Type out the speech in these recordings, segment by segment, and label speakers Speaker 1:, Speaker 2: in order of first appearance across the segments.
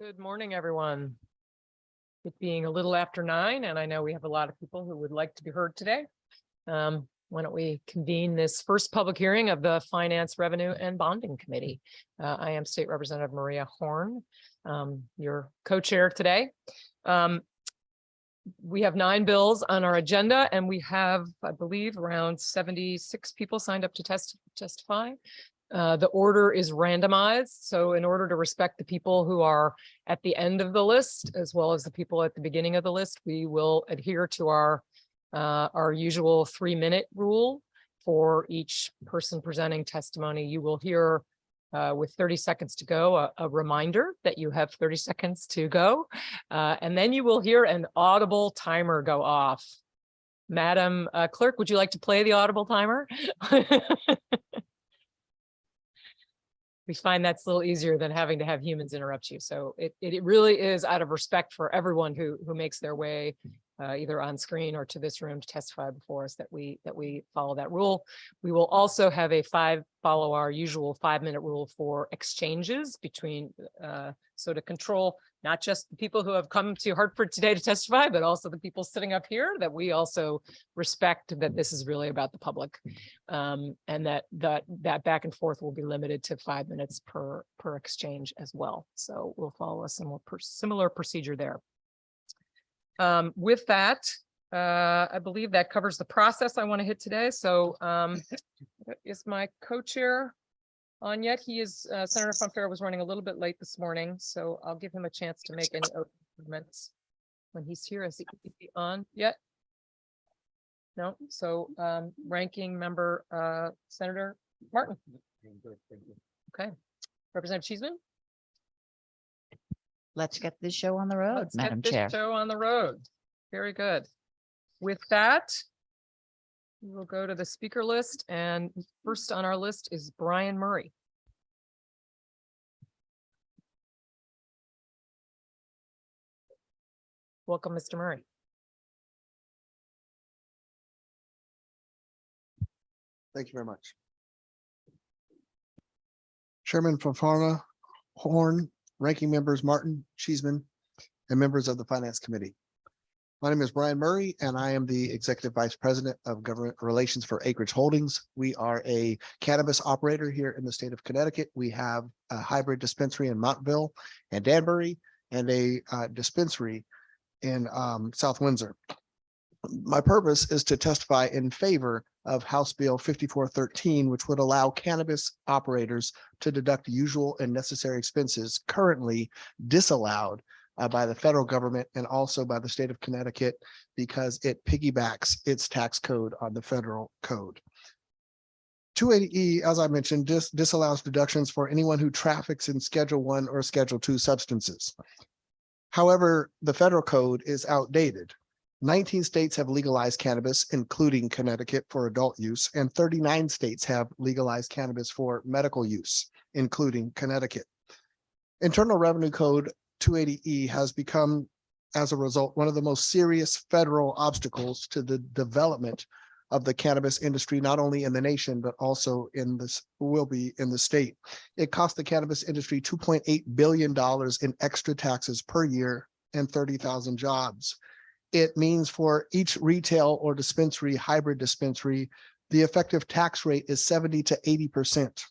Speaker 1: Good morning, everyone. It being a little after 9, and I know we have a lot of people who would like to be heard today. Why don't we convene this first public hearing of the Finance, Revenue, and Bonding Committee. I am State Representative Maria Horn, your co-chair today. We have 9 bills on our agenda, and we have, I believe, around 76 people signed up to testify. The order is randomized. So in order to respect the people who are at the end of the list, as well as the people at the beginning of the list, we will adhere to our usual 3-minute rule for each person presenting testimony. You will hear with 30 seconds to go, a reminder that you have 30 seconds to go. And then you will hear an audible timer go off. Madam Clerk, would you like to play the audible timer? We find that's a little easier than having to have humans interrupt you. So it really is out of respect for everyone who makes their way either on screen or to this room to testify before us that we follow that rule. We will also have follow our usual 5-minute rule for exchanges between so to control not just the people who have come to Hartford today to testify, but also the people sitting up here, that we also respect that this is really about the public, and that back and forth will be limited to 5 minutes per exchange as well. So we'll follow a similar procedure there. With that, I believe that covers the process I want to hit today. So is my co-chair on yet? He is, Senator Funfair was running a little bit late this morning, so I'll give him a chance to make any comments when he's here. Is he on yet? No. So ranking member Senator Martin. Okay. Representative Cheeseman.
Speaker 2: Let's get this show on the road, Madam Chair.
Speaker 1: Show on the road. Very good. With that, we will go to the speaker list, and first on our list is Brian Murray. Welcome, Mr. Murray.
Speaker 3: Thank you very much. Chairman Fafana, Horn, ranking members Martin, Cheeseman, and members of the Finance Committee. My name is Brian Murray, and I am the Executive Vice President of Government Relations for Acreage Holdings. We are a cannabis operator here in the state of Connecticut. We have a hybrid dispensary in Montville and Danbury, and a dispensary in South Windsor. My purpose is to testify in favor of House Bill 5413, which would allow cannabis operators to deduct usual and necessary expenses currently disallowed by the federal government and also by the state of Connecticut, because it piggybacks its tax code on the federal code. 280E, as I mentioned, disallows deductions for anyone who traffics in Schedule 1 or Schedule 2 substances. However, the federal code is outdated. 19 states have legalized cannabis, including Connecticut, for adult use, and 39 states have legalized cannabis for medical use, including Connecticut. Internal Revenue Code 280E has become, as a result, one of the most serious federal obstacles to the development of the cannabis industry, not only in the nation, but also in this will be in the state. It cost the cannabis industry $2.8 billion in extra taxes per year and 30,000 jobs. It means for each retail or dispensary, hybrid dispensary, the effective tax rate is 70 to 80%.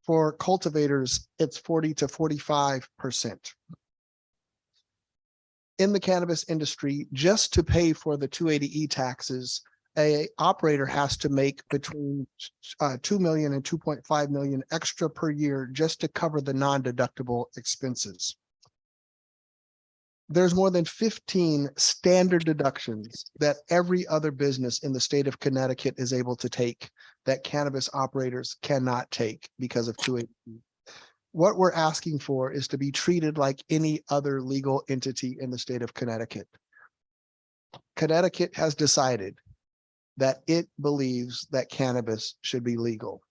Speaker 3: For cultivators, it's 40 to 45%. In the cannabis industry, just to pay for the 280E taxes, an operator has to make between 2 million and 2.5 million extra per year just to cover the non-deductible expenses. There's more than 15 standard deductions that every other business in the state of Connecticut is able to take that cannabis operators cannot take because of 280E. What we're asking for is to be treated like any other legal entity in the state of Connecticut. Connecticut has decided that it believes that cannabis should be legal,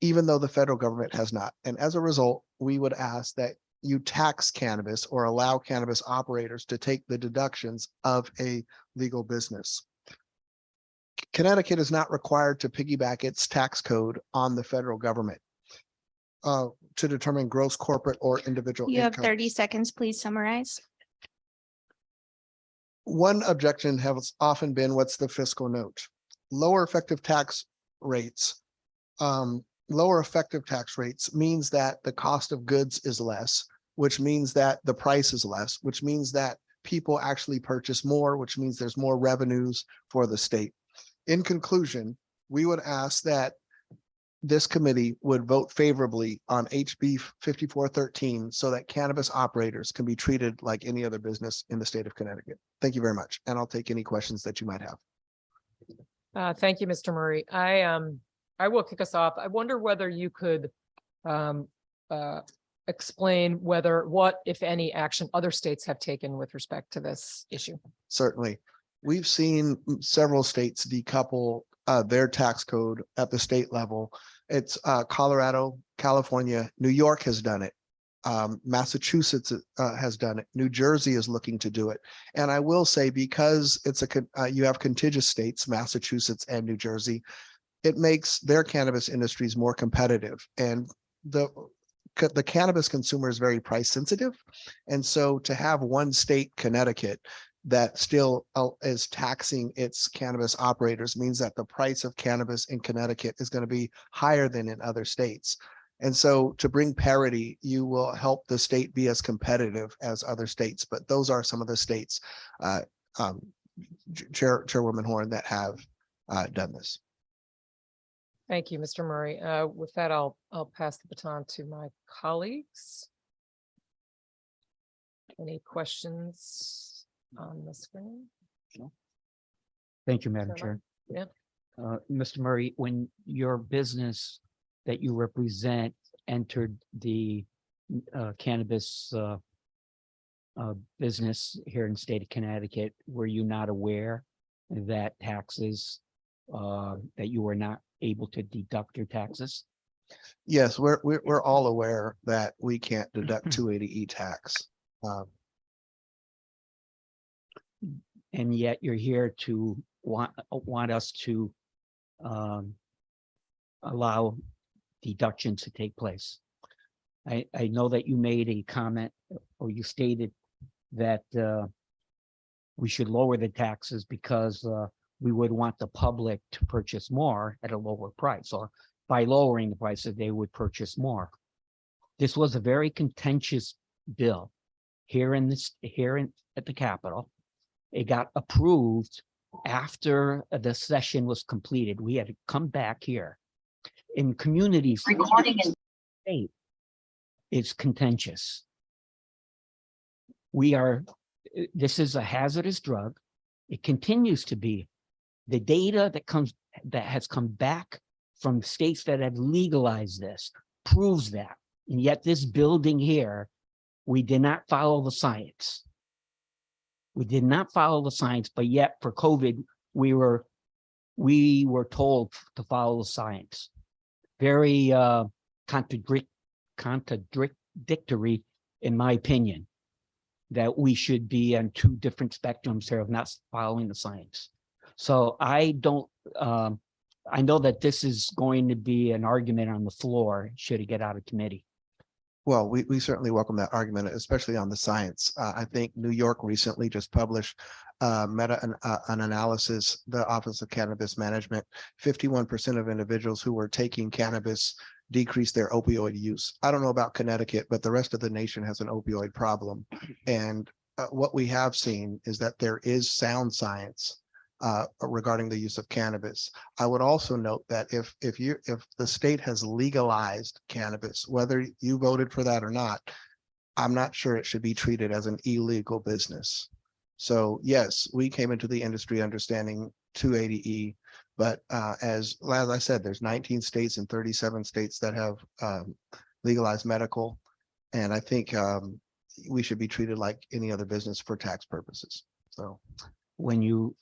Speaker 3: even though the federal government has not. And as a result, we would ask that you tax cannabis or allow cannabis operators to take the deductions of a legal business. Connecticut is not required to piggyback its tax code on the federal government. to determine gross corporate or individual
Speaker 4: You have
Speaker 3: income.
Speaker 4: 30 seconds, please summarize.
Speaker 3: One objection has often been, what's the fiscal note? Lower effective tax rates. Lower effective tax rates means that the cost of goods is less, which means that the price is less, which means that people actually purchase more, which means there's more revenues for the state. In conclusion, we would ask that this committee would vote favorably on HB 5413 so that cannabis operators can be treated like any other business in the state of Connecticut. Thank you very much. And I'll take any questions that you might have.
Speaker 1: Thank you, Mr. Murray. I will kick us off. I wonder whether you could explain what, if any, action other states have taken with respect to this issue.
Speaker 3: Certainly. We've seen several states decouple their tax code at the state level. It's Colorado, California, New York has done it. Massachusetts has done it. New Jersey is looking to do it. And I will say, because it's you have contiguous states, Massachusetts and New Jersey, it makes their cannabis industries more competitive. And the cannabis consumer is very price sensitive. And so to have one state, Connecticut, that still is taxing its cannabis operators means that the price of cannabis in Connecticut is going to be higher than in other states. And so to bring parity, you will help the state be as competitive as other states. But those are some of the states, Chairwoman Horn, that have done this.
Speaker 1: Thank you, Mr. Murray. With that, I'll pass the baton to my colleagues. Any questions on the screen?
Speaker 5: Thank you, Madam
Speaker 1: Sure.
Speaker 5: Chair.
Speaker 1: Yeah.
Speaker 5: Mr. Murray, when your business that you represent entered the cannabis business here in the state of Connecticut, were you not aware that taxes, that you were not able to deduct your taxes?
Speaker 3: Yes, we're all aware that we can't deduct 280E tax.
Speaker 5: And yet you're here to want us to allow deductions to take place. I know that you made a comment, or you stated that we should lower the taxes because we would want the public to purchase more at a lower price, or by lowering the prices, they would purchase more. This was a very contentious bill here at the Capitol. It got approved after the session was completed. We had to come back here. In communities, state, it's contentious. This is a hazardous drug. It continues to be. The data that has come back from states that have legalized this proves that. And yet this building here, we did not follow the science. We did not follow the science, but yet for COVID, we were told to follow the science. Very contradictory, in my opinion, that we should be on two different spectrums here of not following the science. So I know that this is going to be an argument on the floor should it get out of committee.
Speaker 3: Well, we certainly welcome that argument, especially on the science. I think New York recently just published an analysis, the Office of Cannabis Management. 51% of individuals who were taking cannabis decreased their opioid use. I don't know about Connecticut, but the rest of the nation has an opioid problem. And what we have seen is that there is sound science regarding the use of cannabis. I would also note that if the state has legalized cannabis, whether you voted for that or not, I'm not sure it should be treated as an illegal business. So yes, we came into the industry understanding 280E, but as I said, there's 19 states and 37 states that have legalized medical, and I think we should be treated like any other business for tax purposes. So.
Speaker 5: When you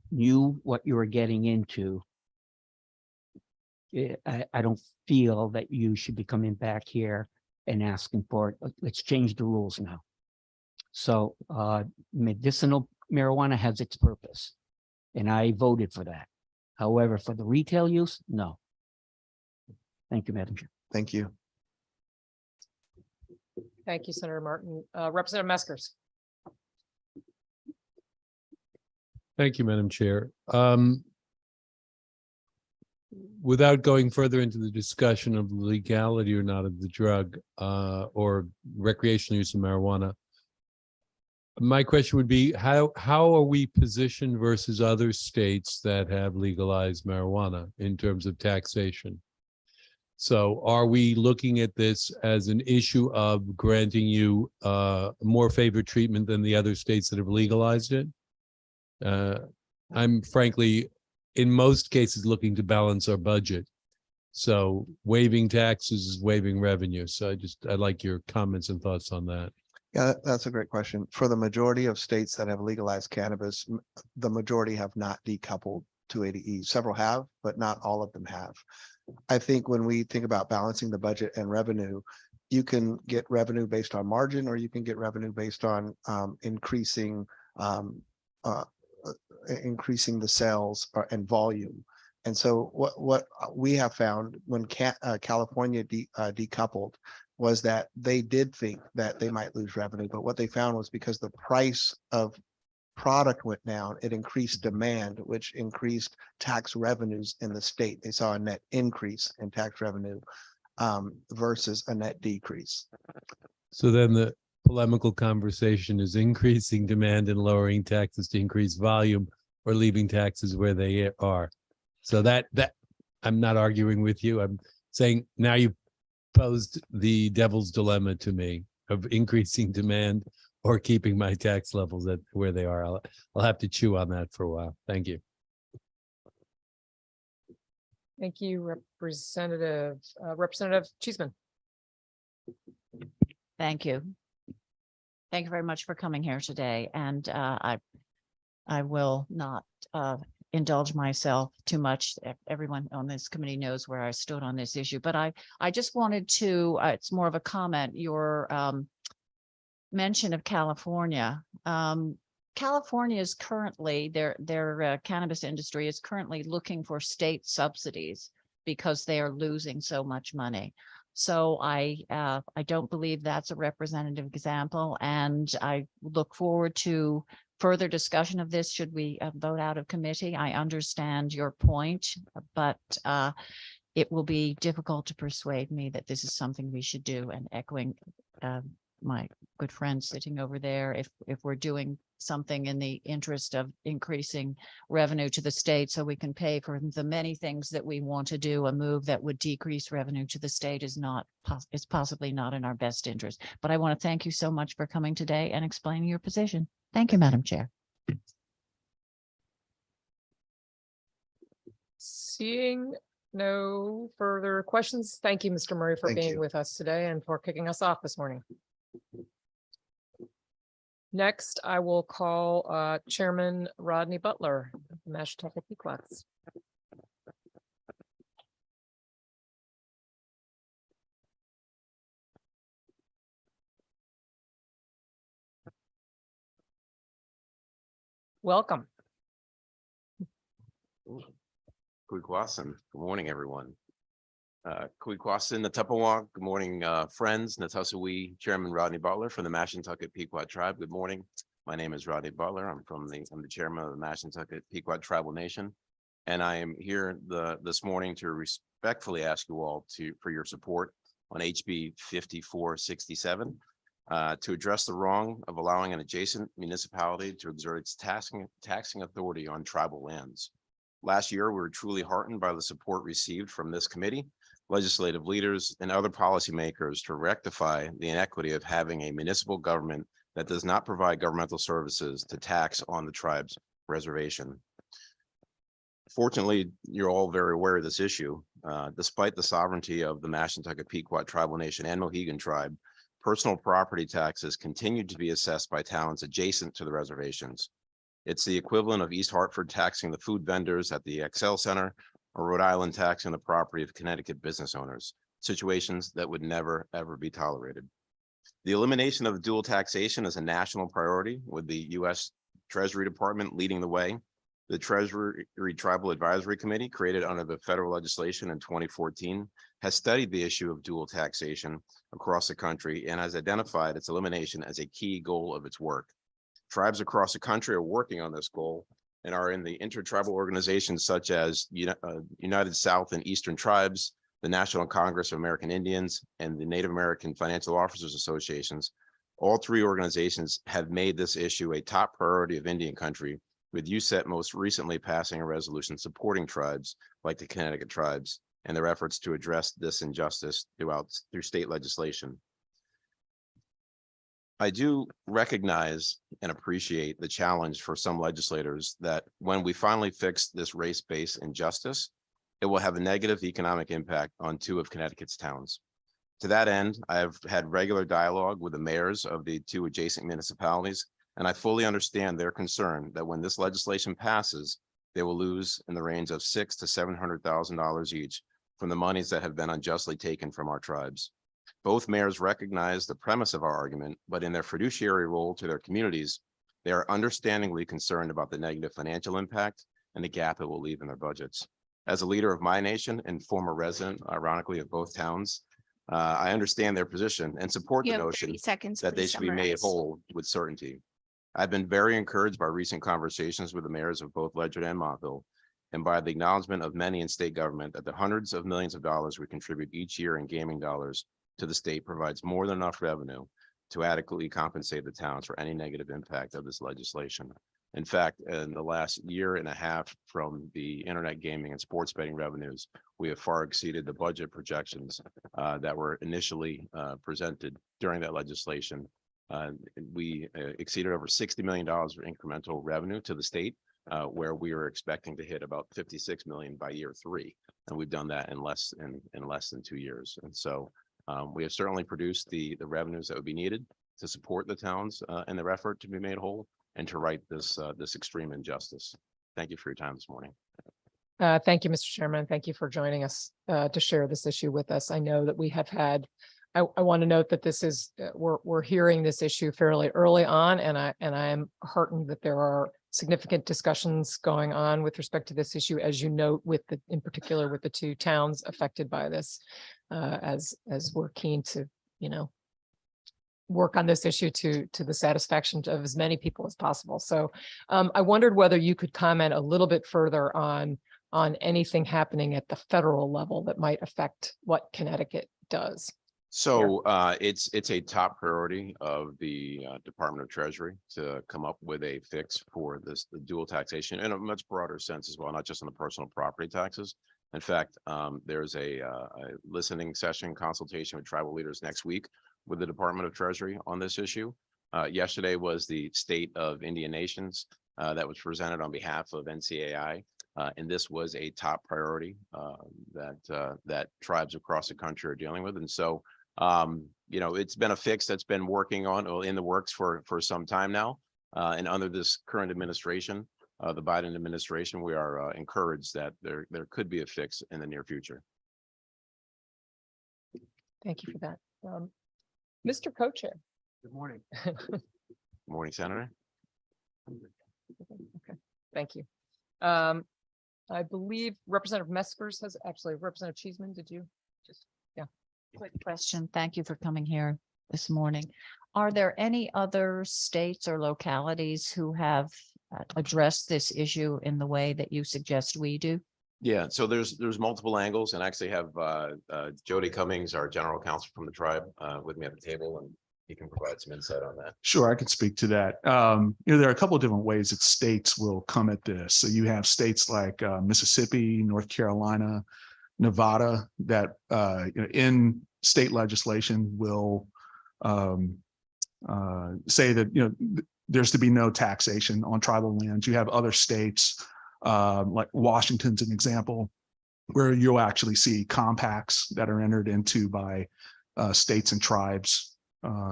Speaker 5: knew what you were getting into, I don't feel that you should be coming back here and asking for it. Let's change the rules now. So medicinal marijuana has its purpose, and I voted for that. However, for the retail use, no. Thank you, Madam Chair.
Speaker 3: Thank you.
Speaker 1: Thank you, Senator Martin. Representative Meskers.
Speaker 6: Thank you, Madam Chair. Without going further into the discussion of legality or not of the drug or recreational use of marijuana, my question would be, how are we positioned versus other states that have legalized marijuana in terms of taxation? So are we looking at this as an issue of granting you more favored treatment than the other states that have legalized it? I'm frankly, in most cases, looking to balance our budget. So waiving taxes is waiving revenue. So I'd like your comments and thoughts on that.
Speaker 3: Yeah, that's a great question. For the majority of states that have legalized cannabis, the majority have not decoupled 280E. Several have, but not all of them have. I think when we think about balancing the budget and revenue, you can get revenue based on margin, or you can get revenue based on increasing the sales and volume. And so what we have found when California decoupled was that they did think that they might lose revenue, but what they found was because the price of product went down, it increased demand, which increased tax revenues in the state. They saw a net increase in tax revenue versus a net decrease.
Speaker 6: So then the polemical conversation is increasing demand and lowering taxes to increase volume, or leaving taxes where they are. So that I'm not arguing with you. I'm saying now you've posed the devil's dilemma to me of increasing demand or keeping my tax levels at where they are. I'll have to chew on that for a while. Thank you.
Speaker 1: Thank you, Representative Cheeseman.
Speaker 2: Thank you. Thank you very much for coming here today. And I will not indulge myself too much. Everyone on this committee knows where I stood on this issue, but I just wanted to, it's more of a comment, your mention of California. California is currently, their cannabis industry is currently looking for state subsidies because they are losing so much money. So I don't believe that's a representative example, and I look forward to further discussion of this should we vote out of committee. I understand your point, but it will be difficult to persuade me that this is something we should do. And echoing my good friend sitting over there, if we're doing something in the interest of increasing revenue to the state so we can pay for the many things that we want to do, a move that would decrease revenue to the state is possibly not in our best interest. But I want to thank you so much for coming today and explaining your position. Thank you, Madam Chair.
Speaker 1: Seeing no further questions, thank you, Mr. Murray, for
Speaker 3: Thank
Speaker 1: being
Speaker 3: you.
Speaker 1: with us today and for kicking us off this morning. Next, I will call Chairman Rodney Butler, of the Mashantucket Pequots. Welcome.
Speaker 7: Kuikwasin. Good morning, everyone. Kuikwasin, Natupawak. Good morning, friends. Natusawee, Chairman Rodney Butler from the Mashantucket Pequot Tribe. Good morning. My name is Rodney Butler. I'm the chairman of the Mashantucket Pequot Tribal Nation, and I am here this morning to respectfully ask you all for your support on HB 5467 to address the wrong of allowing an adjacent municipality to exert its taxing authority on tribal lands. Last year, we were truly heartened by the support received from this committee, legislative leaders, and other policymakers to rectify the inequity of having a municipal government that does not provide governmental services to tax on the tribe's reservation. Fortunately, you're all very aware of this issue. Despite the sovereignty of the Mashantucket Pequot Tribal Nation and Mohegan Tribe, personal property taxes continue to be assessed by towns adjacent to the reservations. It's the equivalent of East Hartford taxing the food vendors at the Excel Center, or Rhode Island taxing the property of Connecticut business owners, situations that would never, ever be tolerated. The elimination of dual taxation is a national priority, with the U.S. Treasury Department leading the way. The Treasury Tribal Advisory Committee, created under the federal legislation in 2014, has studied the issue of dual taxation across the country and has identified its elimination as a key goal of its work. Tribes across the country are working on this goal and are in the intertribal organizations such as United South and Eastern Tribes, the National Congress of American Indians, and the Native American Financial Officers Associations. All three organizations have made this issue a top priority of Indian country, with USET most recently passing a resolution supporting tribes like the Connecticut tribes and their efforts to address this injustice through state legislation. I do recognize and appreciate the challenge for some legislators that when we finally fix this race-based injustice, it will have a negative economic impact on two of Connecticut's towns. To that end, I have had regular dialogue with the mayors of the two adjacent municipalities, and I fully understand their concern that when this legislation passes, they will lose in the range of $600,000 to $700,000 each from the monies that have been unjustly taken from our tribes. Both mayors recognize the premise of our argument, but in their fiduciary role to their communities, they are understandingly concerned about the negative financial impact and the gap it will leave in their budgets. As a leader of my nation and former resident, ironically, of both towns, I understand their position and support
Speaker 4: You
Speaker 7: the
Speaker 4: have
Speaker 7: notion
Speaker 4: 30 seconds.
Speaker 7: that they
Speaker 4: Please
Speaker 7: should be made
Speaker 4: summarize.
Speaker 7: whole with certainty. I've been very encouraged by recent conversations with the mayors of both Ledyard and Montville, and by the acknowledgement of many in state government that the hundreds of millions of dollars we contribute each year in gaming dollars to the state provides more than enough revenue to adequately compensate the towns for any negative impact of this legislation. In fact, in the last year and a half from the internet gaming and sports betting revenues, we have far exceeded the budget projections that were initially presented during that legislation. We exceeded over $60 million of incremental revenue to the state, where we were expecting to hit about 56 million by year 3. And we've done that in less than 2 years. And so we have certainly produced the revenues that would be needed to support the towns and their effort to be made whole and to right this extreme injustice. Thank you for your time this morning.
Speaker 1: Thank you, Mr. Chairman. Thank you for joining us to share this issue with us. I know that we have had, I want to note that this is, we're hearing this issue fairly early on, and I am heartened that there are significant discussions going on with respect to this issue, as you note, in particular with the two towns affected by this, as we're keen to, work on this issue to the satisfaction of as many people as possible. So I wondered whether you could comment a little bit further on anything happening at the federal level that might affect what Connecticut does.
Speaker 7: So it's a top priority of the Department of Treasury to come up with a fix for the dual taxation in a much broader sense as well, not just on the personal property taxes. In fact, there's a listening session consultation with tribal leaders next week with the Department of Treasury on this issue. Yesterday was the State of Indian Nations that was presented on behalf of NCAI. And this was a top priority that tribes across the country are dealing with. And so, it's been a fix that's been working on or in the works for some time now. And under this current administration, the Biden administration, we are encouraged that there could be a fix in the near future.
Speaker 1: Thank you for that. Mr. Co-Chair.
Speaker 3: Good morning.
Speaker 7: Good morning, Senator.
Speaker 1: Okay, thank you. I believe Representative Meskers has Representative Cheeseman, did you just,
Speaker 2: Quick question. Thank you for coming here this morning. Are there any other states or localities who have addressed this issue in the way that you suggest we do?
Speaker 7: Yeah, so there's multiple angles, and I actually have Jody Cummings, our general counsel from the tribe, with me at the table, and he can provide some insight on that.
Speaker 8: Sure, I can speak to that. There are a couple of different ways that states will come at this. So you have states like Mississippi, North Carolina, Nevada that in state legislation will say that there's to be no taxation on tribal lands. You have other states like Washington's an example where you'll actually see compacts that are entered into by states and tribes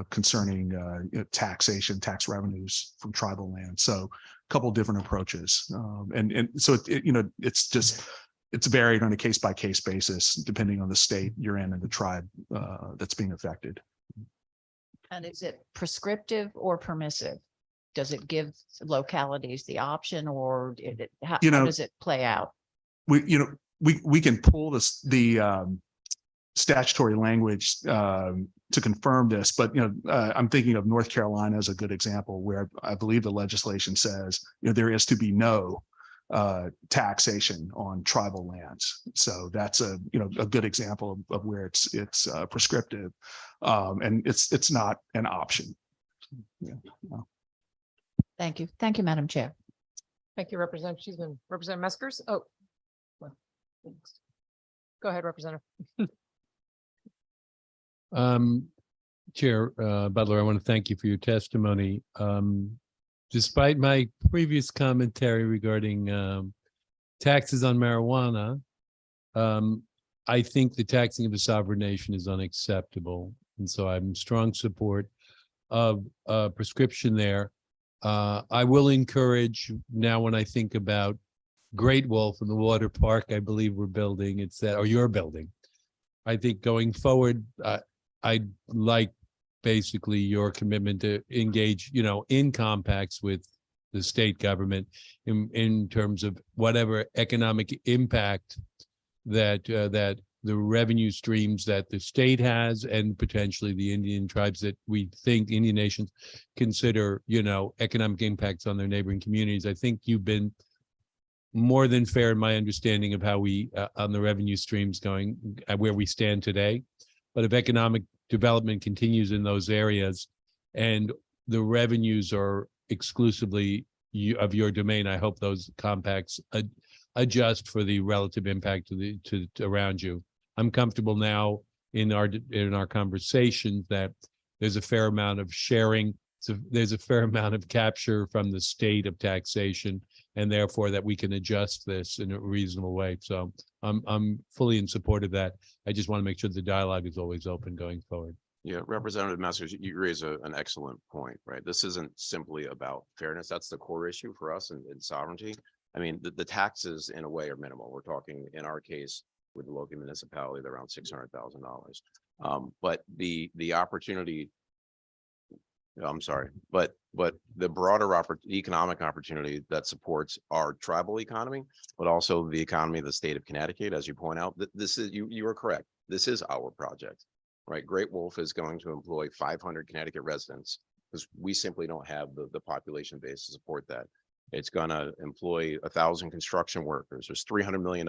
Speaker 8: concerning taxation, tax revenues from tribal land. So a couple of different approaches. And so, it's varied on a case by case basis, depending on the state you're in and the tribe that's being affected.
Speaker 2: And is it prescriptive or permissive? does it give localities the option, or how
Speaker 8: You know,
Speaker 2: does it play out?
Speaker 8: We can pull the statutory language to confirm this, but I'm thinking of North Carolina as a good example, where I believe the legislation says there is to be no taxation on tribal lands. So that's a good example of where it's prescriptive, and it's not an option.
Speaker 2: Thank you, Madam Chair.
Speaker 1: Thank you, Representative Cheeseman. Representative Meskers? Oh. well, next. Go ahead, Representative.
Speaker 6: Chair Butler, I want to thank you for your testimony. Despite my previous commentary regarding taxes on marijuana, I think the taxing of a sovereign nation is unacceptable. And so I'm in strong support of prescription there. I will encourage, now when I think about Great Wolf and the water park I believe we're building, it's that, or you're building. I think going forward, I'd like basically your commitment to engage, in compacts with the state government in terms of whatever economic impact that that the revenue streams that the state has, and potentially the Indian tribes that we think Indian nations consider, economic impacts on their neighboring communities. I think you've been more than fair in my understanding of how we on the revenue streams going where we stand today. But if economic development continues in those areas and the revenues are exclusively of your domain, I hope those compacts adjust for the relative impact to around you. I'm comfortable now in our conversations that there's a fair amount of sharing. So there's a fair amount of capture from the state of taxation, and therefore that we can adjust this in a reasonable way. So I'm fully in support of that. I just want to make sure the dialogue is always open going forward.
Speaker 7: Yeah, Representative Messers, you raise an excellent point, right? This isn't simply about fairness. That's the core issue for us in sovereignty. I mean, the taxes in a way are minimal. We're talking, in our case, with the local municipality, they're around $600,000. But the opportunity, I'm sorry, but the broader economic opportunity that supports our tribal economy, but also the economy of the state of Connecticut, as you point out, this is, you are correct. This is our project, right? Great Wolf is going to employ 500 Connecticut residents because we simply don't have the population base to support that. It's going to employ 1,000 construction workers. There's $300 million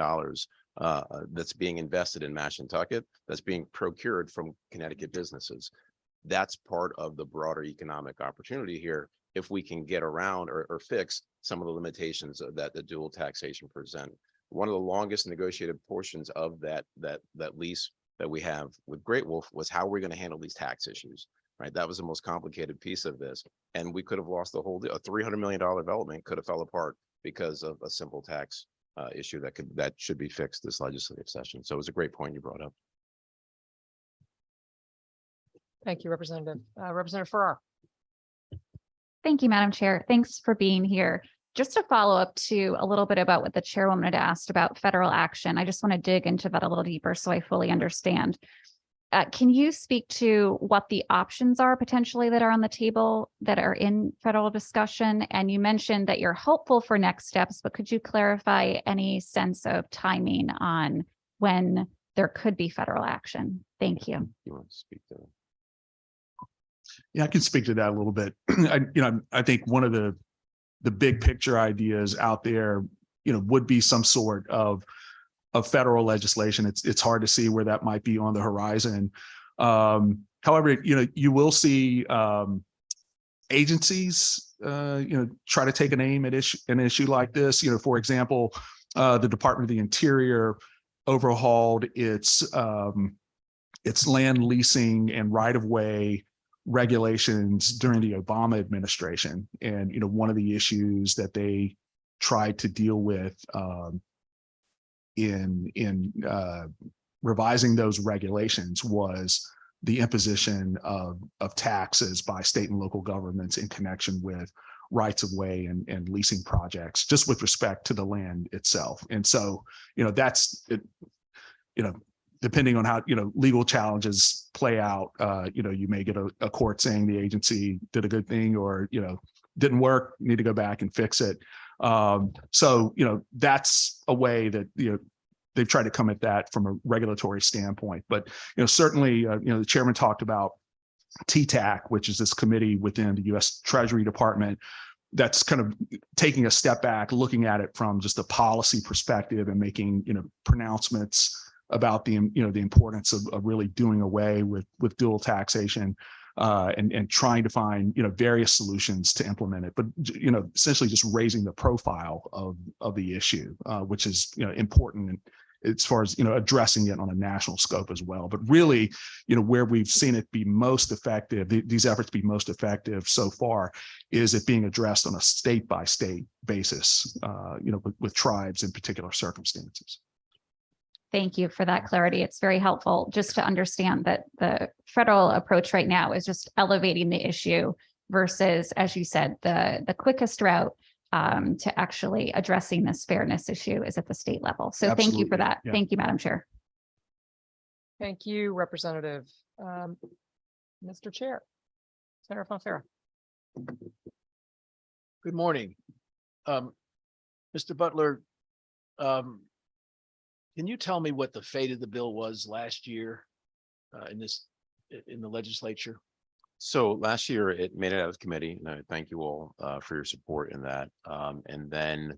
Speaker 7: that's being invested in Mashantucket that's being procured from Connecticut businesses. That's part of the broader economic opportunity here if we can get around or fix some of the limitations that the dual taxation present. One of the longest negotiated portions of that lease that we have with Great Wolf was how we're going to handle these tax issues, right? That was the most complicated piece of this. And we could have lost the whole deal. A $300 million development could have fell apart because of a simple tax issue that should be fixed this legislative session. So it was a great point you brought up.
Speaker 1: Thank you, Representative. Representative Farrar.
Speaker 4: Thank you, Madam Chair. Thanks for being here. Just to follow up to a little bit about what the chairwoman had asked about federal action, I just want to dig into that a little deeper so I fully understand. Can you speak to what the options are potentially that are on the table that are in federal discussion? And you mentioned that you're hopeful for next steps, but could you clarify any sense of timing on when there could be federal action? Thank you.
Speaker 7: You want to speak to that?
Speaker 8: Yeah, I can speak to that a little bit. I think one of the big picture ideas out there, would be some sort of federal legislation. It's hard to see where that might be on the horizon. However, you will see agencies, try to take an aim at an issue like this. For example, the Department of the Interior overhauled its land leasing and right-of-way regulations during the Obama administration. And, one of the issues that they tried to deal with in revising those regulations was the imposition of taxes by state and local governments in connection with rights of way and leasing projects, just with respect to the land itself. And so, that's it, depending on how, legal challenges play out, you may get a court saying the agency did a good thing, or, didn't work, need to go back and fix it. So, that's a way that, they've tried to come at that from a regulatory standpoint. But, certainly, the chairman talked about TTAC, which is this committee within the U.S. Treasury Department that's kind of taking a step back, looking at it from just a policy perspective and making, pronouncements about the importance of really doing away with dual taxation and trying to find, various solutions to implement it. But, essentially just raising the profile of the issue, which is, important as far as, addressing it on a national scope as well. But really, where we've seen it be most effective, these efforts be most effective so far, is it being addressed on a state by state basis, with tribes in particular circumstances.
Speaker 4: Thank you for that clarity. It's very helpful just to understand that the federal approach right now is just elevating the issue versus, as you said, the quickest route to actually addressing this fairness issue is at the state level. So thank you for
Speaker 8: Absolutely.
Speaker 4: that.
Speaker 8: Yeah.
Speaker 4: Thank you, Madam Chair.
Speaker 1: Thank you, Representative. Mr. Chair, Senator Fonfara.
Speaker 9: Good morning. Mr. Butler, can you tell me what the fate of the bill was last year in the legislature?
Speaker 7: So last year it made it out of committee, and I thank you all for your support in that. And then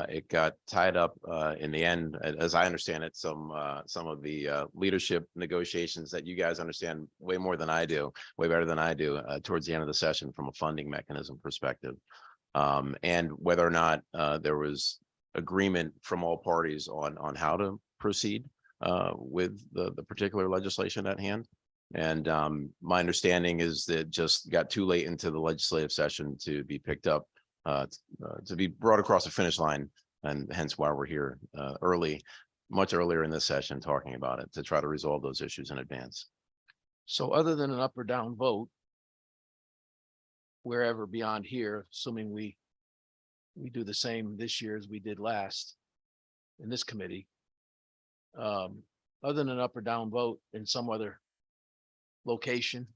Speaker 7: it got tied up in the end, as I understand it, some of the leadership negotiations that you guys understand way more than I do, way better than I do, towards the end of the session from a funding mechanism perspective, and whether or not there was agreement from all parties on how to proceed with the particular legislation at hand. And my understanding is that it just got too late into the legislative session to be picked up, to be brought across the finish line, and hence why we're here much earlier in this session talking about it, to try to resolve those issues in advance.
Speaker 9: So other than an up or down vote, wherever beyond here, assuming we do the same this year as we did last in this committee, other than an up or down vote in some other location,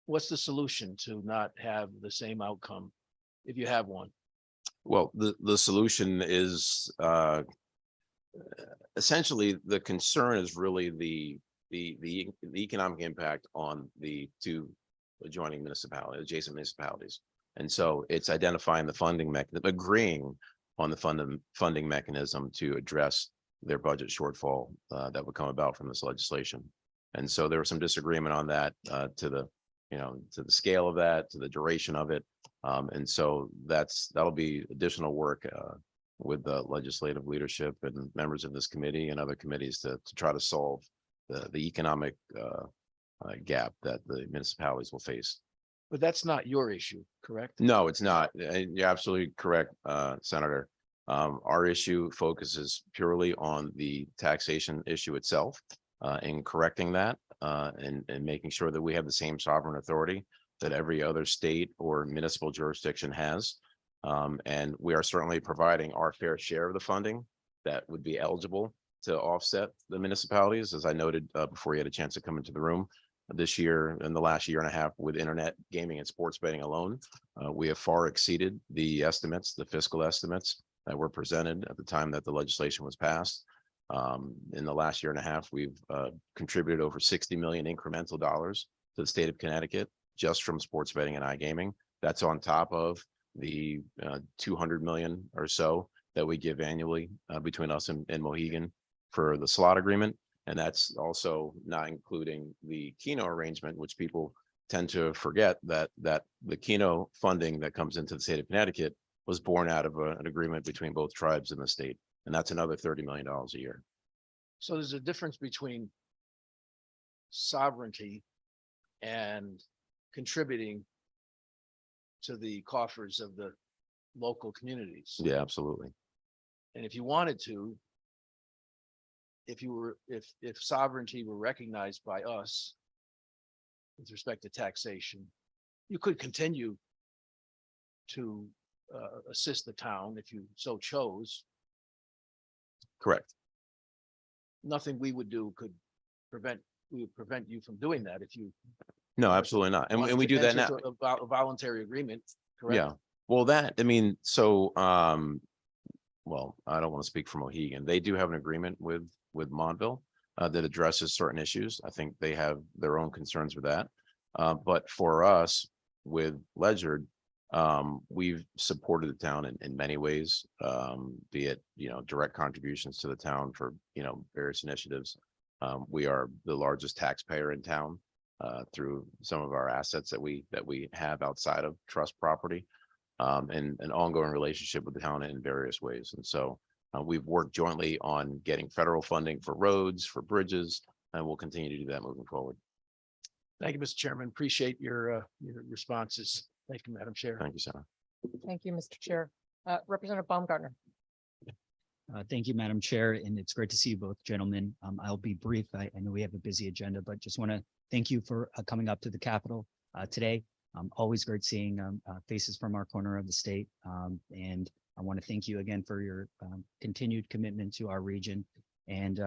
Speaker 9: what's the solution to not have the same outcome if you have one?
Speaker 7: Well, the solution is essentially, the concern is really the economic impact on the two adjoining adjacent municipalities. And so it's identifying the funding mechanism, agreeing on the funding mechanism to address their budget shortfall that would come about from this legislation. And so there was some disagreement on that to the scale of that, to the duration of it. And so that'll be additional work with the legislative leadership and members of this committee and other committees to try to solve the economic gap that the municipalities will face.
Speaker 9: But that's not your issue, correct?
Speaker 7: No, it's not. And you're absolutely correct, Senator. Our issue focuses purely on the taxation issue itself, and correcting that, and making sure that we have the same sovereign authority that every other state or municipal jurisdiction has. And we are certainly providing our fair share of the funding that would be eligible to offset the municipalities, as I noted before you had a chance to come into the room. This year, in the last year and a half, with internet gaming and sports betting alone, we have far exceeded the fiscal estimates that were presented at the time that the legislation was passed. In the last year and a half, we've contributed over 60 million incremental dollars to the state of Connecticut just from sports betting and iGaming. That's on top of the 200 million or so that we give annually between us and Mohegan for the slot agreement. And that's also not including the Keno arrangement, which people tend to forget that the Keno funding that comes into the state of Connecticut was born out of an agreement between both tribes in the state. And that's another $30 million a year.
Speaker 9: So there's a difference between sovereignty and contributing to the coffers of the local communities.
Speaker 7: Yeah, absolutely.
Speaker 9: And if you wanted to, if sovereignty were recognized by us with respect to taxation, you could continue to assist the town if you so chose.
Speaker 7: Correct.
Speaker 9: Nothing we would do would prevent you from doing that if you
Speaker 7: No, absolutely not. And we do that now.
Speaker 9: A voluntary agreement, correct?
Speaker 7: Yeah, well, that, I mean, so, well, I don't want to speak for Mohegan. They do have an agreement with Montville that addresses certain issues. I think they have their own concerns with that. But for us with Ledger, we've supported the town in many ways, be it, direct contributions to the town for, various initiatives. We are the largest taxpayer in town through some of our assets that we have outside of trust property, and an ongoing relationship with the town in various ways. And so we've worked jointly on getting federal funding for roads, for bridges, and we'll continue to do that moving forward.
Speaker 9: Thank you, Mr. Chairman. Appreciate your responses. Thank you, Madam Chair.
Speaker 7: Thank you, Senator.
Speaker 1: Thank you, Mr. Chair. Representative Baumgartner.
Speaker 10: Thank you, Madam Chair, and it's great to see you both gentlemen. I'll be brief. I know we have a busy agenda, but just want to thank you for coming up to the Capitol today. Always great seeing faces from our corner of the state. And I want to thank you again for your continued commitment to our region. And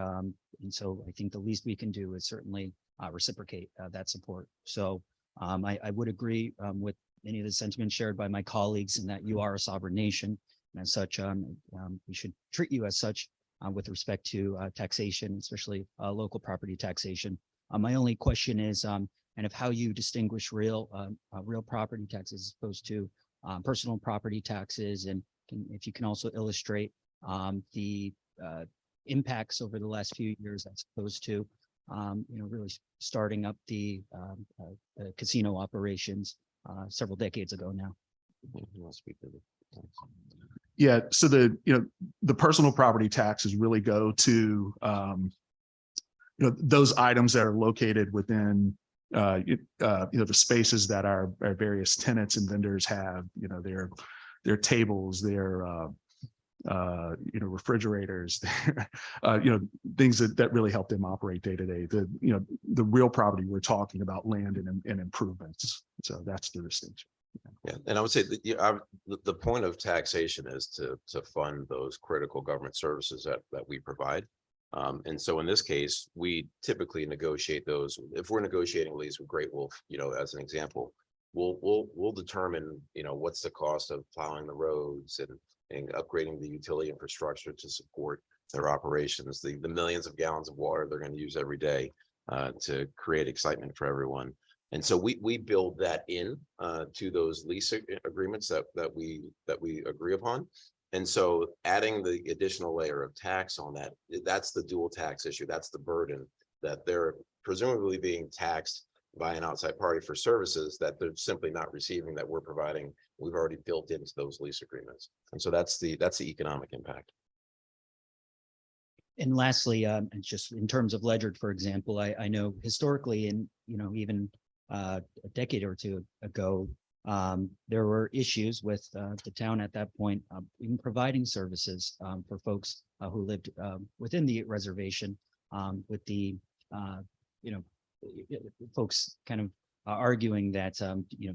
Speaker 10: so I think the least we can do is certainly reciprocate that support. So I would agree with many of the sentiments shared by my colleagues in that you are a sovereign nation. And as such, we should treat you as such with respect to taxation, especially local property taxation. My only question is kind of how you distinguish real property taxes as opposed to personal property taxes, and if you can also illustrate the impacts over the last few years as opposed to really starting up the casino operations several decades ago now.
Speaker 7: You want to speak to it?
Speaker 8: Yeah, so the personal property taxes really go to those items that are located within the spaces that our various tenants and vendors have, their tables, their refrigerators, things that really help them operate day to day. The real property we're talking about, land and improvements. So that's the distinction.
Speaker 7: Yeah, and I would say that the point of taxation is to fund those critical government services that we provide. And so in this case, we typically negotiate those. If we're negotiating a lease with Great Wolf, as an example, we'll determine, what's the cost of plowing the roads and upgrading the utility infrastructure to support their operations, the millions of gallons of water they're going to use every day to create excitement for everyone. And so we build that in to those lease agreements that we agree upon. And so adding the additional layer of tax on that, that's the dual tax issue. That's the burden that they're presumably being taxed by an outside party for services that they're simply not receiving, that we're providing. We've already built into those lease agreements. And so that's the economic impact.
Speaker 10: And lastly, just in terms of Ledger, for example, I know historically, and even a decade or two ago, there were issues with the town at that point in providing services for folks who lived within the reservation, with the folks kind of arguing that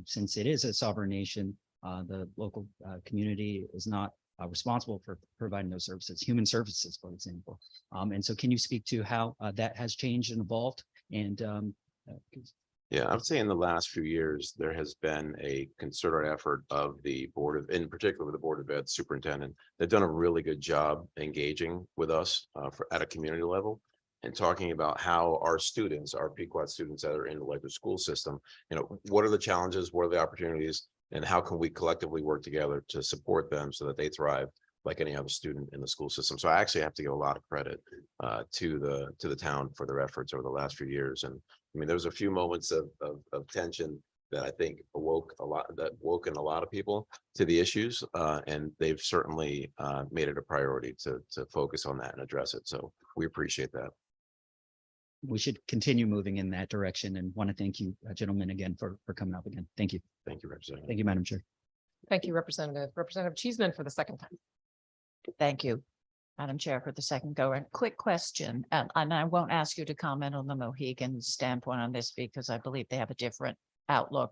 Speaker 10: since it is a sovereign nation, the local community is not responsible for providing those services, human services, for example. And so can you speak to how that has changed and evolved? And
Speaker 7: yeah, I would say in the last few years, there has been a concerted effort of the board of, in particular the Board of Ed superintendent. They've done a really good job engaging with us at a community level and talking about how our students, our Pequot students that are in the Ledger school system, what are the challenges, what are the opportunities, and how can we collectively work together to support them so that they thrive like any other student in the school system. So I actually have to give a lot of credit to the town for their efforts over the last few years. And I mean, there was a few moments of tension that I think woken a lot of people to the issues, and they've certainly made it a priority to focus on that and address it. So we appreciate that.
Speaker 10: we should continue moving in that direction, and want to thank you, gentlemen, again for coming up again. Thank you.
Speaker 7: Thank you, Representative.
Speaker 10: Thank you, Madam Chair.
Speaker 1: Thank you, Representative Cheeseman for the second time.
Speaker 2: Thank you, Madam Chair, for the second go around. Quick question, and I won't ask you to comment on the Mohegan standpoint on this because I believe they have a different outlook.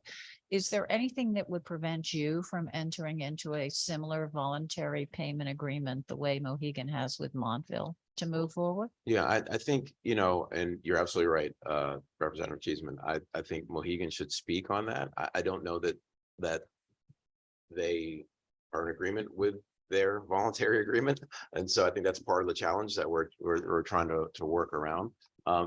Speaker 2: Is there anything that would prevent you from entering into a similar voluntary payment agreement the way Mohegan has with Montville? to move forward?
Speaker 7: Yeah, I think, and you're absolutely right, Representative Cheeseman. I think Mohegan should speak on that. I don't know that they are in agreement with their voluntary agreement. And so I think that's part of the challenge that we're trying to work around.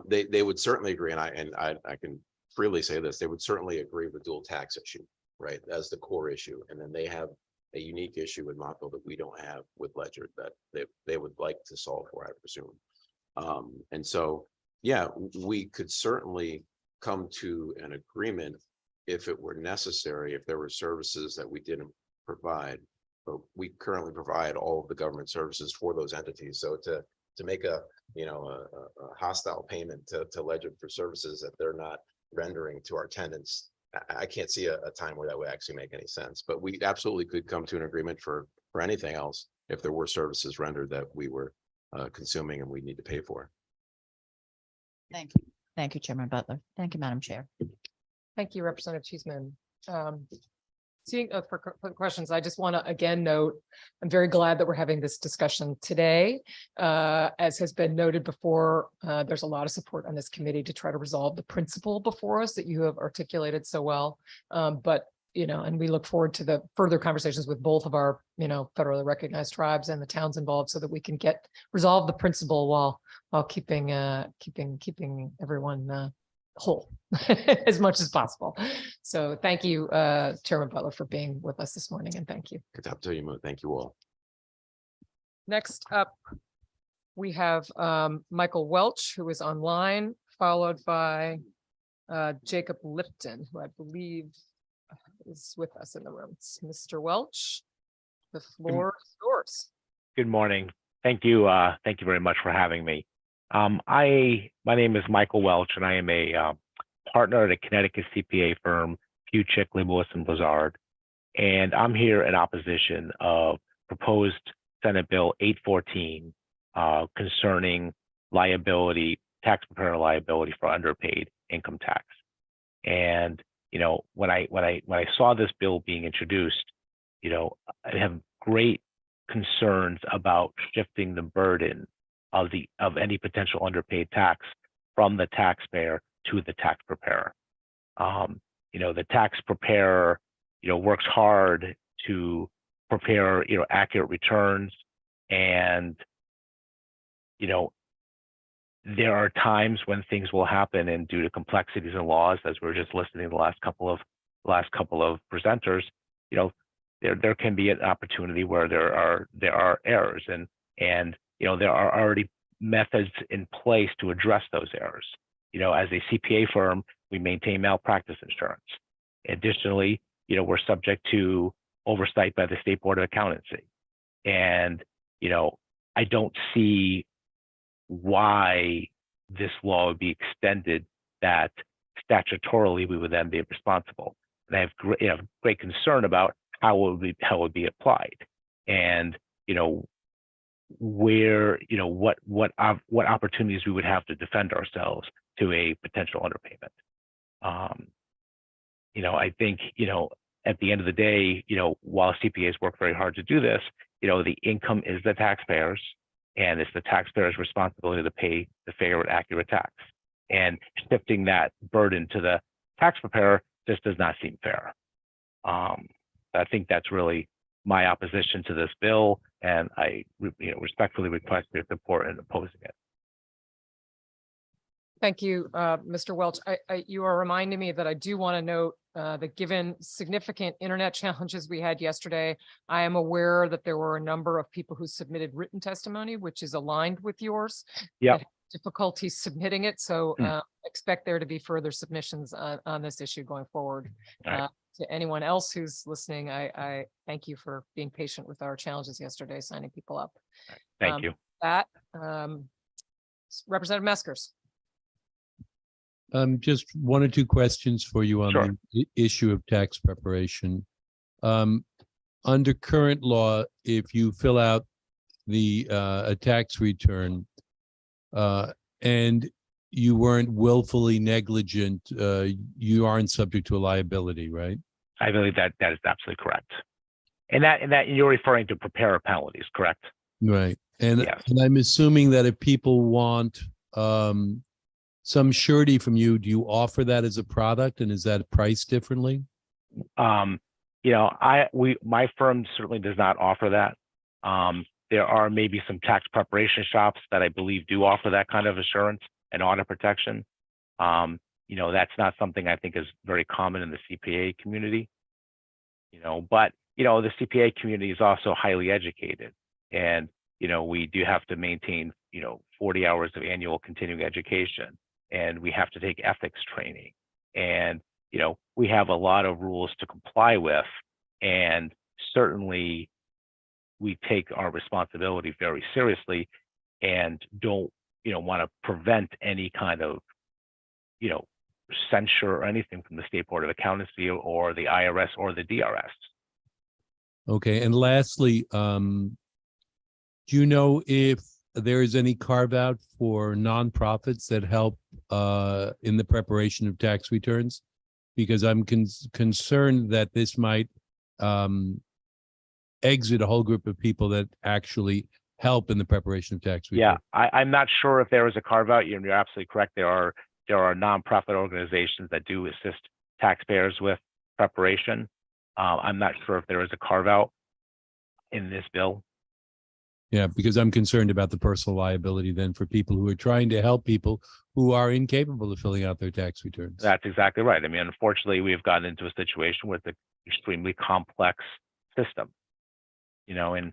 Speaker 7: They would certainly agree, and I can freely say this, they would certainly agree with dual tax issue, right? As the core issue. And then they have a unique issue with Montville that we don't have with Ledger that they would like to solve for, I presume. And so, yeah, we could certainly come to an agreement if it were necessary, if there were services that we didn't provide, but we currently provide all of the government services for those entities. So to make a hostile payment to Ledger for services that they're not rendering to our tenants, I can't see a time where that would actually make any sense. But we absolutely could come to an agreement for anything else if there were services rendered that we were consuming and we need to pay for.
Speaker 2: Thank you. Thank you, Chairman Butler. Thank you, Madam Chair.
Speaker 1: Thank you, Representative Cheeseman. Seeing for questions, I just want to again note, I'm very glad that we're having this discussion today. As has been noted before, there's a lot of support on this committee to try to resolve the principle before us that you have articulated so well. But and we look forward to the further conversations with both of our, federally recognized tribes and the towns involved so that we can resolve the principle while keeping everyone whole as much as possible. So thank you, Chairman Butler, for being with us this morning, and thank you.
Speaker 7: Good job to you, Mo. Thank you all.
Speaker 1: Next up, we have Michael Welch, who is online, followed by Jacob Lipton, who I believe is with us in the room. It's Mr. Welch, the floor is yours.
Speaker 11: Good morning. Thank you. Thank you very much for having me. My name is Michael Welch, and I am a partner at a Connecticut CPA firm, Puchick, Leibowitz, and Blizzard. And I'm here in opposition of proposed Senate Bill 814 concerning liability, tax preparer liability for underpaid income tax. And when I saw this bill being introduced, I have great concerns about shifting the burden of any potential underpaid tax from the taxpayer to the tax preparer. The tax preparer, works hard to prepare, accurate returns, and there are times when things will happen, and due to complexities and laws, as we were just listening to the last couple of presenters, there can be an opportunity where there are errors, and there are already methods in place to address those errors. As a CPA firm, we maintain malpractice insurance. Additionally, we're subject to oversight by the State Board of Accountancy. And, I don't see why this law would be extended that statutorily we would then be responsible. And I have great concern about how it would be applied. And, where, what opportunities we would have to defend ourselves to a potential underpayment. I think, at the end of the day, while CPAs work very hard to do this, the income is the taxpayers, and it's the taxpayer's responsibility to pay the fair and accurate tax. And shifting that burden to the tax preparer just does not seem fair. I think that's really my opposition to this bill, and I respectfully request your support in opposing it.
Speaker 1: Thank you, Mr. Welch. You are reminding me that I do want to note that given significant internet challenges we had yesterday, I am aware that there were a number of people who submitted written testimony, which is aligned with yours.
Speaker 11: Yep.
Speaker 1: Difficulty submitting it. So expect there to be further submissions on this issue going forward.
Speaker 11: Right.
Speaker 1: To anyone else who's listening, I thank you for being patient with our challenges yesterday, signing people up.
Speaker 11: Thank you.
Speaker 1: Representative Meskers.
Speaker 6: Just one or two questions for you on
Speaker 11: Sure.
Speaker 6: the issue of tax preparation. Under current law, if you fill out a tax return and you weren't willfully negligent, you aren't subject to a liability, right?
Speaker 11: I believe that is absolutely correct. And that you're referring to preparer penalties, correct?
Speaker 6: Right. And,
Speaker 11: Yes.
Speaker 6: and I'm assuming that if people want some surety from you, do you offer that as a product, and is that priced differently?
Speaker 11: You know, my firm certainly does not offer that. There are maybe some tax preparation shops that I believe do offer that kind of assurance and audit protection. You know, that's not something I think is very common in the CPA community. You know, but you know, the CPA community is also highly educated, and you know, we do have to maintain 40 hours of annual continuing education, and we have to take ethics training, and you know, we have a lot of rules to comply with, and certainly we take our responsibility very seriously, and don't want to prevent any kind of censure or anything from the State Board of Accountancy or the IRS or the DRS.
Speaker 6: Okay. And lastly, do you know if there is any carve out for nonprofits that help in the preparation of tax returns? Because I'm concerned that this might exit a whole group of people that actually help in the preparation of tax returns.
Speaker 11: Yeah, I'm not sure if there is a carve out. You're absolutely correct. There are nonprofit organizations that do assist taxpayers with preparation. I'm not sure if there is a carve out in this bill.
Speaker 6: Yeah, because I'm concerned about the personal liability then for people who are trying to help people who are incapable of filling out their tax returns.
Speaker 11: That's exactly right. I mean, unfortunately, we've gotten into a situation with an extremely complex system, and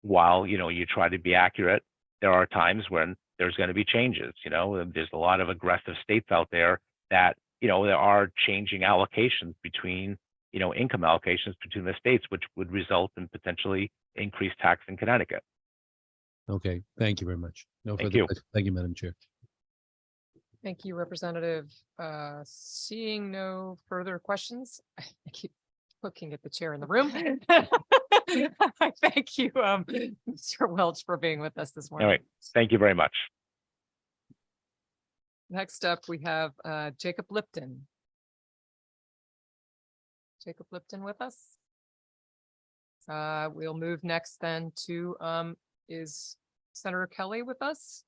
Speaker 11: while, you try to be accurate, there are times when there's going to be changes, there's a lot of aggressive states out there that, there are changing allocations between, income allocations between the states, which would result in potentially increased tax in Connecticut.
Speaker 6: Okay, thank you very much. No
Speaker 11: Thank
Speaker 6: further
Speaker 11: you.
Speaker 6: questions. Thank you, Madam Chair.
Speaker 1: Thank you, Representative. Seeing no further questions, I keep looking at the chair in the room. I thank you, Mr. Welch, for being with us this
Speaker 11: All
Speaker 1: morning.
Speaker 11: right. Thank you very much.
Speaker 1: Next up, we have Jacob Lipton. Jacob Lipton with us. We'll move next then to, is Senator Kelly with us?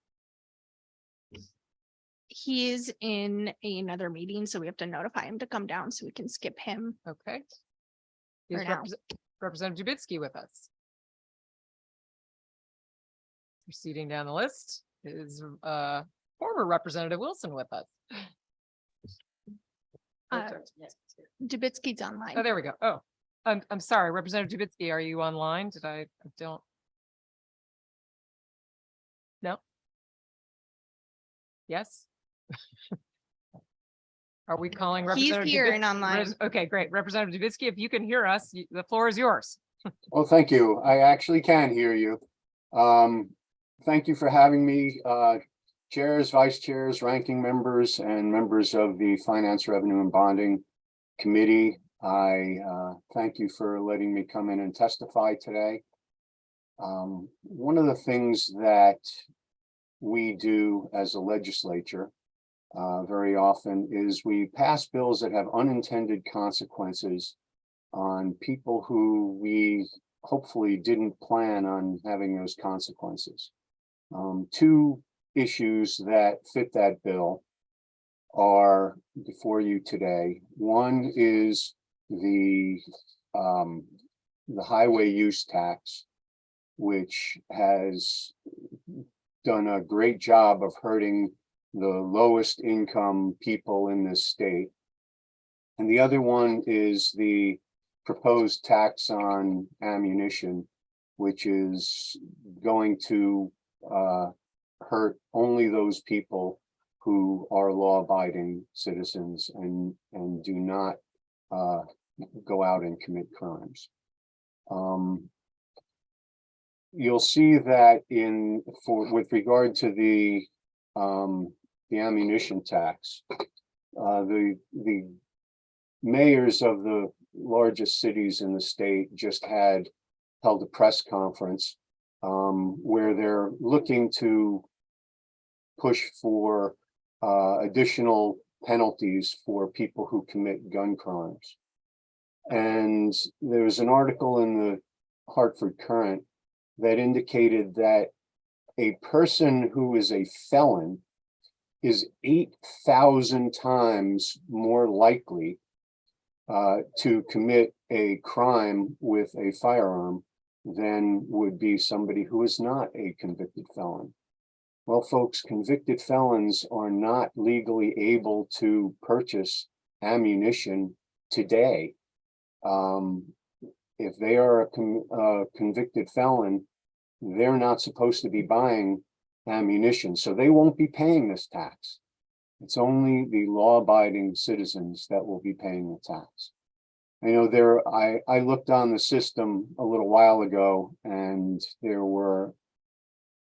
Speaker 12: He is in another meeting, so we have to notify him to come down so we can skip him.
Speaker 1: Okay. Is
Speaker 12: For now.
Speaker 1: Representative Dubitsky with us? Proceeding down the list is former Representative Wilson with us.
Speaker 12: Dubitsky's online.
Speaker 1: Oh, there we go. Oh, I'm sorry, Representative Dubitsky, are you online? Did I don't? No? Yes? Are we calling
Speaker 12: He's
Speaker 1: Representative?
Speaker 12: here and online.
Speaker 1: Okay, great. Representative Dubitsky, if you can hear us, the floor is yours.
Speaker 13: Well, thank you. I actually can hear you. Thank you for having me, chairs, vice chairs, ranking members, and members of the Finance, Revenue, and Bonding Committee. I thank you for letting me come in and testify today. One of the things that we do as a legislature very often is we pass bills that have unintended consequences on people who we hopefully didn't plan on having those consequences. Two issues that fit that bill are before you today. One is the highway use tax, which has done a great job of hurting the lowest income people in this state. And the other one is the proposed tax on ammunition, which is going to hurt only those people who are law-abiding citizens and do not go out and commit crimes. You'll see that with regard to the ammunition tax, the mayors of the largest cities in the state just held a press conference where they're looking to push for additional penalties for people who commit gun crimes. And there's an article in the Hartford Courant that indicated that a person who is a felon is 8,000 times more likely to commit a crime with a firearm than would be somebody who is not a convicted felon. Well, folks, convicted felons are not legally able to purchase ammunition today. If they are a convicted felon, they're not supposed to be buying ammunition, so they won't be paying this tax. It's only the law-abiding citizens that will be paying the tax. I know I looked on the system a little while ago, and there were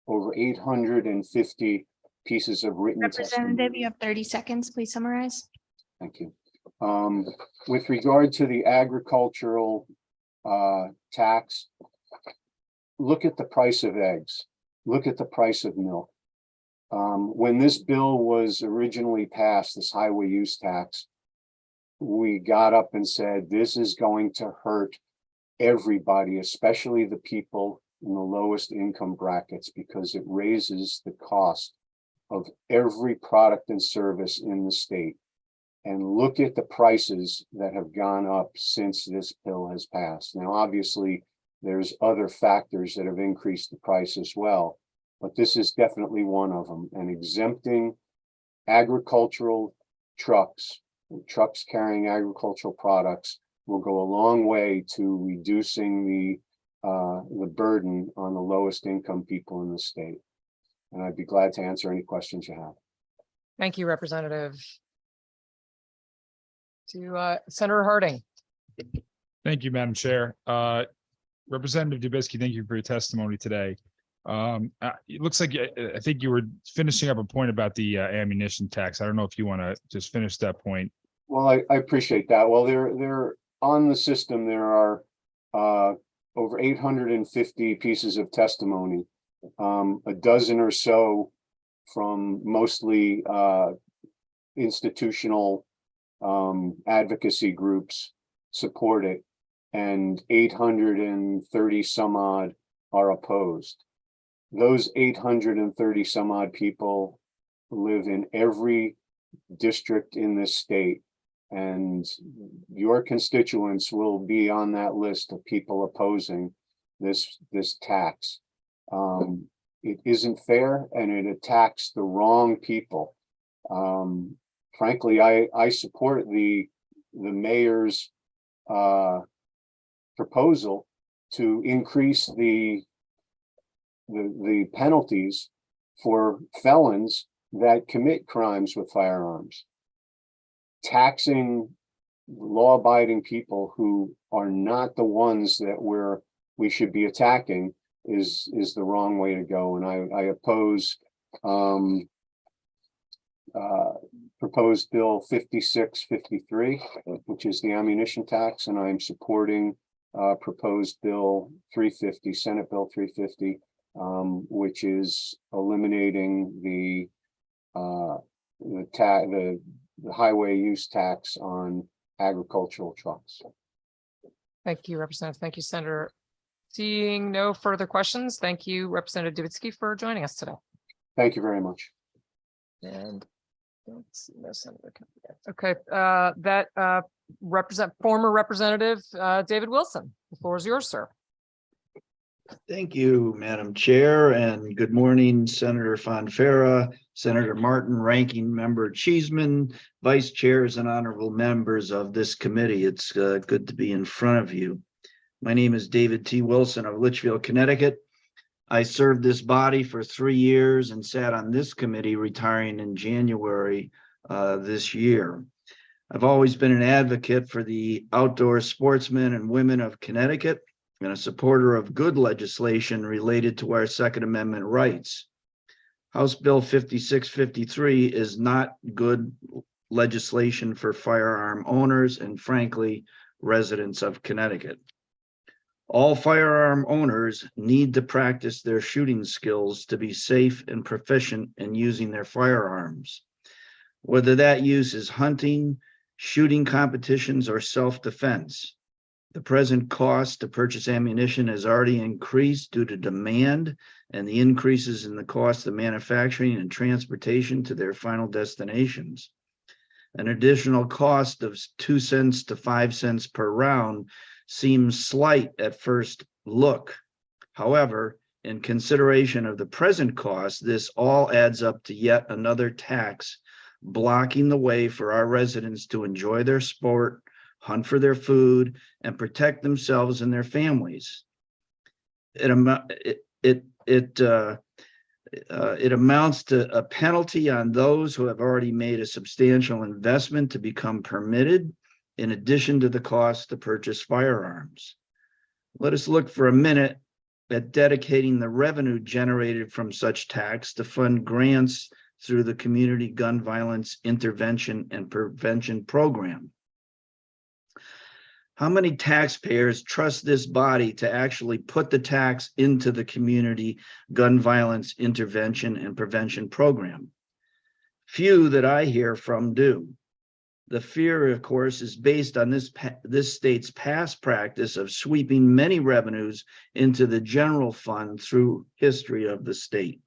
Speaker 13: over 850 pieces of written
Speaker 12: Representative,
Speaker 13: testimony.
Speaker 12: you have 30 seconds. Please summarize.
Speaker 13: Thank you. With regard to the agricultural tax, look at the price of eggs. Look at the price of milk. When this bill was originally passed, this highway use tax, we got up and said, this is going to hurt everybody, especially the people in the lowest income brackets, because it raises the cost of every product and service in the state. And look at the prices that have gone up since this bill has passed. Now, obviously, there's other factors that have increased the price as well, but this is definitely one of them. And exempting agricultural trucks carrying agricultural products will go a long way to reducing the burden on the lowest income people in the state. And I'd be glad to answer any questions you have.
Speaker 1: Thank you, Representative. To Senator Harding.
Speaker 14: Thank you, Madam Chair. Representative Dubisky, thank you for your testimony today. It looks like I think you were finishing up a point about the ammunition tax. I don't know if you want to just finish that point.
Speaker 13: Well, I appreciate that. Well, there on the system, there are over 850 pieces of testimony, a dozen or so from mostly institutional advocacy groups support it, and 830 some odd are opposed. Those 830 some odd people live in every district in this state, and your constituents will be on that list of people opposing this tax. It isn't fair, and it attacks the wrong people. Frankly, I support the mayor's proposal to increase the penalties for felons that commit crimes with firearms. Taxing law-abiding people who are not the ones that we should be attacking is the wrong way to go. And I oppose proposed bill 5653, which is the ammunition tax, and I'm supporting proposed bill 350, Senate Bill 350, which is eliminating the highway use tax on agricultural trucks.
Speaker 1: Thank you, Representative. Thank you, Senator. Seeing no further questions, thank you, Representative Dubisky, for joining us today.
Speaker 13: Thank you very much.
Speaker 1: And don't see no senator. Okay, former Representative David Wilson. The floor is yours, sir.
Speaker 15: Thank you, Madam Chair, and good morning, Senator Fonfara, Senator Martin, Ranking Member Cheeseman, Vice Chairs, and honorable members of this committee. It's good to be in front of you. My name is David T. Wilson of Litchfield, Connecticut. I served this body for 3 years and sat on this committee, retiring in January this year. I've always been an advocate for the outdoor sportsmen and women of Connecticut and a supporter of good legislation related to our Second Amendment rights. House Bill 5653 is not good legislation for firearm owners and, frankly, residents of Connecticut. All firearm owners need to practice their shooting skills to be safe and proficient in using their firearms. Whether that use is hunting, shooting competitions, or self-defense, The present cost to purchase ammunition has already increased due to demand and the increases in the cost of manufacturing and transportation to their final destinations. An additional cost of 2 cents to 5 cents per round seems slight at first look. However, in consideration of the present cost, this all adds up to yet another tax blocking the way for our residents to enjoy their sport, hunt for their food, and protect themselves and their families. It amounts to a penalty on those who have already made a substantial investment to become permitted, in addition to the cost to purchase firearms. Let us look for a minute at dedicating the revenue generated from such tax to fund grants through the Community Gun Violence Intervention and Prevention Program. How many taxpayers trust this body to actually put the tax into the Community Gun Violence Intervention and Prevention Program? Few that I hear from do. The fear, of course, is based on this state's past practice of sweeping many revenues into the general fund through history of the state.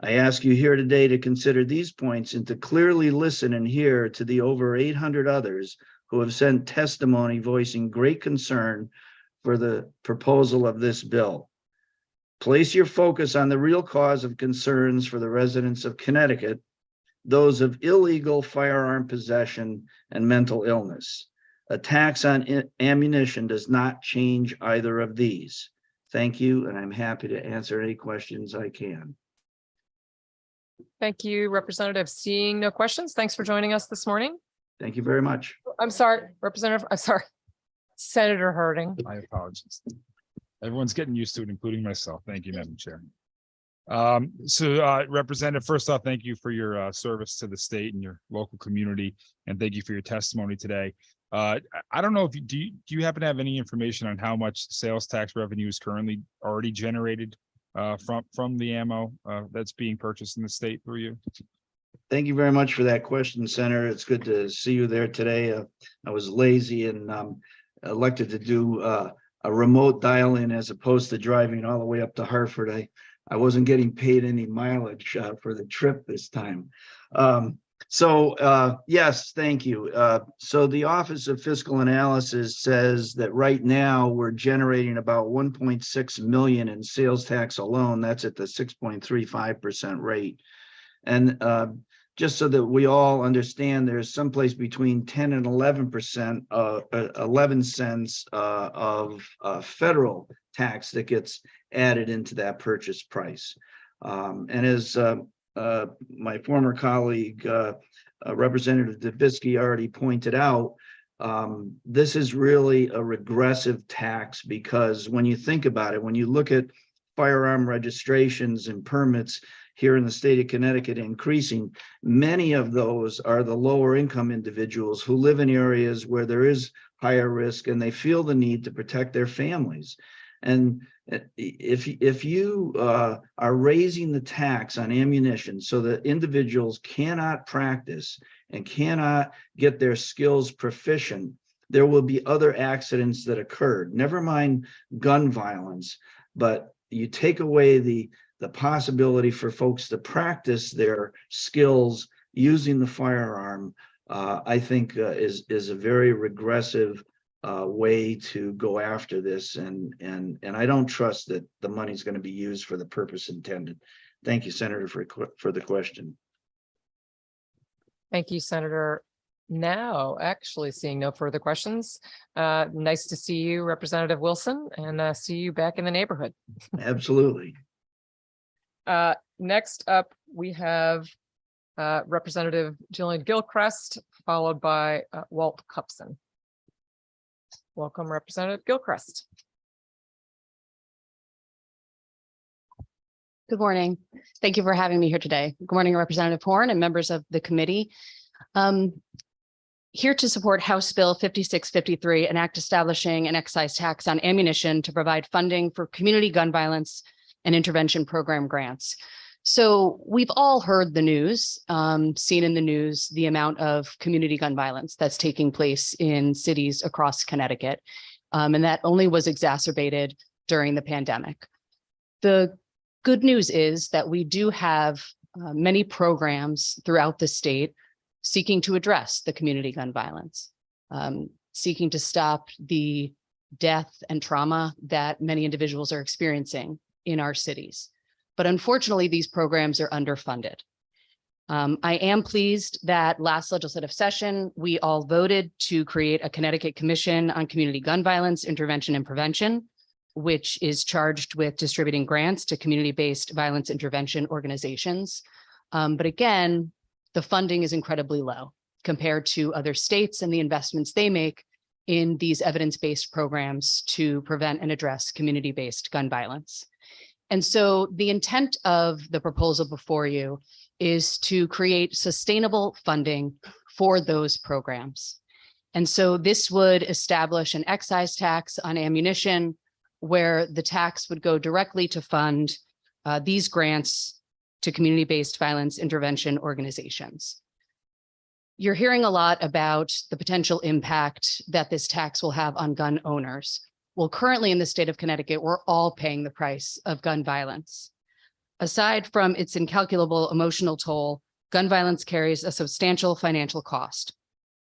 Speaker 15: I ask you here today to consider these points and to clearly listen and hear to the over 800 others who have sent testimony voicing great concern for the proposal of this bill. Place your focus on the real cause of concerns for the residents of Connecticut, those of illegal firearm possession and mental illness. A tax on ammunition does not change either of these. Thank you, and I'm happy to answer any questions I can.
Speaker 1: Thank you, Representative. Seeing no questions, thanks for joining us this morning.
Speaker 15: Thank you very much.
Speaker 1: I'm sorry, Representative, I'm sorry, Senator Harding.
Speaker 14: My apologies. Everyone's getting used to it, including myself. Thank you, Madam Chair. Representative, first off, thank you for your service to the state and your local community, and thank you for your testimony today. I don't know if you do you happen to have any information on how much sales tax revenue is currently already generated from the ammo that's being purchased in the state through you?
Speaker 15: Thank you very much for that question, Senator. It's good to see you there today. I was lazy and elected to do a remote dial-in as opposed to driving all the way up to Hartford. I wasn't getting paid any mileage for the trip this time. Yes, thank you. So the Office of Fiscal Analysis says that right now we're generating about 1.6 million in sales tax alone. That's at the 6.35% rate. And just so that we all understand, there's someplace between 10 and 11%, 11 cents of federal tax that gets added into that purchase price. And as my former colleague, Representative Dubisky already pointed out, this is really a regressive tax because when you think about it, when you look at firearm registrations and permits here in the state of Connecticut increasing, many of those are the lower income individuals who live in areas where there is higher risk and they feel the need to protect their families. And if you are raising the tax on ammunition so that individuals cannot practice and cannot get their skills proficient, there will be other accidents that occurred. Never mind gun violence, but you take away the possibility for folks to practice their skills using the firearm, I think is a very regressive way to go after this, and I don't trust that the money's going to be used for the purpose intended. Thank you, Senator, for the question.
Speaker 1: Thank you, Senator. Now, actually seeing no further questions, nice to see you, Representative Wilson, and see you back in the neighborhood.
Speaker 15: Absolutely.
Speaker 1: Next up, we have Representative Jillian Gilchrist, followed by Walt Cupson. Welcome, Representative Gilchrist.
Speaker 16: Good morning. Thank you for having me here today. Good morning, Representative Horn and members of the committee. Here to support House Bill 5653, an act establishing an excise tax on ammunition to provide funding for community gun violence and intervention program grants. So we've all heard the news, seen in the news, the amount of community gun violence that's taking place in cities across Connecticut. And that only was exacerbated during the pandemic. The good news is that we do have many programs throughout the state seeking to address the community gun violence, seeking to stop the death and trauma that many individuals are experiencing in our cities. But unfortunately, these programs are underfunded. I am pleased that last legislative session, we all voted to create a Connecticut Commission on Community Gun Violence Intervention and Prevention, which is charged with distributing grants to community-based violence intervention organizations. But again, the funding is incredibly low compared to other states and the investments they make in these evidence-based programs to prevent and address community-based gun violence. And so the intent of the proposal before you is to create sustainable funding for those programs. And so this would establish an excise tax on ammunition where the tax would go directly to fund these grants to community-based violence intervention organizations. You're hearing a lot about the potential impact that this tax will have on gun owners. Well, currently in the state of Connecticut, we're all paying the price of gun violence. Aside from its incalculable emotional toll, gun violence carries a substantial financial cost.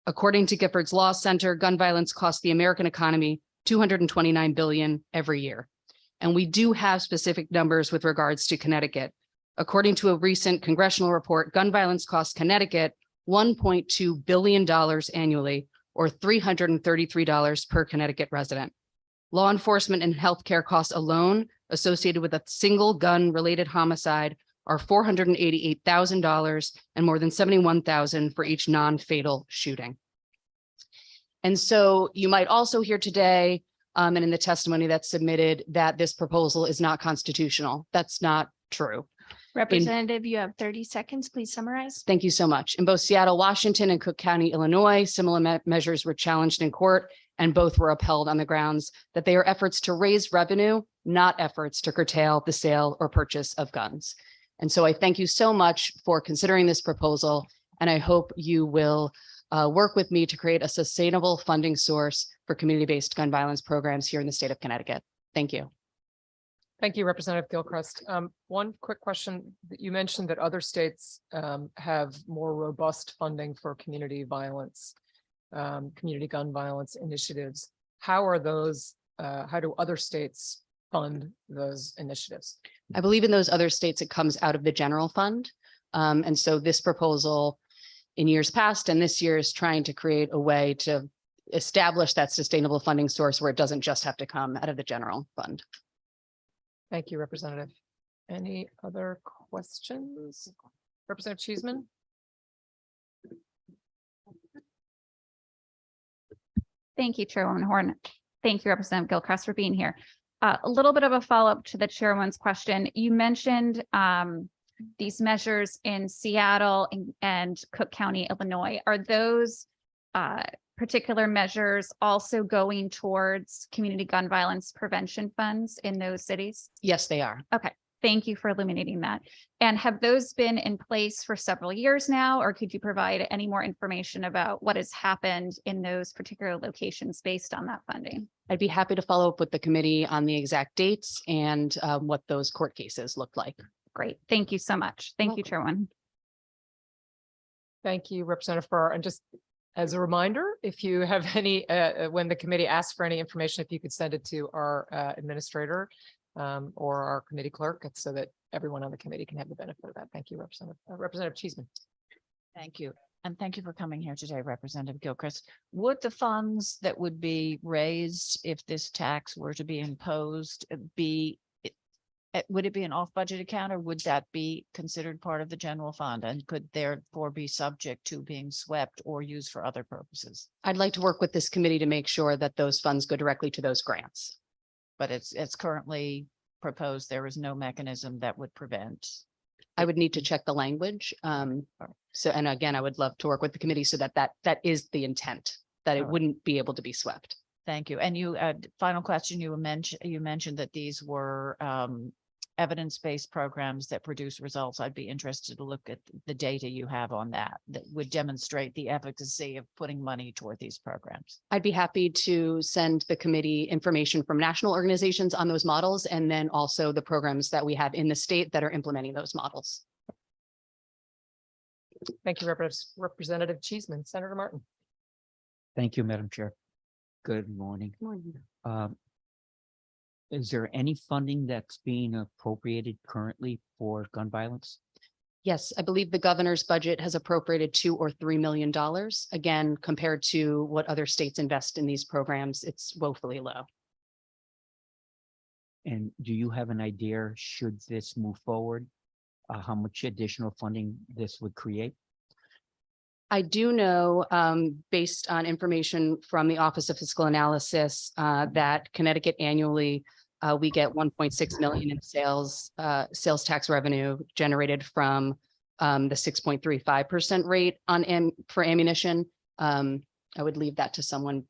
Speaker 16: According to Giffords Law Center, gun violence costs the American economy $229 billion every year. And we do have specific numbers with regards to Connecticut. According to a recent congressional report, gun violence costs Connecticut $1.2 billion annually, or $333 per Connecticut resident. Law enforcement and healthcare costs alone associated with a single gun-related homicide are $488,000 and more than $71,000 for each non-fatal shooting. And so you might also hear today, and in the testimony that's submitted, that this proposal is not constitutional. That's not true.
Speaker 12: Representative, you have 30 seconds. Please summarize.
Speaker 16: Thank you so much. In both Seattle, Washington and Cook County, Illinois, similar measures were challenged in court and both were upheld on the grounds that they are efforts to raise revenue, not efforts to curtail the sale or purchase of guns. And so I thank you so much for considering this proposal, and I hope you will work with me to create a sustainable funding source for community-based gun violence programs here in the state of Connecticut. Thank you.
Speaker 1: Thank you, Representative Gilchrist. One quick question. You mentioned that other states have more robust funding for community violence, community gun violence initiatives. How are those, how do other states fund those initiatives?
Speaker 16: I believe in those other states, it comes out of the general fund. And so this proposal in years past and this year is trying to create a way to establish that sustainable funding source where it doesn't just have to come out of the general fund.
Speaker 1: Thank you, Representative. Any other questions? Representative Cheeseman?
Speaker 4: Thank you, Chairwoman Horn. Thank you, Representative Gilchrist, for being here. A little bit of a follow-up to the chairwoman's question. You mentioned these measures in Seattle and Cook County, Illinois. Are those particular measures also going towards community gun violence prevention funds in those cities?
Speaker 16: Yes, they are.
Speaker 4: Okay, thank you for illuminating that. And have those been in place for several years now, or could you provide any more information about what has happened in those particular locations based on that funding?
Speaker 16: I'd be happy to follow up with the committee on the exact dates and what those court cases look like.
Speaker 4: Great, thank you so much. Thank you, Chairwoman.
Speaker 1: Thank you, Representative Farrar. And just as a reminder, if you have any, when the committee asks for any information, if you could send it to our administrator or our committee clerk, so that everyone on the committee can have the benefit of that. Thank you, Representative Cheeseman.
Speaker 2: Thank you. And thank you for coming here today, Representative Gilchrist. Would the funds that would be raised if this tax were to be imposed would it be an off-budget account, or would that be considered part of the general fund and could therefore be subject to being swept or used for other purposes?
Speaker 16: I'd like to work with this committee to make sure that those funds go directly to those grants.
Speaker 2: But it's currently proposed there is no mechanism that would prevent.
Speaker 16: I would need to check the language. So, and again, I would love to work with the committee so that that is the intent, that it wouldn't be able to be swept.
Speaker 2: Thank you. And you, final question, you mentioned that these were evidence-based programs that produce results, I'd be interested to look at the data you have on that, that would demonstrate the efficacy of putting money toward these programs.
Speaker 16: I'd be happy to send the committee information from national organizations on those models, and then also the programs that we have in the state that are implementing those models.
Speaker 1: Thank you, Representative Cheeseman. Senator Martin.
Speaker 5: Thank you, Madam Chair. Good morning. Is there any funding that's being appropriated currently for gun violence?
Speaker 16: Yes, I believe the governor's budget has appropriated $2 or $3 million. Again, compared to what other states invest in these programs, it's woefully low.
Speaker 5: And do you have an idea, should this move forward, how much additional funding this would create?
Speaker 16: I do know, based on information from the Office of Fiscal Analysis, that Connecticut annually, we get 1.6 million in sales tax revenue generated from the 6.35% rate on for ammunition. I would leave that to someone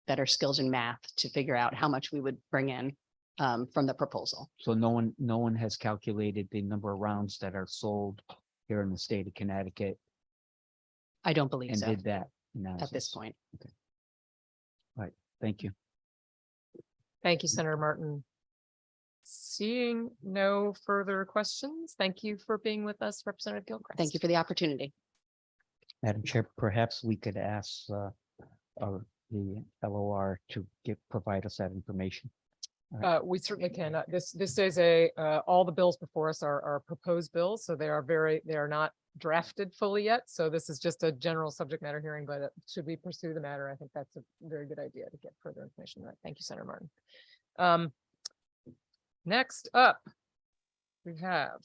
Speaker 16: better skilled in math to figure out how much we would bring in from the proposal.
Speaker 5: So no one has calculated the number of rounds that are sold here in the state of Connecticut
Speaker 16: I don't believe
Speaker 5: and
Speaker 16: so
Speaker 5: did that
Speaker 16: at this
Speaker 5: analysis.
Speaker 16: point.
Speaker 5: Okay. All right, thank you.
Speaker 1: Thank you, Senator Martin. Seeing no further questions, thank you for being with us, Representative Gilchrist.
Speaker 16: Thank you for the opportunity.
Speaker 5: Madam Chair, perhaps we could ask the LOR to provide us that information.
Speaker 1: We certainly can. This is all the bills before us are proposed bills, so they are not drafted fully yet. So this is just a general subject matter hearing, but should we pursue the matter, I think that's a very good idea to get further information. Right. Thank you, Senator Martin. Next up, we have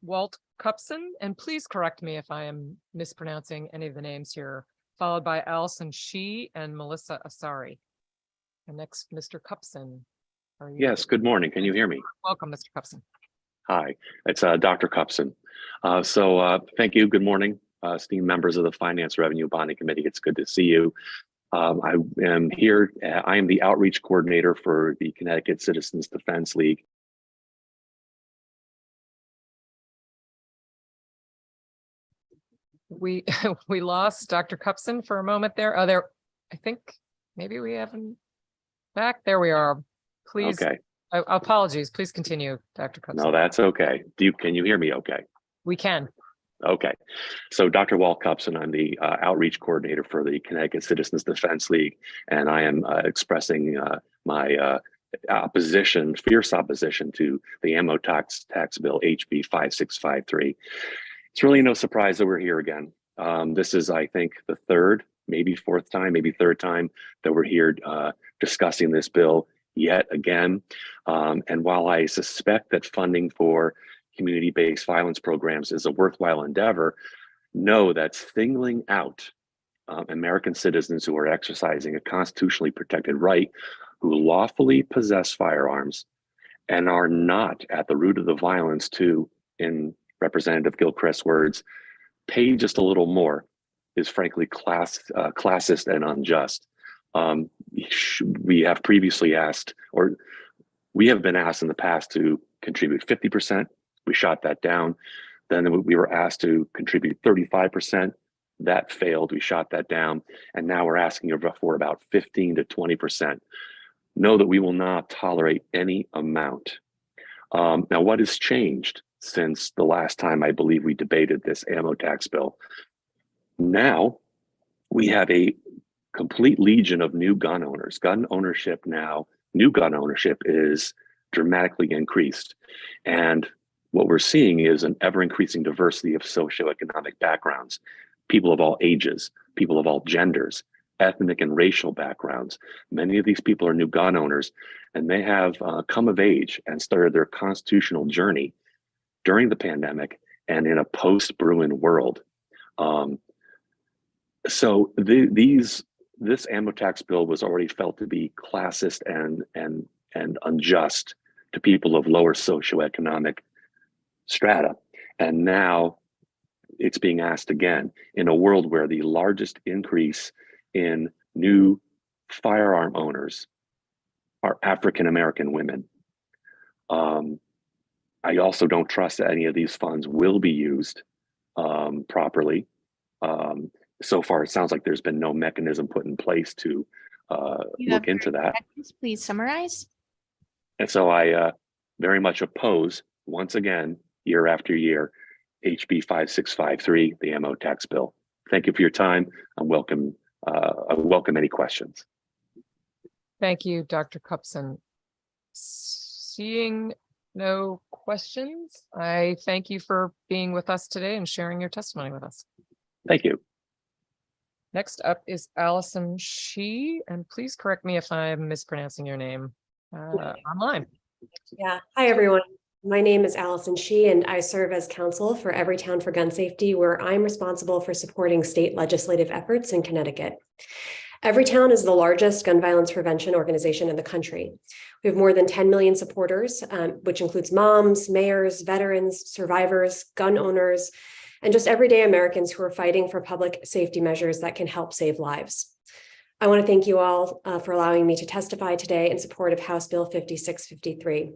Speaker 1: Walt Cupson, and please correct me if I am mispronouncing any of the names here, followed by Allison Shee and Melissa Asari. And next, Mr. Cupson. Are you
Speaker 17: Yes, good morning. Can you hear me?
Speaker 1: Welcome, Mr. Cupson.
Speaker 17: Hi, it's Dr. Cupson. Thank you. Good morning, esteemed members of the Finance Revenue Bonding Committee. It's good to see you. I am here. I am the outreach coordinator for the Connecticut Citizens Defense League.
Speaker 1: We lost Dr. Cupson for a moment there. I think maybe we have him back. There we are. Please.
Speaker 17: Okay.
Speaker 1: Apologies. Please continue, Dr. Cupson.
Speaker 17: No, that's okay. Can you hear me okay?
Speaker 1: We can.
Speaker 17: Okay. So Dr. Walt Cupson, I'm the outreach coordinator for the Connecticut Citizens Defense League, and I am expressing my fierce opposition to the ammo tax bill, HB 5653. It's really no surprise that we're here again. This is, I think, the third, maybe fourth time, maybe third time that we're here discussing this bill yet again. And while I suspect that funding for community-based violence programs is a worthwhile endeavor, know that singling out American citizens who are exercising a constitutionally protected right, who lawfully possess firearms and are not at the root of the violence to, in Representative Gilchrist's words, pay just a little more, is frankly classist and unjust. We have previously asked, or we have been asked in the past to contribute 50%. We shot that down. Then we were asked to contribute 35%. That failed. We shot that down. And now we're asking for about 15 to 20%. Know that we will not tolerate any amount. Now, what has changed since the last time I believe we debated this ammo tax bill? Now we have a complete legion of new gun owners. New gun ownership is dramatically increased. And what we're seeing is an ever increasing diversity of socioeconomic backgrounds, people of all ages, people of all genders, ethnic and racial backgrounds. Many of these people are new gun owners, and they have come of age and started their constitutional journey during the pandemic and in a post-Bruin world. This ammo tax bill was already felt to be classist and unjust to people of lower socioeconomic strata. And now it's being asked again in a world where the largest increase in new firearm owners are African-American women. I also don't trust that any of these funds will be used properly. So far, it sounds like there's been no mechanism put in place to look into that.
Speaker 12: Please summarize.
Speaker 17: And so I very much oppose, once again, year after year, HB 5653, the ammo tax bill. Thank you for your time. I welcome any questions.
Speaker 1: Thank you, Dr. Cupson. Seeing no questions, I thank you for being with us today and sharing your testimony with us.
Speaker 17: Thank you.
Speaker 1: Next up is Allison Shee, and please correct me if I'm mispronouncing your name online.
Speaker 18: Yeah. Hi, everyone. My name is Allison Shee, and I serve as counsel for Everytown for Gun Safety, where I'm responsible for supporting state legislative efforts in Connecticut. Everytown is the largest gun violence prevention organization in the country. We have more than 10 million supporters, which includes moms, mayors, veterans, survivors, gun owners, and just everyday Americans who are fighting for public safety measures that can help save lives. I want to thank you all for allowing me to testify today in support of House Bill 5653.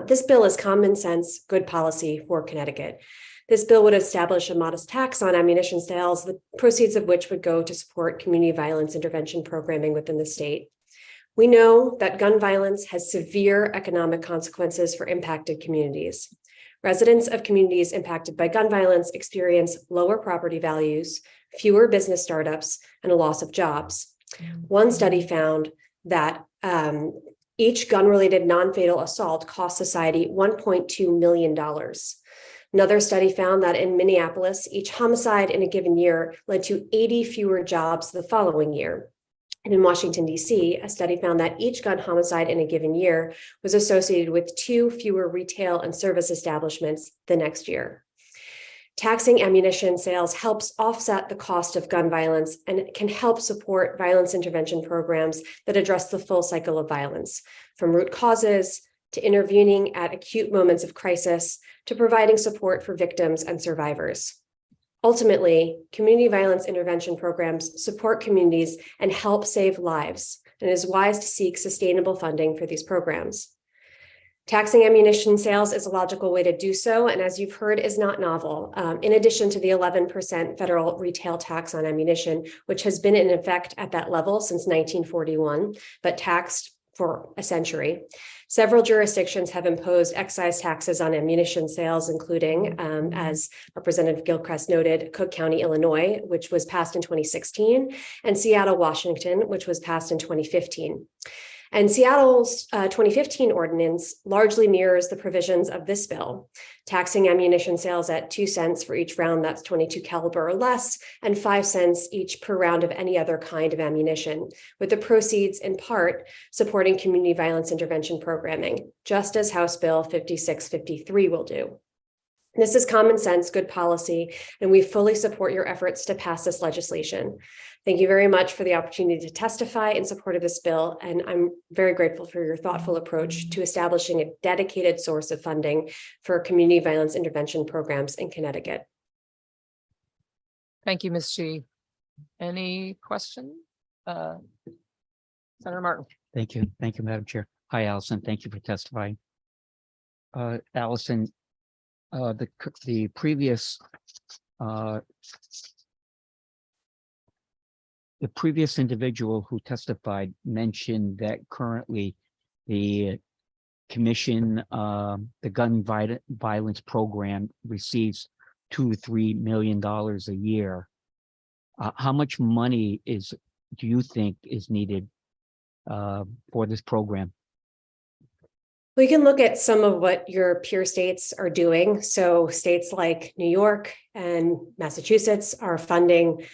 Speaker 18: This bill is common sense, good policy for Connecticut. This bill would establish a modest tax on ammunition sales, the proceeds of which would go to support community violence intervention programming within the state. We know that gun violence has severe economic consequences for impacted communities. Residents of communities impacted by gun violence experience lower property values, fewer business startups, and a loss of jobs. One study found that each gun-related non-fatal assault cost society $1.2 million. Another study found that in Minneapolis, each homicide in a given year led to 80 fewer jobs the following year. And in Washington, D.C., a study found that each gun homicide in a given year was associated with 2 fewer retail and service establishments the next year. Taxing ammunition sales helps offset the cost of gun violence, and it can help support violence intervention programs that address the full cycle of violence, from root causes to intervening at acute moments of crisis to providing support for victims and survivors. Ultimately, community violence intervention programs support communities and help save lives, and it is wise to seek sustainable funding for these programs. Taxing ammunition sales is a logical way to do so, and as you've heard, is not novel. In addition to the 11% federal retail tax on ammunition, which has been in effect at that level since 1941, but taxed for a century, several jurisdictions have imposed excise taxes on ammunition sales, including, as Representative Gilchrist noted, Cook County, Illinois, which was passed in 2016, and Seattle, Washington, which was passed in 2015. And Seattle's 2015 ordinance largely mirrors the provisions of this bill, taxing ammunition sales at 2 cents for each round that's 22 caliber or less, and 5 cents each per round of any other kind of ammunition, with the proceeds in part supporting community violence intervention programming, just as House Bill 5653 will do. This is common sense, good policy, and we fully support your efforts to pass this legislation. Thank you very much for the opportunity to testify in support of this bill, and I'm very grateful for your thoughtful approach to establishing a dedicated source of funding for community violence intervention programs in Connecticut.
Speaker 1: Thank you, Ms. Shee. Any questions? Senator Martin.
Speaker 5: Thank you. Thank you, Madam Chair. Hi, Allison. Thank you for testifying. Allison, the previous individual who testified mentioned that currently the commission, the gun violence program receives $2 to $3 million a year. How much money do you think is needed for this program?
Speaker 18: We can look at some of what your peer states are doing. So states like New York and Massachusetts are supporting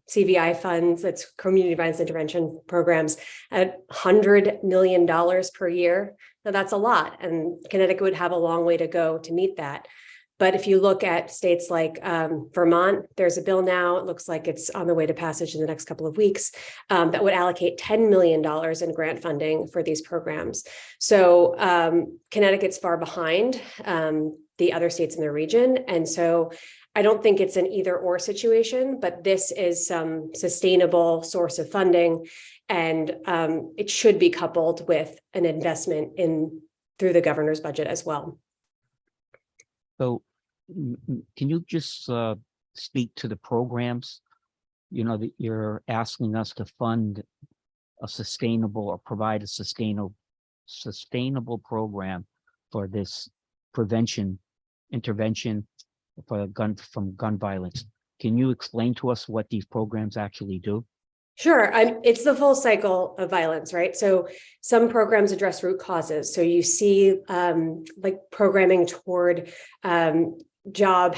Speaker 18: CVI funds, that's community violence intervention programs, at $100 million per year. Now that's a lot, and Connecticut would have a long way to go to meet that. But if you look at states like Vermont, there's a bill now, it looks like it's on the way to passage in the next couple of weeks, that would allocate $10 million in grant funding for these programs. So Connecticut's far behind the other states in the region. And so I don't think it's an either or situation, but this is some sustainable source of funding. And it should be coupled with an investment through the governor's budget as well.
Speaker 5: So can you just speak to the programs, that you're asking us to fund a sustainable or provide a sustainable program for this intervention for gun violence. Can you explain to us what these programs actually do?
Speaker 18: Sure. It's the full cycle of violence, right? So some programs address root causes. So you see like programming toward job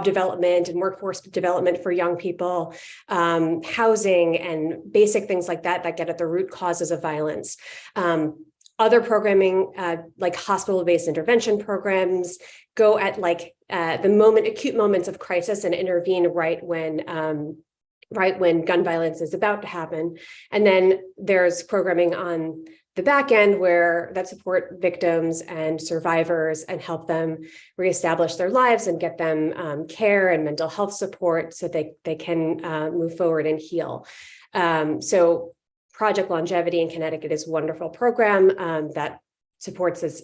Speaker 18: development and workforce development for young people, housing and basic things like that get at the root causes of violence. Other programming, like hospital-based intervention programs, go at like the acute moments of crisis and intervene right when gun violence is about to happen. And then there's programming on the back end that support victims and survivors and help them reestablish their lives and get them care and mental health support so they can move forward and heal. So Project Longevity in Connecticut is a wonderful program that supports this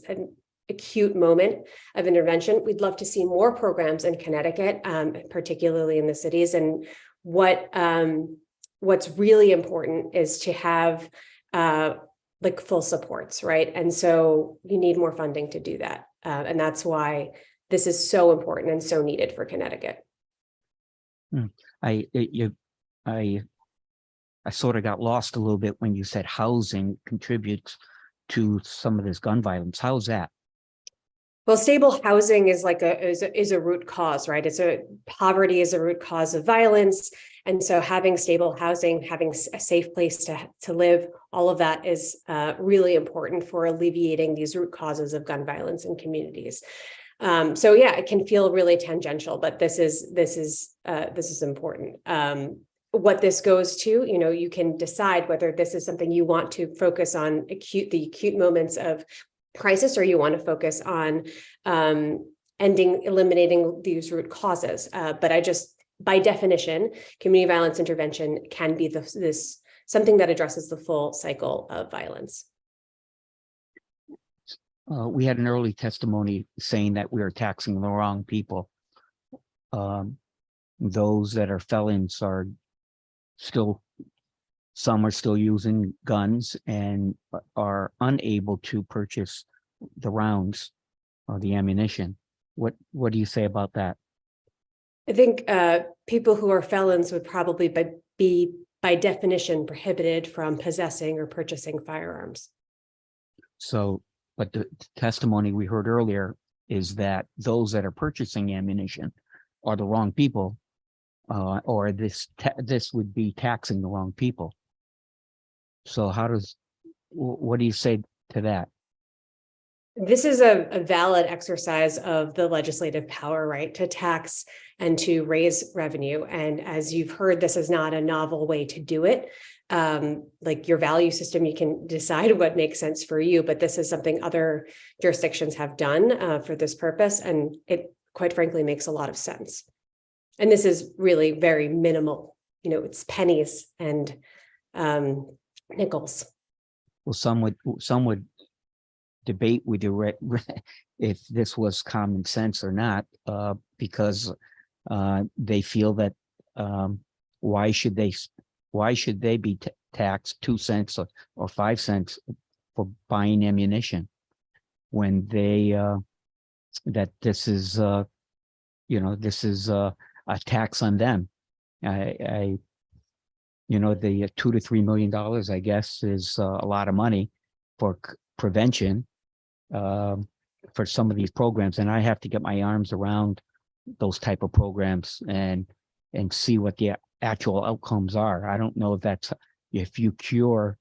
Speaker 18: acute moment of intervention. We'd love to see more programs in Connecticut, particularly in the cities. And what's really important is to have like full supports, right? And so you need more funding to do that. And that's why this is so important and so needed for Connecticut.
Speaker 5: I sort of got lost a little bit when you said housing contributes to some of this gun violence. How's that?
Speaker 18: Well, stable housing is like is a root cause, right? Poverty is a root cause of violence. And so having stable housing, having a safe place to live, all of that is really important for alleviating these root causes of gun violence in communities. So yeah, it can feel really tangential, but this is important. What this goes to, you can decide whether this is something you want to focus on the acute moments of crisis, or you want to focus on eliminating these root causes. But by definition, community violence intervention can be something that addresses the full cycle of violence.
Speaker 5: We had an early testimony saying that we are taxing the wrong people. Those that are felons are some are still using guns and are unable to purchase the rounds or the ammunition. What do you say about that?
Speaker 18: I think people who are felons would probably be by definition prohibited from possessing or purchasing firearms.
Speaker 5: So, but the testimony we heard earlier is that those that are purchasing ammunition are the wrong people, or this would be taxing the wrong people. So what do you say to that?
Speaker 18: This is a valid exercise of the legislative power, right, to tax and to raise revenue. And as you've heard, this is not a novel way to do it. Like your value system, you can decide what makes sense for you, but this is something other jurisdictions have done for this purpose. And it, quite frankly, makes a lot of sense. And this is really very minimal, it's pennies and nickels.
Speaker 5: Well, some would debate with you if this was common sense or not, because they feel that why should they be taxed 2 cents or 5 cents for buying ammunition when that this is this is a tax on them. The $2 to $3 million, I guess, is a lot of money for prevention for some of these programs, and I have to get my arms around those type of programs and see what the actual outcomes are. I don't know if you cure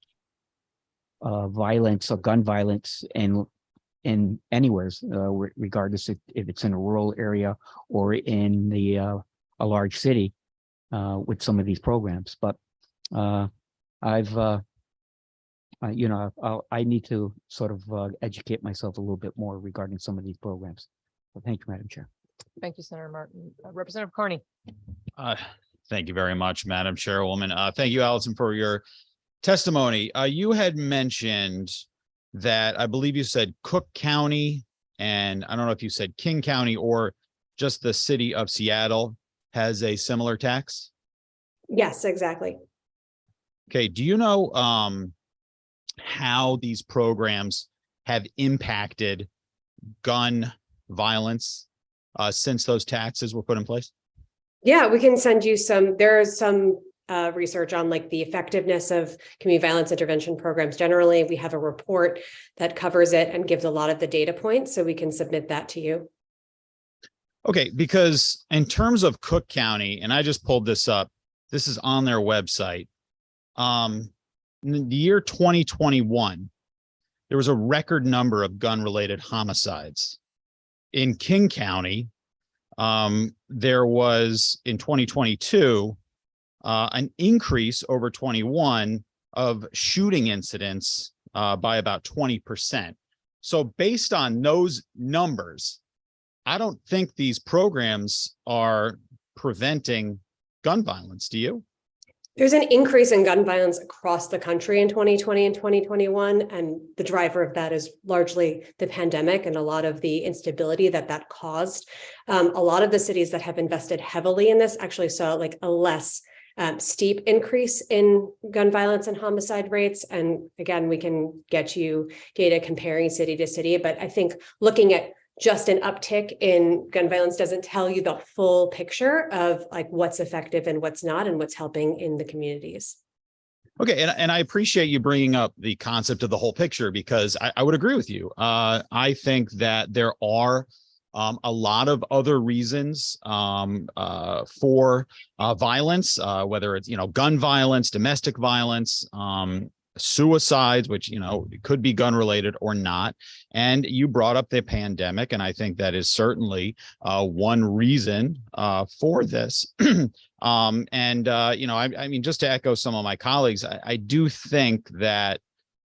Speaker 5: violence or gun violence in anywhere, regardless if it's in a rural area or in a large city with some of these programs. But I need to sort of educate myself a little bit more regarding some of these programs. So thank you, Madam Chair.
Speaker 1: Thank you, Senator Martin. Representative Carney.
Speaker 19: Thank you very much, Madam Chairwoman. Thank you, Allison, for your testimony. You had mentioned that, I believe you said Cook County, and I don't know if you said King County or just the city of Seattle has a similar tax.
Speaker 18: Yes, exactly.
Speaker 19: Okay, do you know how these programs have impacted gun violence since those taxes were put in place?
Speaker 18: Yeah, we can send you some, there's some research on like the effectiveness of community violence intervention programs. Generally, we have a report that covers it and gives a lot of the data points, so we can submit that to you.
Speaker 19: Okay, because in terms of Cook County, and I just pulled this up, this is on their website. In the year 2021, there was a record number of gun-related homicides. In King County, there was in 2022 an increase over 21 of shooting incidents by about 20%. So based on those numbers, I don't think these programs are preventing gun violence. Do you?
Speaker 18: There's an increase in gun violence across the country in 2020 and 2021. And the driver of that is largely the pandemic and a lot of the instability that caused. A lot of the cities that have invested heavily in this actually saw like a less steep increase in gun violence and homicide rates. And again, we can get you data comparing city to city, but I think looking at just an uptick in gun violence doesn't tell you the full picture of like what's effective and what's not and what's helping in the communities.
Speaker 19: Okay, and I appreciate you bringing up the concept of the whole picture, because I would agree with you. I think that there are a lot of other reasons for violence, whether it's, gun violence, domestic violence, suicides, which, could be gun related or not. And you brought up the pandemic, and I think that is certainly one reason for this. I mean, just to echo some of my colleagues, I do think that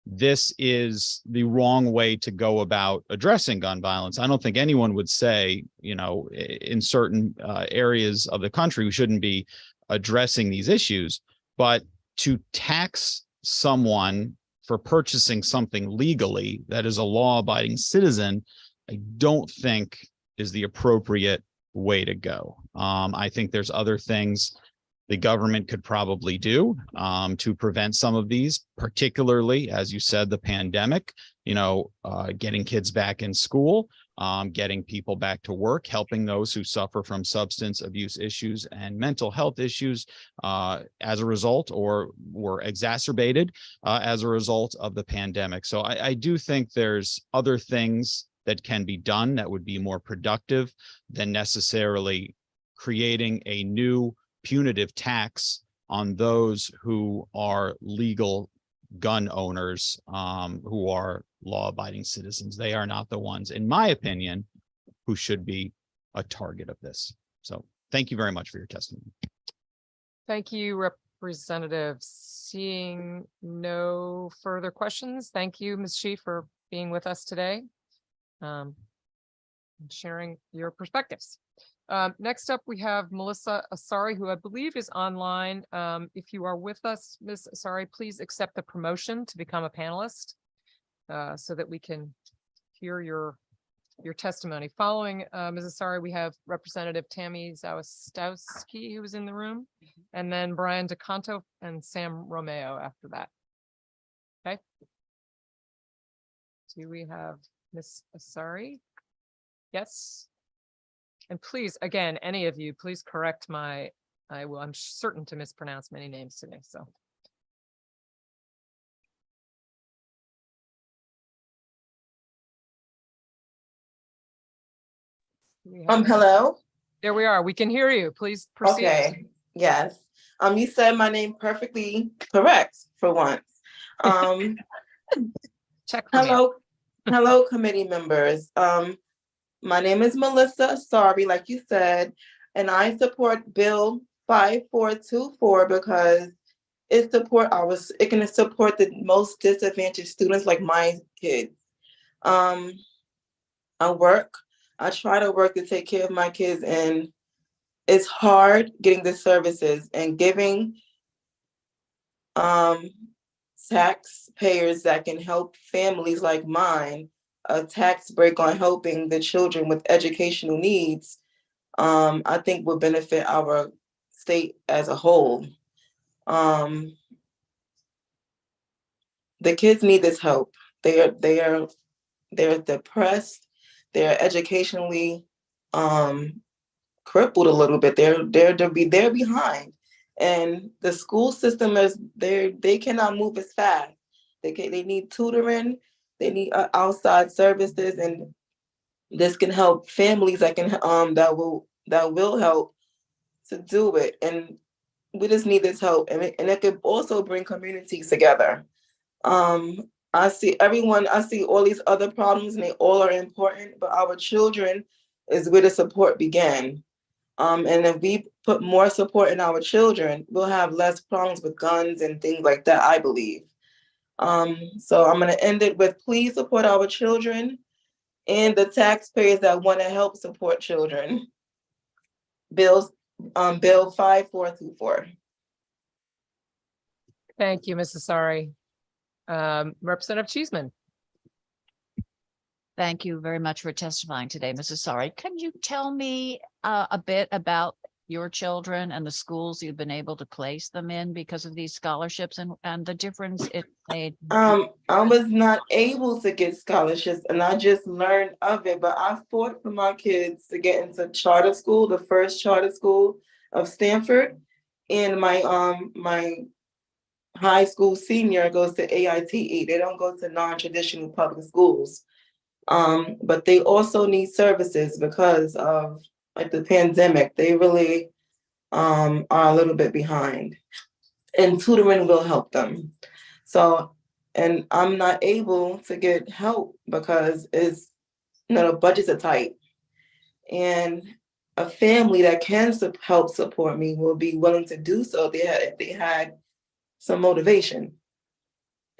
Speaker 19: this is the wrong way to go about addressing gun violence. I don't think anyone would say, in certain areas of the country, we shouldn't be addressing these issues, but to tax someone for purchasing something legally that is a law-abiding citizen, I don't think is the appropriate way to go. I think there's other things the government could probably do to prevent some of these, particularly, as you said, the pandemic, getting kids back in school, getting people back to work, helping those who suffer from substance abuse issues and mental health issues as a result, or were exacerbated as a result of the pandemic. So I do think there's other things that can be done that would be more productive than necessarily creating a new punitive tax on those who are legal gun owners, who are law-abiding citizens. They are not the ones, in my opinion, who should be a target of this. So thank you very much for your testimony.
Speaker 1: Thank you, Representative. Seeing no further questions, thank you, Ms. Shi, for being with us today, and sharing your perspectives. Next up, we have Melissa Asari, who I believe is online. If you are with us, Ms. Asari, please accept the promotion to become a panelist so that we can hear your testimony. Following Ms. Asari, we have Representative Tammy Zawistowski, who is in the room, and then Brian DeCanto and Sam Romeo after that. Okay. Do we have Ms. Asari? Yes. And please, again, any of you, please correct I'm certain to mispronounce many names today, so.
Speaker 20: Hello?
Speaker 1: There we are. We can hear you. Please proceed.
Speaker 20: Okay, yes. You said my name perfectly correct for once.
Speaker 1: Check.
Speaker 20: Hello, committee members. My name is Melissa Asari, like you said, and I support Bill 5424 because it can support the most disadvantaged students like my kids. I work I try to work to take care of my kids, and it's hard getting the services and giving taxpayers that can help families like mine a tax break on helping the children with educational needs. I think will benefit our state as a whole. The kids need this help. They're depressed. They're educationally crippled a little bit. They're behind, and the school system is they cannot move as fast. They need tutoring. They need outside services, and this can help families that can that will help to do it. And we just need this help, and it could also bring communities together. I see all these other problems, and they all are important, but our children is where the support began. And if we put more support in our children, we'll have less problems with guns and things like that, I believe. So I'm gonna end it with, please support our children and the taxpayers that want to help support children. Bill 5424.
Speaker 1: Thank you, Mrs. Sari. Representative Cheeseman.
Speaker 2: Thank you very much for testifying today, Mrs. Sari. Can you tell me a bit about your children and the schools you've been able to place them in because of these scholarships and the difference it made?
Speaker 20: I was not able to get scholarships, and I just learned of it, but I fought for my kids to get into charter school, the first charter school of Stanford. And my high school senior goes to AITE. They don't go to non-traditional public schools. But they also need services because of like the pandemic. They really are a little bit behind, and tutoring will help them. So, and I'm not able to get help because the budgets are tight, and a family that can help support me will be willing to do so if they had some motivation.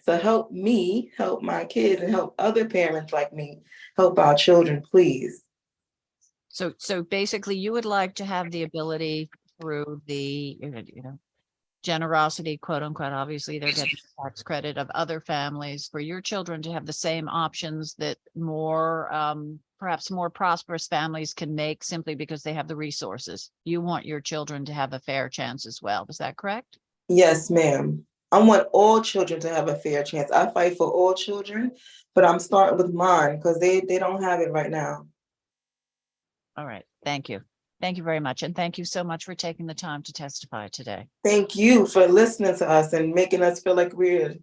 Speaker 20: So help me, help my kids, and help other parents like me, help our children, please.
Speaker 2: So basically you would like to have the ability through the, generosity, quote unquote, obviously they're getting tax credit of other families, for your children to have the same options that perhaps more prosperous families can make simply because they have the resources. You want your children to have a fair chance as well. Is that correct?
Speaker 20: Yes, ma'am. I want all children to have a fair chance. I fight for all children, but I'm starting with mine because they don't have it right now.
Speaker 2: All right. Thank you. Thank you very much. And thank you so much for taking the time to testify today.
Speaker 20: Thank you for listening to us and making us feel like we're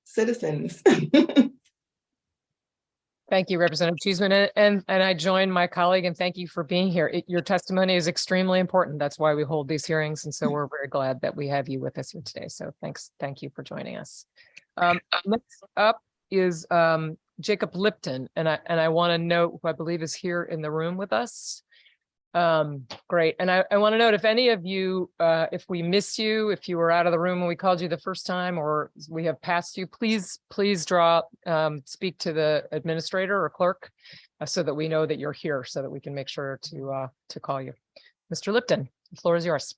Speaker 20: citizens.
Speaker 1: Thank you, Representative Cheeseman. And I join my colleague and thank you for being here. Your testimony is extremely important. That's why we hold these hearings. And so we're very glad that we have you with us here today. So thanks. Thank you for joining us. Next up is Jacob Lipton. And I want to note who I believe is here in the room with us. Great. And I want to note, if any of you, if we missed you, if you were out of the room when we called you the first time, or we have passed you, please speak to the administrator or clerk so that we know that you're here, so that we can make sure to call you. Mr. Lipton, the floor is yours.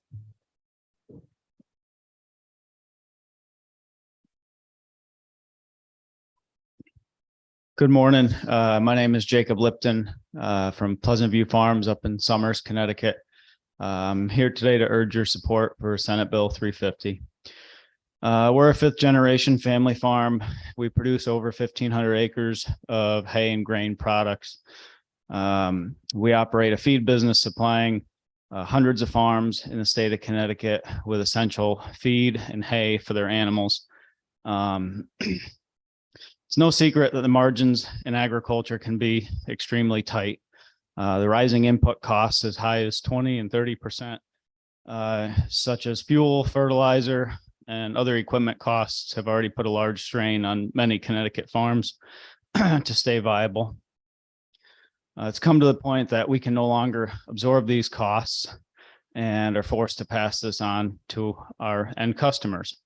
Speaker 10: Good morning. My name is Jacob Lipton from Pleasant View Farms up in Somers, Connecticut. I'm here today to urge your support for Senate Bill 350. We're a fifth generation family farm. We produce over 1,500 acres of hay and grain products. We operate a feed business supplying hundreds of farms in the state of Connecticut with essential feed and hay for their animals. It's no secret that the margins in agriculture can be extremely tight. The rising input costs as high as 20 and 30%, such as fuel, fertilizer, and other equipment costs have already put a large strain on many Connecticut farms to stay viable. It's come to the point that we can no longer absorb these costs and are forced to pass this on to our end customers.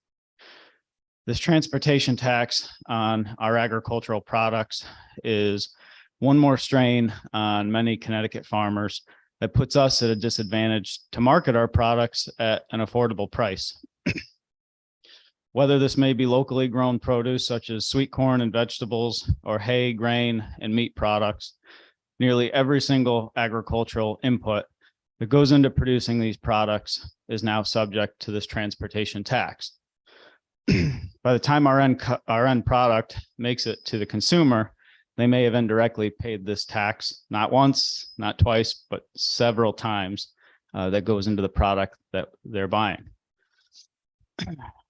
Speaker 10: This transportation tax on our agricultural products is one more strain on many Connecticut farmers that puts us at a disadvantage to market our products at an affordable price. Whether this may be locally grown produce such as sweet corn and vegetables, or hay, grain, and meat products, nearly every single agricultural input that goes into producing these products is now subject to this transportation tax. By the time our end product makes it to the consumer, they may have indirectly paid this tax, not once, not twice, but several times that goes into the product that they're buying.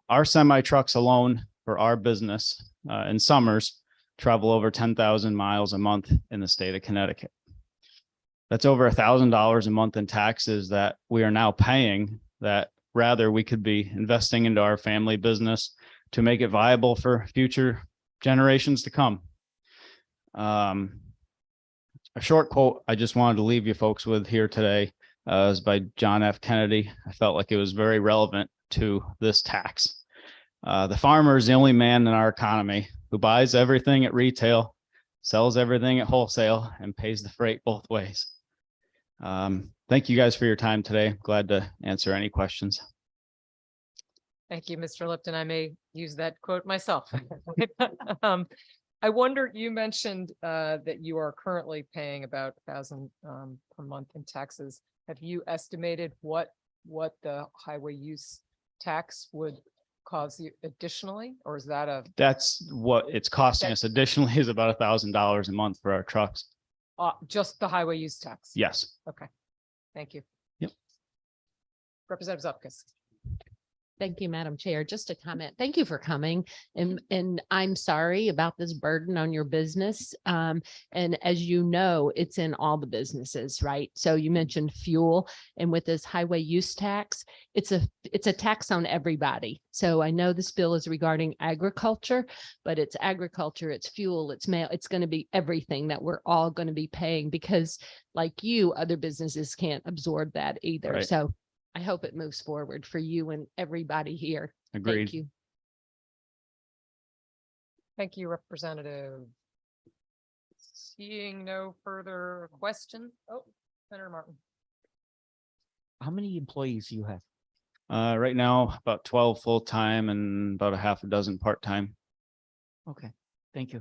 Speaker 10: Our semi trucks alone for our business in summers travel over 10,000 miles a month in the state of Connecticut. That's over $1,000 a month in taxes that we are now paying, that rather we could be investing into our family business to make it viable for future generations to come. A short quote I just wanted to leave you folks with here today is by John F. Kennedy. I felt like it was very relevant to this tax. The farmer is the only man in our economy who buys everything at retail, sells everything at wholesale, and pays the freight both ways. Thank you guys for your time today. Glad to answer any questions.
Speaker 1: Thank you, Mr. Lipton. I may use that quote myself. I wonder, you mentioned that you are currently paying about $1,000 per month in taxes. Have you estimated what the highway use tax would cause you additionally, or is that a?
Speaker 10: That's what it's costing us additionally, is about $1,000 a month for our trucks.
Speaker 1: Just the highway use tax?
Speaker 10: Yes.
Speaker 1: Okay, thank you.
Speaker 10: Yep.
Speaker 1: Representative Zupkis.
Speaker 21: Thank you, Madam Chair. Just a comment. Thank you for coming. And I'm sorry about this burden on your business. And as you know, it's in all the businesses, right? So you mentioned fuel, and with this highway use tax, it's a tax on everybody. So I know this bill is regarding agriculture, but it's agriculture, it's fuel, it's mail, it's going to be everything that we're all going to be paying, because like you, other businesses can't absorb that either.
Speaker 10: Right.
Speaker 21: So I hope it moves forward for you and everybody here.
Speaker 10: Agreed.
Speaker 21: Thank you.
Speaker 1: Thank you, Representative. Seeing no further question. Oh, Senator Martin.
Speaker 5: How many employees do you have?
Speaker 10: Right now, about 12 full-time and about a half a dozen part-time.
Speaker 5: Okay, thank you.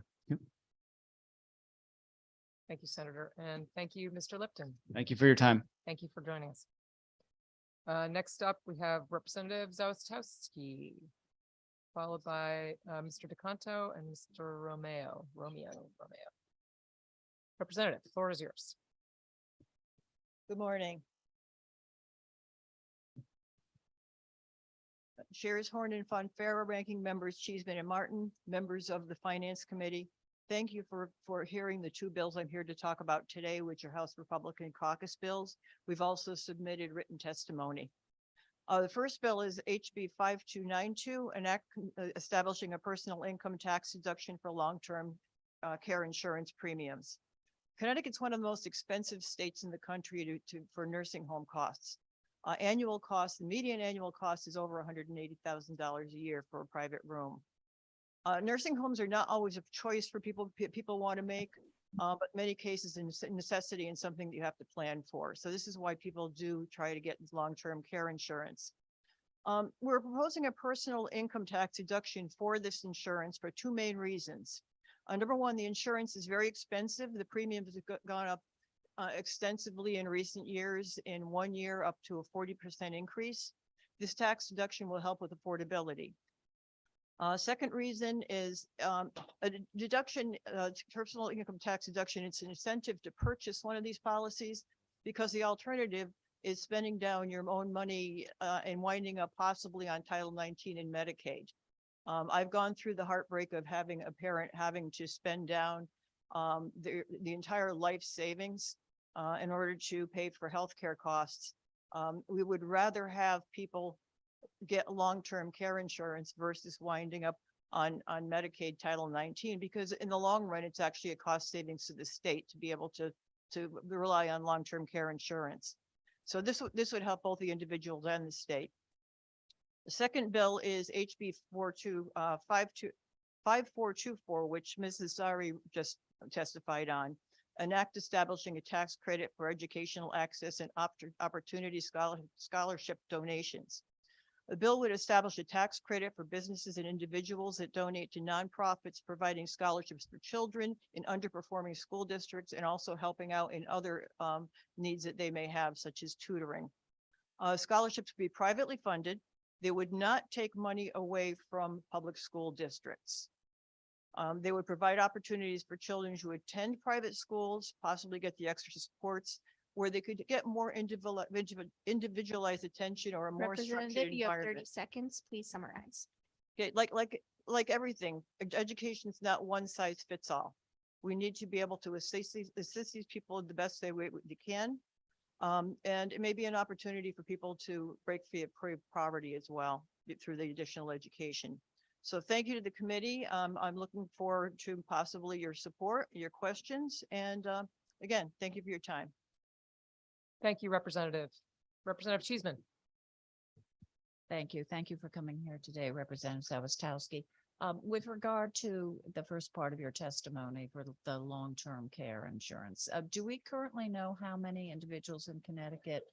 Speaker 1: Thank you, Senator. And thank you, Mr. Lipton.
Speaker 10: Thank you for your time.
Speaker 1: Thank you for joining us. Next up, we have Representative Zawistowski, followed by Mr. DeCanto and Mr. Romeo. Representative, the floor is yours.
Speaker 22: Good morning. Chairs Horn and Fonfara, ranking members Cheeseman and Martin, members of the Finance Committee. Thank you for hearing the two bills I'm here to talk about today, which are House Republican caucus bills. We've also submitted written testimony. The first bill is HB 5292, an act establishing a personal income tax deduction for long-term care insurance premiums. Connecticut's one of the most expensive states in the country for nursing home costs. Annual cost, the median annual cost is over $180,000 a year for a private room. Nursing homes are not always a choice for people want to make, but many cases a necessity and something that you have to plan for. So this is why people do try to get long-term care insurance. We're proposing a personal income tax deduction for this insurance for two main reasons. Number one, the insurance is very expensive. The premiums have gone up extensively in recent years. In 1 year, up to a 40% increase. This tax deduction will help with affordability. Second reason is a deduction, personal income tax deduction. It's an incentive to purchase one of these policies, because the alternative is spending down your own money and winding up possibly on Title 19 and Medicaid. I've gone through the heartbreak of having a parent having to spend down the entire life savings in order to pay for healthcare costs. We would rather have people get long-term care insurance versus winding up on Medicaid Title 19, because in the long run, it's actually a cost savings to the state to be able to rely on long-term care insurance. So this would help both the individuals and the state. The second bill is HB 5424, which Mrs. Sari just testified on. an act establishing a tax credit for educational access and opportunity scholarship donations. The bill would establish a tax credit for businesses and individuals that donate to nonprofits providing scholarships for children in underperforming school districts and also helping out in other needs that they may have, such as tutoring. Scholarships would be privately funded. They would not take money away from public school districts. They would provide opportunities for children who attend private schools, possibly get the extra supports, where they could get more individualized attention or a more structured
Speaker 12: Representative, you have 30
Speaker 22: environment.
Speaker 12: seconds. Please summarize.
Speaker 22: Okay, like everything, education is not one size fits all. We need to be able to assist these people the best way we can. And it may be an opportunity for people to break free of poverty as well through the additional education. So thank you to the committee. I'm looking forward to possibly your support, your questions, and again, thank you for your time.
Speaker 1: Thank you, Representative. Representative Cheeseman.
Speaker 2: Thank you. Thank you for coming here today, Representative Savastowski. With regard to the first part of your testimony for the long-term care insurance, do we currently know how many individuals in Connecticut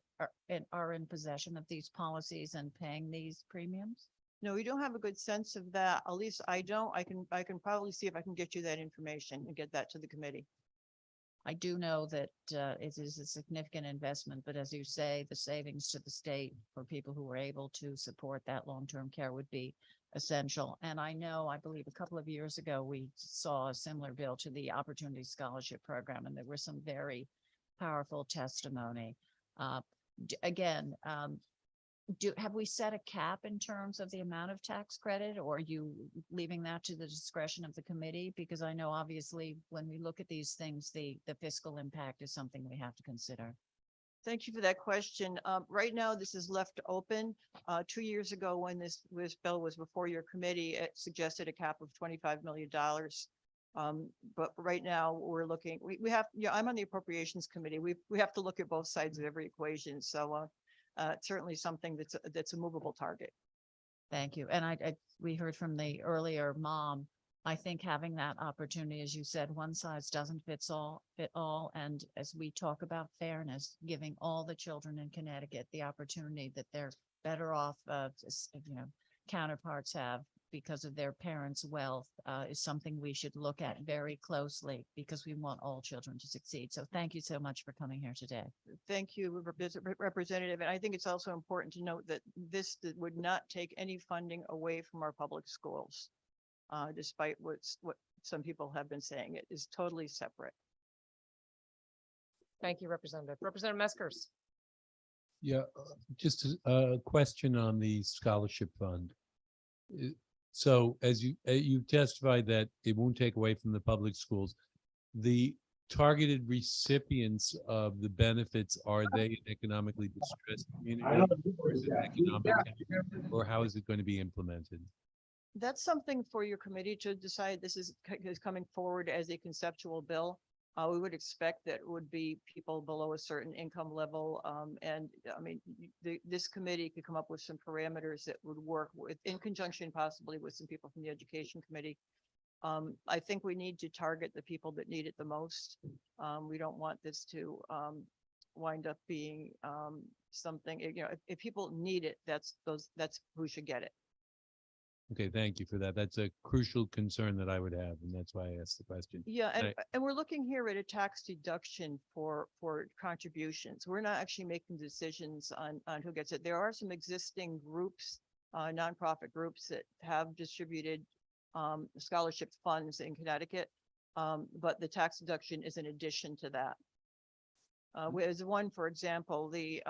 Speaker 2: are in possession of these policies and paying these premiums?
Speaker 22: No, we don't have a good sense of that. At least I don't. I can probably see if I can get you that information and get that to the committee.
Speaker 2: I do know that it is a significant investment, but as you say, the savings to the state for people who are able to support that long-term care would be essential. And I believe a couple of years ago, we saw a similar bill to the Opportunity Scholarship Program, and there was some very powerful testimony. Have we set a cap in terms of the amount of tax credit, or are you leaving that to the discretion of the committee? Because I know obviously when we look at these things, the fiscal impact is something we have to consider.
Speaker 22: Thank you for that question. Right now, this is left open. 2 years ago, when this bill was before your committee, it suggested a cap of $25 million. But right now we're looking, we have, I'm on the appropriations committee. We have to look at both sides of every equation. So it's certainly something that's a movable target.
Speaker 2: Thank you. And we heard from the earlier mom. I think having that opportunity, as you said, one size doesn't fit all. And as we talk about fairness, giving all the children in Connecticut the opportunity that they're better off, counterparts have because of their parents' wealth, is something we should look at very closely because we want all children to succeed. So thank you so much for coming here today.
Speaker 22: Thank you, Representative. And I think it's also important to note that this would not take any funding away from our public schools, despite what some people have been saying. It is totally separate.
Speaker 1: Thank you, Representative. Representative Meskers.
Speaker 6: Yeah, just a question on the scholarship fund. So as you testified that it won't take away from the public schools, the targeted recipients of the benefits, are they an economically distressed community, or is it economic, or how is it going to be implemented?
Speaker 22: That's something for your committee to decide. This is coming forward as a conceptual bill. We would expect that it would be people below a certain income level. And I mean, this committee could come up with some parameters that would work in conjunction possibly with some people from the education committee. I think we need to target the people that need it the most. We don't want this to wind up being something, if people need it, that's who should get it.
Speaker 6: Okay, thank you for that. That's a crucial concern that I would have, and that's why I asked the question.
Speaker 22: Yeah, and we're looking here at a tax deduction for contributions. We're not actually making decisions on who gets it. There are some existing groups, nonprofit groups that have distributed scholarship funds in Connecticut, but the tax deduction is in addition to that. There's one, for example, the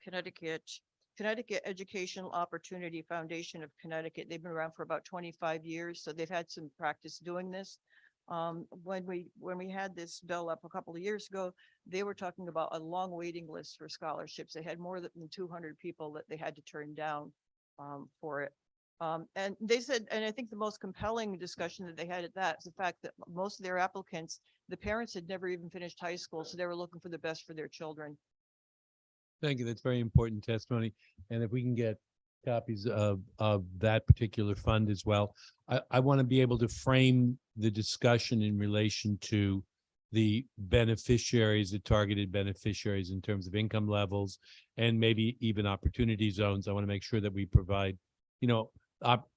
Speaker 22: Connecticut Educational Opportunity Foundation of Connecticut. They've been around for about 25 years, so they've had some practice doing this. When we had this bill up a couple of years ago, they were talking about a long waiting list for scholarships. They had more than 200 people that they had to turn down for it. And they said, and I think the most compelling discussion that they had at that is the fact that most of their applicants, the parents had never even finished high school, so they were looking for the best for their children.
Speaker 6: Thank you. That's very important testimony. And if we can get copies of that particular fund as well, I want to be able to frame the discussion in relation to the beneficiaries, the targeted beneficiaries in terms of income levels and maybe even opportunity zones. I want to make sure that we provide, you know,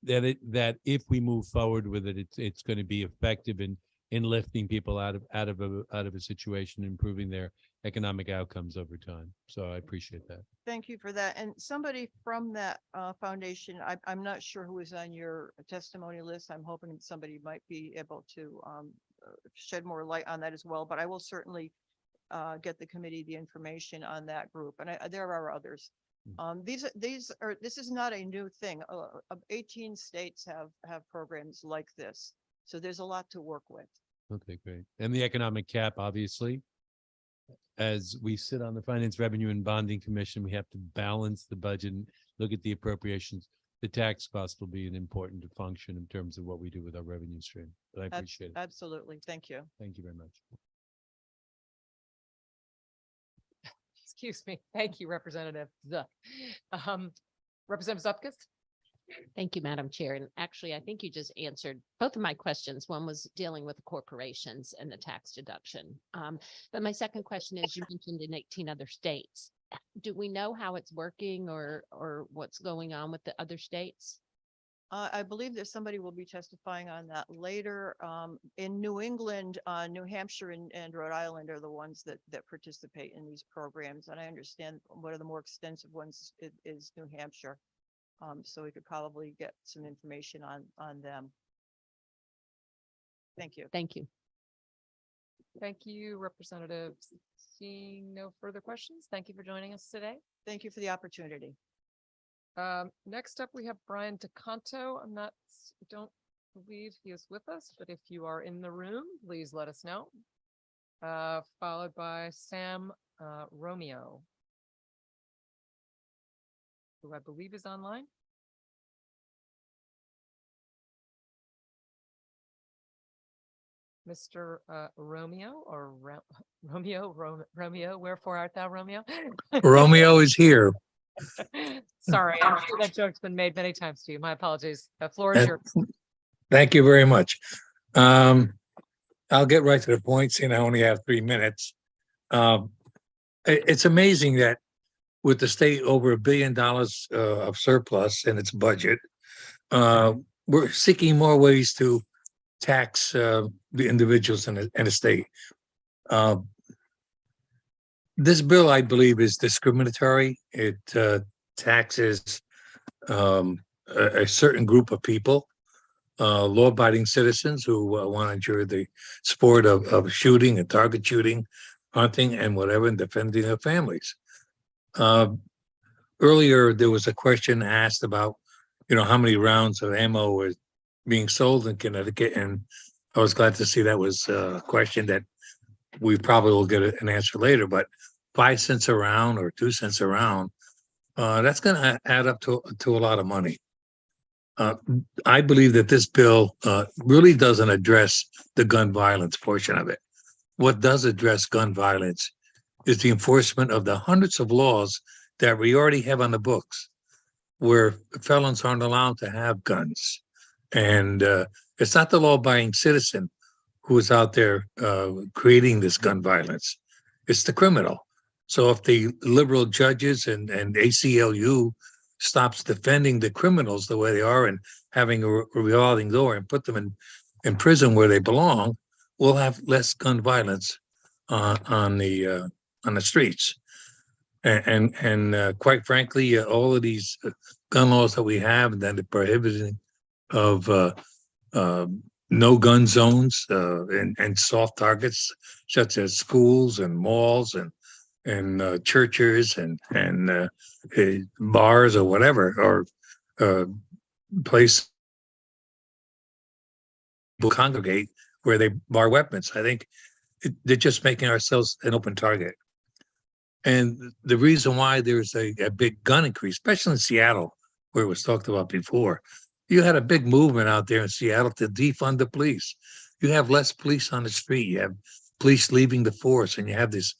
Speaker 6: that if we move forward with it, it's going to be effective in lifting people out of a situation, improving their economic outcomes over time. So I appreciate that.
Speaker 22: Thank you for that. And somebody from that foundation, I'm not sure who is on your testimony list. I'm hoping that somebody might be able to shed more light on that as well, but I will certainly get the committee the information on that group. And there are others. This is not a new thing. 18 states have programs like this. So there's a lot to work with.
Speaker 6: Okay, great. And the economic cap, obviously, as we sit on the Finance, Revenue and Bonding Commission, we have to balance the budget and look at the appropriations. The tax cost will be an important function in terms of what we do with our revenue stream. But I appreciate it.
Speaker 22: Absolutely. Thank you.
Speaker 6: Thank you very much.
Speaker 1: Excuse me. Thank you, Representative. Representative Zupkis?
Speaker 21: Thank you, Madam Chair. And actually, I think you just answered both of my questions. One was dealing with the corporations and the tax deduction. But my second question is, you mentioned in 18 other states. Do we know how it's working or what's going on with the other states?
Speaker 22: I believe that somebody will be testifying on that later. In New England, New Hampshire and Rhode Island are the ones that participate in these programs. And I understand one of the more extensive ones is New Hampshire. So we could probably get some information on them. Thank you.
Speaker 21: Thank you.
Speaker 1: Thank you, Representative. Seeing no further questions, thank you for joining us today.
Speaker 22: Thank you for the opportunity.
Speaker 1: Next up, we have Brian DeCanto. Don't believe he is with us, but if you are in the room, please let us know. Followed by Sam Romeo, who I believe is online. Mr. Romeo or Romeo, wherefore art thou, Romeo?
Speaker 3: Romeo is here.
Speaker 1: Sorry, I'm sure that joke's been made many times to you. My apologies. The floor is yours.
Speaker 3: Thank you very much. I'll get right to the point, seeing I only have 3 minutes. It's amazing that with the state over $1 billion of surplus in its budget, we're seeking more ways to tax the individuals in the state. This bill, I believe, is discriminatory. It taxes a certain group of people, law-abiding citizens who want to enjoy the sport of shooting and target shooting, hunting and whatever, and defending their families. Earlier, there was a question asked about, how many rounds of ammo were being sold in Connecticut, and I was glad to see that was a question that we probably will get an answer later. But 5 cents a round or 2 cents a round, that's going to add up to a lot of money. I believe that this bill really doesn't address the gun violence portion of it. What does address gun violence is the enforcement of the hundreds of laws that we already have on the books, where felons aren't allowed to have guns. And it's not the law-abiding citizen who is out there creating this gun violence. It's the criminal. So if the liberal judges and ACLU stops defending the criminals the way they are and having a revolving door and put them in prison where they belong, we'll have less gun violence on the streets. And quite frankly, all of these gun laws that we have, and then the prohibiting of no gun zones and soft targets such as schools and malls and churches and bars or whatever, or place people congregate where they bar weapons. I think they're just making ourselves an open target. And the reason why there's a big gun increase, especially in Seattle, where it was talked about before, you had a big movement out there in Seattle to defund the police. You have less police on the street. You have police leaving the force, and you have this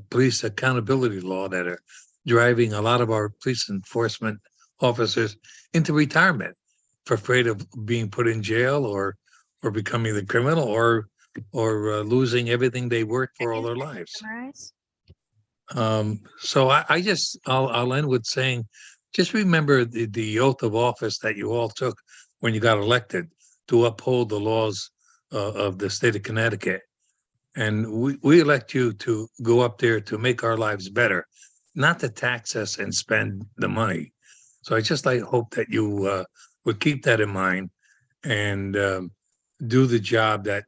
Speaker 3: police accountability law that are driving a lot of our police enforcement officers into retirement for afraid of being put in jail or becoming the criminal or losing everything they worked for all their lives.
Speaker 4: Summarize.
Speaker 3: So I'll end with saying, just remember the oath of office that you all took when you got elected to uphold the laws of the state of Connecticut. And we elect you to go up there to make our lives better, not to tax us and spend the money. So I just hope that you would keep that in mind and do the job that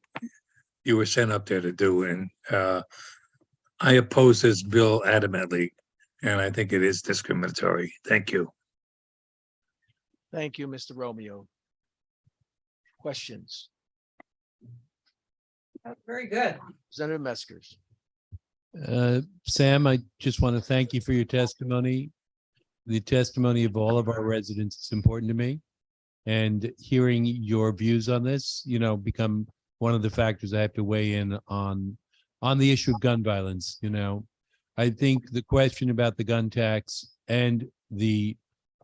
Speaker 3: you were sent up there to do. And I oppose this bill adamantly, and I think it is discriminatory. Thank you.
Speaker 8: Thank you, Mr. Romeo. Questions?
Speaker 22: Very good.
Speaker 8: Senator Meskers.
Speaker 6: Sam, I just want to thank you for your testimony. The testimony of all of our residents is important to me. And hearing your views on this, become one of the factors I have to weigh in on the issue of gun violence. I think the question about the gun tax and the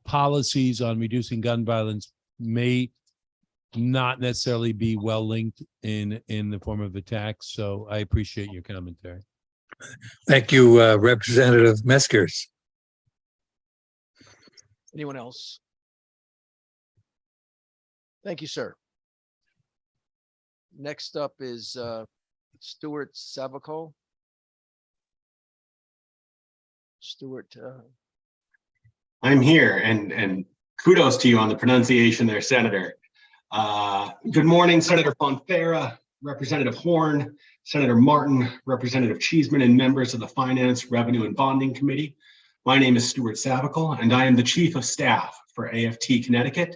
Speaker 6: policies on reducing gun violence may not necessarily be well linked in the form of a tax. So I appreciate your commentary.
Speaker 3: Thank you, Representative Meskers.
Speaker 8: Anyone else? Thank you, sir. Next up is Stuart Savico. Stuart.
Speaker 9: I'm here, and kudos to you on the pronunciation there, Senator. Good morning, Senator Fonfera, Representative Horn, Senator Martin, Representative Cheeseman, and members of the Finance, Revenue, and Bonding Committee. My name is Stuart Savico, and I am the Chief of Staff for AFT Connecticut,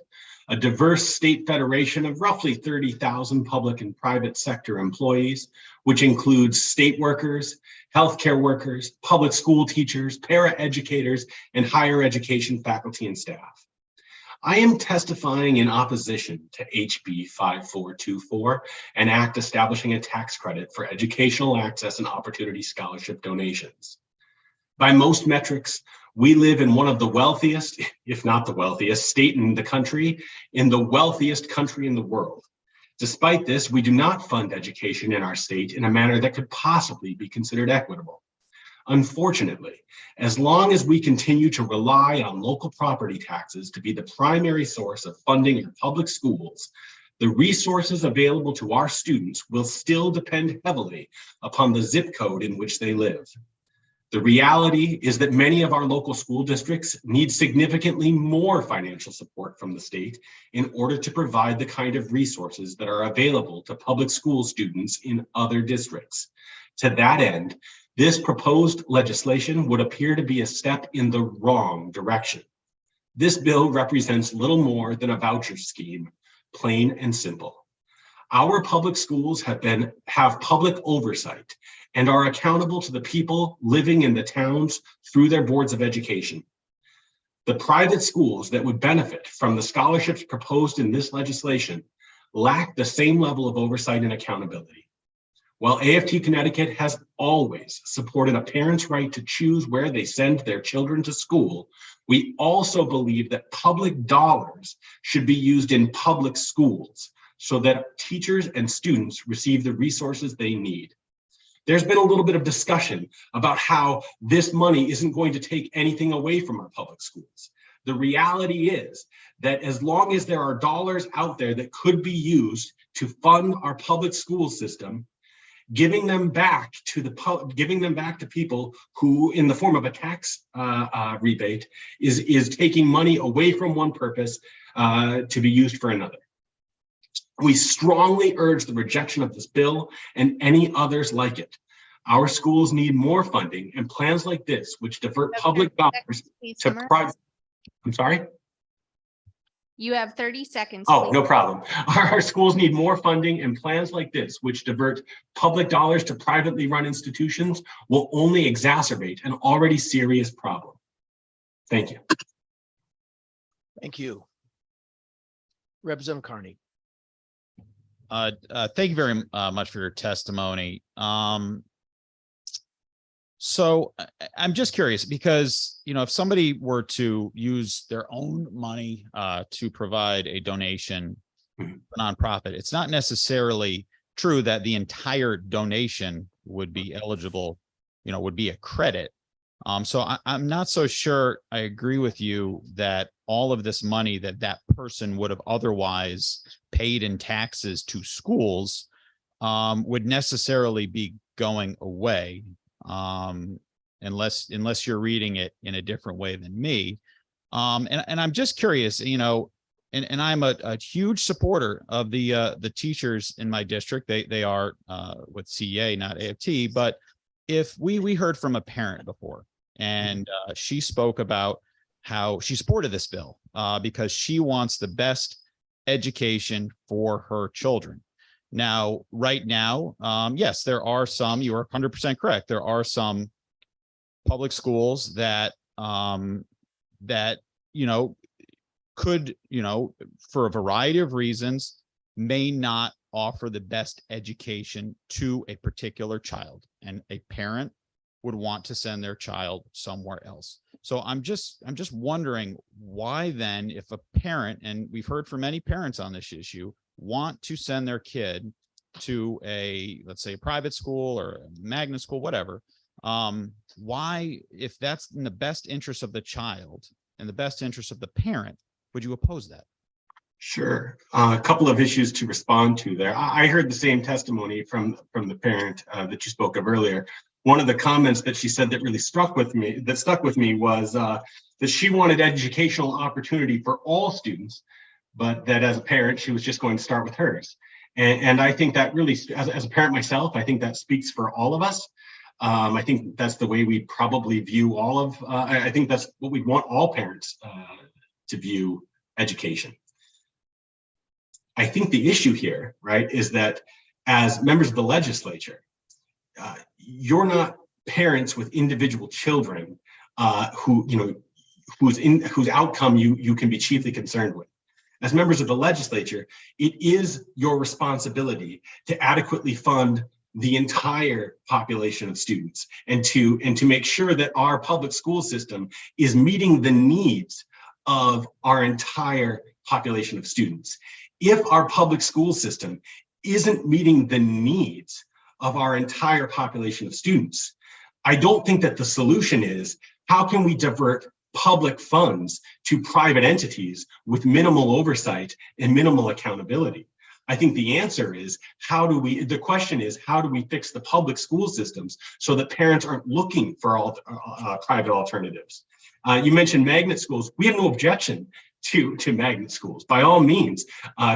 Speaker 9: a diverse state federation of roughly 30,000 public and private sector employees, which includes state workers, healthcare workers, public school teachers, para-educators, and higher education faculty and staff. I am testifying in opposition to HB 5424, an act establishing a tax credit for educational access and opportunity scholarship donations. By most metrics, we live in one of the wealthiest, if not the wealthiest, state in the country, in the wealthiest country in the world. Despite this, we do not fund education in our state in a manner that could possibly be considered equitable. Unfortunately, as long as we continue to rely on local property taxes to be the primary source of funding our public schools, the resources available to our students will still depend heavily upon the zip code in which they live. The reality is that many of our local school districts need significantly more financial support from the state in order to provide the kind of resources that are available to public school students in other districts. To that end, this proposed legislation would appear to be a step in the wrong direction. This bill represents little more than a voucher scheme, plain and simple. Our public schools have public oversight and are accountable to the people living in the towns through their boards of education. The private schools that would benefit from the scholarships proposed in this legislation lack the same level of oversight and accountability. While AFT Connecticut has always supported a parent's right to choose where they send their children to school, we also believe that public dollars should be used in public schools so that teachers and students receive the resources they need. There's been a little bit of discussion about how this money isn't going to take anything away from our public schools. The reality is that as long as there are dollars out there that could be used to fund our public school system, giving them back to people who, in the form of a tax rebate, is taking money away from one purpose to be used for another. We strongly urge the rejection of this bill and any others like it. Our schools need more funding, and plans like this, which divert public dollars to private. I'm sorry?
Speaker 12: You have 30 seconds.
Speaker 9: Oh,
Speaker 12: please.
Speaker 9: no problem. Our schools need more funding, and plans like this, which divert public dollars to privately run institutions, will only exacerbate an already serious problem. Thank you.
Speaker 8: Thank you. Representative Carney.
Speaker 19: Thank you very much for your testimony. So I'm just curious because, if somebody were to use their own money to provide a donation to a nonprofit, it's not necessarily true that the entire donation would be eligible, would be a credit. So I'm not so sure I agree with you that all of this money that person would have otherwise paid in taxes to schools would necessarily be going away, unless you're reading it in a different way than me. And I'm just curious, and I'm a huge supporter of the teachers in my district. They are with CEA, not AFT. But if we heard from a parent before, and she spoke about how she supported this bill because she wants the best education for her children. Now, right now, yes, there are some. You are 100% correct. There are some public schools that could, for a variety of reasons, may not offer the best education to a particular child, and a parent would want to send their child somewhere else. So I'm just wondering why then, if a parent, and we've heard from many parents on this issue, want to send their kid to let's say a private school or a magnet school, whatever, why, if that's in the best interest of the child and the best interest of the parent, would you oppose that?
Speaker 9: Sure. A couple of issues to respond to there. I heard the same testimony from the parent that you spoke of earlier. One of the comments that she said that really stuck with me was that she wanted educational opportunity for all students, but that as a parent, she was just going to start with hers. And I think that really, as a parent myself, I think that speaks for all of us. I think that's the way we probably view I think that's what we want all parents to view education. I think the issue here, right, is that as members of the legislature, you're not parents with individual children whose outcome you can be chiefly concerned with. As members of the legislature, it is your responsibility to adequately fund the entire population of students and to make sure that our public school system is meeting the needs of our entire population of students. If our public school system isn't meeting the needs of our entire population of students, I don't think that the solution is, how can we divert public funds to private entities with minimal oversight and minimal accountability? I think the answer is, the question is, how do we fix the public school systems so that parents aren't looking for private alternatives? You mentioned magnet schools. We have no objection to magnet schools. By all means,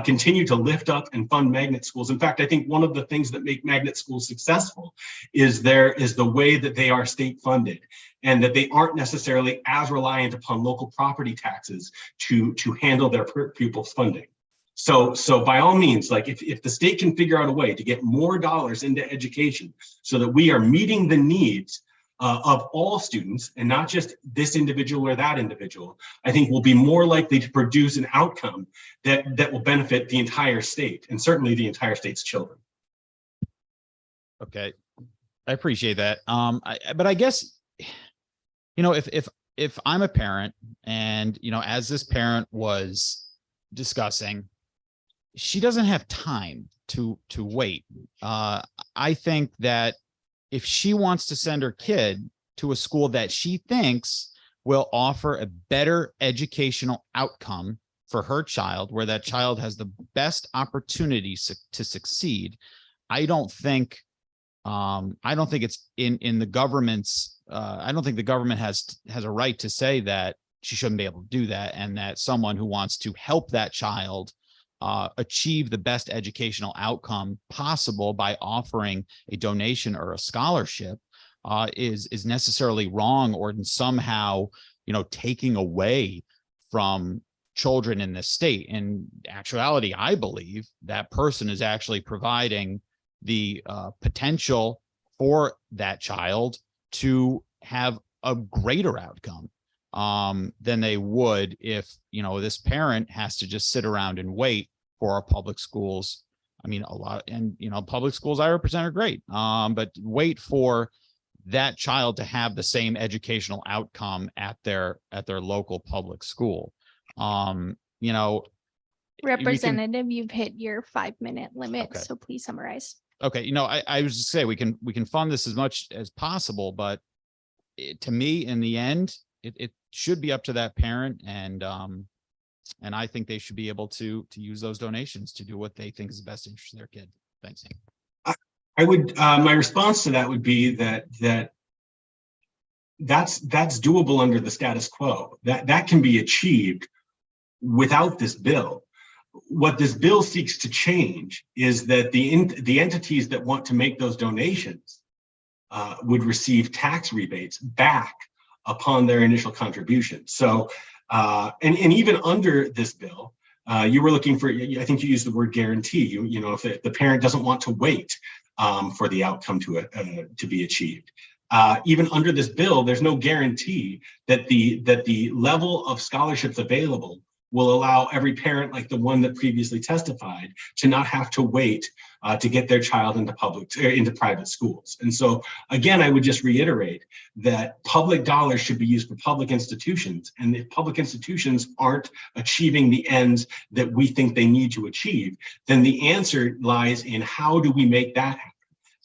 Speaker 9: continue to lift up and fund magnet schools. In fact, I think one of the things that make magnet schools successful is the way that they are state funded, and that they aren't necessarily as reliant upon local property taxes to handle their pupils' funding. So by all means, like if the state can figure out a way to get more dollars into education so that we are meeting the needs of all students and not just this individual or that individual, I think we'll be more likely to produce an outcome that will benefit the entire state, and certainly the entire state's children.
Speaker 19: Okay, I appreciate that. But I guess, if I'm a parent, and as this parent was discussing, she doesn't have time to wait. I think that if she wants to send her kid to a school that she thinks will offer a better educational outcome for her child, where that child has the best opportunity to succeed, I don't think it's in the government's. I don't think the government has a right to say that she shouldn't be able to do that, and that someone who wants to help that child achieve the best educational outcome possible by offering a donation or a scholarship is necessarily wrong, or in somehow taking away from children in this state. In actuality, I believe that person is actually providing the potential for that child to have a greater outcome than they would if this parent has to just sit around and wait for our public schools. I mean, public schools I represent are great, but wait for that child to have the same educational outcome at their local public school.
Speaker 12: Representative, you've hit your 5-minute limit,
Speaker 19: Okay.
Speaker 12: so please summarize.
Speaker 19: Okay, I was just saying, we can fund this as much as possible, but to me, in the end, it should be up to that parent, and I think they should be able to use those donations to do what they think is the best interest of their kid. Thanks.
Speaker 9: I would, my response to that would be that's doable under the status quo. That can be achieved without this bill. What this bill seeks to change is that the entities that want to make those donations would receive tax rebates back upon their initial contribution. So, and even under this bill, you were looking for, I think you used the word guarantee. You know, if the parent doesn't want to wait for the outcome to be achieved. Even under this bill, there's no guarantee that the level of scholarships available will allow every parent, like the one that previously testified, to not have to wait to get their child into private schools. And so, again, I would just reiterate that public dollars should be used for public institutions, and if public institutions aren't achieving the ends that we think they need to achieve, then the answer lies in how do we make that happen?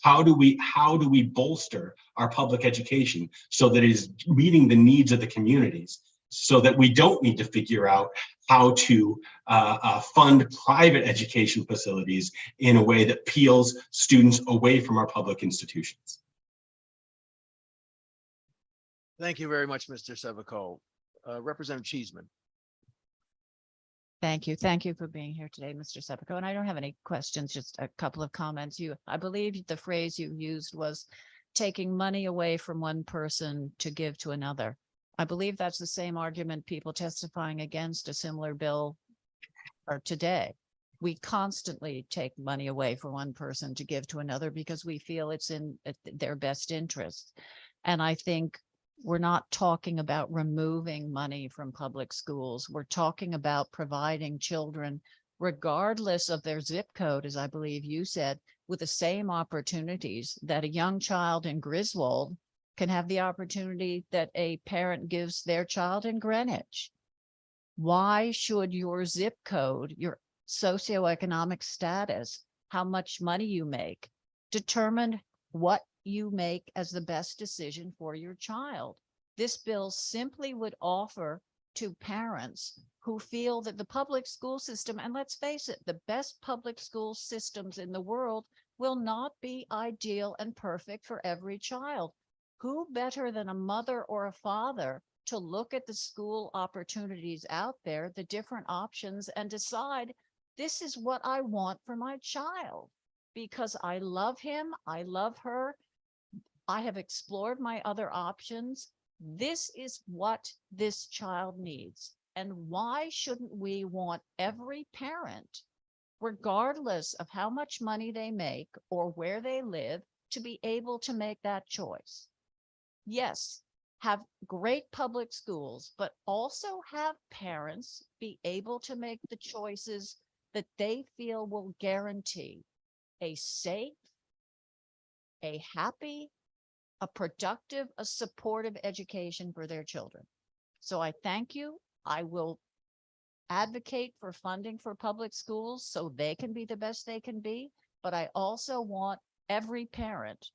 Speaker 9: How do we bolster our public education so that it is meeting the needs of the communities, so that we don't need to figure out how to fund private education facilities in a way that peels students away from our public institutions.
Speaker 8: Thank you very much, Mr. Sevico. Representative Cheeseman.
Speaker 2: Thank you. Thank you for being here today, Mr. Sepico. And I don't have any questions, just a couple of comments. I believe the phrase you used was taking money away from one person to give to another. I believe that's the same argument people testifying against a similar bill are today. We constantly take money away from one person to give to another because we feel it's in their best interest. And I think we're not talking about removing money from public schools. We're talking about providing children, regardless of their zip code, as I believe you said, with the same opportunities that a young child in Griswold can have the opportunity that a parent gives their child in Greenwich. Why should your zip code, your socioeconomic status, how much money you make, determine what you make as the best decision for your child? This bill simply would offer to parents who feel that the public school system, and let's face it, the best public school systems in the world will not be ideal and perfect for every child. Who better than a mother or a father to look at the school opportunities out there, the different options, and decide, this is what I want for my child because I love him, I love her, I have explored my other options. This is what this child needs. And why shouldn't we want every parent, regardless of how much money they make or where they live, to be able to make that choice? Yes, have great public schools, but also have parents be able to make the choices that they feel will guarantee a safe, a happy, a productive, a supportive education for their children. So I thank you. I will advocate for funding for public schools so they can be the best they can be, but I also want every parent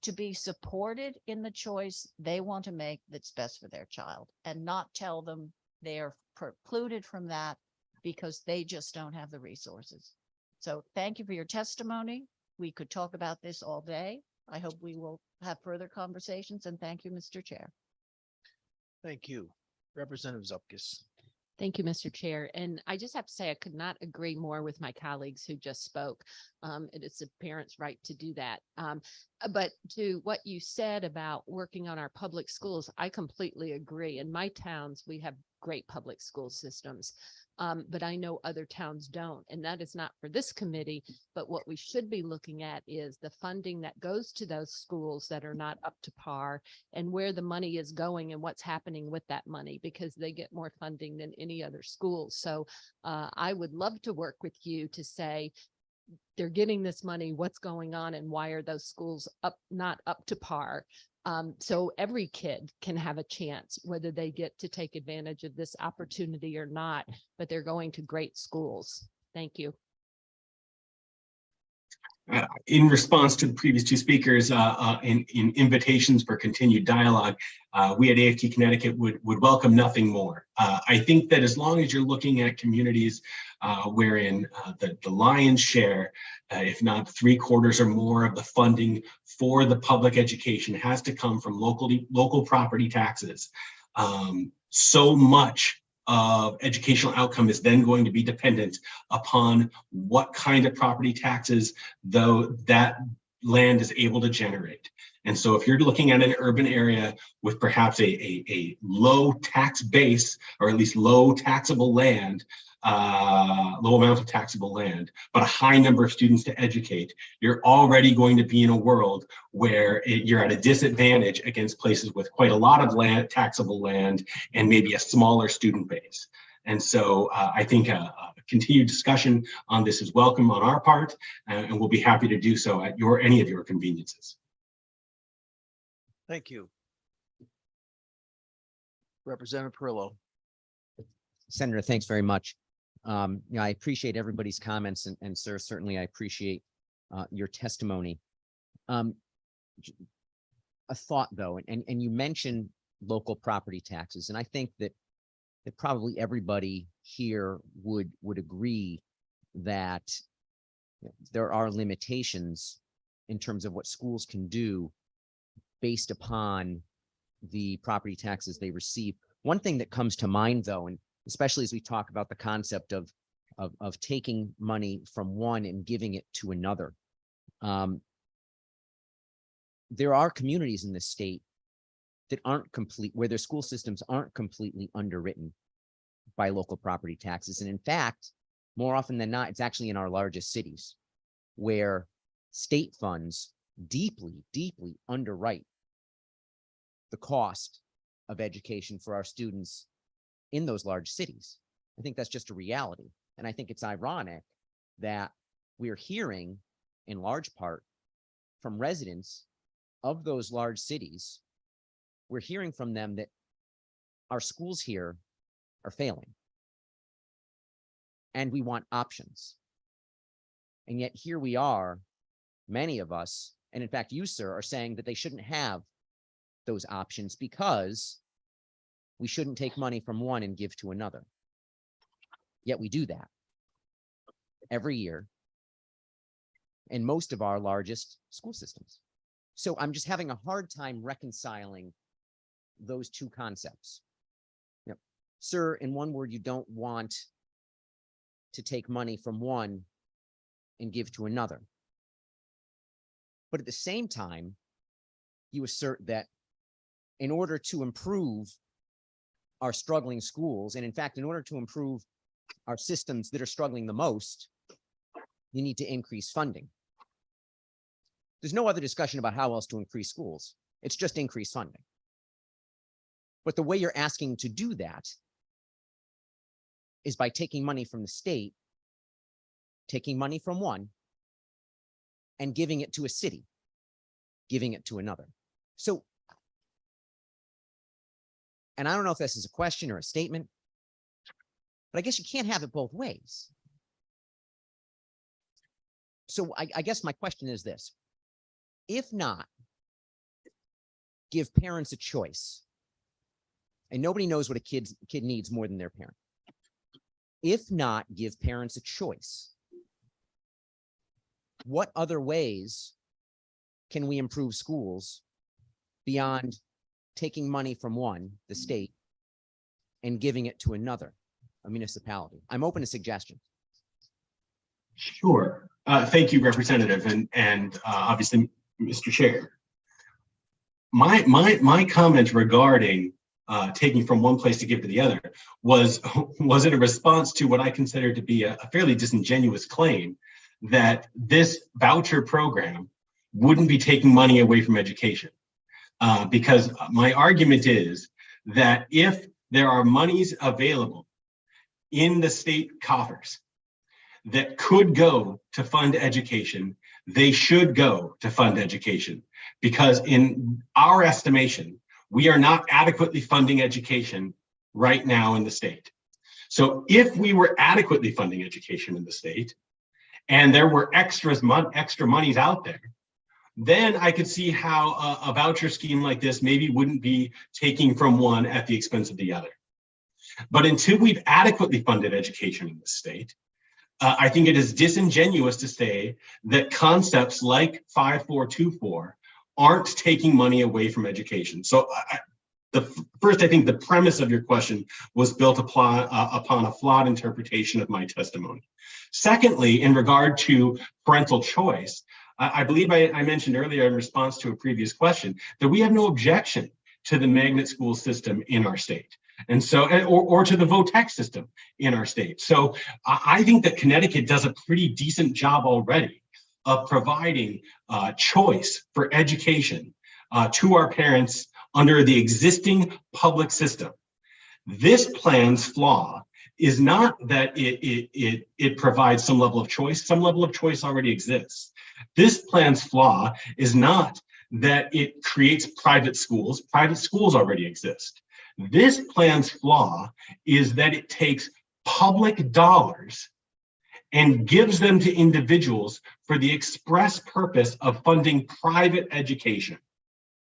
Speaker 2: to be supported in the choice they want to make that's best for their child, and not tell them they are precluded from that because they just don't have the resources. So thank you for your testimony. We could talk about this all day. I hope we will have further conversations, and thank you, Mr. Chair.
Speaker 8: Thank you. Representative Zupkis.
Speaker 21: Thank you, Mr. Chair. And I just have to say, I could not agree more with my colleagues who just spoke. It is the parents' right to do that. But to what you said about working on our public schools, I completely agree. In my towns, we have great public school systems, but I know other towns don't. And that is not for this committee, but what we should be looking at is the funding that goes to those schools that are not up to par, and where the money is going and what's happening with that money, because they get more funding than any other schools. So I would love to work with you to say, they're getting this money, what's going on, and why are those schools not up to par? So every kid can have a chance, whether they get to take advantage of this opportunity or not, but they're going to great schools. Thank you.
Speaker 9: In response to the previous two speakers, in invitations for continued dialogue, we at AFT Connecticut would welcome nothing more. I think that as long as you're looking at communities wherein the lion's share, if not 3/4 or more of the funding for the public education has to come from local property taxes, so much of educational outcome is then going to be dependent upon what kind of property taxes though that land is able to generate. And so if you're looking at an urban area with perhaps a low tax base, or at least low taxable land, low amount of taxable land, but a high number of students to educate, you're already going to be in a world where you're at a disadvantage against places with quite a lot of land, taxable land, and maybe a smaller student base. And so I think a continued discussion on this is welcome on our part, and we'll be happy to do so at any of your conveniences.
Speaker 8: Thank you. Representative Perillo.
Speaker 7: Senator, thanks very much. I appreciate everybody's comments, and sir, certainly I appreciate your testimony. A thought though, and you mentioned local property taxes, and I think that probably everybody here would agree that there are limitations in terms of what schools can do based upon the property taxes they receive. One thing that comes to mind though, and especially as we talk about the concept of taking money from one and giving it to another. There are communities in this state that aren't complete, where their school systems aren't completely underwritten by local property taxes. And in fact, more often than not, it's actually in our largest cities where state funds deeply, deeply underwrite the cost of education for our students in those large cities. I think that's just a reality. And I think it's ironic that we're hearing in large part from residents of those large cities, we're hearing from them that our schools here are failing. And we want options. And yet here we are, many of us, and in fact you, sir, are saying that they shouldn't have those options because we shouldn't take money from one and give to another. Yet we do that every year in most of our largest school systems. So I'm just having a hard time reconciling those two concepts. Sir, in one word, you don't want to take money from one and give to another. But at the same time, you assert that in order to improve our struggling schools, and in fact, in order to improve our systems that are struggling the most, you need to increase funding. There's no other discussion about how else to increase schools. It's just increase funding. But the way you're asking to do that is by taking money from the state, taking money from one, and giving it to a city, giving it to another. So, and I don't know if this is a question or a statement, but I guess you can't have it both ways. So I guess my question is this: if not, give parents a choice. And nobody knows what a kid needs more than their parent. If not, give parents a choice. What other ways can we improve schools beyond taking money from one, the state, and giving it to another, a municipality? I'm open to suggestions.
Speaker 9: Sure. Thank you, Representative, and obviously, Mr. Chair. My comment regarding taking from one place to give to the other was in a response to what I consider to be a fairly disingenuous claim that this voucher program wouldn't be taking money away from education. Because my argument is that if there are monies available in the state coffers that could go to fund education, they should go to fund education, because in our estimation, we are not adequately funding education right now in the state. So if we were adequately funding education in the state and there were extra monies out there, then I could see how a voucher scheme like this maybe wouldn't be taking from one at the expense of the other. But until we've adequately funded education in the state, I think it is disingenuous to say that concepts like 5424 aren't taking money away from education. So first, I think the premise of your question was built upon a flawed interpretation of my testimony. Secondly, in regard to parental choice, I believe I mentioned earlier in response to a previous question that we have no objection to the magnet school system in our state. And so, or to the VOTEC system in our state. So I think that Connecticut does a pretty decent job already of providing choice for education to our parents under the existing public system. This plan's flaw is not that it provides some level of choice. Some level of choice already exists. This plan's flaw is not that it creates private schools. Private schools already exist. This plan's flaw is that it takes public dollars and gives them to individuals for the express purpose of funding private education.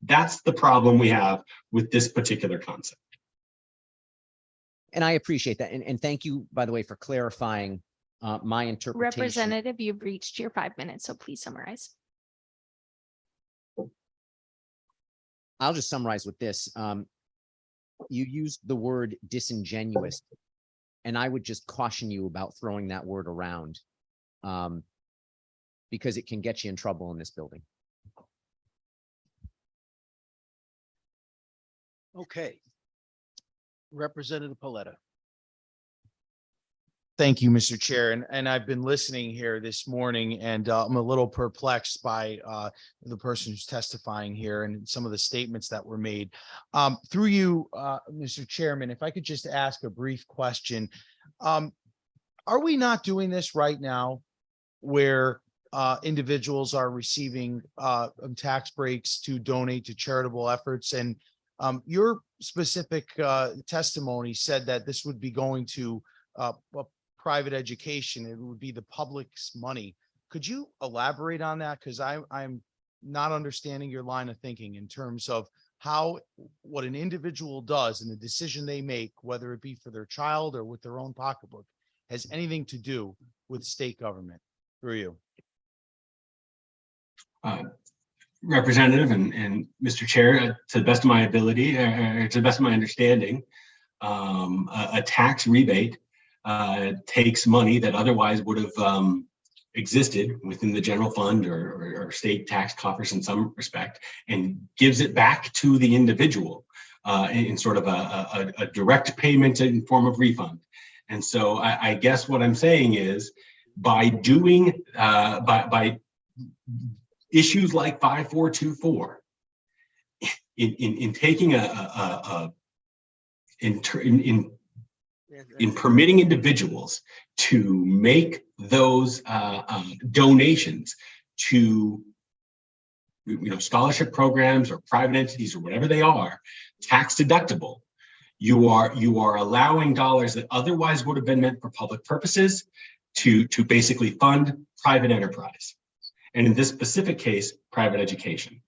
Speaker 9: That's the problem we have with this particular concept.
Speaker 7: And I appreciate that. And thank you, by the way, for clarifying my interpretation.
Speaker 12: Representative, you've reached your 5 minutes, so please summarize.
Speaker 7: I'll just summarize with this. You used the word disingenuous, and I would just caution you about throwing that word around because it can get you in trouble in this building.
Speaker 8: Okay. Representative Paletta.
Speaker 19: Thank you, Mr. Chair. And I've been listening here this morning, and I'm a little perplexed by the person who's testifying here and some of the statements that were made. Through you, Mr. Chairman, if I could just ask a brief question. Are we not doing this right now where individuals are receiving tax breaks to donate to charitable efforts? And your specific testimony said that this would be going to private education. It would be the public's money. Could you elaborate on that? Because I'm not understanding your line of thinking in terms of how what an individual does and the decision they make, whether it be for their child or with their own pocketbook, has anything to do with state government. Through you.
Speaker 9: Representative and Mr. Chair, to the best of my ability, to the best of my understanding, a tax rebate takes money that otherwise would have existed within the general fund or state tax coffers in some respect, and gives it back to the individual in sort of a direct payment in form of refund. And so I guess what I'm saying is, by doing by issues like 5424, in taking in permitting individuals to make those donations to scholarship programs or private entities or whatever they are, tax deductible, you are allowing dollars that otherwise would have been meant for public purposes to basically fund private enterprise. And in this specific case, private education.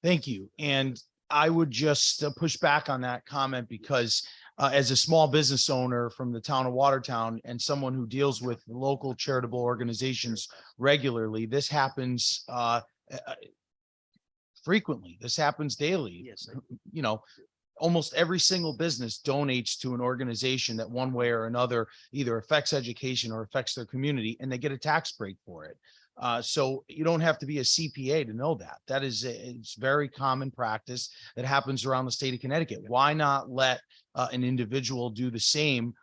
Speaker 19: Thank you. And I would just push back on that comment because as a small business owner from the town of Watertown and someone who deals with local charitable organizations regularly, this happens frequently. This happens daily.
Speaker 8: Yes.
Speaker 19: Almost every single business donates to an organization that one way or another either affects education or affects their community, and they get a tax break for it. So you don't have to be a CPA to know that. That is, it's very common practice that happens around the state of Connecticut. Why not let an individual do the same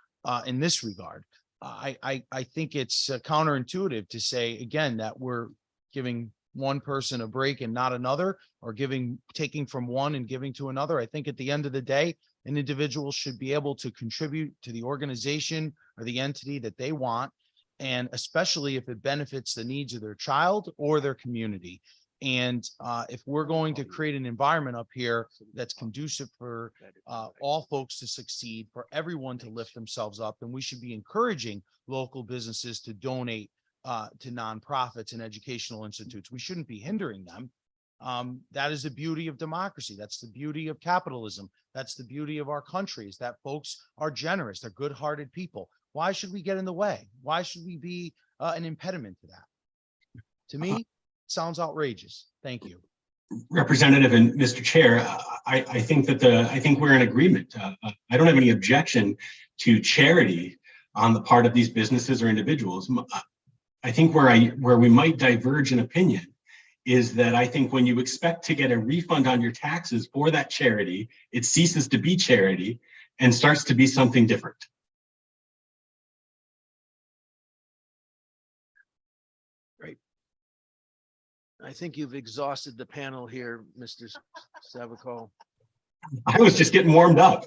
Speaker 19: in this regard? I think it's counterintuitive to say, again, that we're giving one person a break and not another, or taking from one and giving to another. I think at the end of the day, an individual should be able to contribute to the organization or the entity that they want. And especially if it benefits the needs of their child or their community. And if we're going to create an environment up here that's conducive for all folks to succeed, for everyone to lift themselves up, then we should be encouraging local businesses to donate to nonprofits and educational institutes. We shouldn't be hindering them. That is the beauty of democracy. That's the beauty of capitalism. That's the beauty of our country, is that folks are generous. They're good-hearted people. Why should we get in the way? Why should we be an impediment to that? To me, sounds outrageous. Thank you.
Speaker 9: Representative and Mr. Chair, I think that I think we're in agreement. I don't have any objection to charity on the part of these businesses or individuals. I think where we might diverge in opinion is that I think when you expect to get a refund on your taxes for that charity, it ceases to be charity and starts to be something different.
Speaker 8: Great. I think you've exhausted the panel here, Mr. Savico.
Speaker 9: I was just getting warmed up.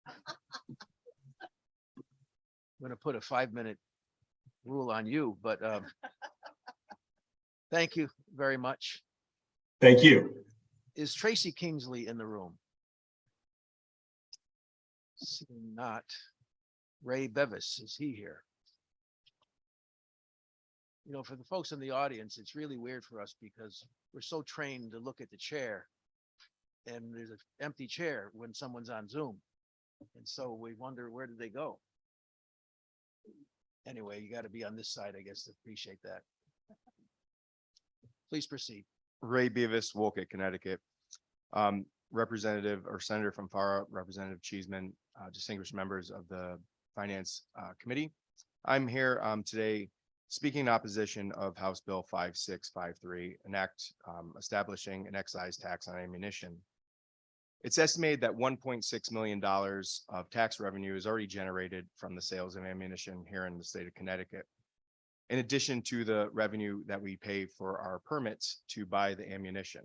Speaker 8: I'm going to put a 5-minute rule on you, but thank you very much.
Speaker 9: Thank you.
Speaker 8: Is Tracy Kingsley in the room? Seeing not. Ray Bevis, is he here? You know, for the folks in the audience, it's really weird for us because we're so trained to look at the chair and there's an empty chair when someone's on Zoom. And so we wonder, where did they go? Anyway, you got to be on this side, I guess, to appreciate that. Please proceed.
Speaker 11: Ray Beavis, Woolkit, Connecticut. Representative or Senator from FARA, Representative Cheeseman, distinguished members of the Finance Committee. I'm here today speaking in opposition of House Bill 5653, an act establishing an excise tax on ammunition. It's estimated that $1.6 million of tax revenue is already generated from the sales of ammunition here in the state of Connecticut, in addition to the revenue that we pay for our permits to buy the ammunition.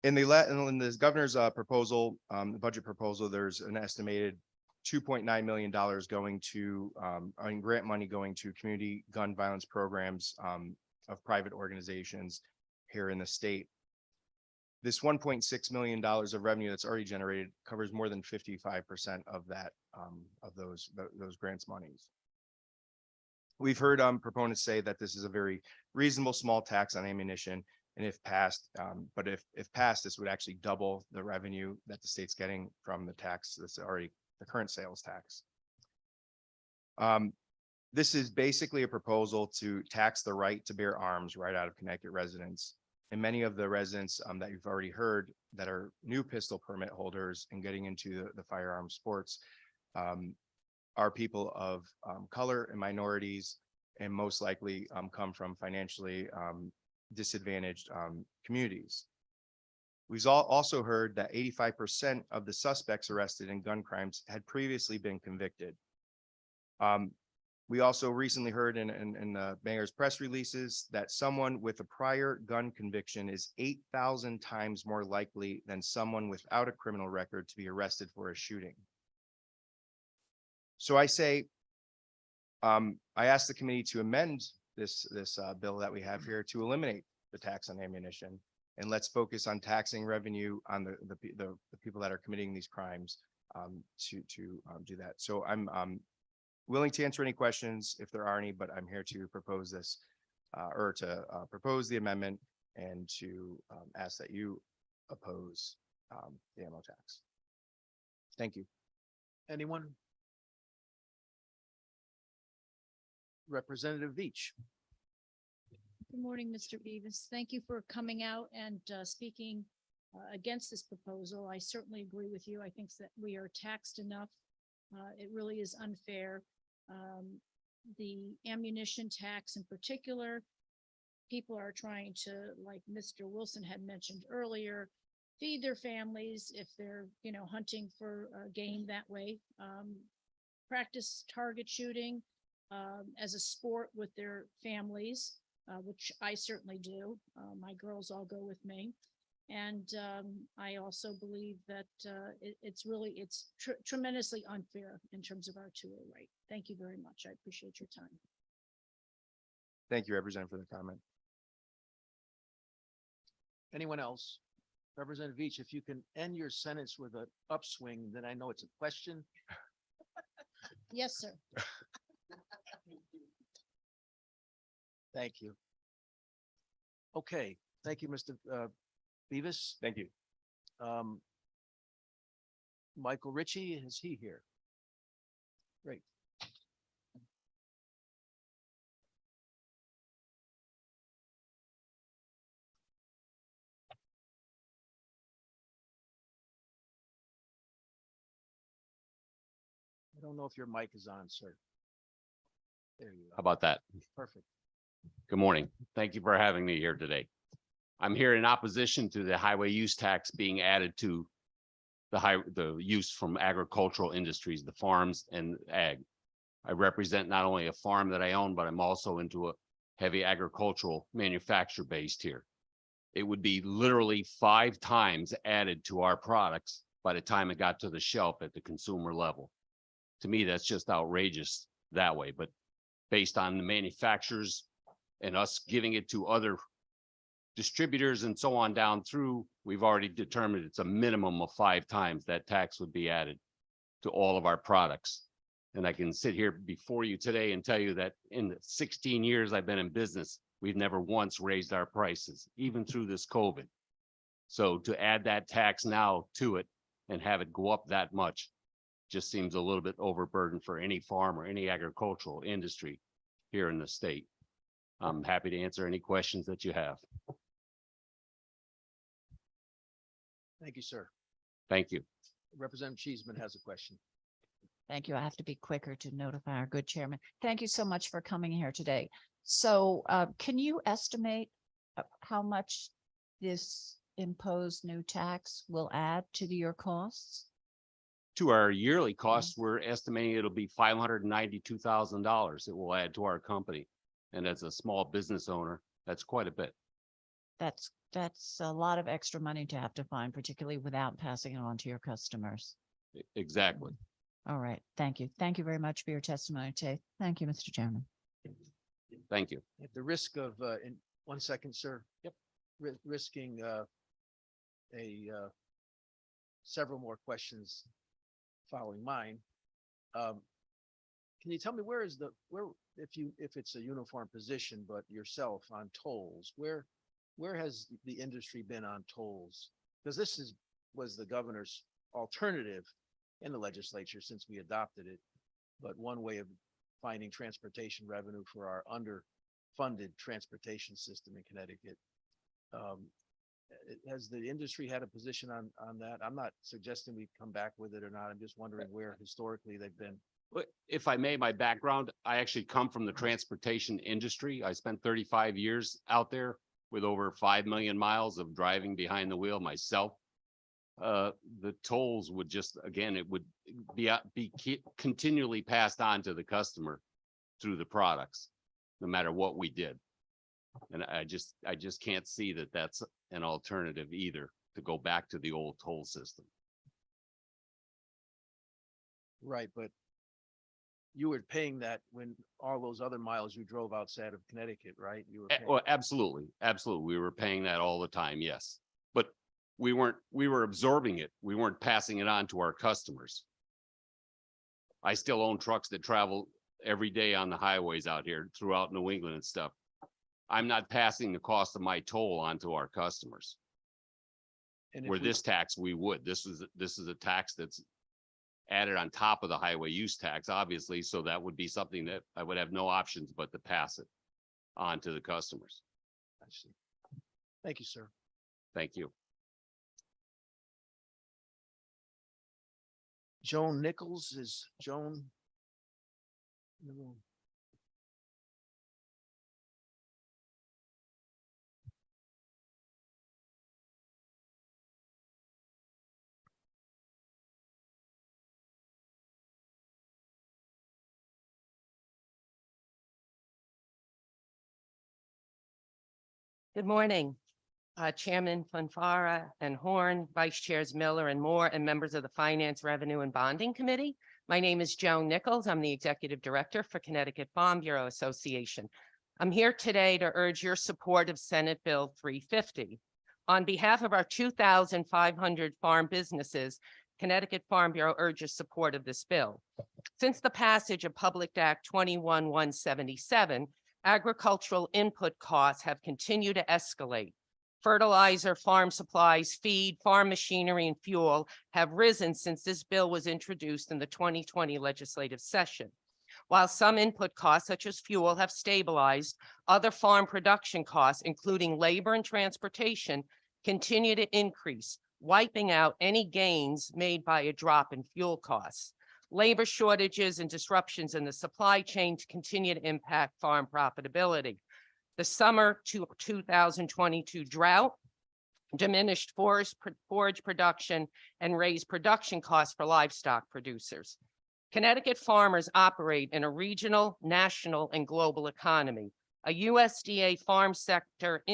Speaker 11: In the governor's proposal, the budget proposal, there's an estimated $2.9 million going to grant money going to community gun violence programs of private organizations here in the state. This $1.6 million of revenue that's already generated covers more than 55% of that, of those grants monies. We've heard proponents say that this is a very reasonable small tax on ammunition, and if passed, but if passed, this would actually double the revenue that the state's getting from the tax that's already the current sales tax. This is basically a proposal to tax the right to bear arms right out of Connecticut residents. And many of the residents that you've already heard that are new pistol permit holders and getting into the firearm sports are people of color and minorities, and most likely come from financially disadvantaged communities. We've also heard that 85% of the suspects arrested in gun crimes had previously been convicted. We also recently heard in the mayor's press releases that someone with a prior gun conviction is 8,000 times more likely than someone without a criminal record to be arrested for a shooting. So I say, I asked the committee to amend this bill that we have here to eliminate the tax on ammunition, and let's focus on taxing revenue on the people that are committing these crimes to do that. So I'm willing to answer any questions if there are any, but I'm here to propose this or to propose the amendment and to ask that you oppose the ammo tax. Thank you.
Speaker 8: Anyone? Representative Veach.
Speaker 13: Good morning, Mr. Beavis. Thank you for coming out and speaking against this proposal. I certainly agree with you. I think that we are taxed enough. It really is unfair. The ammunition tax in particular, people are trying to, like Mr. Wilson had mentioned earlier, feed their families if they're, hunting for game that way. Practice target shooting as a sport with their families, which I certainly do. My girls all go with me. And I also believe that it's tremendously unfair in terms of our 2A rate. Thank you very much. I appreciate your time.
Speaker 11: Thank you, Representative, for the comment.
Speaker 8: Anyone else? Representative Veach, if you can end your sentence with an upswing, then I know it's a question.
Speaker 13: Yes, sir.
Speaker 8: Thank you. Okay, thank you, Mr. Beavis.
Speaker 11: Thank you.
Speaker 8: Michael Ritchie, is he here? Great. I don't know if your mic is on, sir. There you
Speaker 14: How
Speaker 8: go.
Speaker 14: about that?
Speaker 8: Perfect.
Speaker 14: Good morning. Thank you for having me here today. I'm here in opposition to the highway use tax being added to the use from agricultural industries, the farms and ag. I represent not only a farm that I own, but I'm also into a heavy agricultural manufacturer based here. It would be literally 5 times added to our products by the time it got to the shelf at the consumer level. To me, that's just outrageous that way, but based on the manufacturers and us giving it to other distributors and so on down through, we've already determined it's a minimum of 5 times that tax would be added to all of our products. And I can sit here before you today and tell you that in the 16 years I've been in business, we've never once raised our prices, even through this COVID. So to add that tax now to it and have it go up that much just seems a little bit overburdened for any farm or any agricultural industry here in the state. I'm happy to answer any questions that you have.
Speaker 8: Thank you, sir.
Speaker 14: Thank you.
Speaker 8: Representative Cheeseman has a question.
Speaker 2: Thank you. I have to be quicker to notify our good chairman. Thank you so much for coming here today. So can you estimate how much this imposed new tax will add to your costs?
Speaker 14: To our yearly costs, we're estimating it'll be $592,000 it will add to our company. And as a small business owner, that's quite a bit.
Speaker 2: That's a lot of extra money to have to find, particularly without passing it on to your customers.
Speaker 14: Exactly.
Speaker 2: All right. Thank you. Thank you very much for your testimony today. Thank you, Mr. Chairman.
Speaker 14: Thank you.
Speaker 8: At the risk of, in 1 second, sir. Yep. Risking several more questions following mine. Can you tell me where if it's a uniform position, but yourself on tolls, where has the industry been on tolls? Because this was the governor's alternative in the legislature since we adopted it, but one way of finding transportation revenue for our underfunded transportation system in Connecticut. Has the industry had a position on that? I'm not suggesting we come back with it or not. I'm just wondering where historically they've been.
Speaker 14: If I may, my background, I actually come from the transportation industry. I spent 35 years out there with over 5 million miles of driving behind the wheel myself. The tolls would just, again, it would be continually passed on to the customer through the products, no matter what we did. And I just can't see that that's an alternative either, to go back to the old toll system.
Speaker 8: Right, but you were paying that when all those other miles you drove outside of Connecticut, right? You were paying.
Speaker 14: Well, absolutely. Absolutely. We were paying that all the time. Yes. But we were absorbing it. We weren't passing it on to our customers. I still own trucks that travel every day on the highways out here throughout New England and stuff. I'm not passing the cost of my toll on to our customers.
Speaker 8: And
Speaker 14: Where this tax, we would. This is a tax that's added on top of the highway use tax, obviously. So that would be something that I would have no options but to pass it on to the customers.
Speaker 8: I see. Thank you, sir.
Speaker 14: Thank you.
Speaker 8: Joan Nichols, is Joan in the room?
Speaker 15: Good morning. Chairman Fanfara and Horn, Vice Chairs Miller and Moore, and members of the Finance, Revenue, and Bonding Committee. My name is Joan Nichols. I'm the Executive Director for Connecticut Farm Bureau Association. I'm here today to urge your support of Senate Bill 350. On behalf of our 2,500 farm businesses, Connecticut Farm Bureau urges support of this bill. Since the passage of Public Act 21-177, agricultural input costs have continued to escalate. Fertilizer, farm supplies, feed, farm machinery, and fuel have risen since this bill was introduced in the 2020 legislative session. While some input costs, such as fuel, have stabilized, other farm production costs, including labor and transportation, continue to increase, wiping out any gains made by a drop in fuel costs. Labor shortages and disruptions in the supply chain continue to impact farm profitability. The summer 2022 drought diminished forage production and raised production costs for livestock producers. Connecticut farmers operate in a regional, national, and global economy. A USDA farm sector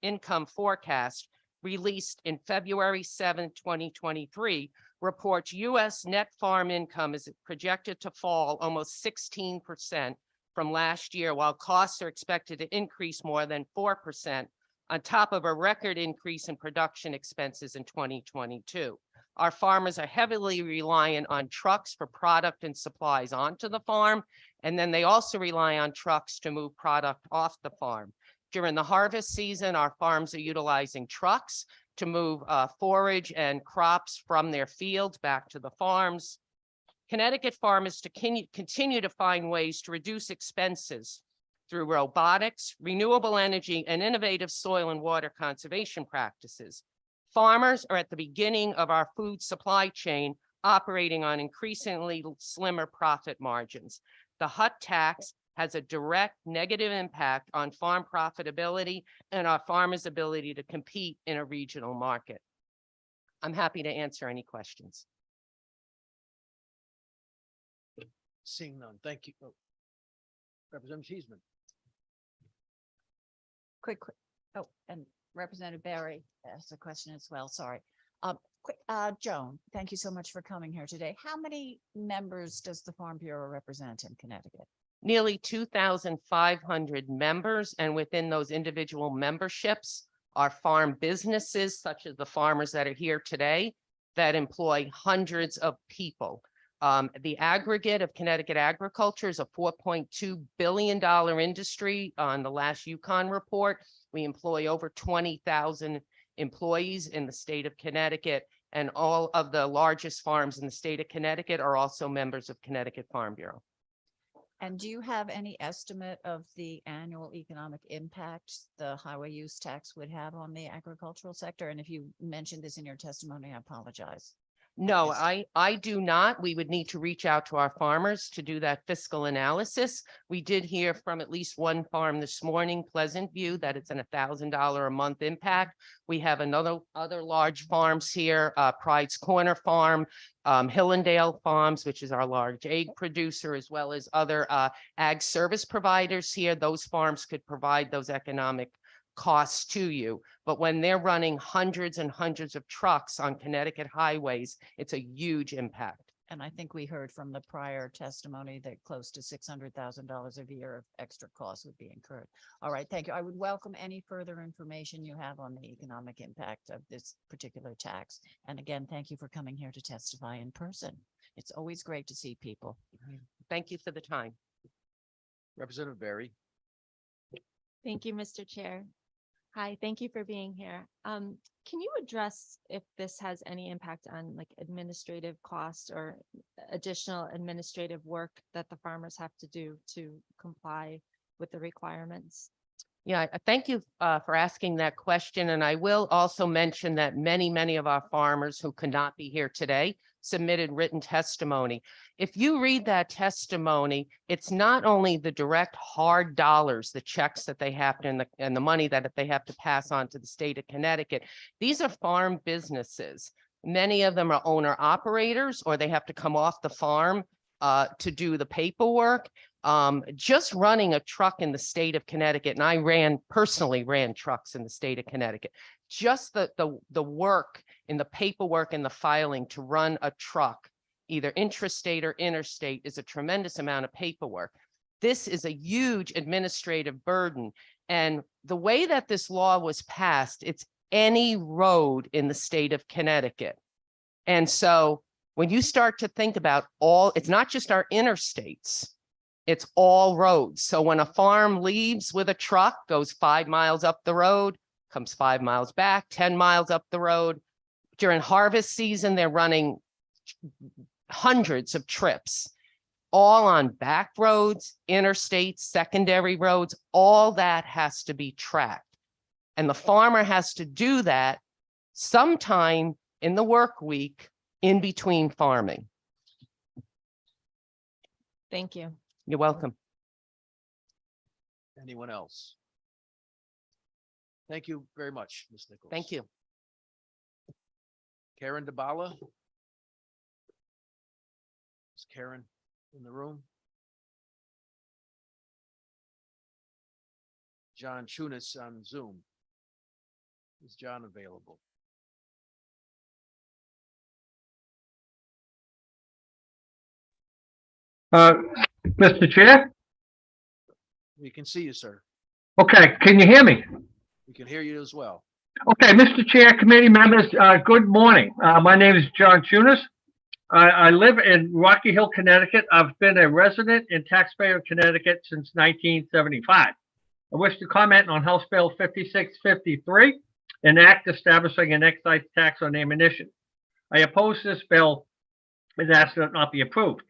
Speaker 15: income forecast released in February 7, 2023, reports U.S. net farm income is projected to fall almost 16% from last year, while costs are expected to increase more than 4%, on top of a record increase in production expenses in 2022. Our farmers are heavily reliant on trucks for product and supplies onto the farm, and then they also rely on trucks to move product off the farm. During the harvest season, our farms are utilizing trucks to move forage and crops from their fields back to the farms. Connecticut farmers continue to find ways to reduce expenses through robotics, renewable energy, and innovative soil and water conservation practices. Farmers are at the beginning of our food supply chain, operating on increasingly slimmer profit margins. The hut tax has a direct negative impact on farm profitability and our farmers' ability to compete in a regional market. I'm happy to answer any questions.
Speaker 8: Seeing none, thank you. Oh, Representative Cheeseman.
Speaker 2: Quick, oh, and Representative Barry asked a question as well, sorry. Joan, thank you so much for coming here today. How many members does the Farm Bureau represent in Connecticut?
Speaker 15: Nearly 2,500 members, and within those individual memberships are farm businesses, such as the farmers that are here today, that employ hundreds of people. The aggregate of Connecticut agriculture is a $4.2 billion industry. On the last Yukon report, we employ over 20,000 employees in the state of Connecticut, and all of the largest farms in the state of Connecticut are also members of Connecticut Farm Bureau.
Speaker 2: And do you have any estimate of the annual economic impact the highway use tax would have on the agricultural sector? And if you mentioned this in your testimony, I apologize.
Speaker 15: No, I do not. We would need to reach out to our farmers to do that fiscal analysis. We did hear from at least one farm this morning, Pleasant View, that it's an $1,000 a month impact. We have other large farms here, Pride's Corner Farm, Hillendale Farms, which is our large egg producer, as well as other ag service providers here. Those farms could provide those economic costs to you. But when they're running hundreds and hundreds of trucks on Connecticut highways, it's a huge impact.
Speaker 2: And I think we heard from the prior testimony that close to $600,000 a year of extra costs would be incurred. All right, thank you. I would welcome any further information you have on the economic impact of this particular tax. And again, thank you for coming here to testify in person. It's always great to see people.
Speaker 15: Thank you for the time.
Speaker 8: Representative Barry.
Speaker 16: Thank you, Mr. Chair. Hi, thank you for being here. Can you address if this has any impact on like administrative costs or additional administrative work that the farmers have to do to comply with the requirements?
Speaker 15: Yeah, thank you for asking that question. And I will also mention that many of our farmers who could not be here today submitted written testimony. If you read that testimony, it's not only the direct hard dollars, the checks that they have to, and the money that they have to pass on to the state of Connecticut. These are farm businesses. Many of them are owner operators, or they have to come off the farm to do the paperwork. Just running a truck in the state of Connecticut, and I personally ran trucks in the state of Connecticut, just the work in the paperwork and the filing to run a truck, either intrastate or interstate, is a tremendous amount of paperwork. This is a huge administrative burden. And the way that this law was passed, it's any road in the state of Connecticut. And so when you start to think about it's not just our interstates, it's all roads. So when a farm leaves with a truck, goes 5 miles up the road, comes 5 miles back, 10 miles up the road. During harvest season, they're running hundreds of trips, all on back roads, interstates, secondary roads. All that has to be tracked. And the farmer has to do that sometime in the work week in between farming.
Speaker 16: Thank you.
Speaker 15: You're welcome.
Speaker 8: Anyone else? Thank you very much, Ms. Nichols.
Speaker 15: Thank you.
Speaker 8: Karen DeBala? Is Karen in the room? John Chunis on Zoom. Is John available?
Speaker 17: Mr. Chair?
Speaker 8: We can see you, sir.
Speaker 17: Okay, can you hear me?
Speaker 8: We can hear you as well.
Speaker 17: Okay, Mr. Chair, committee members, good morning. My name is John Chunis. I live in Rocky Hill, Connecticut. I've been a resident and taxpayer of Connecticut since 1975. I wish to comment on House Bill 5653, an act establishing an excise tax on ammunition. I oppose this bill and ask that it not be approved.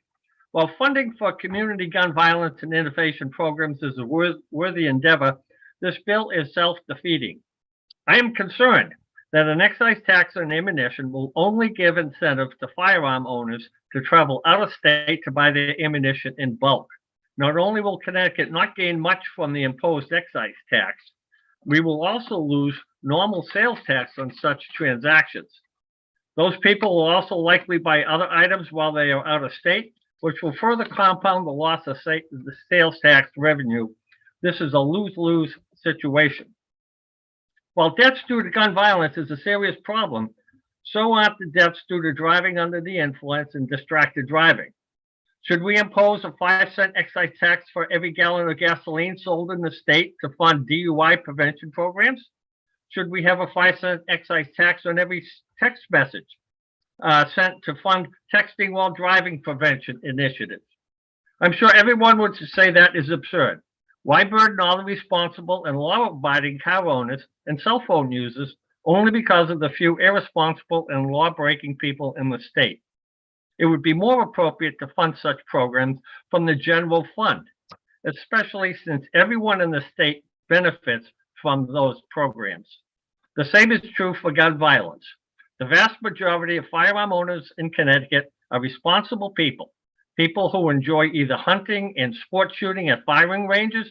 Speaker 17: While funding for community gun violence and innovation programs is a worthy endeavor, this bill is self-defeating. I am concerned that an excise tax on ammunition will only give incentive to firearm owners to travel out of state to buy their ammunition in bulk. Not only will Connecticut not gain much from the imposed excise tax, we will also lose normal sales tax on such transactions. Those people will also likely buy other items while they are out of state, which will further compound the loss of the sales tax revenue. This is a lose-lose situation. While deaths due to gun violence is a serious problem, so aren't the deaths due to driving under the influence and distracted driving. Should we impose a 5-cent excise tax for every gallon of gasoline sold in the state to fund DUI prevention programs? Should we have a 5-cent excise tax on every text message sent to fund texting while driving prevention initiatives? I'm sure everyone would say that is absurd. Why burden all the responsible and law-abiding car owners and cell phone users only because of the few irresponsible and law-breaking people in the state? It would be more appropriate to fund such programs from the general fund, especially since everyone in the state benefits from those programs. The same is true for gun violence. The vast majority of firearm owners in Connecticut are responsible people who enjoy either hunting and sport shooting at firing ranges,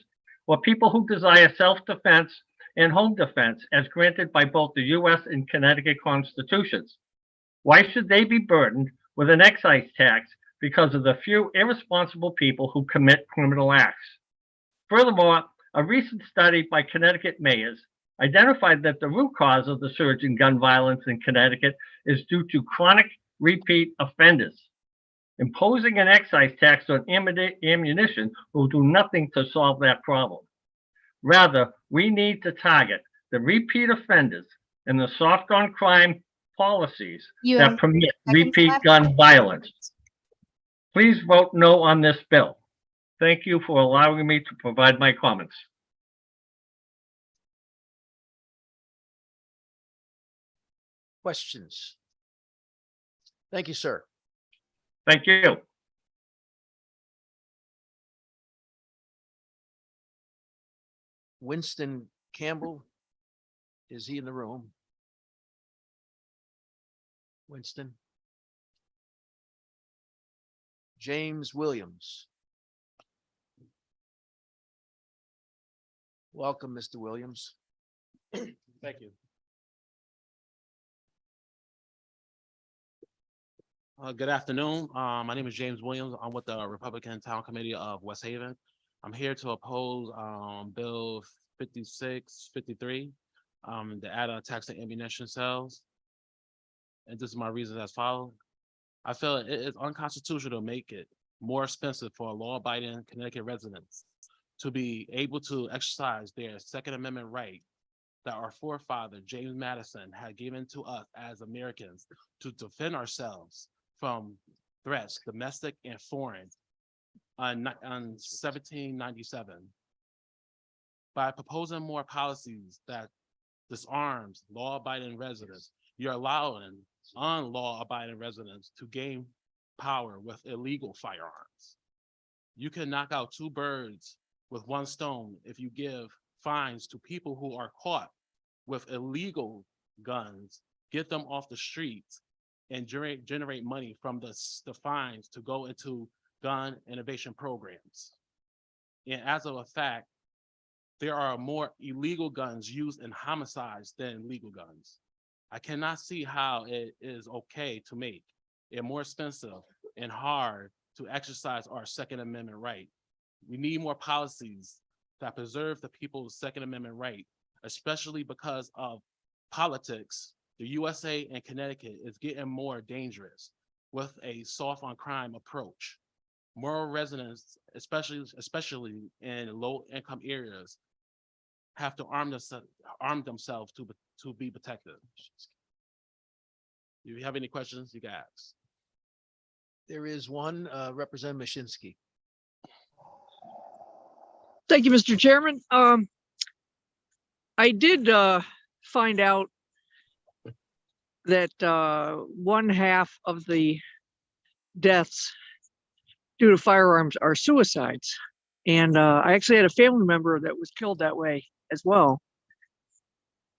Speaker 17: or people who desire self-defense and home defense as granted by both the U.S. and Connecticut constitutions. Why should they be burdened with an excise tax because of the few irresponsible people who commit criminal acts? Furthermore, a recent study by Connecticut mayors identified that the root cause of the surge in gun violence in Connecticut is due to chronic repeat offenders. Imposing an excise tax on ammunition will do nothing to solve that problem. Rather, we need to target the repeat offenders and the soft on crime policies that permit repeat gun violence. Please vote no on this bill. Thank you for allowing me to provide my comments.
Speaker 8: Questions? Thank you, sir.
Speaker 17: Thank you.
Speaker 8: Winston Campbell, is he in the room? Winston? James Williams. Welcome, Mr. Williams.
Speaker 18: Thank you. Good afternoon. My name is James Williams. I'm with the Republican Town Committee of West Haven. I'm here to oppose Bill 5653, to add on tax to ammunition sales. And this is my reasons as follows. I feel it is unconstitutional to make it more expensive for law-abiding Connecticut residents to be able to exercise their Second Amendment right that our forefather, James Madison, had given to us as Americans to defend ourselves from threats, domestic and foreign, on 1797. By proposing more policies that disarms law-abiding residents, you're allowing unlaw-abiding residents to gain power with illegal firearms. You can knock out two birds with one stone if you give fines to people who are caught with illegal guns, get them off the streets, and generate money from the fines to go into gun innovation programs. And as of a fact, there are more illegal guns used in homicides than legal guns. I cannot see how it is okay to make it more expensive and hard to exercise our Second Amendment right. We need more policies that preserve the people's Second Amendment right, especially because of politics. The USA and Connecticut is getting more dangerous with a soft on crime approach. More residents, especially in low income areas, have to arm themselves to be protected. If you have any questions, you can ask.
Speaker 8: There is one, Representative Mashinsky.
Speaker 5: Thank you, Mr. Chairman. I did find out that 1/2 of the deaths due to firearms are suicides. And I actually had a family member that was killed that way as well.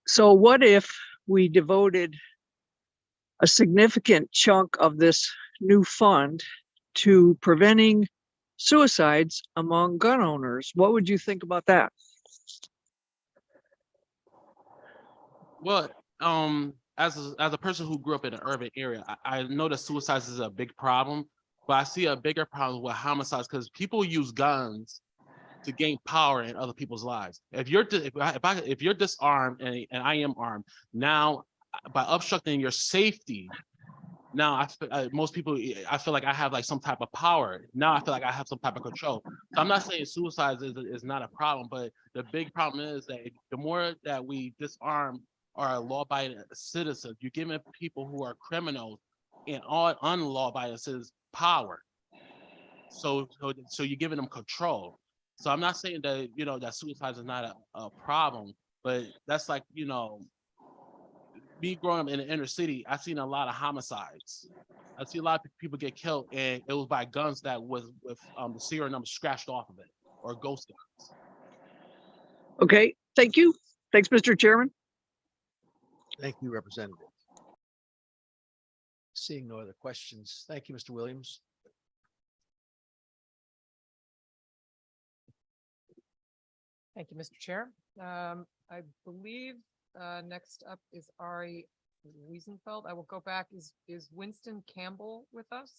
Speaker 5: So what if we devoted a significant chunk of this new fund to preventing suicides among gun owners? What would you think about that?
Speaker 18: Well, as a person who grew up in an urban area, I know that suicides is a big problem, but I see a bigger problem with homicides because people use guns to gain power in other people's lives. If you're disarmed and I am armed, now by obstructing your safety, now most people, I feel like I have like some type of power. Now I feel like I have some type of control. So I'm not saying suicide is not a problem, but the big problem is that the more that we disarm our law-abiding citizens, you're giving people who are criminals and all unlaw-abiding citizens power. So you're giving them control. So I'm not saying that, that suicide is not a problem, but that's like, me growing up in the inner city, I've seen a lot of homicides. I see a lot of people get killed, and it was by guns that was with the serial number scratched off of it, or ghost guns.
Speaker 5: Okay, thank you. Thanks, Mr. Chairman.
Speaker 8: Thank you, Representative. Seeing no other questions. Thank you, Mr. Williams.
Speaker 1: Thank you, Mr. Chair. I believe next up is Ari Wiesenfeld. I will go back. Is Winston Campbell with us?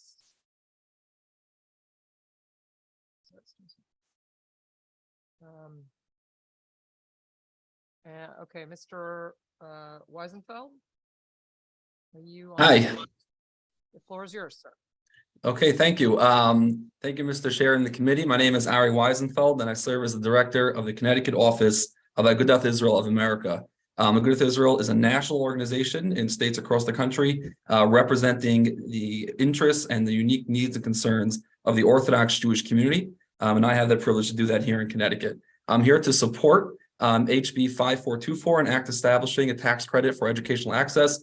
Speaker 1: Okay, Mr. Wiesenfeld. Are you on?
Speaker 20: Hi.
Speaker 1: The floor is yours, sir.
Speaker 20: Okay, thank you. Thank you, Mr. Chair and the committee. My name is Ari Wiesenfeld, and I serve as the director of the Connecticut office of Agudath Israel of America. Agudath Israel is a national organization in states across the country, representing the interests and the unique needs and concerns of the Orthodox Jewish community. And I have the privilege to do that here in Connecticut. I'm here to support HB 5424, an act establishing a tax credit for educational access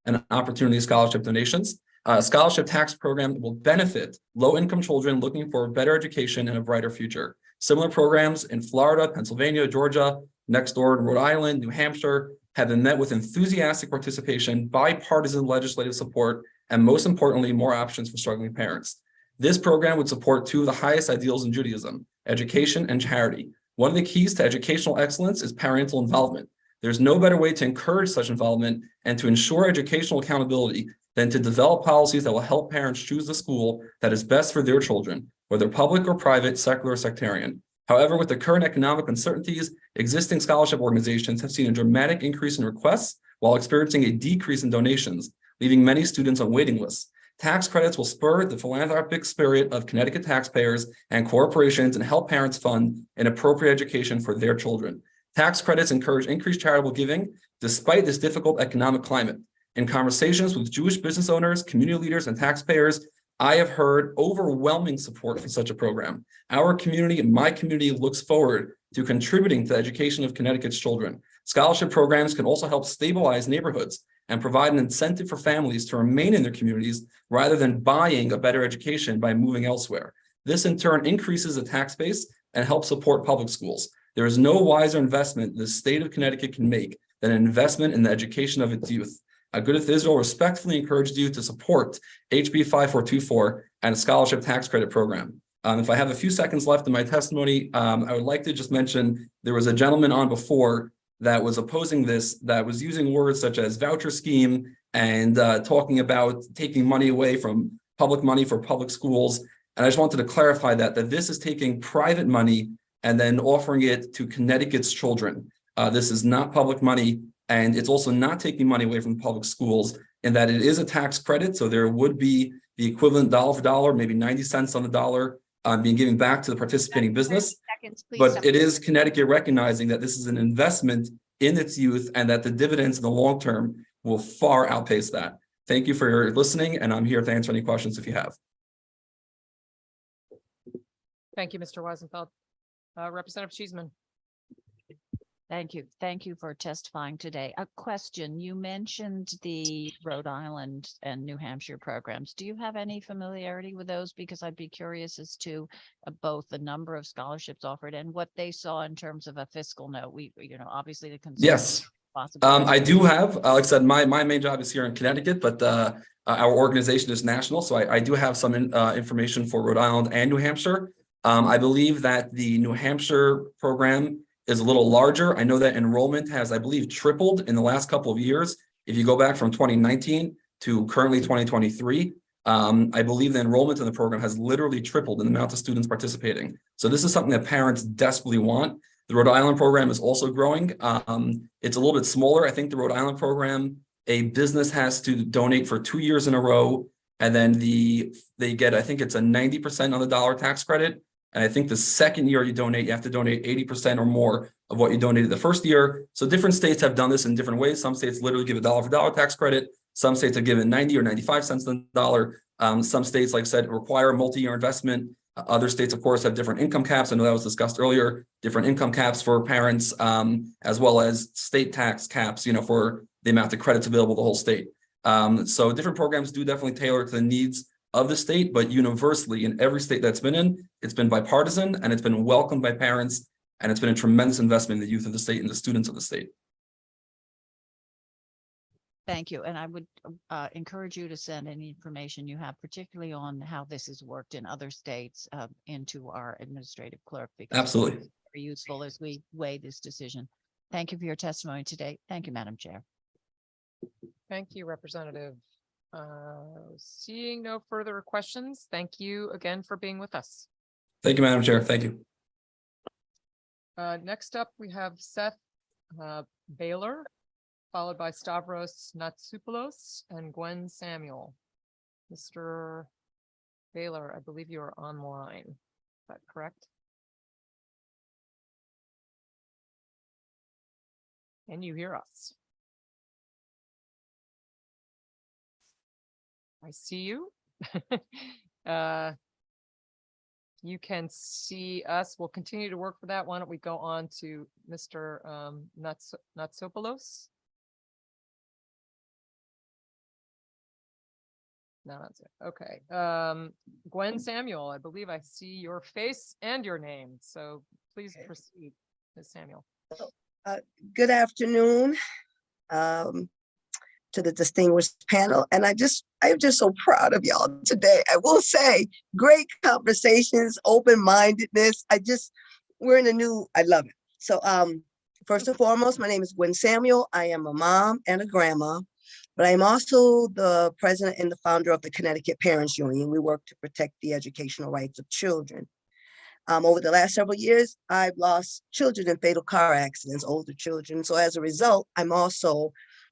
Speaker 20: and opportunity scholarship donations. A scholarship tax program will benefit low-income children looking for a better education and a brighter future. Similar programs in Florida, Pennsylvania, Georgia, next door in Rhode Island, New Hampshire, have been met with enthusiastic participation, bipartisan legislative support, and most importantly, more options for struggling parents. This program would support two of the highest ideals in Judaism, education and charity. One of the keys to educational excellence is parental involvement. There's no better way to encourage such involvement and to ensure educational accountability than to develop policies that will help parents choose the school that is best for their children, whether public or private, secular or sectarian. However, with the current economic uncertainties, existing scholarship organizations have seen a dramatic increase in requests while experiencing a decrease in donations, leaving many students on waiting lists. Tax credits will spur the philanthropic spirit of Connecticut taxpayers and corporations and help parents fund an appropriate education for their children. Tax credits encourage increased charitable giving despite this difficult economic climate. In conversations with Jewish business owners, community leaders, and taxpayers, I have heard overwhelming support for such a program. Our community and my community looks forward to contributing to the education of Connecticut's children. Scholarship programs can also help stabilize neighborhoods and provide an incentive for families to remain in their communities rather than buying a better education by moving elsewhere. This in turn increases the tax base and helps support public schools. There is no wiser investment the state of Connecticut can make than an investment in the education of its youth. Agudath Israel respectfully encourages you to support HB 5424 and a scholarship tax credit program. If I have a few seconds left in my testimony, I would like to just mention there was a gentleman on before that was opposing this, that was using words such as voucher scheme and talking about taking money away from public money for public schools. And I just wanted to clarify that this is taking private money and then offering it to Connecticut's children. This is not public money, and it's also not taking money away from public schools, in that it is a tax credit. So there would be the equivalent dollar for dollar, maybe 90 cents on the dollar being given back to the participating business. But it is Connecticut recognizing that this is an investment in its youth and that the dividends in the long term will far outpace that. Thank you for your listening, and I'm here to answer any questions if you have.
Speaker 1: Thank you, Mr. Weisenfeld. Representative Cheeseman.
Speaker 2: Thank you. Thank you for testifying today. A question, you mentioned the Rhode Island and New Hampshire programs. Do you have any familiarity with those? Because I'd be curious as to both the number of scholarships offered and what they saw in terms of a fiscal note. Obviously the concern.
Speaker 20: Yes, I do have, like I said, my main job is here in Connecticut, but our organization is national. So I do have some information for Rhode Island and New Hampshire. I believe that the New Hampshire program is a little larger. I know that enrollment has, I believe, tripled in the last couple of years. If you go back from 2019 to currently 2023, I believe the enrollment in the program has literally tripled in the amount of students participating. So this is something that parents desperately want. The Rhode Island program is also growing. It's a little bit smaller. I think the Rhode Island program, a business has to donate for 2 years in a row, and then they get, I think it's a 90% on the dollar tax credit. And I think the second year you donate, you have to donate 80% or more of what you donated the first year. So different states have done this in different ways. Some states literally give a dollar for dollar tax credit. Some states have given 90 or 95 cents on the dollar. Some states, like I said, require multi-year investment. Other states, of course, have different income caps. I know that was discussed earlier, different income caps for parents, as well as state tax caps, for the amount of credits available to the whole state. So different programs do definitely tailor to the needs of the state, but universally in every state that's been in, it's been bipartisan and it's been welcomed by parents, and it's been a tremendous investment in the youth of the state and the students of the state.
Speaker 2: Thank you. And I would encourage you to send any information you have, particularly on how this has worked in other states, into our administrative clerk. Because
Speaker 20: Absolutely.
Speaker 2: it's very useful as we weigh this decision. Thank you for your testimony today. Thank you, Madam Chair.
Speaker 1: Thank you, Representative. Seeing no further questions, thank you again for being with us.
Speaker 20: Thank you, Madam Chair. Thank you.
Speaker 1: Next up, we have Seth Baylor, followed by Stavros Natsoupoullos and Gwen Samuel. Mr. Baylor, I believe you are online. Is that correct? Can you hear us? I see you. You can see us. We'll continue to work for that. Why don't we go on to Mr. Natsoupoullos? No, that's it. Okay. Gwen Samuel, I believe I see your face and your name. So please proceed, Ms. Samuel.
Speaker 4: Good afternoon to the distinguished panel. And I'm just so proud of y'all today. I will say, great conversations, open-mindedness. We're in a new, I love it. So first and foremost, my name is Gwen Samuel. I am a mom and a grandma, but I'm also the president and the founder of the Connecticut Parents Union. We work to protect the educational rights of children. Over the last several years, I've lost children in fatal car accidents, older children. So as a result, I'm also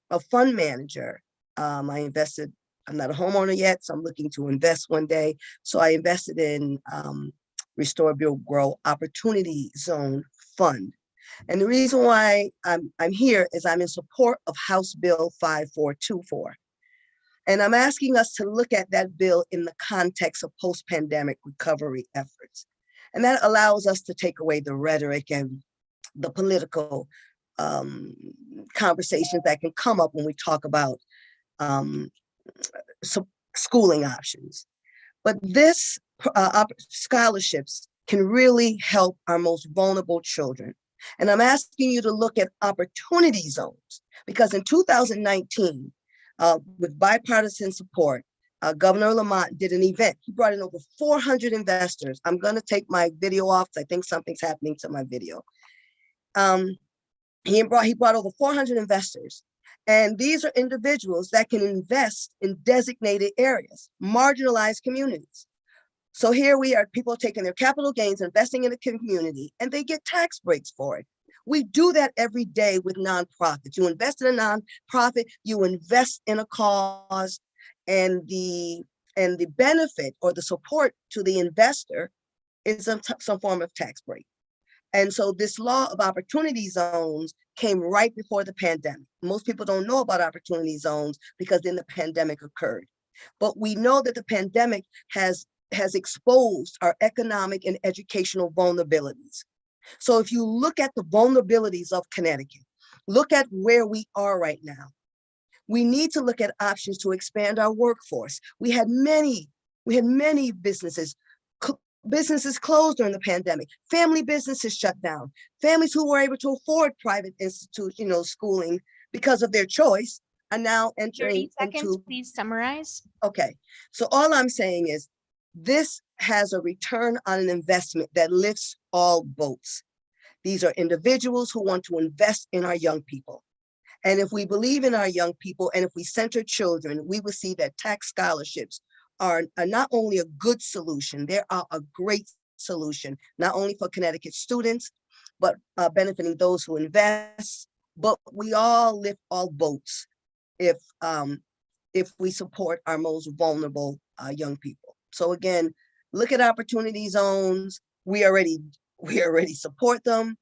Speaker 4: a fund manager. I'm not a homeowner yet, so I'm looking to invest one day. So I invested in Restore, Build, Grow Opportunity Zone Fund. And the reason why I'm here is I'm in support of House Bill 5424. And I'm asking us to look at that bill in the context of post-pandemic recovery efforts. And that allows us to take away the rhetoric and the political conversations that can come up when we talk about schooling options. But this scholarships can really help our most vulnerable children. And I'm asking you to look at opportunity zones, because in 2019, with bipartisan support, Governor Lamont did an event. He brought in over 400 investors. I'm going to take my video off because I think something's happening to my video. He brought over 400 investors. And these are individuals that can invest in designated areas, marginalized communities. So here we are, people taking their capital gains, investing in the community, and they get tax breaks for it. We do that every day with nonprofits. You invest in a nonprofit, you invest in a cause, and the benefit or the support to the investor is some form of tax break. And so this law of opportunity zones came right before the pandemic. Most people don't know about opportunity zones because then the pandemic occurred. But we know that the pandemic has exposed our economic and educational vulnerabilities. So if you look at the vulnerabilities of Connecticut, look at where we are right now. We need to look at options to expand our workforce. We had many businesses closed during the pandemic. Family businesses shut down. Families who were able to afford private schooling because of their choice are now entering
Speaker 12: 30 seconds,
Speaker 4: into.
Speaker 12: please summarize.
Speaker 4: Okay, so all I'm saying is this has a return on an investment that lifts all boats. These are individuals who want to invest in our young people. And if we believe in our young people and if we center children, we will see that tax scholarships are not only a good solution, they are a great solution, not only for Connecticut students, but benefiting those who invest. But we all lift all boats if we support our most vulnerable young people. So again, look at opportunity zones. We already support them.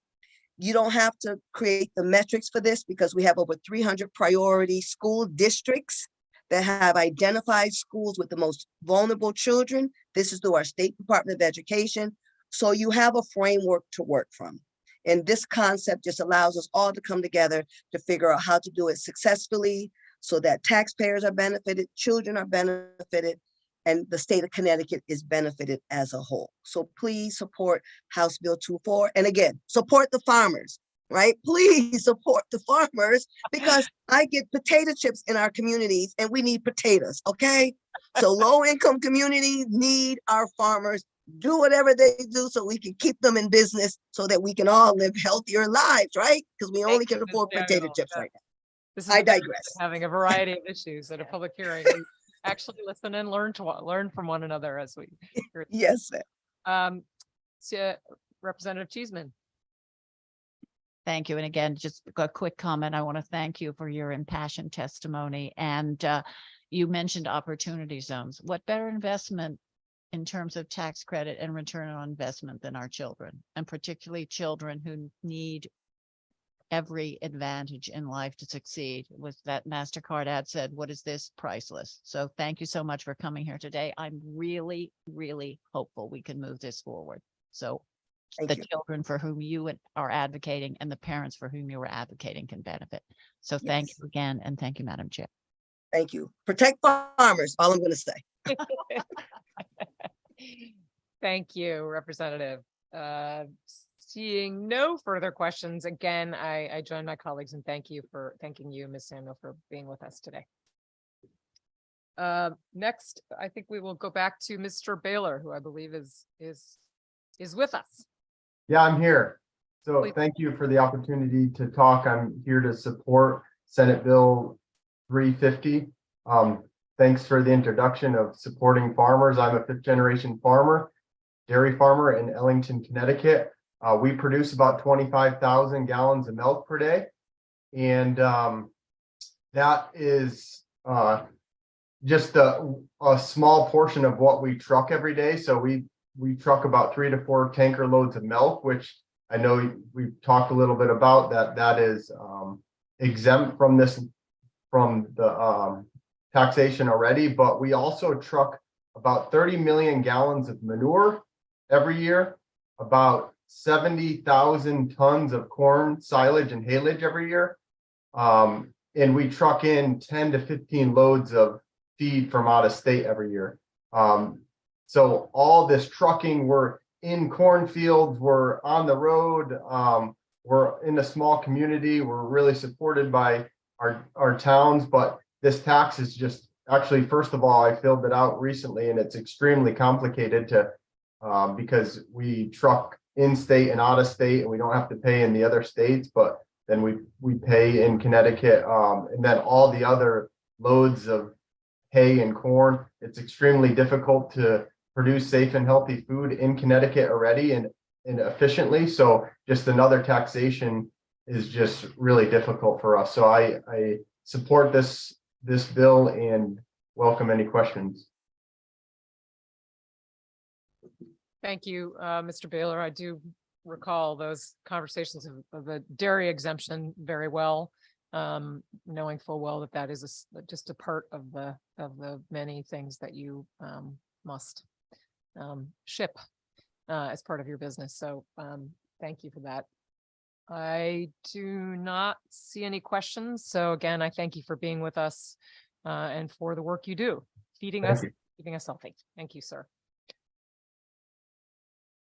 Speaker 4: You don't have to create the metrics for this because we have over 300 priority school districts that have identified schools with the most vulnerable children. This is through our State Department of Education. So you have a framework to work from. And this concept just allows us all to come together to figure out how to do it successfully so that taxpayers are benefited, children are benefited, and the state of Connecticut is benefited as a whole. So please support House Bill 24. And again, support the farmers, right? Please support the farmers because I get potato chips in our communities and we need potatoes, okay? So low income communities need our farmers. Do whatever they do so we can keep them in business so that we can all live healthier lives, right? Because we only can afford potato chips right now.
Speaker 1: This is
Speaker 4: I
Speaker 1: the benefit
Speaker 4: digress.
Speaker 1: of having a variety of issues at a public hearing. We actually listen and learn from one another as we.
Speaker 4: Yes, ma'am.
Speaker 1: So Representative Cheeseman.
Speaker 2: Thank you. And again, just a quick comment. I want to thank you for your impassioned testimony. And you mentioned opportunity zones. What better investment in terms of tax credit and return on investment than our children, and particularly children who need every advantage in life to succeed? With that MasterCard ad said, what is this? Priceless. So thank you so much for coming here today. I'm really, really hopeful we can move this forward. So the children for whom you are advocating and the parents for whom you are advocating can benefit. So thank you again. And thank you, Madam Chair.
Speaker 4: Thank you. Protect farmers, all I'm going to say.
Speaker 1: Thank you, Representative. Seeing no further questions, again, I join my colleagues in thanking you, Ms. Samuel, for being with us today. Next, I think we will go back to Mr. Baylor, who I believe is with us.
Speaker 10: Yeah, I'm here. So
Speaker 1: Please.
Speaker 10: thank you for the opportunity to talk. I'm here to support Senate Bill 350. Thanks for the introduction of supporting farmers. I'm a fifth generation farmer. dairy farmer in Ellington, Connecticut. We produce about 25,000 gallons of milk per day. And that is just a small portion of what we truck every day. So we truck about 3 to 4 tanker loads of milk, which I know we've talked a little bit about that is exempt from the taxation already, but we also truck about 30 million gallons of manure every year, about 70,000 tons of corn silage and haylage every year. And we truck in 10 to 15 loads of feed from out of state every year. So all this trucking, we're in cornfields, we're on the road, we're in a small community, we're really supported by our towns, but this tax is just actually, first of all, I filled it out recently and it's extremely complicated to because we truck in state and out of state and we don't have to pay in the other states, but then we pay in Connecticut, and then all the other loads of hay and corn. It's extremely difficult to produce safe and healthy food in Connecticut already and efficiently. So just another taxation is just really difficult for us. So I support this bill and welcome any questions.
Speaker 1: Thank you, Mr. Baylor. I do recall those conversations of the dairy exemption very well, knowing full well that is just a part of the many things that you must ship as part of your business. So thank you for that. I do not see any questions. So again, I thank you for being with us and for the work you do, keeping us healthy. Thank you, sir.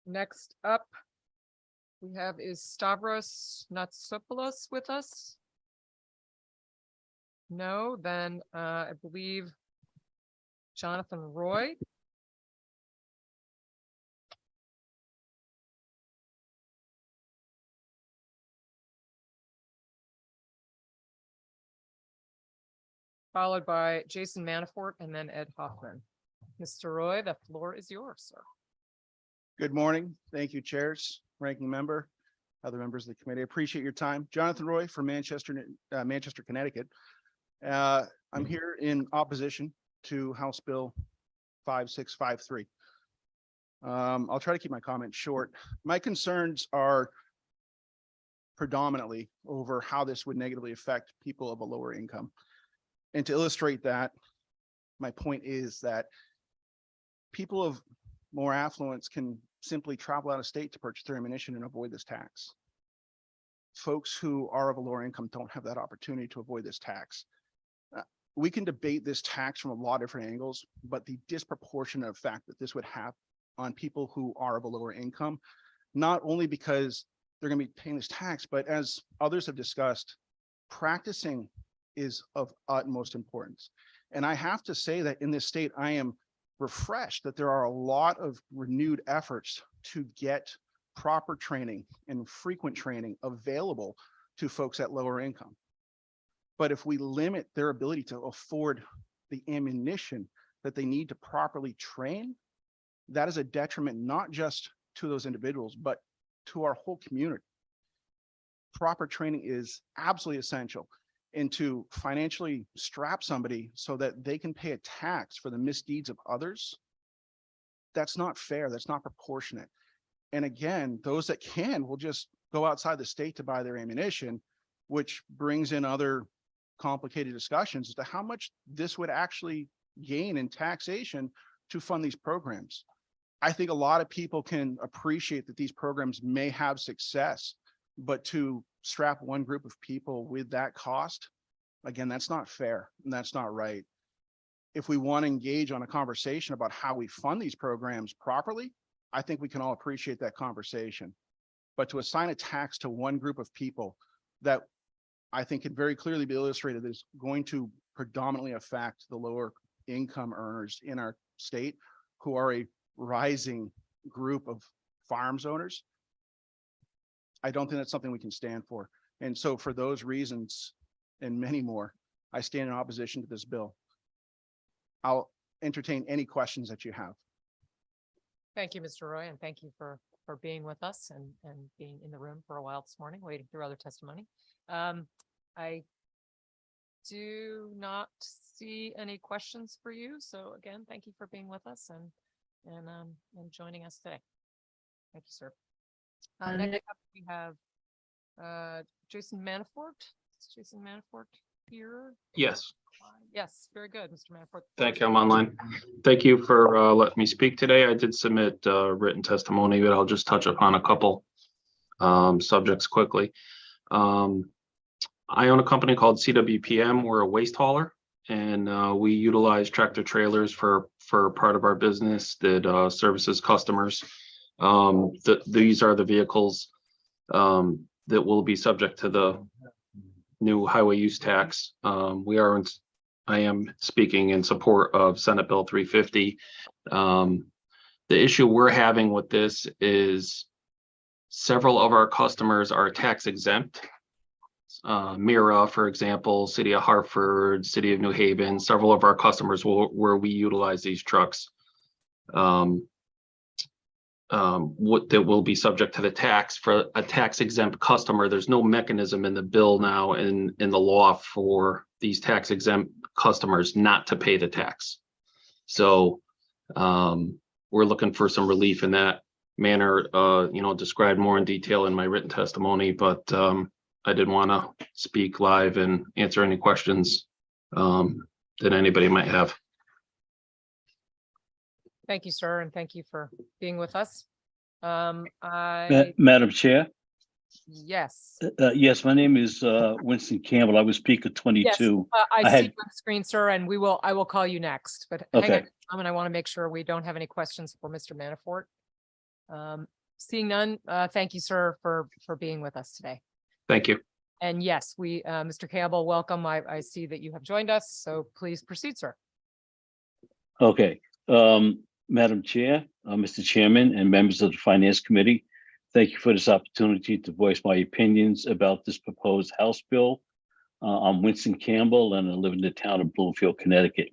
Speaker 1: Next up, we have is Stavros Natsopoulos with us? No, then I believe Jonathan Roy. Followed by Jason Manafort and then Ed Hoffman. Mr. Roy, the floor is yours, sir.
Speaker 6: Good morning. Thank you, chairs, ranking member, other members of the committee. I appreciate your time. Jonathan Roy from Manchester, Connecticut. I'm here in opposition to House Bill 5653. I'll try to keep my comments short. My concerns are predominantly over how this would negatively affect people of a lower income. And to illustrate that, my point is that people of more affluence can simply travel out of state to purchase their ammunition and avoid this tax. Folks who are of a lower income don't have that opportunity to avoid this tax. We can debate this tax from a lot of different angles, but the disproportionate effect that this would have on people who are of a lower income, not only because they're going to be paying this tax, but as others have discussed, practicing is of utmost importance. And I have to say that in this state, I am refreshed that there are a lot of renewed efforts to get proper training and frequent training available to folks at lower income. But if we limit their ability to afford the ammunition that they need to properly train, that is a detriment not just to those individuals, but to our whole community. Proper training is absolutely essential. And to financially strap somebody so that they can pay a tax for the misdeeds of others, that's not fair. That's not proportionate. And again, those that can will just go outside the state to buy their ammunition, which brings in other complicated discussions as to how much this would actually gain in taxation to fund these programs. I think a lot of people can appreciate that these programs may have success, but to strap one group of people with that cost, again, that's not fair and that's not right. If we want to engage on a conversation about how we fund these programs properly, I think we can all appreciate that conversation. But to assign a tax to one group of people that I think can very clearly be illustrated is going to predominantly affect the lower income earners in our state, who are a rising group of farms owners, I don't think that's something we can stand for. And so for those reasons and many more, I stand in opposition to this bill. I'll entertain any questions that you have.
Speaker 1: Thank you, Mr. Roy, and thank you for being with us and being in the room for a while this morning, waiting through other testimony. I do not see any questions for you. So again, thank you for being with us and joining us today. Thank you, sir. Next up, we have Jason Manafort. Is Jason Manafort here?
Speaker 3: Yes,
Speaker 1: Yes, very good, Mr. Manafort.
Speaker 3: thank you. I'm online. Thank you for letting me speak today. I did submit written testimony, but I'll just touch upon a couple subjects quickly. I own a company called CWPM. We're a waste hauler, and we utilize tractor trailers for part of our business that services customers. These are the vehicles that will be subject to the new highway use tax. I am speaking in support of Senate Bill 350. The issue we're having with this is several of our customers are tax exempt. Mira, for example, City of Hartford, City of New Haven, several of our customers where we utilize these trucks that will be subject to the tax. For a tax exempt customer, there's no mechanism in the bill now in the law for these tax exempt customers not to pay the tax. So we're looking for some relief in that manner, described more in detail in my written testimony, but I did want to speak live and answer any questions that anybody might have.
Speaker 1: Thank you, sir, and thank you for being with us.
Speaker 22: Madam Chair?
Speaker 1: Yes.
Speaker 22: Yes, my name is Winston Campbell. I was speaker 22.
Speaker 1: Yes, I see
Speaker 22: had-
Speaker 1: you on the screen, sir, and I will call you next, but hang
Speaker 22: Okay.
Speaker 1: on. I want to make sure we don't have any questions for Mr. Manafort. Seeing none, thank you, sir, for being with us today.
Speaker 3: Thank you.
Speaker 1: And yes, Mr. Campbell, welcome. I see that you have joined us, so please proceed, sir.
Speaker 22: Okay. Madam Chair, Mr. Chairman, and members of the Finance Committee, thank you for this opportunity to voice my opinions about this proposed House bill. I'm Winston Campbell, and I live in the town of Bloomfield, Connecticut.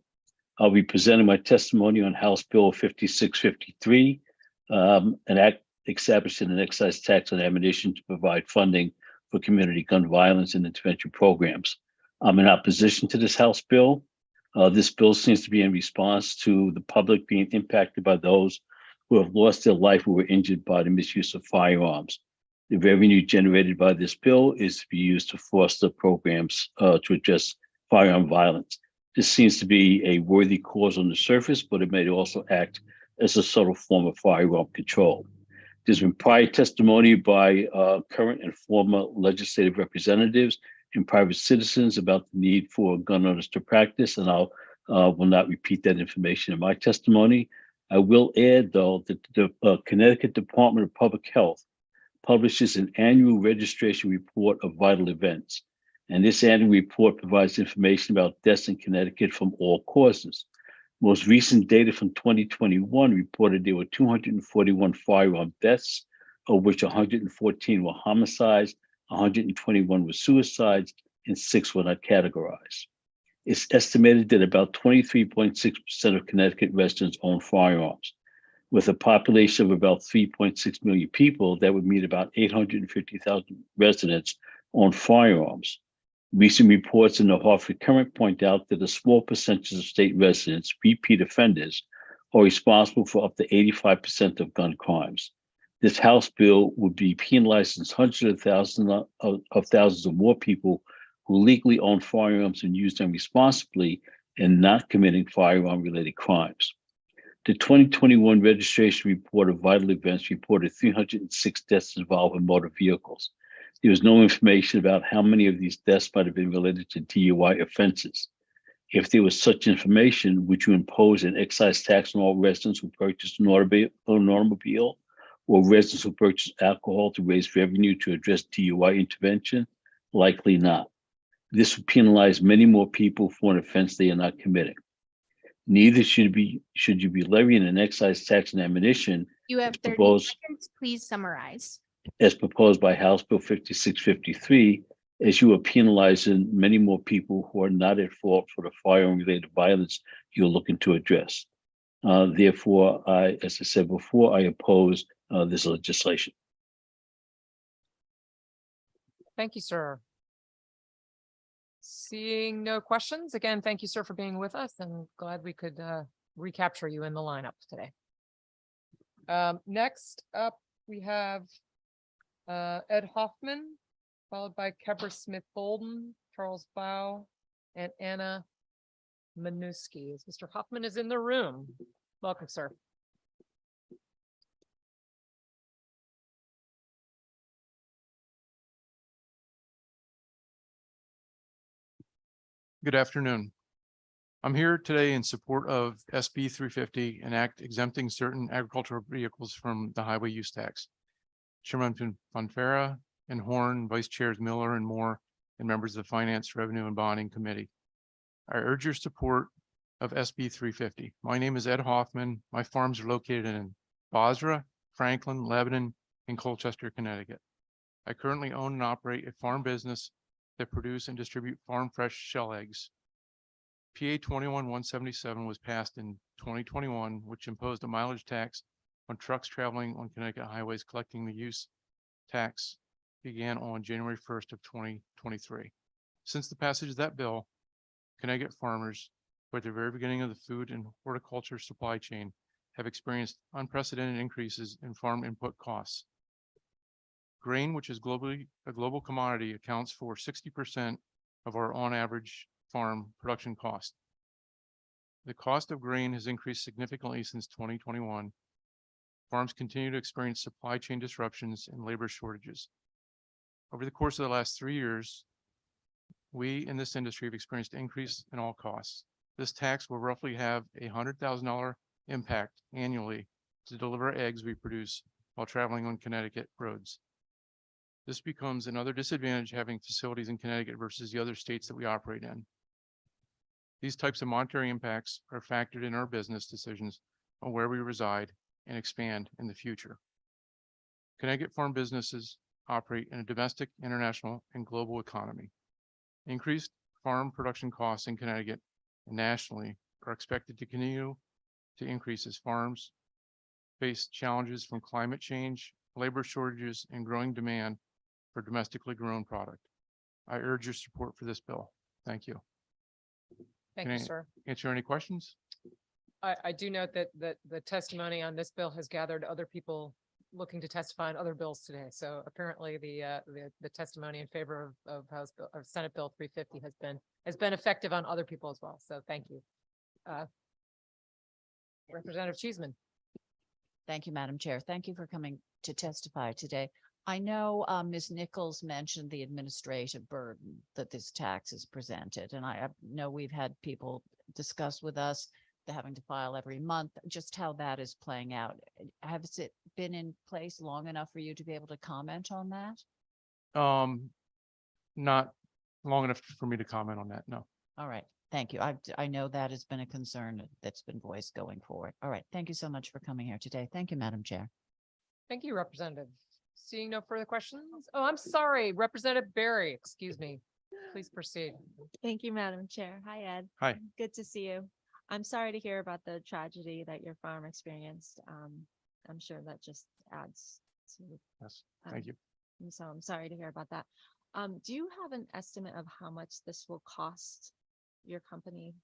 Speaker 22: I'll be presenting my testimony on House Bill 5653, an act establishing an excise tax on ammunition to provide funding for community gun violence and intervention programs. I'm in opposition to this House bill. This bill seems to be in response to the public being impacted by those who have lost their life or were injured by the misuse of firearms. The revenue generated by this bill is to be used to foster programs to address firearm violence. This seems to be a worthy cause on the surface, but it may also act as a subtle form of firearm control. There's been prior testimony by current and former legislative representatives and private citizens about the need for gun owners to practice, and I will not repeat that information in my testimony. I will add, though, that the Connecticut Department of Public Health publishes an annual registration report of vital events, and this annual report provides information about deaths in Connecticut from all causes. Most recent data from 2021 reported there were 241 firearm deaths, of which 114 were homicides, 121 were suicides, and 6 were not categorized. It's estimated that about 23.6% of Connecticut residents own firearms. With a population of about 3.6 million people, that would mean about 850,000 residents own firearms. Recent reports in the Hartford Current point out that a small percentage of state residents, repeat offenders, are responsible for up to 85% of gun crimes. This House bill would be penalizing hundreds of thousands of more people who legally own firearms and use them responsibly and not committing firearm-related crimes. The 2021 registration report of vital events reported 306 deaths involving motor vehicles. There was no information about how many of these deaths might have been related to DUI offenses. If there was such information, would you impose an excise tax on all residents who purchase an automobile or residents who purchase alcohol to raise revenue to address DUI intervention? Likely not. This would penalize many more people for an offense they are not committing. Neither should you be levying an excise tax on ammunition.
Speaker 12: You have 30
Speaker 22: proposed
Speaker 12: seconds. Please summarize.
Speaker 22: as proposed by House Bill 5653, as you are penalizing many more people who are not at fault for the firearm-related violence you're looking to address. Therefore, as I said before, I oppose this legislation.
Speaker 1: Thank you, sir. Seeing no questions, again, thank you, sir, for being with us, and glad we could recapture you in the lineup today. Next up, we have Ed Hoffman, followed by Kebra Smith Bolden, Charles Bow, and Anna Manuski. Mr. Hoffman is in the room. Welcome, sir.
Speaker 7: Good afternoon. I'm here today in support of SB 350, an act exempting certain agricultural vehicles from the highway use tax. Chairman Fonfera and Horn, Vice Chairs Miller and Moore, and members of the Finance, Revenue, and Bonding Committee. I urge your support of SB 350. My name is Ed Hoffman. My farms are located in Basra, Franklin, Lebanon, and Colchester, Connecticut. I currently own and operate a farm business that produce and distribute farm fresh shell eggs. PA 21-177 was passed in 2021, which imposed a mileage tax on trucks traveling on Connecticut highways. Collecting the use tax began on January 1st of 2023. Since the passage of that bill, Connecticut farmers, who at the very beginning of the food and horticulture supply chain, have experienced unprecedented increases in farm input costs. Grain, which is a global commodity, accounts for 60% of our on average farm production cost. The cost of grain has increased significantly since 2021. Farms continue to experience supply chain disruptions and labor shortages. Over the course of the last 3 years, we in this industry have experienced an increase in all costs. This tax will roughly have a $100,000 impact annually to deliver eggs we produce while traveling on Connecticut roads. This becomes another disadvantage having facilities in Connecticut versus the other states that we operate in. These types of monetary impacts are factored in our business decisions on where we reside and expand in the future. Connecticut farm businesses operate in a domestic, international, and global economy. Increased farm production costs in Connecticut and nationally are expected to continue to increase as farms face challenges from climate change, labor shortages, and growing demand for domestically grown product. I urge your support for this bill. Thank you.
Speaker 1: Thank you, sir.
Speaker 7: Answer any questions?
Speaker 1: I do note that the testimony on this bill has gathered other people looking to testify on other bills today. So apparently the testimony in favor of House Bill or Senate Bill 350 has been effective on other people as well. So thank you. Representative Cheeseman.
Speaker 2: Thank you, Madam Chair. Thank you for coming to testify today. I know Ms. Nichols mentioned the administrative burden that this tax is presented, and I know we've had people discuss with us the having to file every month, just how that is playing out. Has it been in place long enough for you to be able to comment on that?
Speaker 7: Not long enough for me to comment on that, no.
Speaker 2: All right, thank you. I know that has been a concern that's been voiced going forward. All right, thank you so much for coming here today. Thank you, Madam Chair.
Speaker 1: Thank you, Representative. Seeing no further questions. Oh, I'm sorry, Representative Barry, excuse me. Please proceed.
Speaker 16: Thank you, Madam Chair. Hi, Ed.
Speaker 7: Hi.
Speaker 16: Good to see you. I'm sorry to hear about the tragedy that your farm experienced. I'm sure that just adds to.
Speaker 7: Yes, thank you.
Speaker 16: And so I'm sorry to hear about that. Do you have an estimate of how much this will cost your company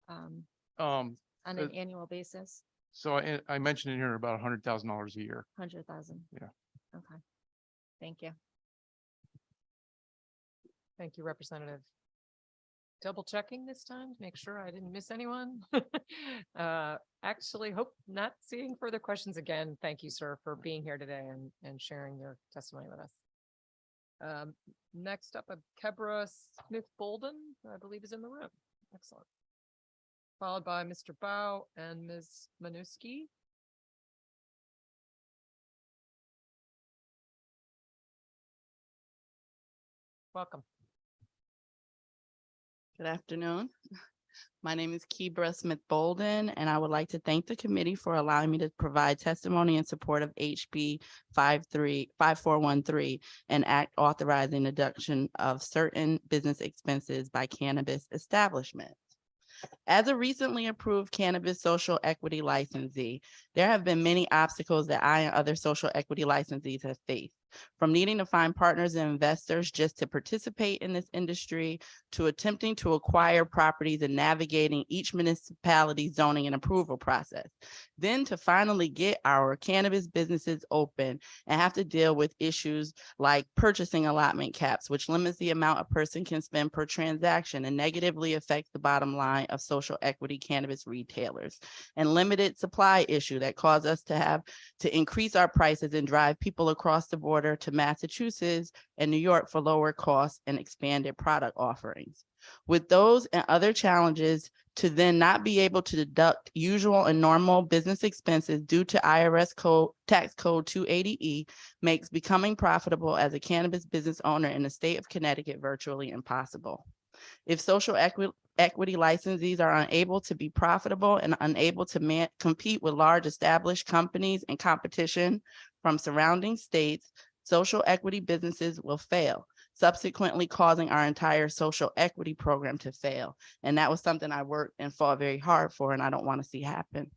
Speaker 16: on an annual basis?
Speaker 7: So I mentioned in here about $100,000 a year.
Speaker 16: 100,000.
Speaker 7: Yeah.
Speaker 16: Okay. Thank you.
Speaker 1: Thank you, Representative. Double checking this time to make sure I didn't miss anyone. Actually, hope not seeing further questions again. Thank you, sir, for being here today and sharing your testimony with us. Next up, Kebra Smith Bolden, who I believe is in the room. Excellent. Followed by Mr. Bow and Ms. Manuski. Welcome.
Speaker 21: Good afternoon. My name is Kebra Smith Bolden, and I would like to thank the committee for allowing me to provide testimony in support of HB 5413, an act authorizing deduction of certain business expenses by cannabis establishments. As a recently approved cannabis social equity licensee, there have been many obstacles that I and other social equity licensees have faced, from needing to find partners and investors just to participate in this industry, to attempting to acquire properties and navigating each municipality's zoning and approval process. Then to finally get our cannabis businesses open and have to deal with issues like purchasing allotment caps, which limits the amount a person can spend per transaction and negatively affects the bottom line of social equity cannabis retailers, and limited supply issue that caused us to have to increase our prices and drive people across the border to Massachusetts and New York for lower costs and expanded product offerings. With those and other challenges, to then not be able to deduct usual and normal business expenses due to IRS tax code 280E makes becoming profitable as a cannabis business owner in the state of Connecticut virtually impossible. If social equity licensees are unable to be profitable and unable to compete with large established companies and competition from surrounding states, social equity businesses will fail, subsequently causing our entire social equity program to fail. And that was something I worked and fought very hard for, and I don't want to see happen.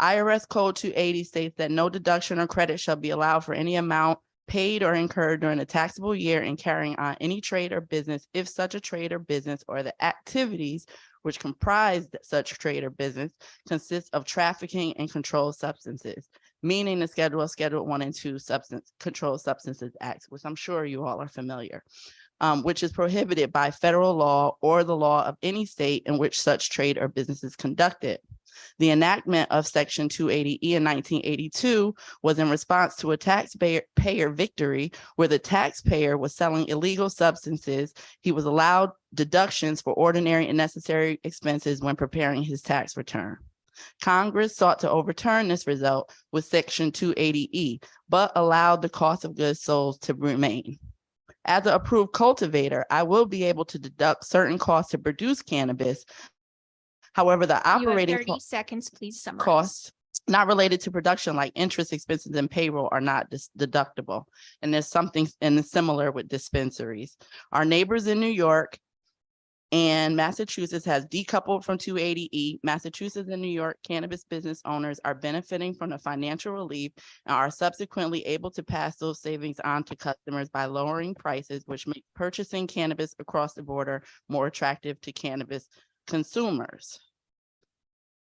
Speaker 21: IRS Code 280 states that no deduction or credit shall be allowed for any amount paid or incurred during a taxable year in carrying on any trade or business if such a trade or business or the activities which comprise such trade or business consists of trafficking and controlled substances, meaning the Schedule 1 and 2 Controlled Substances Act, which I'm sure you all are familiar, which is prohibited by federal law or the law of any state in which such trade or business is conducted. The enactment of Section 280E in 1982 was in response to a taxpayer victory where the taxpayer was selling illegal substances. He was allowed deductions for ordinary and necessary expenses when preparing his tax return. Congress sought to overturn this result with Section 280E, but allowed the cost of goods sold to remain. As an approved cultivator, I will be able to deduct certain costs to produce cannabis. However, the operating
Speaker 12: 30 seconds, please summarize.
Speaker 21: costs not related to production like interest expenses and payroll are not deductible. And there's something similar with dispensaries. Our neighbors in New York and Massachusetts has decoupled from 280E. Massachusetts and New York cannabis business owners are benefiting from the financial relief and are subsequently able to pass those savings on to customers by lowering prices, which make purchasing cannabis across the border more attractive to cannabis consumers.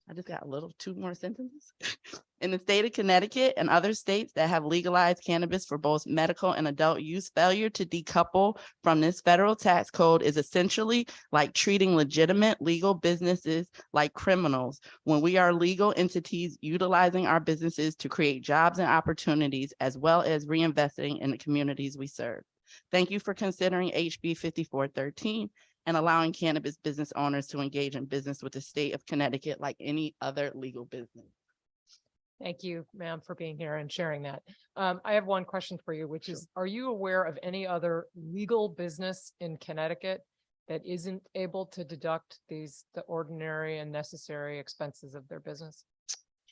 Speaker 21: I just got two more sentences. In the state of Connecticut and other states that have legalized cannabis for both medical and adult use, failure to decouple from this federal tax code is essentially like treating legitimate legal businesses like criminals when we are legal entities utilizing our businesses to create jobs and opportunities as well as reinvesting in the communities we serve. Thank you for considering HB 5413 and allowing cannabis business owners to engage in business with the state of Connecticut like any other legal business.
Speaker 1: Thank you, ma'am, for being here and sharing that. I have one question for you, which is, are you aware of any other legal business in Connecticut that isn't able to deduct the ordinary and necessary expenses of their business?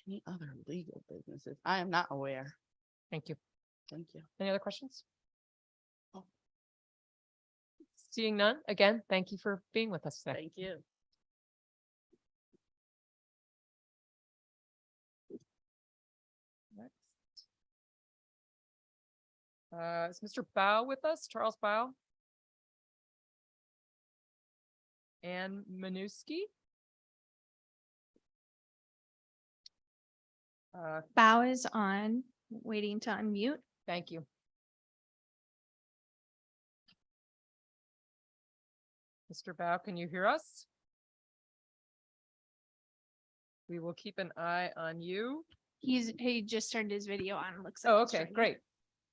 Speaker 21: Any other legal businesses? I am not aware.
Speaker 1: Thank you.
Speaker 21: Thank you.
Speaker 1: Any other questions? Seeing none, again, thank you for being with us today.
Speaker 21: Thank you.
Speaker 1: Is Mr. Bao with us? Charles Bao? Ann Minuski?
Speaker 12: Bao is on, waiting to unmute.
Speaker 1: Thank you. Mr. Bao, can you hear us? We will keep an eye on you.
Speaker 12: He just turned his video on. Looks like.
Speaker 1: Oh,
Speaker 12: he's
Speaker 1: okay,
Speaker 12: trying.
Speaker 1: great.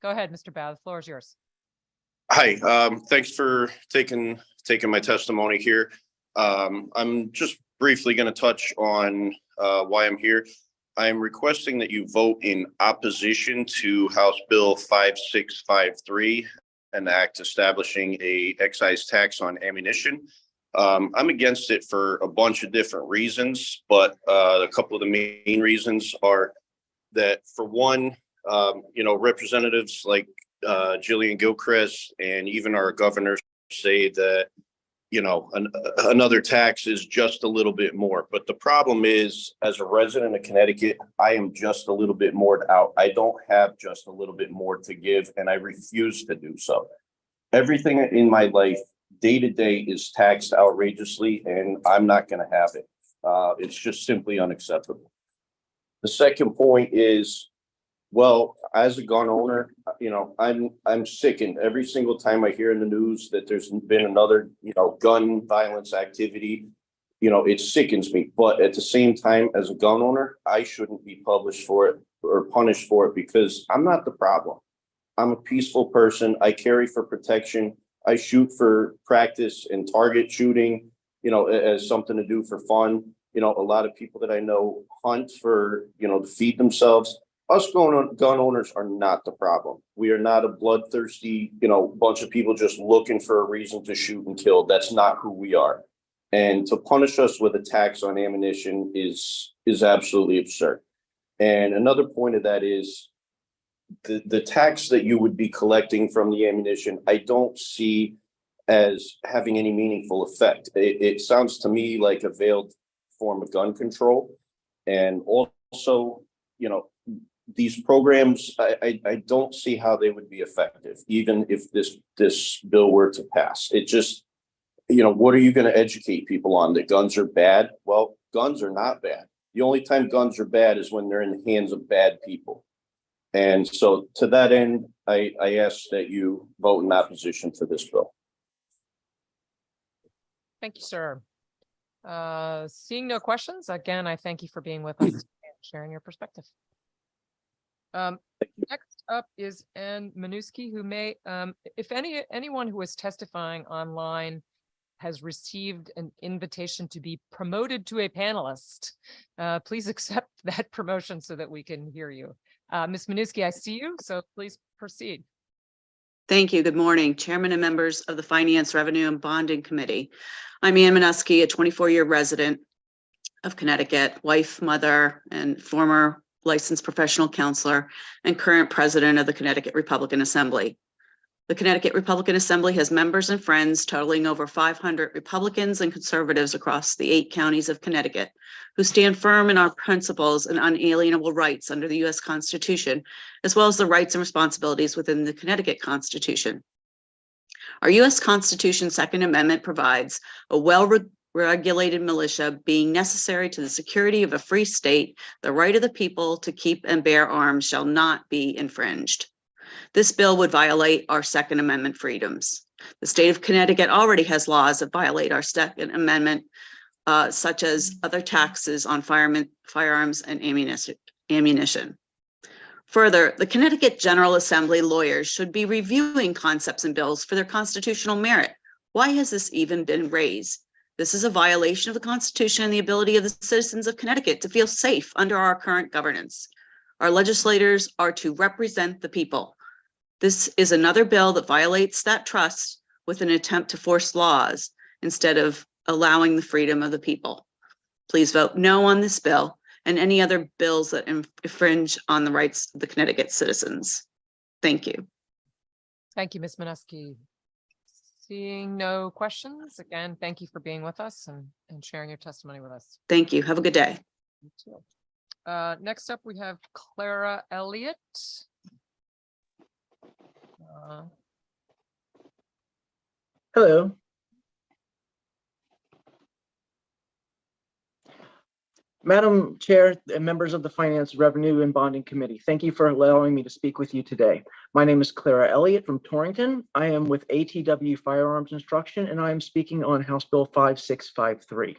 Speaker 1: Go ahead, Mr. Bao. The floor is yours.
Speaker 9: Hi, thanks for taking my testimony here. I'm just briefly going to touch on why I'm here. I'm requesting that you vote in opposition to House Bill 5653, an act establishing a excise tax on ammunition. I'm against it for a bunch of different reasons, but a couple of the main reasons are that, for one, representatives like Jillian Gilchrist and even our governor say that another tax is just a little bit more. But the problem is, as a resident of Connecticut, I am just a little bit more out. I don't have just a little bit more to give, and I refuse to do so. Everything in my life, day to day, is taxed outrageously, and I'm not going to have it. It's just simply unacceptable. The second point is, well, as a gun owner, I'm sickened every single time I hear in the news that there's been another, gun violence activity. It sickens me. But at the same time, as a gun owner, I shouldn't be published for it or punished for it, because I'm not the problem. I'm a peaceful person. I carry for protection. I shoot for practice and target shooting, as something to do for fun. A lot of people that I know hunt for, to feed themselves. Us gun owners are not the problem. We are not a bloodthirsty, bunch of people just looking for a reason to shoot and kill. That's not who we are. And to punish us with a tax on ammunition is absolutely absurd. And another point of that is the tax that you would be collecting from the ammunition, I don't see as having any meaningful effect. It sounds to me like a veiled form of gun control. And also, these programs, I don't see how they would be effective, even if this bill were to pass. It just, what are you going to educate people on? That guns are bad? Well, guns are not bad. The only time guns are bad is when they're in the hands of bad people. And so to that end, I ask that you vote in opposition to this bill.
Speaker 1: Thank you, sir. Seeing no questions, again, I thank you for being with us and sharing your perspective. Next up is Ann Minuski, who may, if anyone who is testifying online has received an invitation to be promoted to a panelist, please accept that promotion so that we can hear you. Ms. Minuski, I see you, so please proceed.
Speaker 13: Thank you. Good morning, Chairman and members of the Finance, Revenue, and Bonding Committee. I'm Ann Minuski, a 24-year resident of Connecticut, wife, mother, and former licensed professional counselor, and current president of the Connecticut Republican Assembly. The Connecticut Republican Assembly has members and friends totaling over 500 Republicans and conservatives across the 8 counties of Connecticut, who stand firm in our principles and unalienable rights under the U.S. Constitution, as well as the rights and responsibilities within the Connecticut Constitution. Our U.S. Constitution Second Amendment provides a well-regulated militia being necessary to the security of a free state. The right of the people to keep and bear arms shall not be infringed. This bill would violate our Second Amendment freedoms. The state of Connecticut already has laws that violate our Second Amendment, such as other taxes on firearms and ammunition. Further, the Connecticut General Assembly lawyers should be reviewing concepts and bills for their constitutional merit. Why has this even been raised? This is a violation of the Constitution and the ability of the citizens of Connecticut to feel safe under our current governance. Our legislators are to represent the people. This is another bill that violates that trust with an attempt to force laws instead of allowing the freedom of the people. Please vote no on this bill and any other bills that infringe on the rights of the Connecticut citizens. Thank you.
Speaker 1: Thank you, Ms. Minuski. Seeing no questions, again, thank you for being with us and sharing your testimony with us.
Speaker 13: Thank you. Have a good day.
Speaker 1: You too. Next up, we have Clara Elliott.
Speaker 19: Hello. Madam Chair and members of the Finance, Revenue, and Bonding Committee, thank you for allowing me to speak with you today. My name is Clara Elliott from Torrington. I am with ATW Firearms Instruction, and I am speaking on House Bill 5653.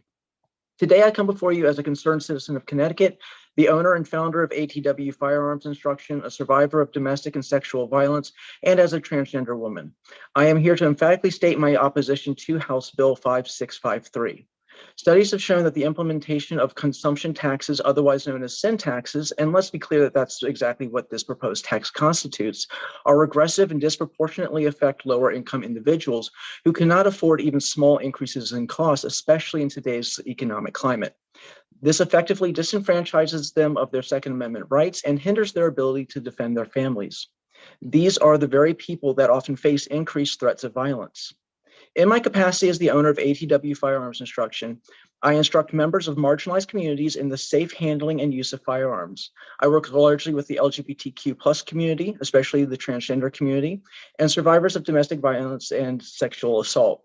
Speaker 19: Today, I come before you as a concerned citizen of Connecticut, the owner and founder of ATW Firearms Instruction, a survivor of domestic and sexual violence, and as a transgender woman. I am here to emphatically state my opposition to House Bill 5653. Studies have shown that the implementation of consumption taxes, otherwise known as sin taxes, and let's be clear that that's exactly what this proposed tax constitutes, are regressive and disproportionately affect lower income individuals who cannot afford even small increases in costs, especially in today's economic climate. This effectively disenfranchises them of their Second Amendment rights and hinders their ability to defend their families. These are the very people that often face increased threats of violence. In my capacity as the owner of ATW Firearms Instruction, I instruct members of marginalized communities in the safe handling and use of firearms. I work largely with the LGBTQ+ community, especially the transgender community, and survivors of domestic violence and sexual assault.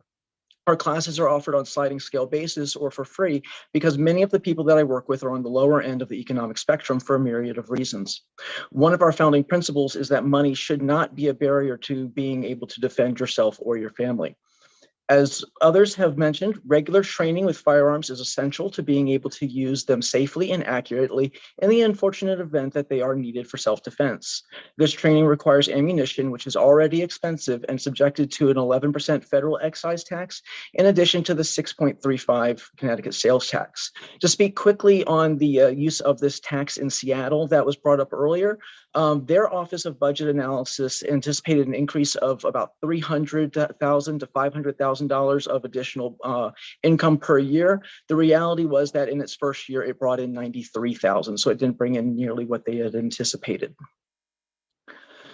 Speaker 19: Our classes are offered on sliding scale basis or for free because many of the people that I work with are on the lower end of the economic spectrum for a myriad of reasons. One of our founding principles is that money should not be a barrier to being able to defend yourself or your family. As others have mentioned, regular training with firearms is essential to being able to use them safely and accurately in the unfortunate event that they are needed for self-defense. This training requires ammunition, which is already expensive and subjected to an 11% federal excise tax, in addition to the 6.35 Connecticut sales tax. To speak quickly on the use of this tax in Seattle that was brought up earlier, their Office of Budget Analysis anticipated an increase of about $300,000 to $500,000 of additional income per year. The reality was that in its first year, it brought in $93,000, so it didn't bring in nearly what they had anticipated.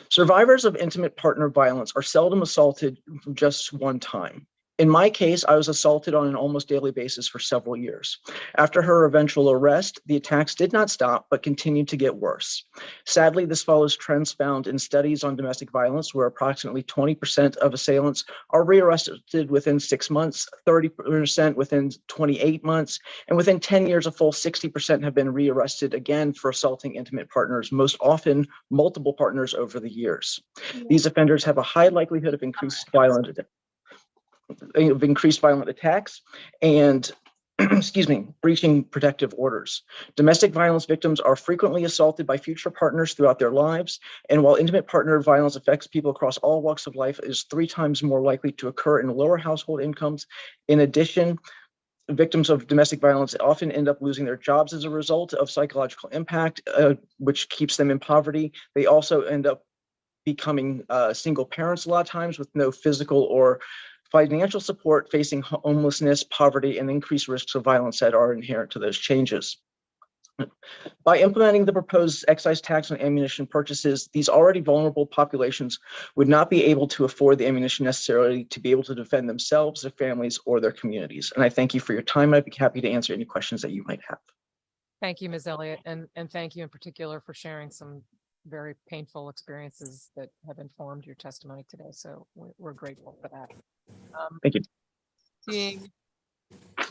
Speaker 19: Survivors of intimate partner violence are seldom assaulted just one time. In my case, I was assaulted on an almost daily basis for several years. After her eventual arrest, the attacks did not stop, but continued to get worse. Sadly, this follows trends found in studies on domestic violence, where approximately 20% of assailants are rearrested within 6 months, 30% within 28 months, and within 10 years, a full 60% have been rearrested again for assaulting intimate partners, most often multiple partners over the years. These offenders have a high likelihood of increased violent attacks and breaching protective orders. Domestic violence victims are frequently assaulted by future partners throughout their lives. And while intimate partner violence affects people across all walks of life, it is 3 times more likely to occur in lower household incomes. In addition, victims of domestic violence often end up losing their jobs as a result of psychological impact, which keeps them in poverty. They also end up becoming single parents a lot of times with no physical or financial support, facing homelessness, poverty, and increased risks of violence that are inherent to those changes. By implementing the proposed excise tax on ammunition purchases, these already vulnerable populations would not be able to afford the ammunition necessary to be able to defend themselves, their families, or their communities. And I thank you for your time. I'd be happy to answer any questions that you might have.
Speaker 1: Thank you, Ms. Elliott, and thank you in particular for sharing some very painful experiences that have informed your testimony today. So we're grateful for that.
Speaker 19: Thank you.
Speaker 1: Seeing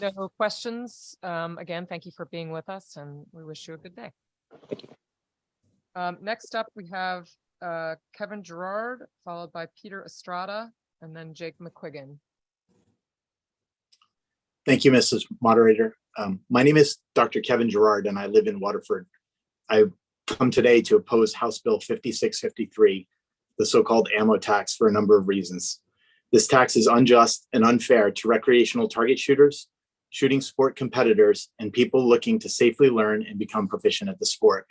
Speaker 1: no questions, again, thank you for being with us, and we wish you a good day.
Speaker 19: Thank you.
Speaker 1: Next up, we have Kevin Gerard, followed by Peter Estrada, and then Jake McQuiggan.
Speaker 11: Thank you, Mrs. Moderator. My name is Dr. Kevin Gerard, and I live in Waterford. I've come today to oppose House Bill 5653, the so-called ammo tax, for a number of reasons. This tax is unjust and unfair to recreational target shooters, shooting sport competitors, and people looking to safely learn and become proficient at the sport.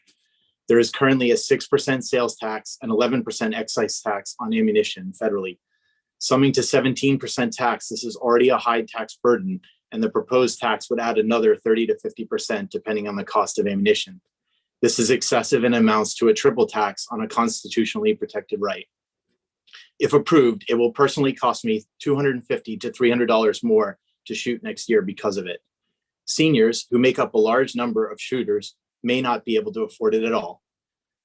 Speaker 11: There is currently a 6% sales tax and 11% excise tax on ammunition federally. Summing to 17% tax, this is already a high tax burden, and the proposed tax would add another 30 to 50% depending on the cost of ammunition. This is excessive and amounts to a triple tax on a constitutionally protected right. If approved, it will personally cost me $250 to $300 more to shoot next year because of it. Seniors, who make up a large number of shooters, may not be able to afford it at all.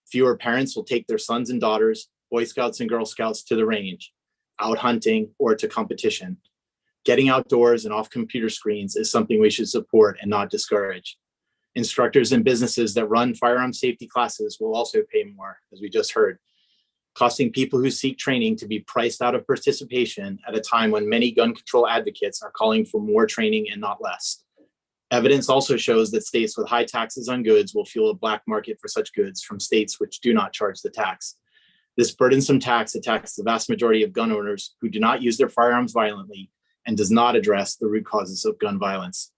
Speaker 11: Fewer parents will take their sons and daughters, Boy Scouts and Girl Scouts, to the range, out hunting, or to competition. Getting outdoors and off computer screens is something we should support and not discourage. Instructors and businesses that run firearm safety classes will also pay more, as we just heard, costing people who seek training to be priced out of participation at a time when many gun control advocates are calling for more training and not less. Evidence also shows that states with high taxes on goods will fuel a black market for such goods from states which do not charge the tax. This burdensome tax attacks the vast majority of gun owners who do not use their firearms violently and does not address the root causes of gun violence.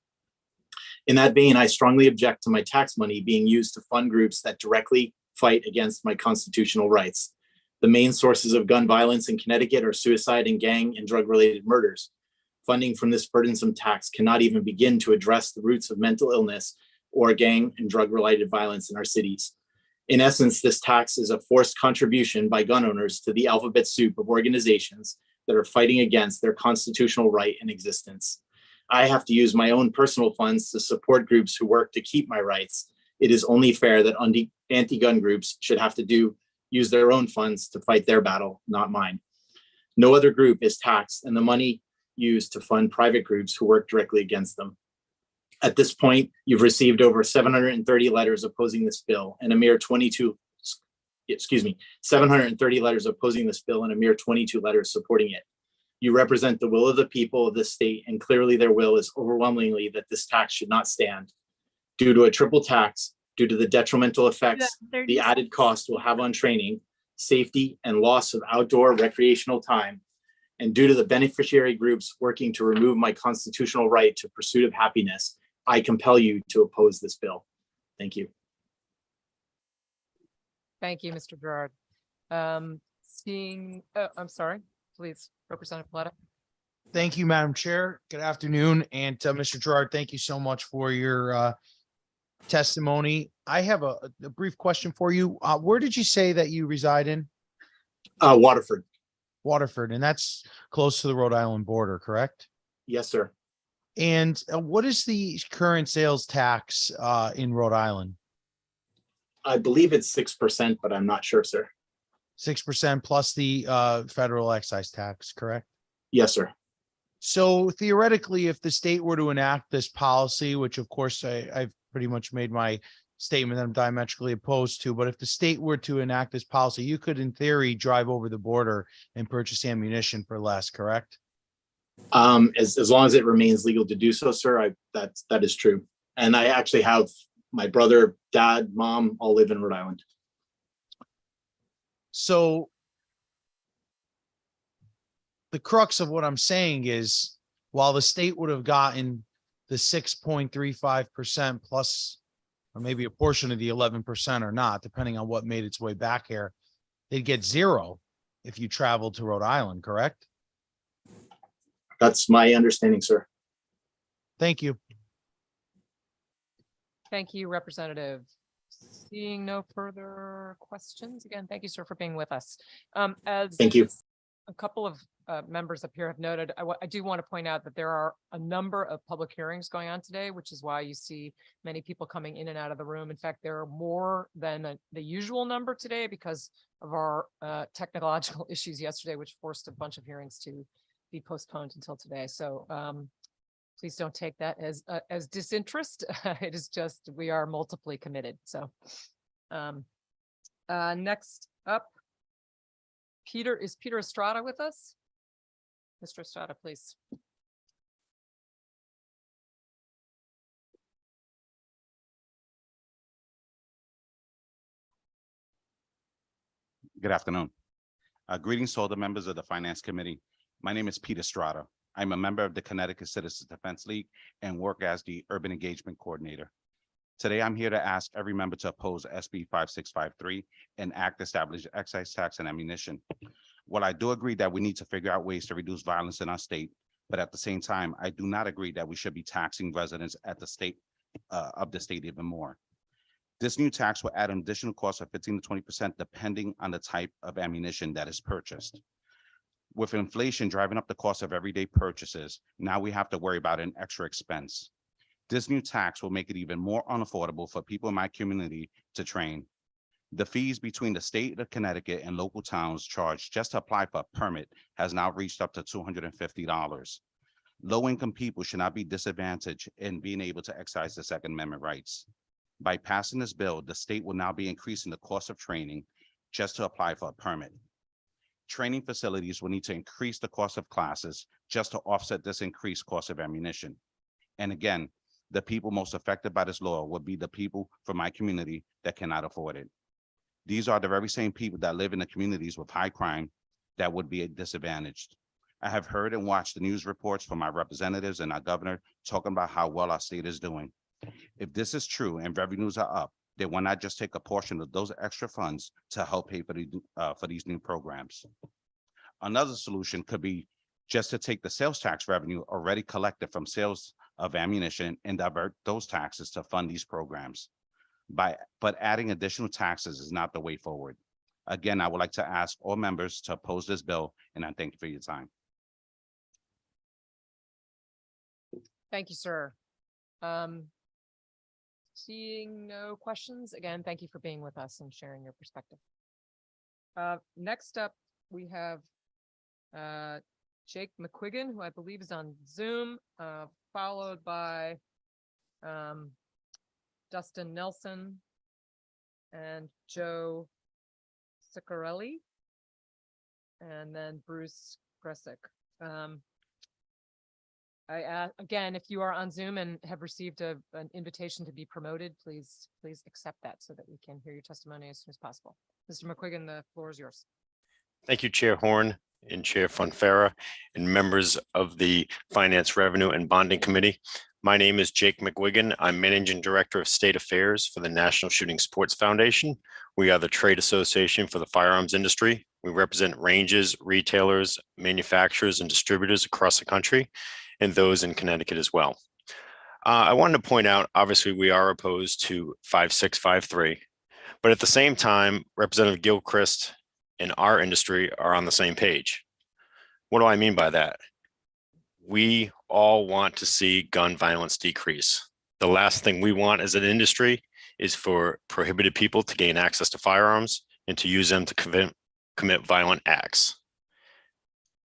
Speaker 11: In that vein, I strongly object to my tax money being used to fund groups that directly fight against my constitutional rights. The main sources of gun violence in Connecticut are suicide and gang and drug-related murders. Funding from this burdensome tax cannot even begin to address the roots of mental illness or gang and drug-related violence in our cities. In essence, this tax is a forced contribution by gun owners to the alphabet soup of organizations that are fighting against their constitutional right in existence. I have to use my own personal funds to support groups who work to keep my rights. It is only fair that anti-gun groups should have to use their own funds to fight their battle, not mine. No other group is taxed, and the money used to fund private groups who work directly against them. At this point, you've received over 730 letters opposing this bill and a mere 730 letters opposing this bill and a mere 22 letters supporting it. You represent the will of the people of this state, and clearly their will is overwhelmingly that this tax should not stand. Due to a triple tax, due to the detrimental effects the added cost will have on training, safety, and loss of outdoor recreational time, and due to the beneficiary groups working to remove my constitutional right to pursuit of happiness, I compel you to oppose this bill. Thank you.
Speaker 1: Thank you, Mr. Gerard. I'm sorry, please, Representative Paletta.
Speaker 14: Thank you, Madam Chair. Good afternoon. And Mr. Gerard, thank you so much for your testimony. I have a brief question for you. Where did you say that you reside in?
Speaker 11: Waterford.
Speaker 14: Waterford, and that's close to the Rhode Island border, correct?
Speaker 11: Yes, sir.
Speaker 14: And what is the current sales tax in Rhode Island?
Speaker 11: I believe it's 6%, but I'm not sure, sir.
Speaker 14: 6% plus the federal excise tax, correct?
Speaker 11: Yes, sir.
Speaker 14: So theoretically, if the state were to enact this policy, which of course I've pretty much made my statement that I'm diametrically opposed to, but if the state were to enact this policy, you could in theory drive over the border and purchase ammunition for less, correct?
Speaker 11: As long as it remains legal to do so, sir, that is true. And I actually have my brother, dad, mom, all live in Rhode Island.
Speaker 14: So the crux of what I'm saying is, while the state would have gotten the 6.35% plus, or maybe a portion of the 11% or not, depending on what made its way back here, they'd get zero if you traveled to Rhode Island, correct?
Speaker 11: That's my understanding, sir.
Speaker 14: Thank you.
Speaker 1: Thank you, Representative. Seeing no further questions, again, thank you, sir, for being with us.
Speaker 11: Thank you.
Speaker 1: A couple of members up here have noted, I do want to point out that there are a number of public hearings going on today, which is why you see many people coming in and out of the room. In fact, there are more than the usual number today because of our technological issues yesterday, which forced a bunch of hearings to be postponed until today. So please don't take that as disinterest. It is just, we are multiply committed. So next up, is Peter Estrada with us? Mr. Estrada, please.
Speaker 15: Good afternoon. Greetings to all the members of the Finance Committee. My name is Peter Estrada. I'm a member of the Connecticut Citizens Defense League and work as the Urban Engagement Coordinator. Today, I'm here to ask every member to oppose SB 5653 and act to establish excise tax on ammunition. While I do agree that we need to figure out ways to reduce violence in our state, but at the same time, I do not agree that we should be taxing residents at the state of the state even more. This new tax will add an additional cost of 15 to 20% depending on the type of ammunition that is purchased. With inflation driving up the cost of everyday purchases, now we have to worry about an extra expense. This new tax will make it even more unaffordable for people in my community to train. The fees between the state of Connecticut and local towns charged just to apply for a permit has now reached up to $250. Low-income people should not be disadvantaged in being able to exercise their Second Amendment rights. By passing this bill, the state will now be increasing the cost of training just to apply for a permit. Training facilities will need to increase the cost of classes just to offset this increased cost of ammunition. And again, the people most affected by this law would be the people from my community that cannot afford it. These are the very same people that live in the communities with high crime that would be disadvantaged. I have heard and watched the news reports from my representatives and our governor talking about how well our state is doing. If this is true and revenues are up, then why not just take a portion of those extra funds to help pay for these new programs? Another solution could be just to take the sales tax revenue already collected from sales of ammunition and divert those taxes to fund these programs. But adding additional taxes is not the way forward. Again, I would like to ask all members to oppose this bill, and I thank you for your time.
Speaker 1: Thank you, sir. Seeing no questions, again, thank you for being with us and sharing your perspective. Next up, we have Jake McQuiggan, who I believe is on Zoom, followed by Dustin Nelson and Joe Ciccarelli, and then Bruce Gressick. Again, if you are on Zoom and have received an invitation to be promoted, please accept that so that we can hear your testimony as soon as possible. Mr. McQuiggan, the floor is yours.
Speaker 17: Thank you, Chair Horn and Chair Fonfera and members of the Finance, Revenue and Bonding Committee. My name is Jake McWiggin. I'm Managing Director of State Affairs for the National Shooting Sports Foundation. We are the trade association for the firearms industry. We represent ranges, retailers, manufacturers, and distributors across the country, and those in Connecticut as well. I wanted to point out, obviously, we are opposed to 5653, but at the same time, Representative Gilchrist and our industry are on the same page. What do I mean by that? We all want to see gun violence decrease. The last thing we want as an industry is for prohibited people to gain access to firearms and to use them to commit violent acts.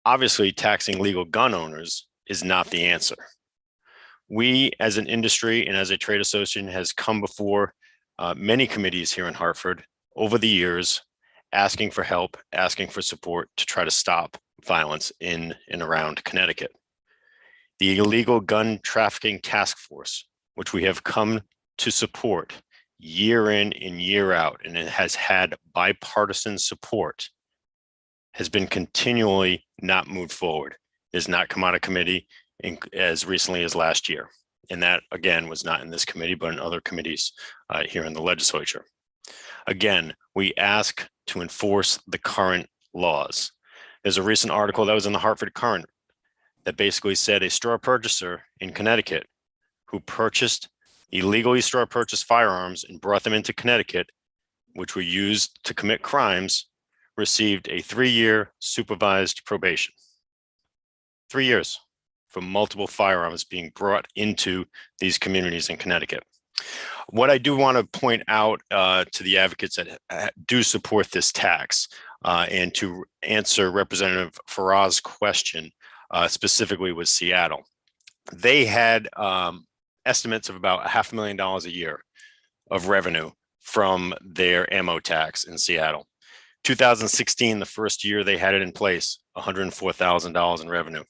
Speaker 17: Obviously, taxing legal gun owners is not the answer. We as an industry and as a trade association has come before many committees here in Hartford over the years, asking for help, asking for support to try to stop violence in and around Connecticut. The Illegal Gun Trafficking Task Force, which we have come to support year in and year out, and it has had bipartisan support, has been continually not moved forward. It has not come out of committee as recently as last year. And that, again, was not in this committee, but in other committees here in the legislature. Again, we ask to enforce the current laws. There's a recent article that was in the Hartford Current that basically said a straw purchaser in Connecticut who illegally straw purchased firearms and brought them into Connecticut, which were used to commit crimes, received a 3-year supervised probation. 3 years for multiple firearms being brought into these communities in Connecticut. What I do want to point out to the advocates that do support this tax and to answer Representative Farrar's question specifically with Seattle. They had estimates of about $500,000 a year of revenue from their ammo tax in Seattle. 2016, the first year they had it in place, $104,000 in revenue.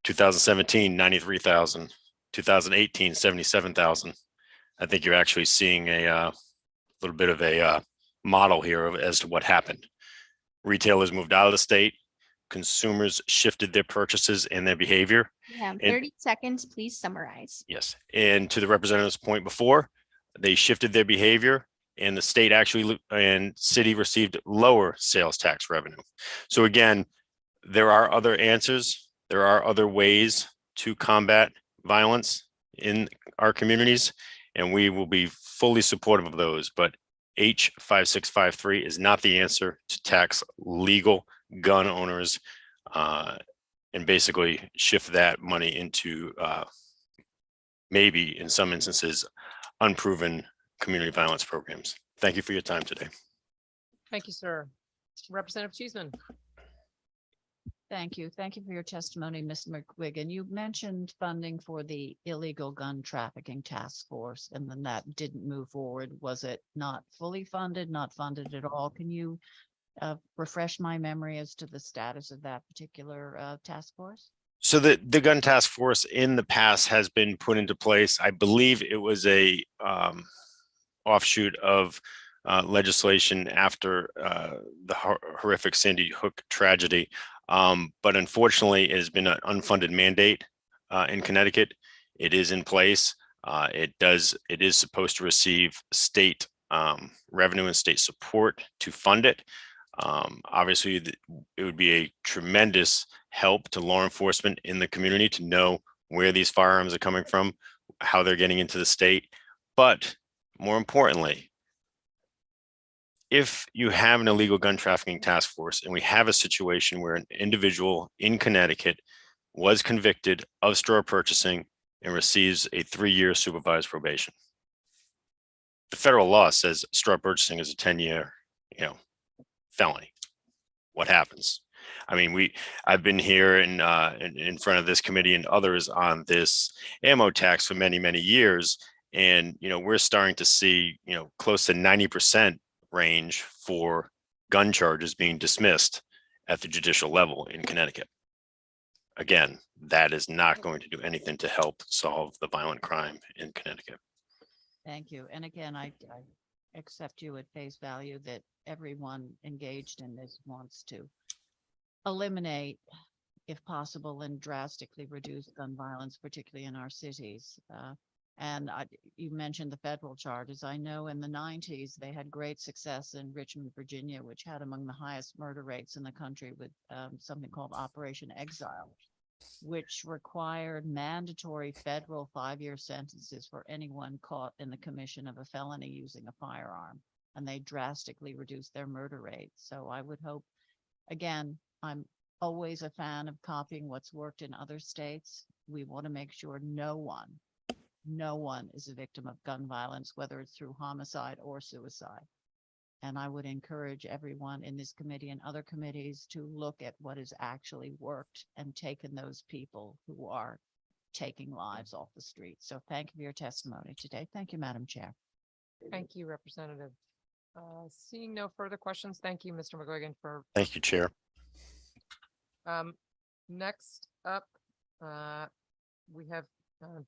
Speaker 17: 2017, $93,000. 2018, $77,000. I think you're actually seeing a little bit of a model here as to what happened. Retailers moved out of the state. Consumers shifted their purchases and their behavior.
Speaker 12: Yeah, 30 seconds, please summarize.
Speaker 17: Yes. And to the representative's point before, they shifted their behavior and the state actually and city received lower sales tax revenue. So again, there are other answers. There are other ways to combat violence in our communities, and we will be fully supportive of those. But H5653 is not the answer to tax legal gun owners and basically shift that money into maybe in some instances unproven community violence programs. Thank you for your time today.
Speaker 1: Thank you, sir. Representative Cheeseman.
Speaker 2: Thank you. Thank you for your testimony, Ms. McWiggin. You mentioned funding for the Illegal Gun Trafficking Task Force, and then that didn't move forward. Was it not fully funded, not funded at all? Can you refresh my memory as to the status of that particular task force?
Speaker 17: So the gun task force in the past has been put into place. I believe it was a offshoot of legislation after the horrific Sandy Hook tragedy. But unfortunately, it has been an unfunded mandate in Connecticut. It is in place. It is supposed to receive state revenue and state support to fund it. Obviously, it would be a tremendous help to law enforcement in the community to know where these firearms are coming from, how they're getting into the state. But more importantly, if you have an illegal gun trafficking task force and we have a situation where an individual in Connecticut was convicted of straw purchasing and receives a 3-year supervised probation. The federal law says straw purchasing is a 10-year, felony. What happens? I mean, I've been here in front of this committee and others on this ammo tax for many, many years. And, we're starting to see, close to 90% range for gun charges being dismissed at the judicial level in Connecticut. Again, that is not going to do anything to help solve the violent crime in Connecticut.
Speaker 2: Thank you. And again, I accept you at face value that everyone engaged in this wants to eliminate, if possible, and drastically reduce gun violence, particularly in our cities. You mentioned the federal charges. I know in the 90s, they had great success in Richmond, Virginia, which had among the highest murder rates in the country with something called Operation Exile, which required mandatory federal 5-year sentences for anyone caught in the commission of a felony using a firearm. And they drastically reduced their murder rate. So I would hope, again, I'm always a fan of copying what's worked in other states. We want to make sure no one is a victim of gun violence, whether it's through homicide or suicide. And I would encourage everyone in this committee and other committees to look at what has actually worked and taken those people who are taking lives off the street. So thank you for your testimony today. Thank you, Madam Chair.
Speaker 1: Thank you, Representative. Seeing no further questions, thank you, Mr. McGuigan, for.
Speaker 17: Thank you, Chair.
Speaker 1: Next up, we have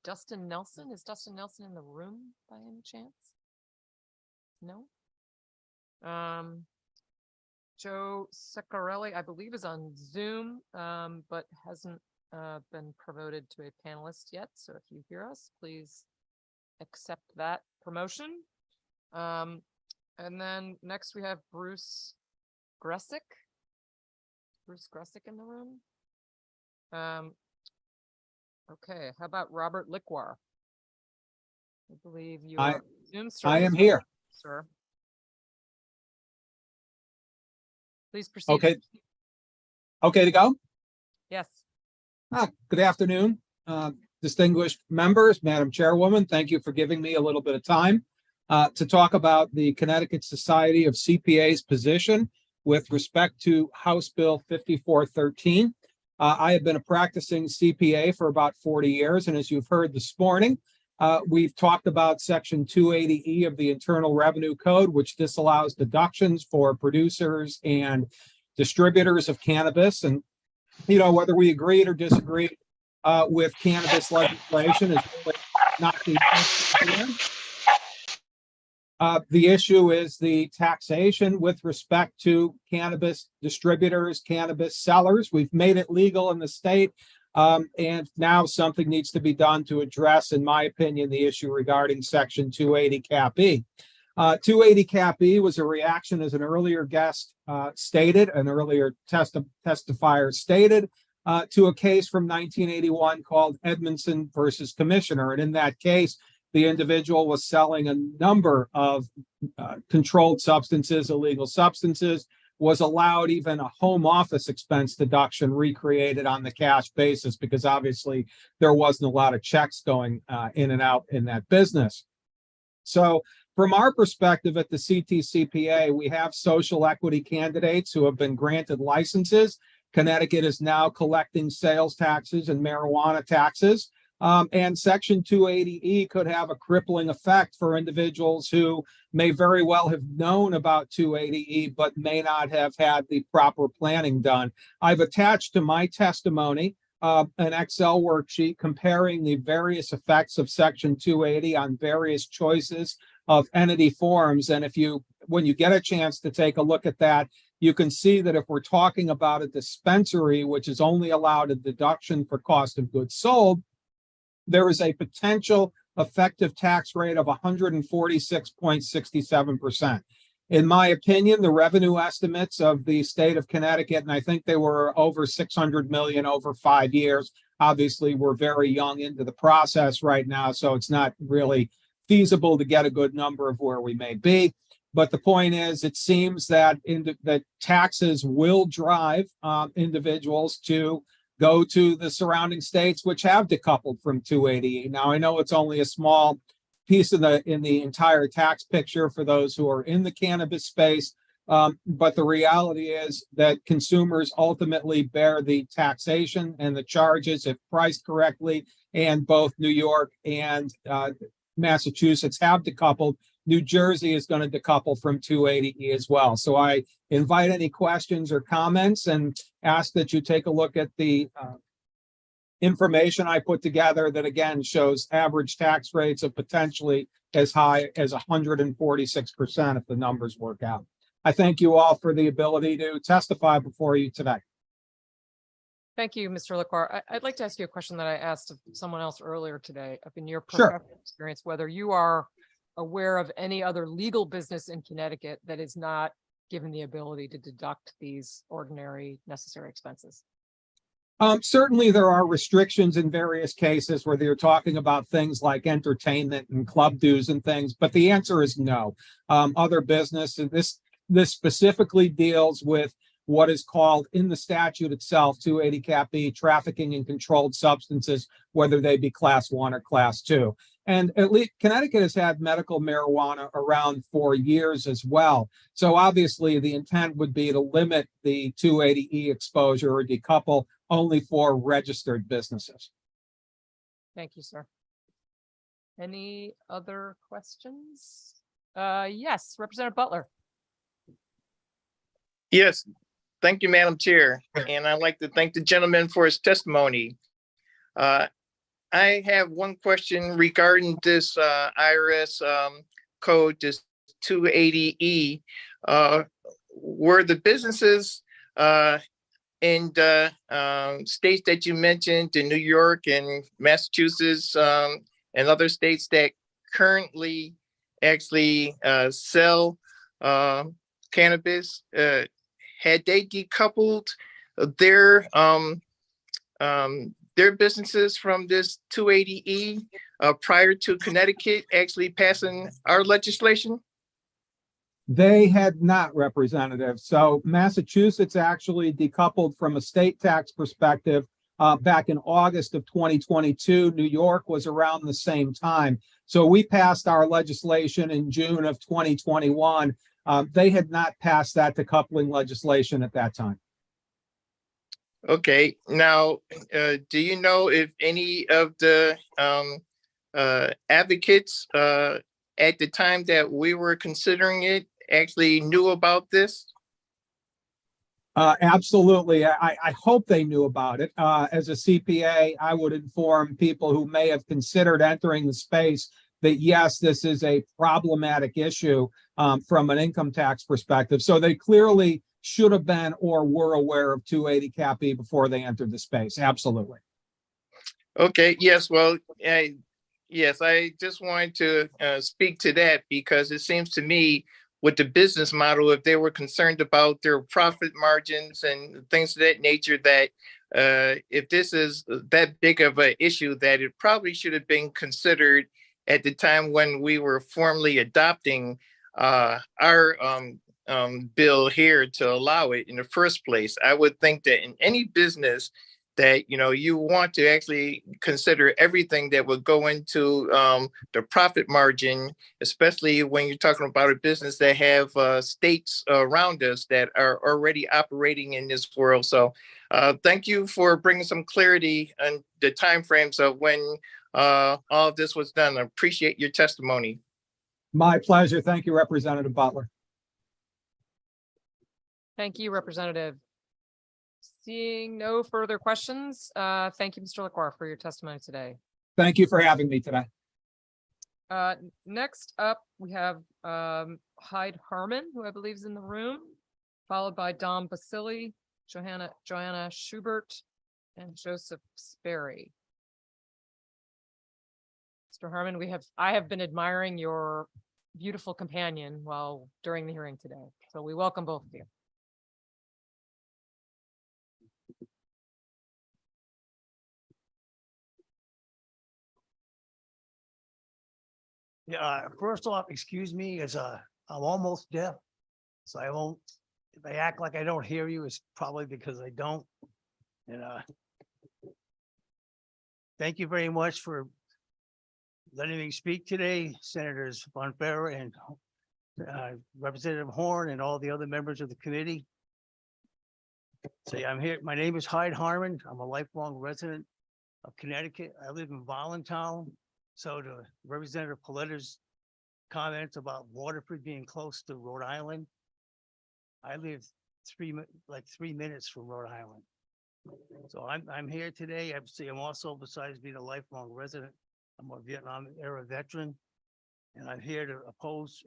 Speaker 1: Dustin Nelson. Is Dustin Nelson in the room by any chance? No. Joe Ciccarelli, I believe, is on Zoom, but hasn't been promoted to a panelist yet. So if you hear us, please accept that promotion. And then next we have Bruce Gressick. Bruce Gressick in the room. Okay, how about Robert Lickwar? I believe you are Zoom service.
Speaker 5: I am here.
Speaker 1: Sir. Please proceed.
Speaker 5: Okay to go?
Speaker 1: Yes.
Speaker 5: Good afternoon, distinguished members, Madam Chairwoman. Thank you for giving me a little bit of time to talk about the Connecticut Society of CPAs position with respect to House Bill 5413. I have been a practicing CPA for about 40 years, and as you've heard this morning, we've talked about Section 280E of the Internal Revenue Code, which disallows deductions for producers and distributors of cannabis. And, whether we agreed or disagreed with cannabis legislation is really not the issue. The issue is the taxation with respect to cannabis distributors, cannabis sellers. We've made it legal in the state. And now something needs to be done to address, in my opinion, the issue regarding Section 280 Cap E. 280 Cap E was a reaction, as an earlier guest stated, an earlier testifier stated, to a case from 1981 called Edmondson versus Commissioner. And in that case, the individual was selling a number of controlled substances, illegal substances, was allowed even a home office expense deduction recreated on the cash basis, because obviously there wasn't a lot of checks going in and out in that business. So from our perspective at the CTCPA, we have social equity candidates who have been granted licenses. Connecticut is now collecting sales taxes and marijuana taxes. And Section 280E could have a crippling effect for individuals who may very well have known about 280E, but may not have had the proper planning done. I've attached to my testimony an Excel worksheet comparing the various effects of Section 280 on various choices of entity forms. And when you get a chance to take a look at that, you can see that if we're talking about a dispensary, which is only allowed a deduction for cost of goods sold, there is a potential effective tax rate of 146.67%. In my opinion, the revenue estimates of the state of Connecticut, and I think they were over 600 million over 5 years. Obviously, we're very young into the process right now, so it's not really feasible to get a good number of where we may be. But the point is, it seems that that taxes will drive individuals to go to the surrounding states which have decoupled from 280E. Now, I know it's only a small piece in the entire tax picture for those who are in the cannabis space. But the reality is that consumers ultimately bear the taxation and the charges if priced correctly, and both New York and Massachusetts have decoupled. New Jersey is going to decouple from 280E as well. So I invite any questions or comments and ask that you take a look at the information I put together that again shows average tax rates of potentially as high as 146% if the numbers work out. I thank you all for the ability to testify before you today.
Speaker 1: Thank you, Mr. LaCroix. I'd like to ask you a question that I asked of someone else earlier today. Up in your
Speaker 5: Sure.
Speaker 1: professional experience, whether you are aware of any other legal business in Connecticut that is not given the ability to deduct these ordinary necessary expenses.
Speaker 5: Certainly there are restrictions in various cases where they're talking about things like entertainment and club dues and things, but the answer is no. Other business, and this specifically deals with what is called in the statute itself, 280 Cap B, trafficking in controlled substances, whether they be class 1 or class 2. And at least Connecticut has had medical marijuana around for years as well. So obviously the intent would be to limit the 280E exposure or decouple only for registered businesses.
Speaker 1: Thank you, sir. Any other questions? Yes, Representative Butler.
Speaker 8: Yes, thank you, Madam Chair. And I'd like to thank the gentleman for his testimony. I have one question regarding this IRS code, this 280E. Were the businesses in the states that you mentioned, in New York and Massachusetts and other states that currently actually sell cannabis, had they decoupled their businesses from this 280E prior to Connecticut actually passing our legislation?
Speaker 5: They had not, Representative. So Massachusetts actually decoupled from a state tax perspective back in August of 2022. New York was around the same time. So we passed our legislation in June of 2021. They had not passed that decoupling legislation at that time.
Speaker 8: Okay, now, do you know if any of the advocates at the time that we were considering it actually knew about this?
Speaker 5: Absolutely. I hope they knew about it. As a CPA, I would inform people who may have considered entering the space that, yes, this is a problematic issue from an income tax perspective. So they clearly should have been or were aware of 280 Cap E before they entered the space. Absolutely.
Speaker 8: Okay, yes, well, yes, I just wanted to speak to that because it seems to me with the business model, if they were concerned about their profit margins and things of that nature, that if this is that big of an issue, that it probably should have been considered at the time when we were formally adopting our bill here to allow it in the first place. I would think that in any business that, you know, you want to actually consider everything that would go into the profit margin, especially when you're talking about a business that have states around us that are already operating in this world. So thank you for bringing some clarity on the timeframes of when all of this was done. I appreciate your testimony.
Speaker 5: My pleasure. Thank you, Representative Butler.
Speaker 1: Thank you, Representative. Seeing no further questions, thank you, Mr. LaCroix, for your testimony today.
Speaker 5: Thank you for having me today.
Speaker 1: Next up, we have Hyde Harmon, who I believe is in the room, followed by Dom Basili, Joanna Schubert, and Joseph Sperry. Mr. Harmon, I have been admiring your beautiful companion during the hearing today. So we welcome both of you.
Speaker 18: Yeah, first off, excuse me, as I'm almost deaf, so I won't, if I act like I don't hear you, it's probably because I don't. And thank you very much for letting me speak today, Senators Bonfera and Representative Horn and all the other members of the committee. Say, I'm here. My name is Hyde Harmon. I'm a lifelong resident of Connecticut. I live in Voluntown. So to Representative Paletto's comments about Waterford being close to Rhode Island, I live 3 minutes from Rhode Island. So I'm here today. I'm also, besides being a lifelong resident, I'm a Vietnam era veteran, and I'm here to oppose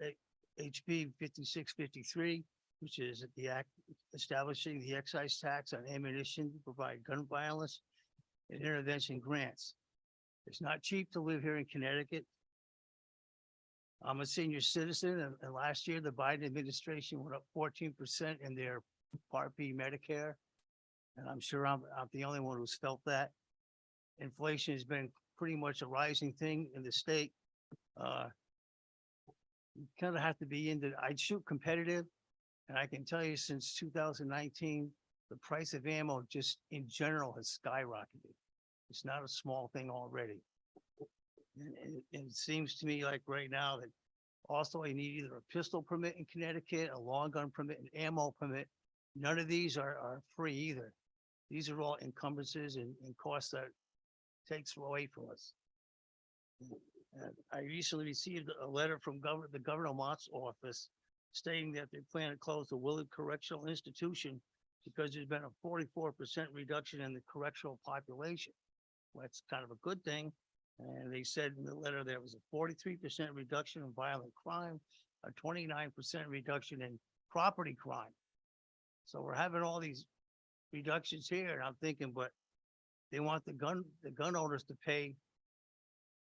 Speaker 18: HB 5653, which is the act establishing the excise tax on ammunition to provide gun violence and intervention grants. It's not cheap to live here in Connecticut. I'm a senior citizen, and last year the Biden administration went up 14% in their Part B Medicare. And I'm sure I'm the only one who's felt that. Inflation has been pretty much a rising thing in the state. You kind of have to be I'd shoot competitive. And I can tell you since 2019, the price of ammo just in general has skyrocketed. It's not a small thing already. And it seems to me like right now that also I need either a pistol permit in Connecticut, a long gun permit, an ammo permit. None of these are free either. These are all encumbrances and costs that takes away from us. And I recently received a letter from the Governor Mott's office stating that they plan to close the Willard Correctional Institution because there's been a 44% reduction in the correctional population. Well, that's kind of a good thing. And they said in the letter there was a 43% reduction in violent crime, a 29% reduction in property crime. So we're having all these reductions here, and I'm thinking, but they want the gun owners to pay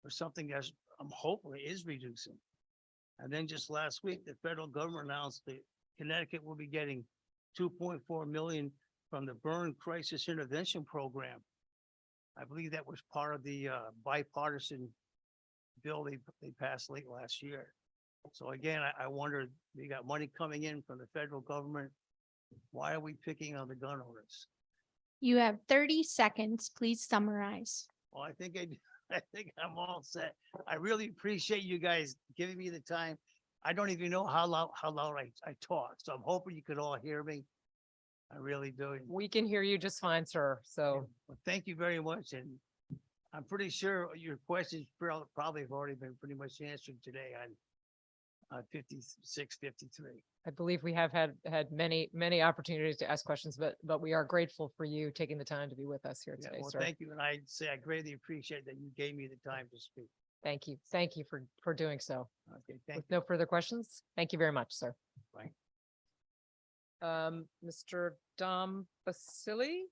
Speaker 18: for something that I'm hoping is reducing. And then just last week, the federal government announced that Connecticut will be getting $2.4 million from the Burn Crisis Intervention Program. I believe that was part of the bipartisan bill they passed late last year. So again, I wonder, we got money coming in from the federal government. Why are we picking on the gun owners?
Speaker 12: You have 30 seconds. Please summarize.
Speaker 18: Well, I think I'm all set. I really appreciate you guys giving me the time. I don't even know how loud I talk, so I'm hoping you could all hear me. I really do.
Speaker 1: We can hear you just fine, sir. So
Speaker 18: Well, thank you very much, and I'm pretty sure your questions probably have already been pretty much answered today on 5653.
Speaker 1: I believe we have had many opportunities to ask questions, but we are grateful for you taking the time to be with us here
Speaker 18: Yeah,
Speaker 1: today,
Speaker 18: well,
Speaker 1: sir.
Speaker 18: thank you, and I say I greatly appreciate that you gave me the time to speak.
Speaker 1: Thank you. Thank you for doing so.
Speaker 18: Okay, thank
Speaker 1: With no further questions, thank you very much, sir.
Speaker 18: Bye.
Speaker 1: Mr. Dom Basili?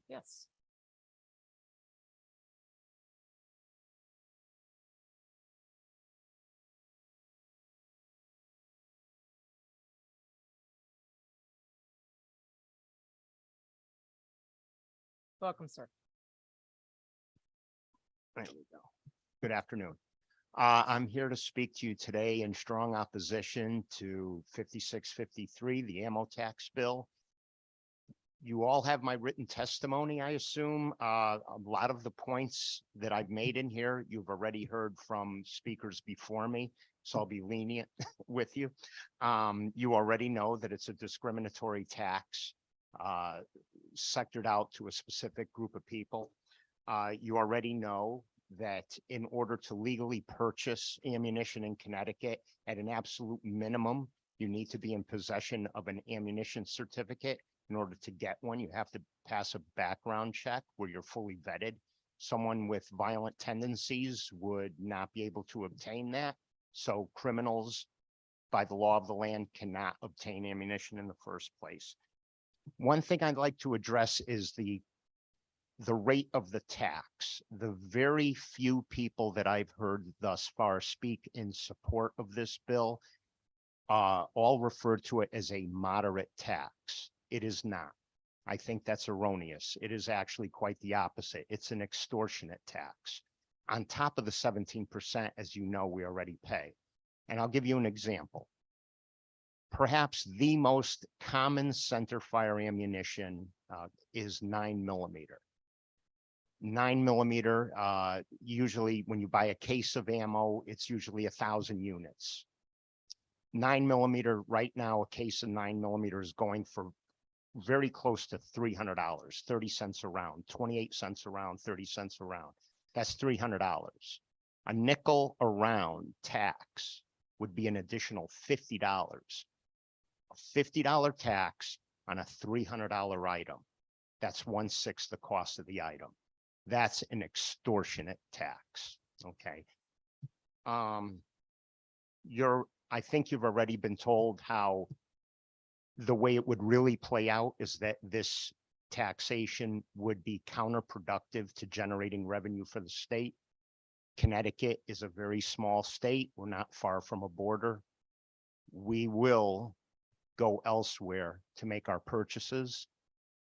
Speaker 1: Yes. Welcome, sir.
Speaker 4: There we go. Good afternoon. I'm here to speak to you today in strong opposition to 5653, the ammo tax bill. You all have my written testimony, I assume. A lot of the points that I've made in here, you've already heard from speakers before me, so I'll be lenient with you. You already know that it's a discriminatory tax sectored out to a specific group of people. You already know that in order to legally purchase ammunition in Connecticut, at an absolute minimum, you need to be in possession of an ammunition certificate. In order to get one, you have to pass a background check where you're fully vetted. Someone with violent tendencies would not be able to obtain that. So criminals, by the law of the land, cannot obtain ammunition in the first place. One thing I'd like to address is the rate of the tax. The very few people that I've heard thus far speak in support of this bill all refer to it as a moderate tax. It is not. I think that's erroneous. It is actually quite the opposite. It's an extortionate tax on top of the 17%, as you know, we already pay. And I'll give you an example. Perhaps the most common center fire ammunition is 9mm. 9mm, usually when you buy a case of ammo, it's usually 1,000 units. 9mm right now, a case of 9mm is going for very close to $300, 30 cents a round, 28 cents a round, 30 cents a round. That's $300. A nickel a round tax would be an additional $50. A $50 tax on a $300 item. That's 1/6 the cost of the item. That's an extortionate tax. Okay. I think you've already been told how the way it would really play out is that this taxation would be counterproductive to generating revenue for the state. Connecticut is a very small state. We're not far from a border. We will go elsewhere to make our purchases,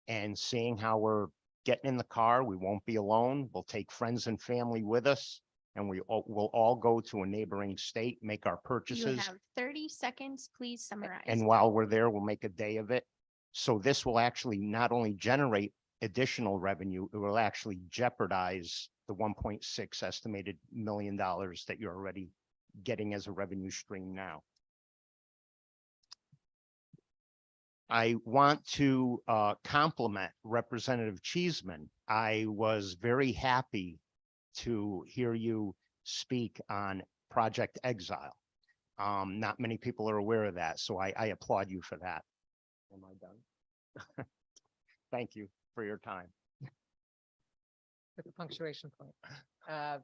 Speaker 4: and seeing how we're getting in the car, we won't be alone. We'll take friends and family with us, and we'll all go to a neighboring state, make our
Speaker 12: You
Speaker 4: purchases.
Speaker 12: have 30 seconds, please summarize.
Speaker 4: And while we're there, we'll make a day of it. So this will actually not only generate additional revenue, it will actually jeopardize the 1.6 estimated $1 million that you're already getting as a revenue stream now. I want to compliment Representative Cheeseman. I was very happy to hear you speak on Project Exile. Not many people are aware of that, so I applaud you for that. Am I done? Thank you for your time.
Speaker 1: With the punctuation point.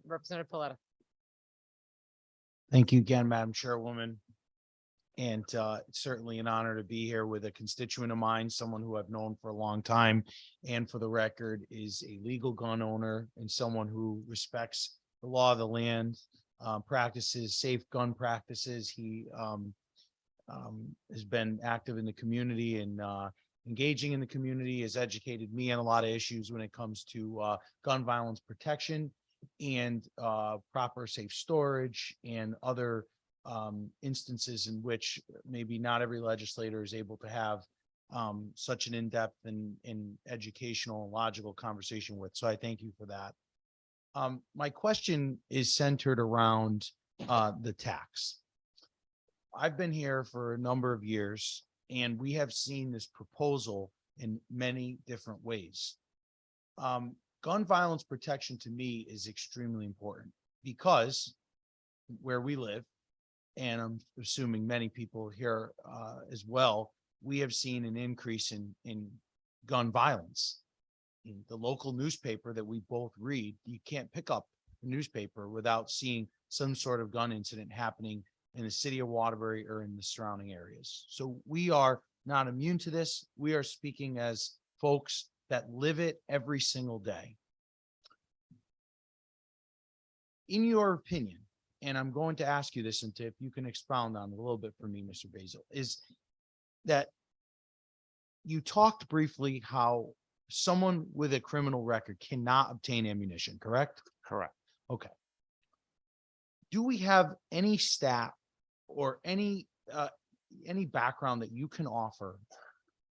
Speaker 1: Representative Paletta.
Speaker 14: Thank you again, Madam Chairwoman. And it's certainly an honor to be here with a constituent of mine, someone who I've known for a long time, and for the record is a legal gun owner and someone who respects the law of the land, practices safe gun practices. He has been active in the community and engaging in the community, has educated me on a lot of issues when it comes to gun violence protection and proper safe storage and other instances in which maybe not every legislator is able to have such an in-depth and educational and logical conversation with. So I thank you for that. My question is centered around the tax. I've been here for a number of years, and we have seen this proposal in many different ways. Gun violence protection to me is extremely important because where we live, and I'm assuming many people here as well, we have seen an increase in gun violence. In the local newspaper that we both read, you can't pick up a newspaper without seeing some sort of gun incident happening in the city of Waterbury or in the surrounding areas. So we are not immune to this. We are speaking as folks that live it every single day. In your opinion, and I'm going to ask you this, and if you can expound on it a little bit for me, Mr. Basil, is that you talked briefly how someone with a criminal record cannot obtain ammunition, correct?
Speaker 4: Correct.
Speaker 14: Okay. Do we have any stat or any background that you can offer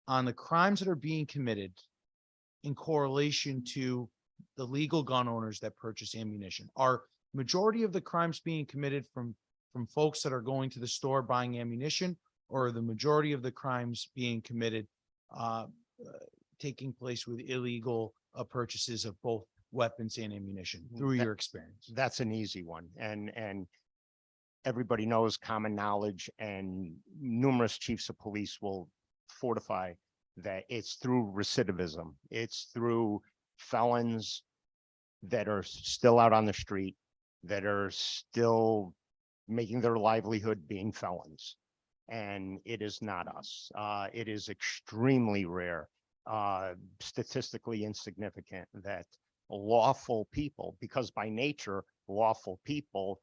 Speaker 14: on the crimes that are being committed in correlation to the legal gun owners that purchase ammunition? Are majority of the crimes being committed from folks that are going to the store buying ammunition, or the majority of the crimes being committed taking place with illegal purchases of both weapons and ammunition through your experience?
Speaker 4: That's an easy one. And everybody knows common knowledge, and numerous chiefs of police will fortify that it's through recidivism. It's through felons that are still out on the street, that are still making their livelihood being felons. And it is not us. It is extremely rare, statistically insignificant, that lawful people, because by nature, lawful people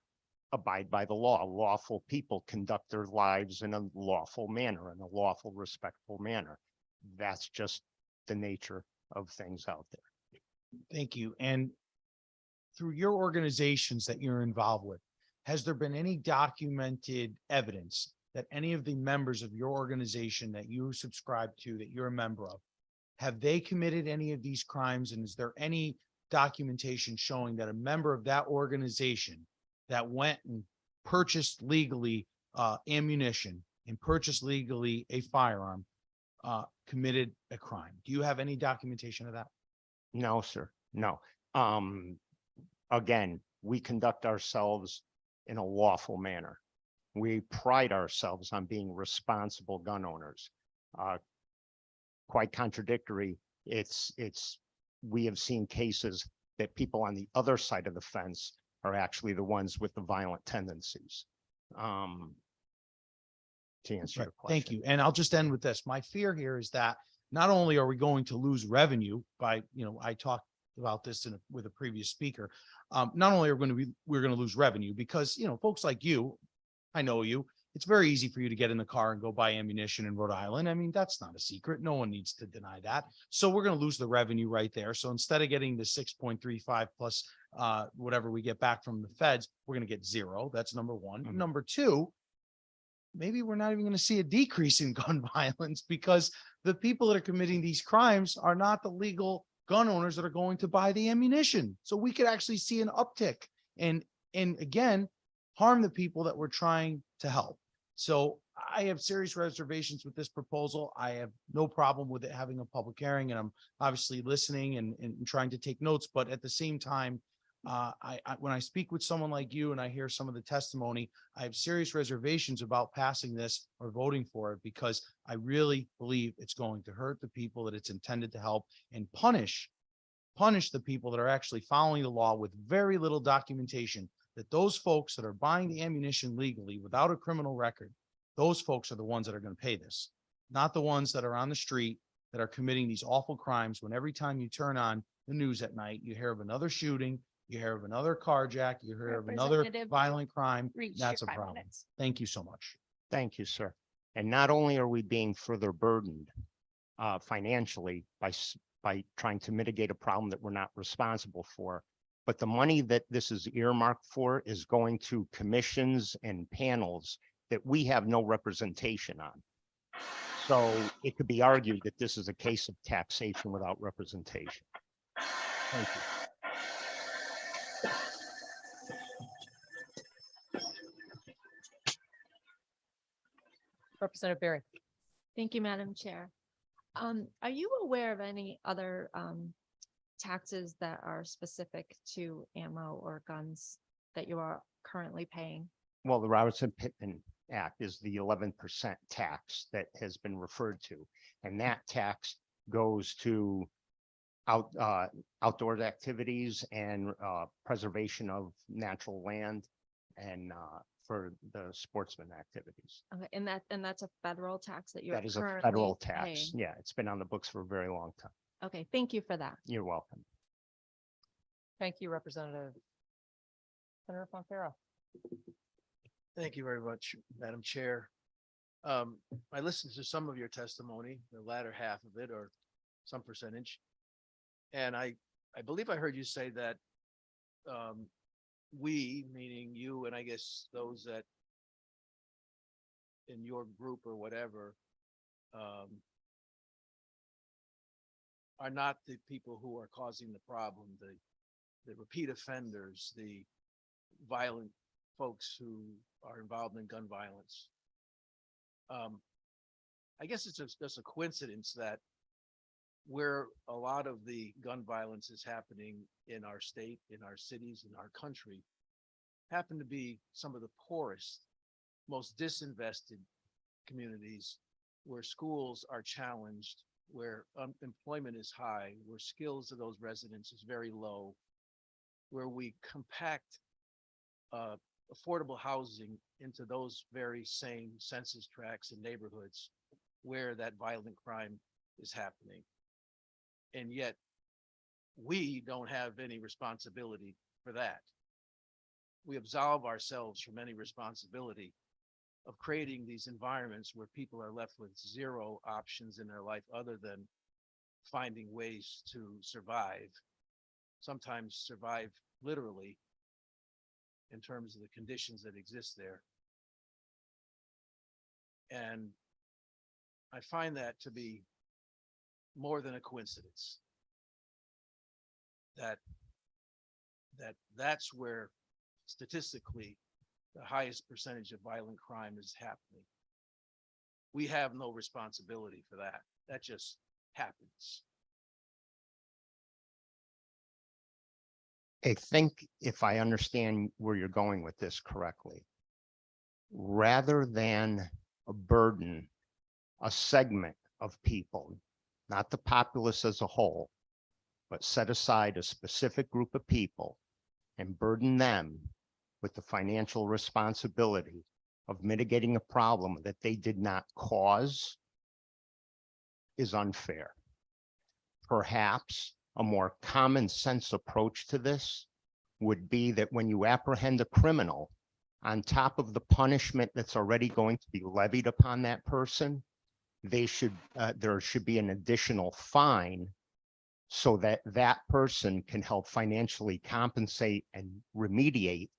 Speaker 4: abide by the law. Lawful people conduct their lives in a lawful manner, in a lawful, respectful manner. That's just the nature of things out there.
Speaker 14: Thank you. And through your organizations that you're involved with, has there been any documented evidence that any of the members of your organization that you subscribe to, that you're a member of, have they committed any of these crimes? And is there any documentation showing that a member of that organization that went and purchased legally ammunition and purchased legally a firearm committed a crime? Do you have any documentation of that?
Speaker 4: No, sir, no. Again, we conduct ourselves in a lawful manner. We pride ourselves on being responsible gun owners. Quite contradictory. We have seen cases that people on the other side of the fence are actually the ones with the violent tendencies. To answer your question.
Speaker 14: Thank you. And I'll just end with this. My fear here is that not only are we going to lose revenue by, I talked about this with a previous speaker. Not only are we're going to lose revenue because, folks like you, I know you, it's very easy for you to get in the car and go buy ammunition in Rhode Island. I mean, that's not a secret. No one needs to deny that. So we're going to lose the revenue right there. So instead of getting the 6.35 plus whatever we get back from the feds, we're going to get zero. That's number one.
Speaker 4: Mhm.
Speaker 14: Number two, maybe we're not even going to see a decrease in gun violence because the people that are committing these crimes are not the legal gun owners that are going to buy the ammunition. So we could actually see an uptick and again, harm the people that we're trying to help. So I have serious reservations with this proposal. I have no problem with it having a public hearing, and I'm obviously listening and trying to take notes. But at the same time, when I speak with someone like you and I hear some of the testimony, I have serious reservations about passing this or voting for it because I really believe it's going to hurt the people that it's intended to help and punish the people that are actually following the law with very little documentation, that those folks that are buying the ammunition legally without a criminal record, those folks are the ones that are going to pay this, not the ones that are on the street that are committing these awful crimes when every time you turn on the news at night, you hear of another shooting, you hear of another carjack, you hear of another
Speaker 12: Representative,
Speaker 14: violent crime.
Speaker 12: reach
Speaker 14: That's a
Speaker 12: your 5
Speaker 14: problem.
Speaker 12: minutes.
Speaker 14: Thank you so much.
Speaker 4: Thank you, sir. And not only are we being further burdened financially by trying to mitigate a problem that we're not responsible for, but the money that this is earmarked for is going to commissions and panels that we have no representation on. So it could be argued that this is a case of taxation without representation. Thank you.
Speaker 1: Representative Barry.
Speaker 16: Thank you, Madam Chair. Are you aware of any other taxes that are specific to ammo or guns that you are currently paying?
Speaker 4: Well, the Robertson-Pittman Act is the 11% tax that has been referred to. And that tax goes to outdoor activities and preservation of natural land and for the sportsman activities.
Speaker 16: Okay, and that's a federal tax that you're
Speaker 4: That is a
Speaker 16: currently
Speaker 4: federal tax.
Speaker 16: paying?
Speaker 4: Yeah, it's been on the books for a very long time.
Speaker 16: Okay, thank you for that.
Speaker 4: You're welcome.
Speaker 1: Thank you, Representative. Senator Fonfero.
Speaker 10: Thank you very much, Madam Chair. I listened to some of your testimony, the latter half of it, or some percentage. And I believe I heard you say that we, meaning you, and I guess those that in your group or whatever, are not the people who are causing the problem, the repeat offenders, the violent folks who are involved in gun violence. I guess it's just a coincidence that where a lot of the gun violence is happening in our state, in our cities, in our country, happen to be some of the poorest, most disinvested communities where schools are challenged, where unemployment is high, where skills of those residents is very low, where we compact affordable housing into those very same census tracts and neighborhoods where that violent crime is happening. And yet we don't have any responsibility for that. We absolve ourselves from any responsibility of creating these environments where people are left with zero options in their life other than finding ways to survive, sometimes survive literally in terms of the conditions that exist there. And I find that to be more than a coincidence. That's where statistically the highest percentage of violent crime is happening. We have no responsibility for that. That just happens.
Speaker 4: I think if I understand where you're going with this correctly, rather than a burden, a segment of people, not the populace as a whole, but set aside a specific group of people and burden them with the financial responsibility of mitigating a problem that they did not cause is unfair. Perhaps a more common sense approach to this would be that when you apprehend a criminal, on top of the punishment that's already going to be levied upon that person, there should be an additional fine so that that person can help financially compensate and remediate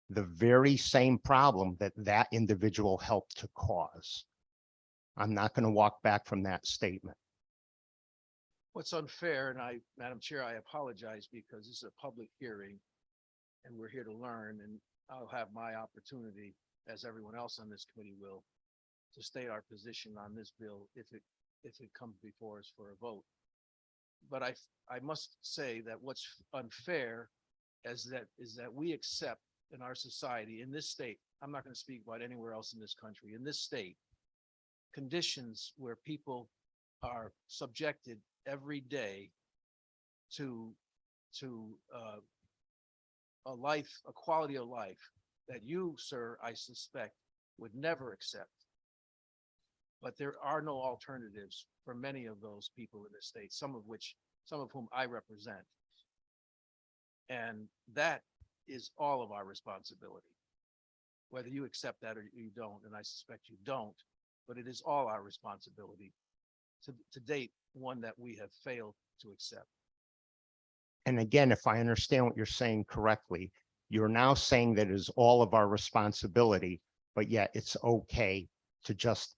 Speaker 4: the very same problem that that individual helped to cause. I'm not going to walk back from that statement.
Speaker 10: What's unfair, and Madam Chair, I apologize because this is a public hearing and we're here to learn, and I'll have my opportunity, as everyone else on this committee will, to state our position on this bill if it comes before us for a vote. But I must say that what's unfair is that we accept in our society, in this state, I'm not going to speak about anywhere else in this country, in this state, conditions where people are subjected every day to a quality of life that you, sir, I suspect would never accept. But there are no alternatives for many of those people in this state, some of whom I represent. And that is all of our responsibility, whether you accept that or you don't, and I suspect you don't, but it is all our responsibility to date, one that we have failed to accept.
Speaker 4: And again, if I understand what you're saying correctly, you're now saying that it is all of our responsibility, but yet it's okay to just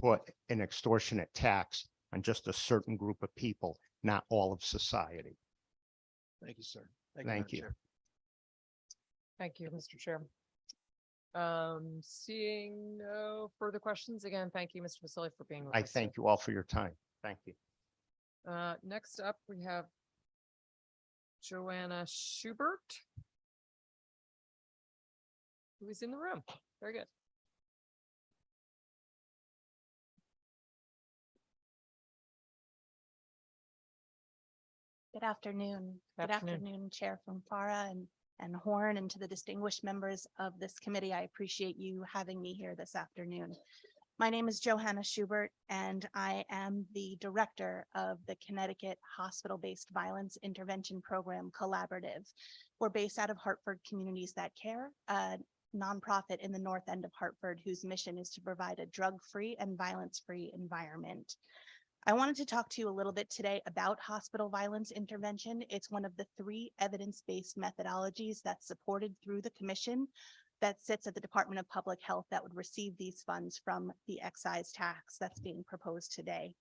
Speaker 4: put an extortionate tax on just a certain group of people, not all of society.
Speaker 10: Thank you, sir.
Speaker 4: Thank
Speaker 10: Madam
Speaker 4: you.
Speaker 10: Chair.
Speaker 1: Thank you, Mr. Chair. Seeing no further questions, again, thank you, Mr. Vasili, for being with
Speaker 4: I
Speaker 1: us.
Speaker 4: thank you all for your time. Thank you.
Speaker 1: Next up, we have Joanna Schubert, who is in the room. Very good.
Speaker 12: Good afternoon.
Speaker 1: Good
Speaker 12: Good
Speaker 1: afternoon.
Speaker 12: afternoon, Chair from Farah and Horn, and to the distinguished members of this committee. I appreciate you having me here this afternoon. My name is Johanna Schubert, and I am the director of the Connecticut Hospital-Based Violence Intervention Program Collaborative. We're based out of Hartford Communities That Care, a nonprofit in the North End of Hartford whose mission is to provide a drug-free and violence-free environment. I wanted to talk to you a little bit today about hospital violence intervention. It's one of the 3 evidence-based methodologies that's supported through the commission that sits at the Department of Public Health that would receive these funds from the excise tax that's being proposed today.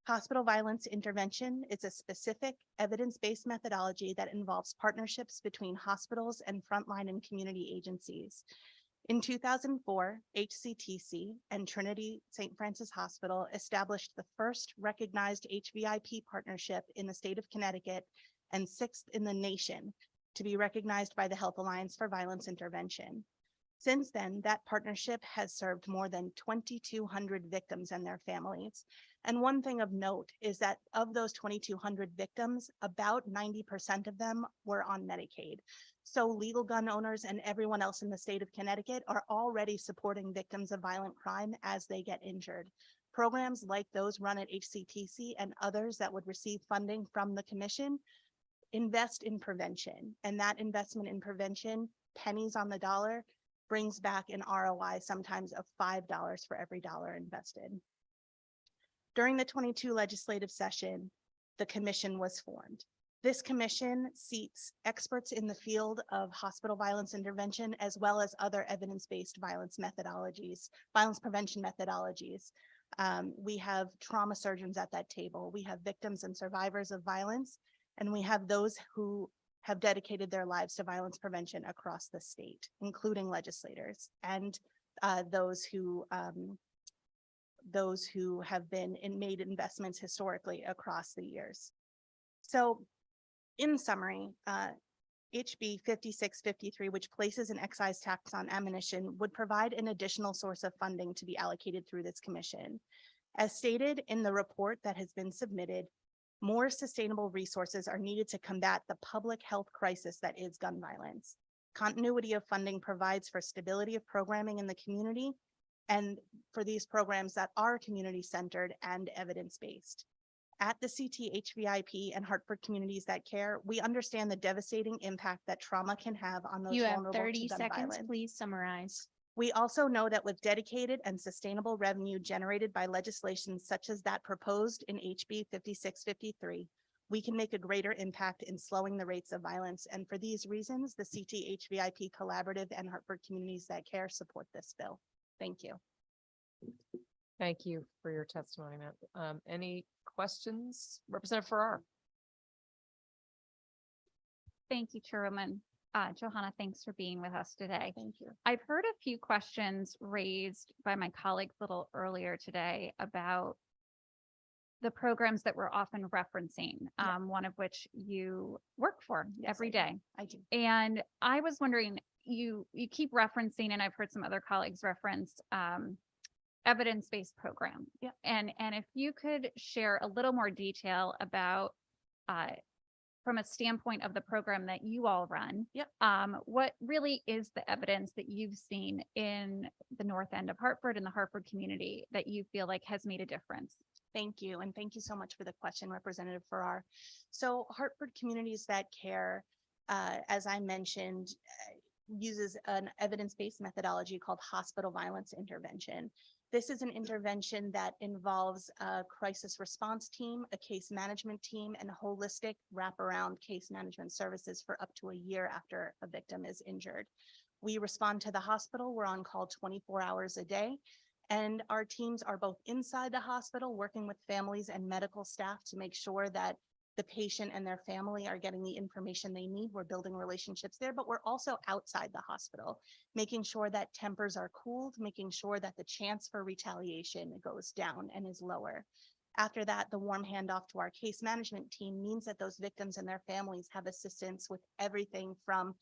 Speaker 12: Hospital violence intervention is a specific evidence-based methodology that involves partnerships between hospitals and frontline and community agencies. In 2004, HCTC and Trinity St. Francis Hospital established the first recognized HVIP partnership in the state of Connecticut and 6th in the nation to be recognized by the Health Alliance for Violence Intervention. Since then, that partnership has served more than 2,200 victims and their families. And one thing of note is that of those 2,200 victims, about 90% of them were on Medicaid. So legal gun owners and everyone else in the state of Connecticut are already supporting victims of violent crime as they get injured. Programs like those run at HCTC and others that would receive funding from the commission invest in prevention. And that investment in prevention, pennies on the dollar, brings back an ROI sometimes of $5 for every dollar invested. During the 22 legislative session, the commission was formed. This commission seats experts in the field of hospital violence intervention, as well as other evidence-based violence prevention methodologies. We have trauma surgeons at that table. We have victims and survivors of violence, and we have those who have dedicated their lives to violence prevention across the state, including legislators and those who have been made investments historically across the years. So in summary, HB 5653, which places an excise tax on ammunition, would provide an additional source of funding to be allocated through this commission. As stated in the report that has been submitted, more sustainable resources are needed to combat the public health crisis that is gun violence. Continuity of funding provides for stability of programming in the community and for these programs that are community-centered and evidence-based. At the CTHVIP and Hartford Communities That Care, we understand the devastating impact that trauma can have on those
Speaker 6: You have
Speaker 12: vulnerable
Speaker 6: 30
Speaker 12: to gun
Speaker 6: seconds.
Speaker 12: violence.
Speaker 6: Please summarize.
Speaker 12: We also know that with dedicated and sustainable revenue generated by legislation such as that proposed in HB 5653, we can make a greater impact in slowing the rates of violence. And for these reasons, the CTHVIP Collaborative and Hartford Communities That Care support this bill. Thank you.
Speaker 1: Thank you for your testimony, Matt. Any questions? Representative Farrar.
Speaker 6: Thank you, Chairwoman. Johanna, thanks for being with us today.
Speaker 12: Thank you.
Speaker 6: I've heard a few questions raised by my colleagues a little earlier today about the programs that we're often referencing, one of which you work for every day.
Speaker 12: I do.
Speaker 6: And I was wondering, you keep referencing, and I've heard some other colleagues reference evidence-based program.
Speaker 12: Yeah.
Speaker 6: And if you could share a little more detail about from a standpoint of the program that you all run, what really is the evidence that you've seen in the north end of Hartford and the Hartford community that you feel like has made a difference?
Speaker 12: Thank you. And thank you so much for the question, Representative Farrar. So Hartford Communities That Care, as I mentioned, uses an evidence-based methodology called hospital violence intervention. This is an intervention that involves a crisis response team, a case management team, and holistic wraparound case management services for up to a year after a victim is injured. We respond to the hospital. We're on call 24 hours a day. And our teams are both inside the hospital, working with families and medical staff to make sure that the patient and their family are getting the information they need. We're building relationships there, but we're also outside the hospital, making sure that tempers are cooled, making sure that the chance for retaliation goes down and is lower. After that, the warm handoff to our case management team means that those victims and their families have assistance with everything from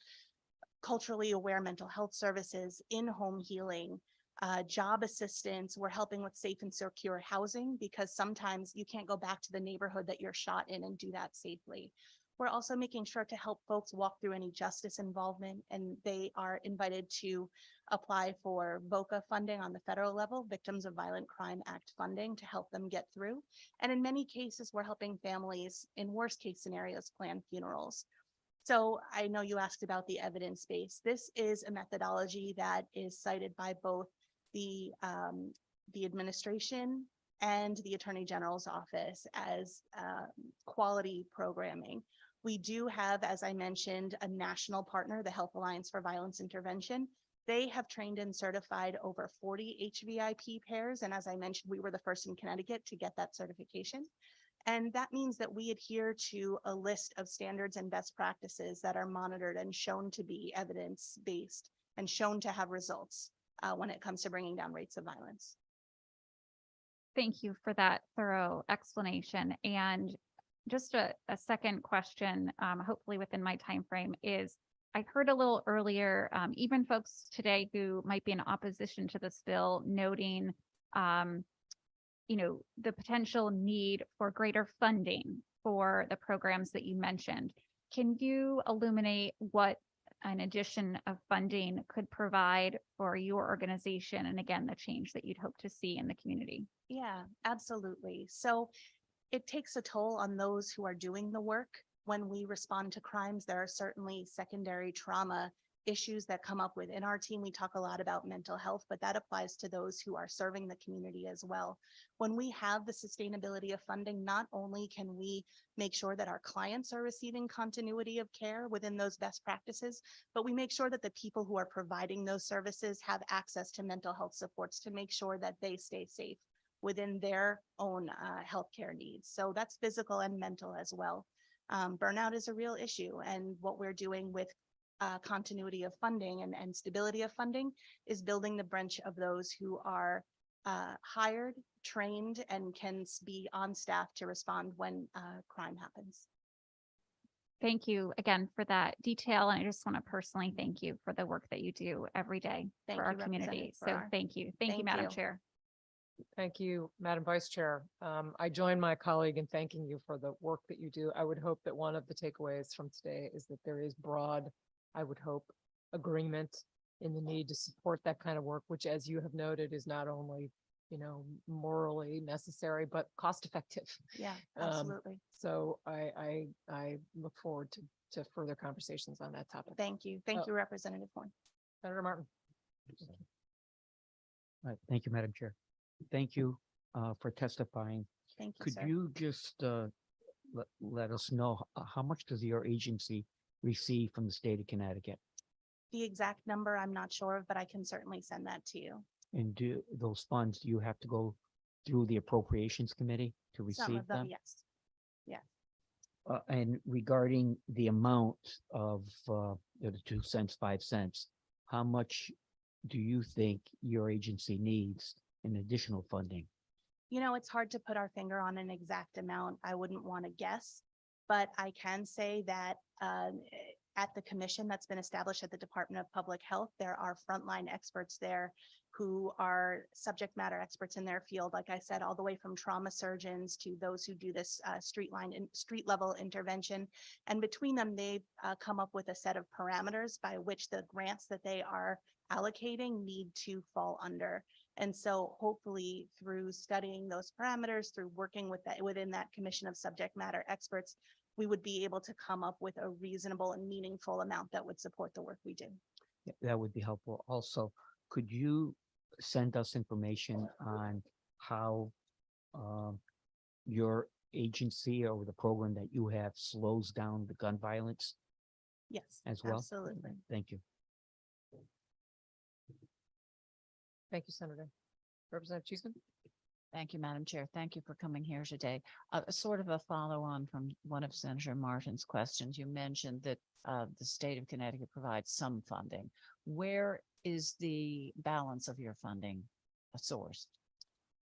Speaker 12: culturally aware mental health services, in-home healing, job assistance. We're helping with safe and secure housing because sometimes you can't go back to the neighborhood that you're shot in and do that safely. We're also making sure to help folks walk through any justice involvement, and they are invited to apply for VOCA funding on the federal level, Victims of Violent Crime Act funding, to help them get through. And in many cases, we're helping families in worst case scenarios plan funerals. So I know you asked about the evidence base. This is a methodology that is cited by both the administration and the Attorney General's office as quality programming. We do have, as I mentioned, a national partner, the Health Alliance for Violence Intervention. They have trained and certified over 40 HVIP pairs. And as I mentioned, we were the first in Connecticut to get that certification. And that means that we adhere to a list of standards and best practices that are monitored and shown to be evidence-based and shown to have results when it comes to bringing down rates of violence.
Speaker 6: Thank you for that thorough explanation. And just a second question, hopefully within my time frame, is I heard a little earlier, even folks today who might be in opposition to this bill noting the potential need for greater funding for the programs that you mentioned. Can you illuminate what an addition of funding could provide for your organization, and again, the change that you'd hope to see in the community?
Speaker 12: Yeah, absolutely. So it takes a toll on those who are doing the work. When we respond to crimes, there are certainly secondary trauma issues that come up within our team. We talk a lot about mental health, but that applies to those who are serving the community as well. When we have the sustainability of funding, not only can we make sure that our clients are receiving continuity of care within those best practices, but we make sure that the people who are providing those services have access to mental health supports to make sure that they stay safe within their own healthcare needs. So that's physical and mental as well. Burnout is a real issue, and what we're doing with continuity of funding and stability of funding is building the bench of those who are hired, trained, and can be on staff to respond when crime happens.
Speaker 6: Thank you again for that detail. And I just want to personally thank you for the work that you do every day
Speaker 12: Thank
Speaker 6: for our
Speaker 12: you,
Speaker 6: community.
Speaker 12: Representative
Speaker 6: So
Speaker 12: Farrar.
Speaker 6: thank you. Thank you, Madam Chair.
Speaker 1: Thank you, Madam Vice Chair. I join my colleague in thanking you for the work that you do. I would hope that one of the takeaways from today is that there is broad, I would hope, agreement in the need to support that kind of work, which, as you have noted, is not only, you know, morally necessary, but cost effective.
Speaker 12: Yeah, absolutely.
Speaker 1: So I look forward to further conversations on that topic.
Speaker 12: Thank you. Thank you, Representative Horn.
Speaker 1: Senator Martin.
Speaker 3: Thank you, Madam Chair. Thank you for testifying.
Speaker 12: Thank you,
Speaker 3: Could
Speaker 12: sir.
Speaker 3: you just let us know how much does your agency receive from the state of Connecticut?
Speaker 12: The exact number I'm not sure of, but I can certainly send that to you.
Speaker 3: And do those funds, do you have to go through the appropriations committee to
Speaker 12: Some
Speaker 3: receive
Speaker 12: of them,
Speaker 3: them?
Speaker 12: yes. Yeah.
Speaker 3: And regarding the amount of the 2 cents, 5 cents, how much do you think your agency needs in additional funding?
Speaker 12: You know, it's hard to put our finger on an exact amount. I wouldn't want to guess, but I can say that at the commission that's been established at the Department of Public Health, there are frontline experts there who are subject matter experts in their field. Like I said, all the way from trauma surgeons to those who do this street level intervention. And between them, they've come up with a set of parameters by which the grants that they are allocating need to fall under. And so hopefully through studying those parameters, through working with that within that commission of subject matter experts, we would be able to come up with a reasonable and meaningful amount that would support the work we do.
Speaker 3: Yeah, that would be helpful. Also, could you send us information on how your agency or the program that you have slows down the gun violence
Speaker 12: Yes,
Speaker 3: as well?
Speaker 12: absolutely.
Speaker 3: Thank you.
Speaker 1: Thank you, Senator. Representative Cheeseman.
Speaker 2: Thank you, Madam Chair. Thank you for coming here today. Sort of a follow on from one of Senator Martin's questions. You mentioned that the state of Connecticut provides some funding. Where is the balance of your funding sourced?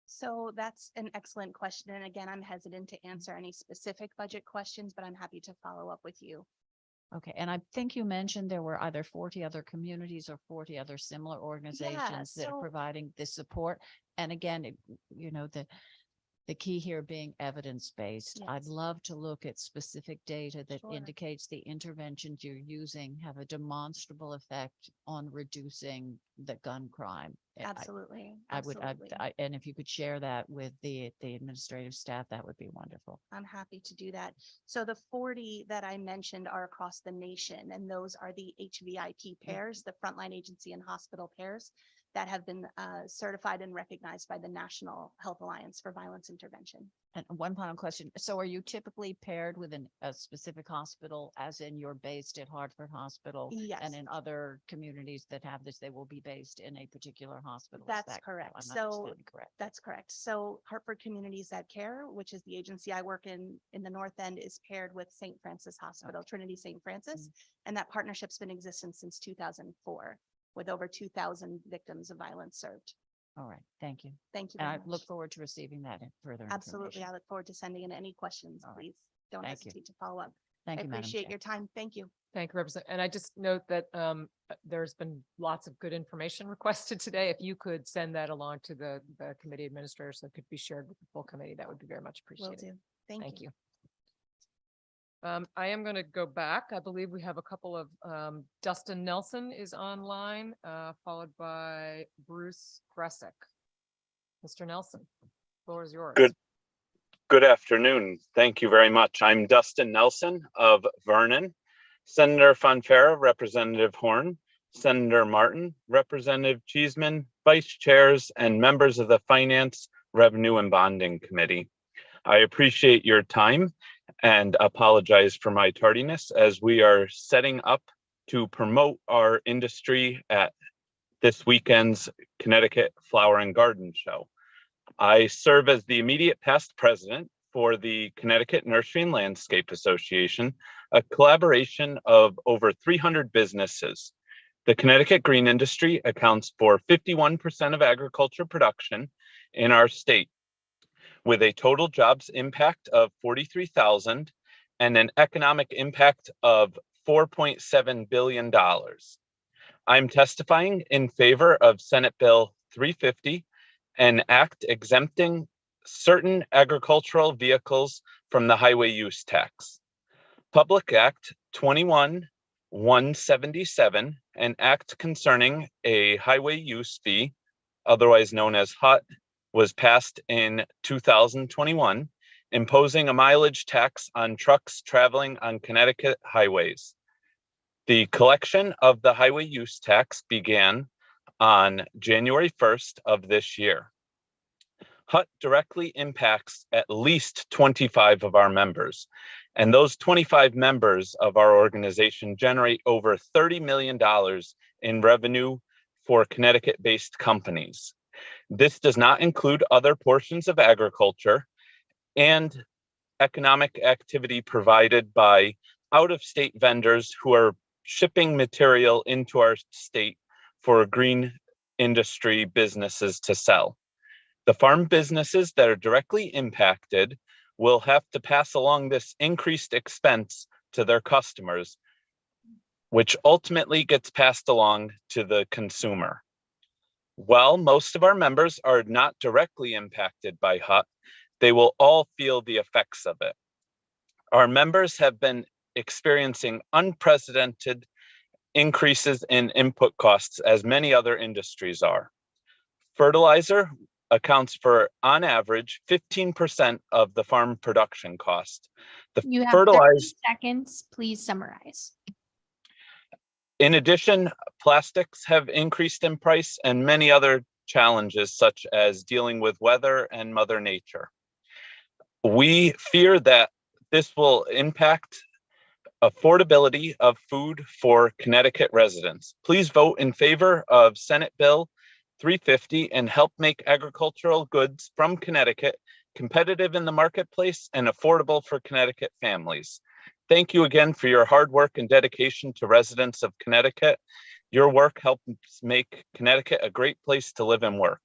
Speaker 12: So that's an excellent question. And again, I'm hesitant to answer any specific budget questions, but I'm happy to follow up with you.
Speaker 2: Okay, and I think you mentioned there were either 40 other communities or 40 other similar organizations that are
Speaker 12: so-
Speaker 2: providing this support. And again, you know, the key here being evidence-based. I'd
Speaker 12: Yes.
Speaker 2: love to look at specific data that
Speaker 12: Sure.
Speaker 2: indicates the interventions you're using have a demonstrable effect on reducing the gun crime.
Speaker 12: Absolutely.
Speaker 2: I would,
Speaker 12: Absolutely.
Speaker 2: and if you could share that with the administrative staff, that would be wonderful.
Speaker 12: I'm happy to do that. So the 40 that I mentioned are across the nation, and those are the HVIP pairs, the frontline agency and hospital pairs that have been certified and recognized by the National Health Alliance for Violence Intervention.
Speaker 2: And one final question. So are you typically paired with a specific hospital, as in you're based at Hartford Hospital?
Speaker 12: Yes.
Speaker 2: And in other communities that have this, they will be based in a particular hospital? Is
Speaker 12: That's
Speaker 2: that
Speaker 12: correct.
Speaker 2: I'm
Speaker 12: So
Speaker 2: understanding correct?
Speaker 12: that's correct. So Hartford Communities That Care, which is the agency I work in the North End, is paired with St. Francis Hospital, Trinity St. Francis. And that partnership's been in existence since 2004, with over 2,000 victims of violence served.
Speaker 2: All right, thank you.
Speaker 12: Thank you
Speaker 2: And
Speaker 12: very
Speaker 2: I look
Speaker 12: much.
Speaker 2: forward to receiving that further
Speaker 12: Absolutely.
Speaker 2: information.
Speaker 12: I look forward to sending in any questions,
Speaker 2: All right.
Speaker 12: please. Don't
Speaker 2: Thank you.
Speaker 12: hesitate to follow up.
Speaker 2: Thank
Speaker 12: I
Speaker 2: you, Madam
Speaker 12: appreciate
Speaker 2: Chair.
Speaker 12: your time. Thank you.
Speaker 1: Thank you, Representative. And I just note that there's been lots of good information requested today. If you could send that along to the committee administrator so it could be shared with the full committee, that would be very much
Speaker 12: Will
Speaker 1: appreciated.
Speaker 12: do. Thank you.
Speaker 1: I am going to go back. I believe we have a couple of, Dustin Nelson is online, followed by Bruce Gressick. Mr. Nelson, floor is yours.
Speaker 20: Good afternoon. Thank you very much. I'm Dustin Nelson of Vernon. Senator Fonfara, Representative Horn, Senator Martin, Representative Cheeseman, Vice Chairs, and members of the Finance, Revenue, and Bonding Committee. I appreciate your time and apologize for my tardiness as we are setting up to promote our industry at this weekend's Connecticut Flower and Garden Show. I serve as the immediate past president for the Connecticut Nursery and Landscape Association, a collaboration of over 300 businesses. The Connecticut green industry accounts for 51% of agriculture production in our state, with a total jobs impact of 43,000 and an economic impact of $4.7 billion. I'm testifying in favor of Senate Bill 350, an act exempting certain agricultural vehicles from the highway use tax. Public Act 21-177, an act concerning a highway use fee, otherwise known as HUT, was passed in 2021, imposing a mileage tax on trucks traveling on Connecticut highways. The collection of the highway use tax began on January 1st of this year. HUT directly impacts at least 25 of our members, and those 25 members of our organization generate over $30 million in revenue for Connecticut-based companies. This does not include other portions of agriculture and economic activity provided by out-of-state vendors who are shipping material into our state for green industry businesses to sell. The farm businesses that are directly impacted will have to pass along this increased expense to their customers, which ultimately gets passed along to the consumer. While most of our members are not directly impacted by HUT, they will all feel the effects of it. Our members have been experiencing unprecedented increases in input costs, as many other industries are. Fertilizer accounts for, on average, 15% of the farm production cost.
Speaker 7: You have 30
Speaker 20: fertilizer
Speaker 7: seconds. Please summarize.
Speaker 20: In addition, plastics have increased in price and many other challenges, such as dealing with weather and Mother Nature. We fear that this will impact affordability of food for Connecticut residents. Please vote in favor of Senate Bill 350 and help make agricultural goods from Connecticut competitive in the marketplace and affordable for Connecticut families. Thank you again for your hard work and dedication to residents of Connecticut. Your work helps make Connecticut a great place to live and work.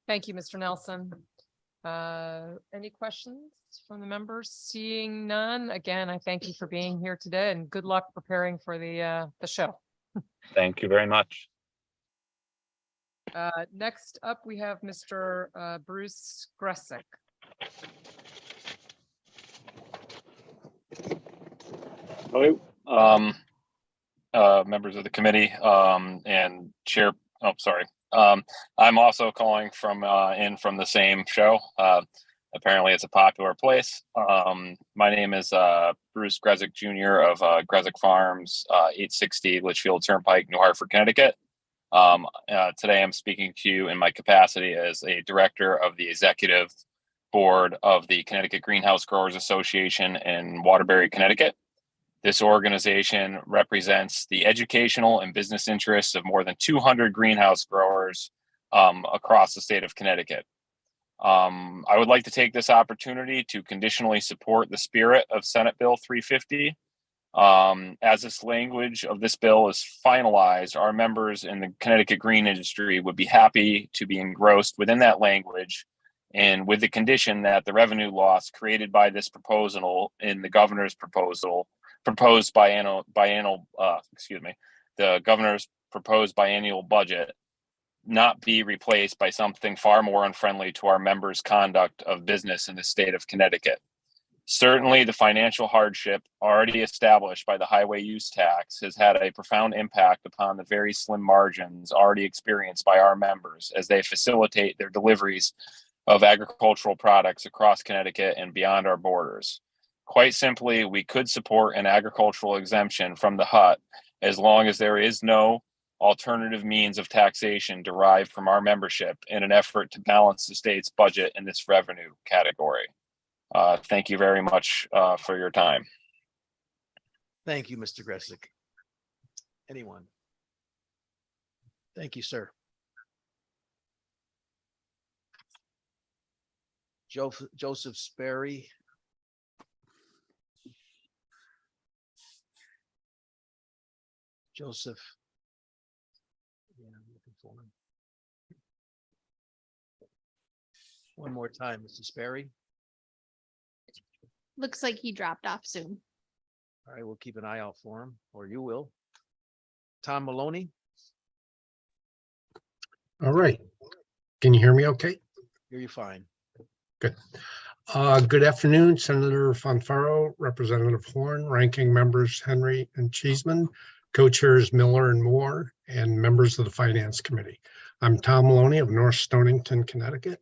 Speaker 1: Thank you, Mr. Nelson. Any questions from the members? Seeing none, again, I thank you for being here today and good luck preparing for the show.
Speaker 20: Thank you very much.
Speaker 1: Next up, we have Mr. Bruce Gressick.
Speaker 22: Hello, members of the committee and chair. Oh, sorry. I'm also calling from from the same show. Apparently, it's a popular place. My name is Bruce Gressick Jr. of Gressick Farms, 860 Litchfield Turnpike, New Hartford, Connecticut. Today, I'm speaking to you in my capacity as a director of the executive board of the Connecticut Greenhouse Growers Association in Waterbury, Connecticut. This organization represents the educational and business interests of more than 200 greenhouse growers across the state of Connecticut. I would like to take this opportunity to conditionally support the spirit of Senate Bill 350. As this language of this bill is finalized, our members in the Connecticut green industry would be happy to be engrossed within that language, and with the condition that the revenue loss created by this proposal in the governor's proposed the governor's proposed biannual budget not be replaced by something far more unfriendly to our members' conduct of business in the state of Connecticut. Certainly, the financial hardship already established by the highway use tax has had a profound impact upon the very slim margins already experienced by our members as they facilitate their deliveries of agricultural products across Connecticut and beyond our borders. Quite simply, we could support an agricultural exemption from the hut as long as there is no alternative means of taxation derived from our membership in an effort to balance the state's budget in this revenue category. Thank you very much for your time.
Speaker 10: Thank you, Mr. Gressick. Anyone? Thank you, sir. Joseph Sperry. Joseph. Yeah, I'm looking for him. One more time, Mr. Sperry.
Speaker 7: Looks like he dropped off soon.
Speaker 10: All right, we'll keep an eye out for him, or you will. Tom Maloney.
Speaker 9: All right. Can you hear me okay?
Speaker 10: Hear you fine.
Speaker 9: Good. Good afternoon, Senator Fonfaro, Representative Horn, ranking members Henry and Cheeseman, co-chairs Miller and Moore, and members of the Finance Committee. I'm Tom Maloney of North Stonington, Connecticut.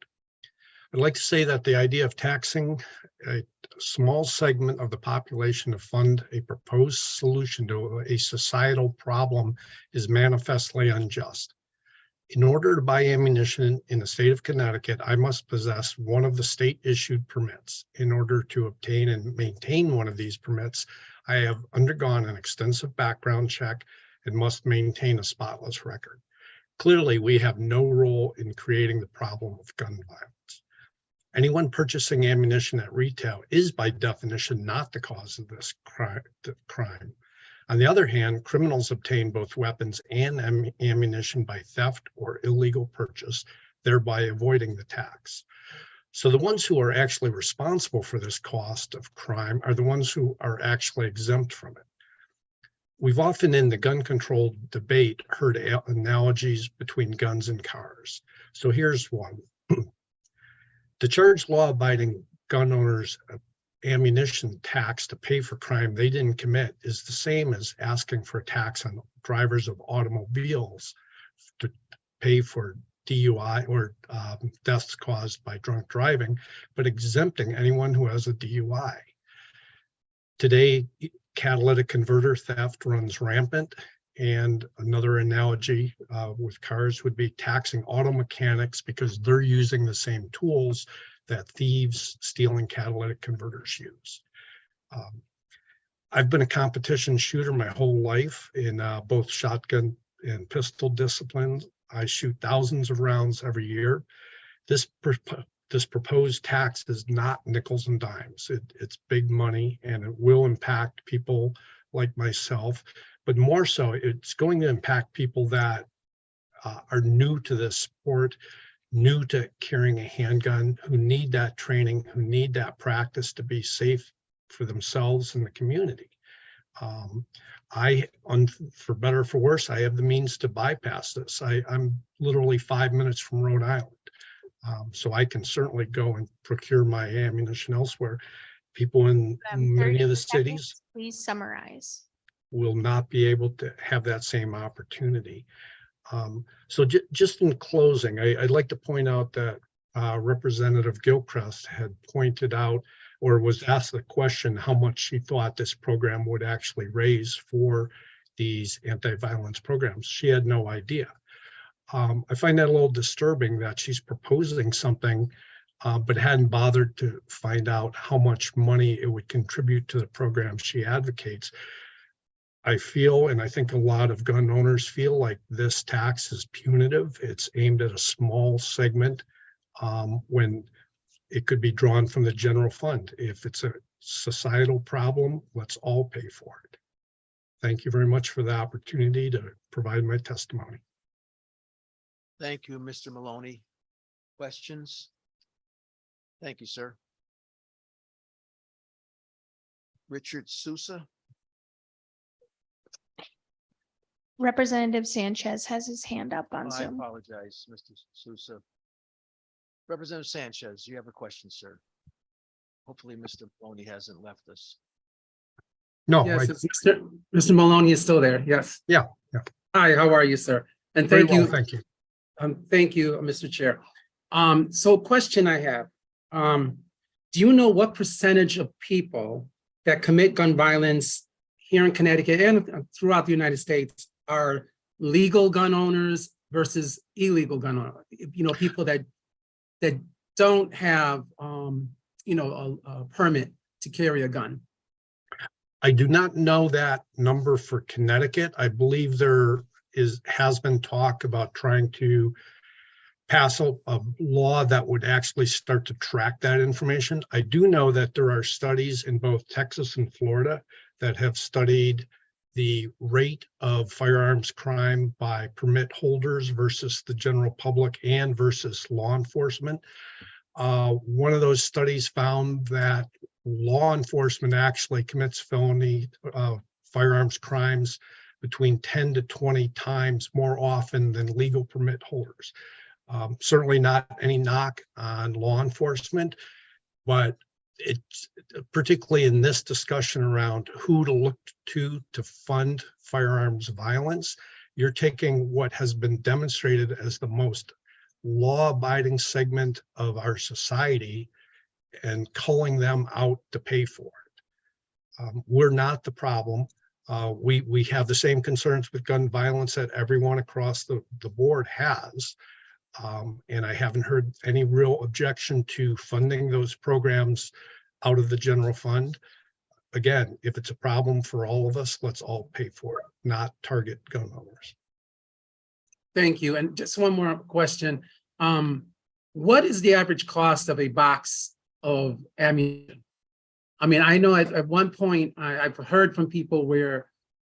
Speaker 9: I'd like to say that the idea of taxing a small segment of the population to fund a proposed solution to a societal problem is manifestly unjust. In order to buy ammunition in the state of Connecticut, I must possess one of the state-issued permits. In order to obtain and maintain one of these permits, I have undergone an extensive background check and must maintain a spotless record. Clearly, we have no role in creating the problem of gun violence. Anyone purchasing ammunition at retail is by definition not the cause of this crime. On the other hand, criminals obtain both weapons and ammunition by theft or illegal purchase, thereby avoiding the tax. So the ones who are actually responsible for this cost of crime are the ones who are actually exempt from it. We've often in the gun control debate heard analogies between guns and cars. So here's one. To charge law-abiding gun owners ammunition tax to pay for crime they didn't commit is the same as asking for a tax on drivers of automobiles to pay for DUI or deaths caused by drunk driving, but exempting anyone who has a DUI. Today, catalytic converter theft runs rampant. And another analogy with cars would be taxing auto mechanics because they're using the same tools that thieves stealing catalytic converters use. I've been a competition shooter my whole life in both shotgun and pistol disciplines. I shoot thousands of rounds every year. This proposed tax is not nickels and dimes. It's big money and it will impact people like myself. But more so, it's going to impact people that are new to this sport, new to carrying a handgun, who need that training, who need that practice to be safe for themselves and the community. For better or for worse, I have the means to bypass this. I'm literally 5 minutes from Rhode Island. So I can certainly go and procure my ammunition elsewhere. People in many of the cities.
Speaker 7: Please summarize.
Speaker 9: Will not be able to have that same opportunity. So just in closing, I'd like to point out that Representative Gilchrist had pointed out or was asked the question how much she thought this program would actually raise for these anti-violence programs. She had no idea. I find that a little disturbing that she's proposing something but hadn't bothered to find out how much money it would contribute to the program she advocates. I feel, and I think a lot of gun owners feel, like this tax is punitive. It's aimed at a small segment when it could be drawn from the general fund. If it's a societal problem, let's all pay for it. Thank you very much for the opportunity to provide my testimony.
Speaker 10: Thank you, Mr. Maloney. Questions? Thank you, sir. Richard Sousa.
Speaker 7: Representative Sanchez has his hand up on
Speaker 10: I
Speaker 7: Zoom.
Speaker 10: apologize, Mr. Sousa. Representative Sanchez, you have a question, sir. Hopefully, Mr. Maloney hasn't left us.
Speaker 9: No,
Speaker 21: Yes, it's Mr. Maloney is still there. Yes.
Speaker 9: Yeah.
Speaker 21: Hi, how are you, sir? And
Speaker 9: Very
Speaker 21: thank
Speaker 9: well,
Speaker 21: you.
Speaker 9: thank you.
Speaker 21: Thank you, Mr. Chair. So question I have, do you know what percentage of people that commit gun violence here in Connecticut and throughout the United States are legal gun owners versus illegal gun owners. People that don't have a permit to carry a gun.
Speaker 9: I do not know that number for Connecticut. I believe has been talk about trying to pass a law that would actually start to track that information. I do know that there are studies in both Texas and Florida that have studied the rate of firearms crime by permit holders versus the general public and versus law enforcement. One of those studies found that law enforcement actually commits felony firearms crimes between 10 to 20 times more often than legal permit holders. Certainly not any knock on law enforcement, but it's particularly in this discussion around who to look to fund firearms violence. You're taking what has been demonstrated as the most law-abiding segment of our society and culling them out to pay for it. We're not the problem. We have the same concerns with gun violence that everyone across the board has. And I haven't heard any real objection to funding those programs out of the general fund. Again, if it's a problem for all of us, let's all pay for it, not target gun owners.
Speaker 21: Thank you. And just one more question. What is the average cost of a box of ammunition? I mean, I know at one point I've heard from people where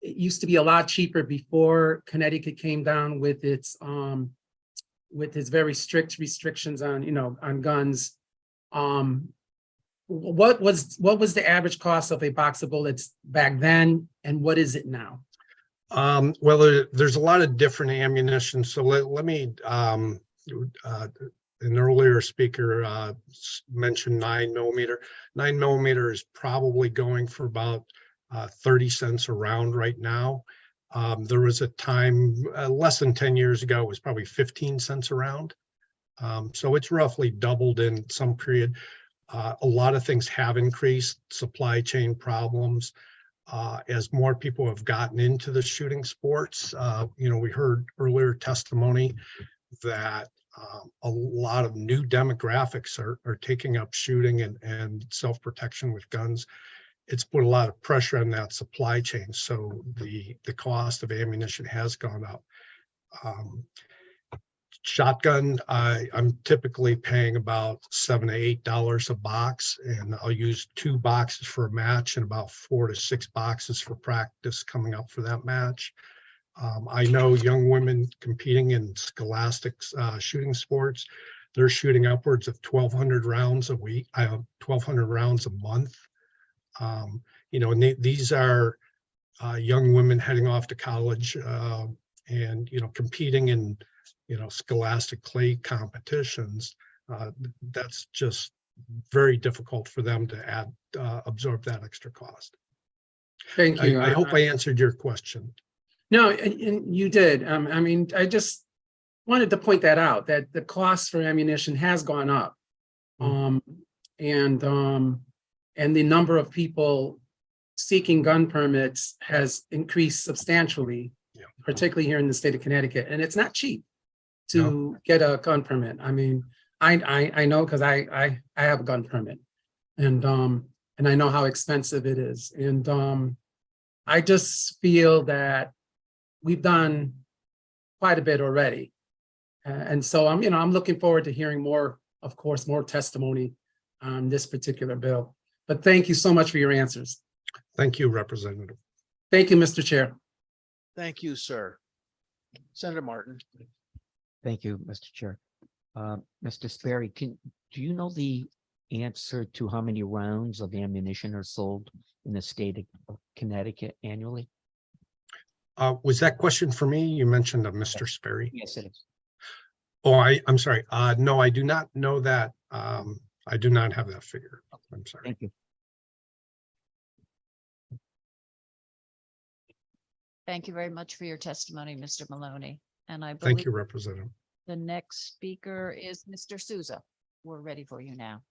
Speaker 21: it used to be a lot cheaper before Connecticut came down with its very strict restrictions on guns. What was the average cost of a box of bullets back then, and what is it now?
Speaker 9: Well, there's a lot of different ammunition. So let me, an earlier speaker mentioned 9mm. 9mm is probably going for about 30 cents a round right now. There was a time less than 10 years ago, it was probably 15 cents a round. So it's roughly doubled in some period. A lot of things have increased, supply chain problems. As more people have gotten into the shooting sports, we heard earlier testimony that a lot of new demographics are taking up shooting and self-protection with guns. It's put a lot of pressure on that supply chain. So the cost of ammunition has gone up. Shotgun, I'm typically paying about $7 to $8 a box, and I'll use 2 boxes for a match and about 4 to 6 boxes for practice coming up for that match. I know young women competing in scholastic shooting sports, they're shooting upwards of 1,200 rounds a week, 1,200 rounds a month. And these are young women heading off to college and competing in scholastic clay competitions. That's just very difficult for them to absorb that extra cost.
Speaker 21: Thank you.
Speaker 9: I hope I answered your question.
Speaker 21: No, and you did. I mean, I just wanted to point that out, that the cost for ammunition has gone up. And the number of people seeking gun permits has increased substantially, particularly here in the state of Connecticut. And it's not cheap to get a gun permit. I mean, I know because I have a gun permit, and I know how expensive it is. And I just feel that we've done quite a bit already. And so I'm looking forward to hearing more, of course, more testimony on this particular bill. But thank you so much for your answers.
Speaker 9: Thank you, Representative.
Speaker 21: Thank you, Mr. Chair.
Speaker 10: Thank you, sir. Senator Martin.
Speaker 3: Thank you, Mr. Chair. Mr. Sperry, do you know the answer to how many rounds of ammunition are sold in the state of Connecticut annually?
Speaker 9: Was that question for me? You mentioned Mr. Sperry.
Speaker 3: Yes, it is.
Speaker 9: Oh, I'm sorry. No, I do not know that. I do not have that figure. I'm sorry.
Speaker 3: Thank you.
Speaker 2: Thank you very much for your testimony, Mr. Maloney. And I
Speaker 9: Thank
Speaker 2: believe
Speaker 9: you, Representative.
Speaker 2: the next speaker is Mr. Souza. We're ready for you now.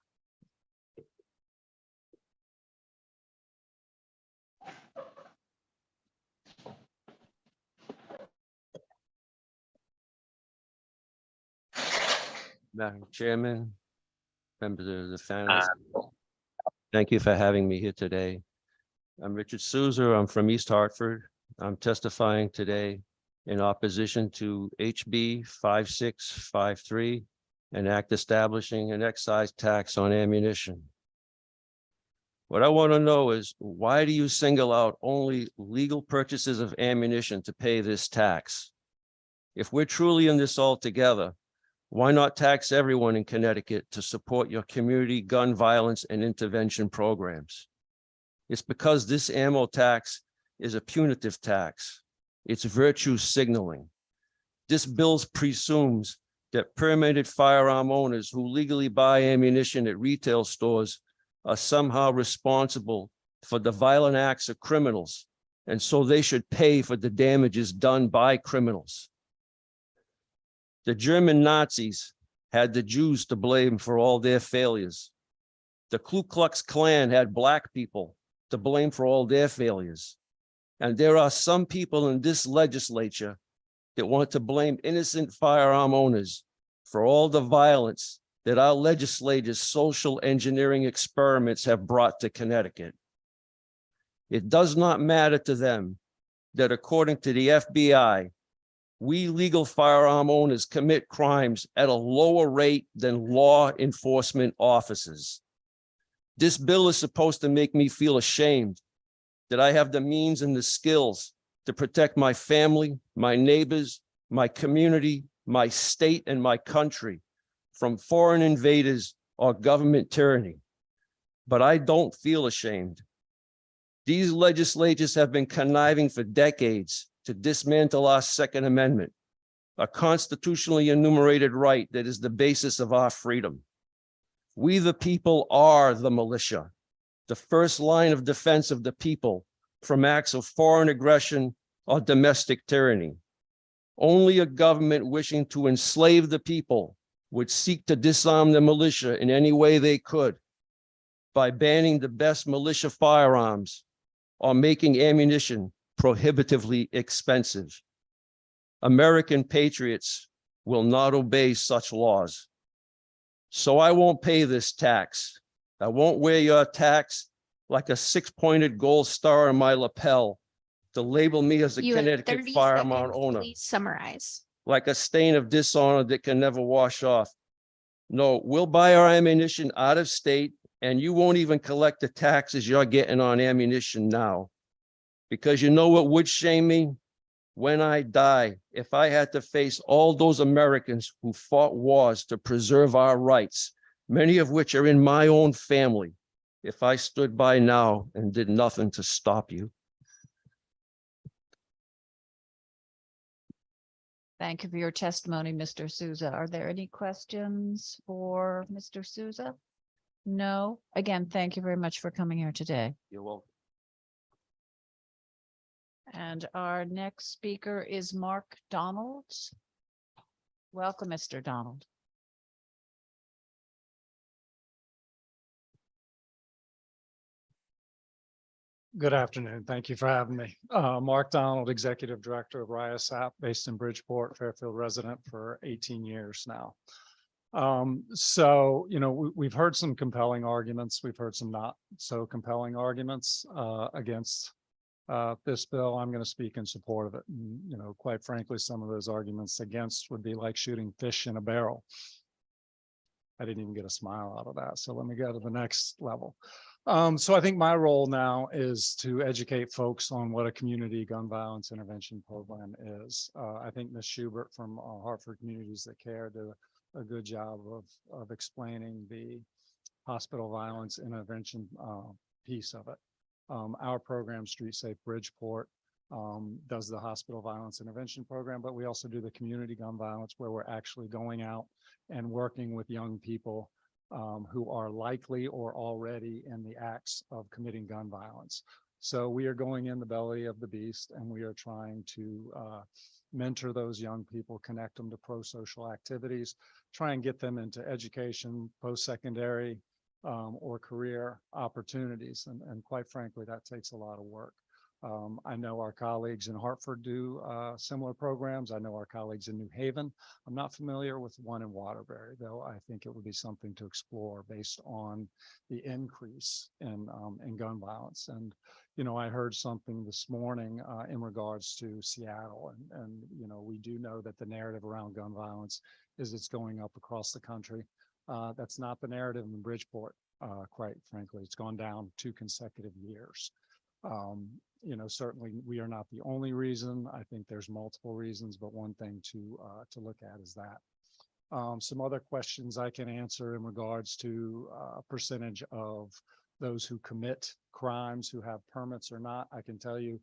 Speaker 13: Madam Chairman, members of the finance, thank you for having me here today. I'm Richard Souza. I'm from East Hartford. I'm testifying today in opposition to HB 5653, an act establishing an excise tax on ammunition. What I want to know is, why do you single out only legal purchases of ammunition to pay this tax? If we're truly in this all together, why not tax everyone in Connecticut to support your community gun violence and intervention programs? It's because this ammo tax is a punitive tax. It's virtue signaling. This bill presumes that permitted firearm owners who legally buy ammunition at retail stores are somehow responsible for the violent acts of criminals, and so they should pay for the damages done by criminals. The German Nazis had the Jews to blame for all their failures. The Ku Klux Klan had Black people to blame for all their failures. And there are some people in this legislature that want to blame innocent firearm owners for all the violence that our legislators' social engineering experiments have brought to Connecticut. It does not matter to them that, according to the FBI, we legal firearm owners commit crimes at a lower rate than law enforcement officers. This bill is supposed to make me feel ashamed that I have the means and the skills to protect my family, my neighbors, my community, my state, and my country from foreign invaders or government tyranny. But I don't feel ashamed. These legislatures have been conniving for decades to dismantle our Second Amendment, a constitutionally enumerated right that is the basis of our freedom. We, the people, are the militia, the first line of defense of the people from acts of foreign aggression or domestic tyranny. Only a government wishing to enslave the people would seek to disarm the militia in any way they could, by banning the best militia firearms or making ammunition prohibitively expensive. American patriots will not obey such laws. So I won't pay this tax. I won't wear your tax like a six-pointed gold star on my lapel to label me as a
Speaker 7: You have
Speaker 13: Connecticut
Speaker 7: 30
Speaker 13: firearm
Speaker 7: seconds.
Speaker 13: owner,
Speaker 7: Please summarize.
Speaker 13: like a stain of dishonor that can never wash off. No, we'll buy our ammunition out of state, and you won't even collect the taxes you're getting on ammunition now. Because you know what would shame me? When I die, if I had to face all those Americans who fought wars to preserve our rights, many of which are in my own family, if I stood by now and did nothing to stop you.
Speaker 2: Thank you for your testimony, Mr. Souza. Are there any questions for Mr. Souza? No. Again, thank you very much for coming here today.
Speaker 13: You're welcome.
Speaker 2: And our next speaker is Mark Donald. Welcome, Mr. Donald.
Speaker 19: Good afternoon. Thank you for having me. Mark Donald, Executive Director of RIASAP, based in Bridgeport, Fairfield resident for 18 years now. So, you know, we've heard some compelling arguments. We've heard some not so compelling arguments against this bill. I'm going to speak in support of it. And, you know, quite frankly, some of those arguments against would be like shooting fish in a barrel. I didn't even get a smile out of that. So let me go to the next level. So I think my role now is to educate folks on what a community gun violence intervention program is. I think Ms. Schubert from Hartford Communities That Care did a good job of explaining the hospital violence intervention piece of it. Our program, Street Safe Bridgeport, does the hospital violence intervention program, but we also do the community gun violence, where we're actually going out and working with young people who are likely or already in the acts of committing gun violence. So we are going in the belly of the beast, and we are trying to mentor those young people, connect them to pro-social activities, try and get them into education, post-secondary, or career opportunities. And quite frankly, that takes a lot of work. I know our colleagues in Hartford do similar programs. I know our colleagues in New Haven. I'm not familiar with one in Waterbury, though. I think it would be something to explore based on the increase in gun violence. And, you know, I heard something this morning in regards to Seattle. And, you know, we do know that the narrative around gun violence is it's going up across the country. That's not the narrative in Bridgeport, quite frankly. It's gone down 2 consecutive years. You know, certainly we are not the only reason. I think there's multiple reasons, but one thing to look at is that. Some other questions I can answer in regards to percentage of those who commit crimes who have permits or not. I can tell you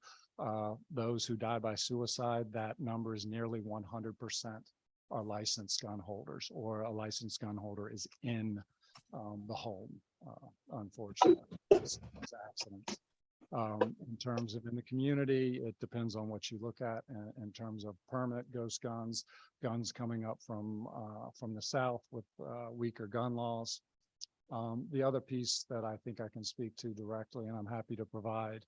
Speaker 19: those who die by suicide, that number is nearly 100% are licensed gun holders, or a licensed gun holder is in the home, unfortunately. It's accidents. In terms of in the community, it depends on what you look at in terms of permanent ghost guns, guns coming up from the south with weaker gun laws. The other piece that I think I can speak to directly, and I'm happy to provide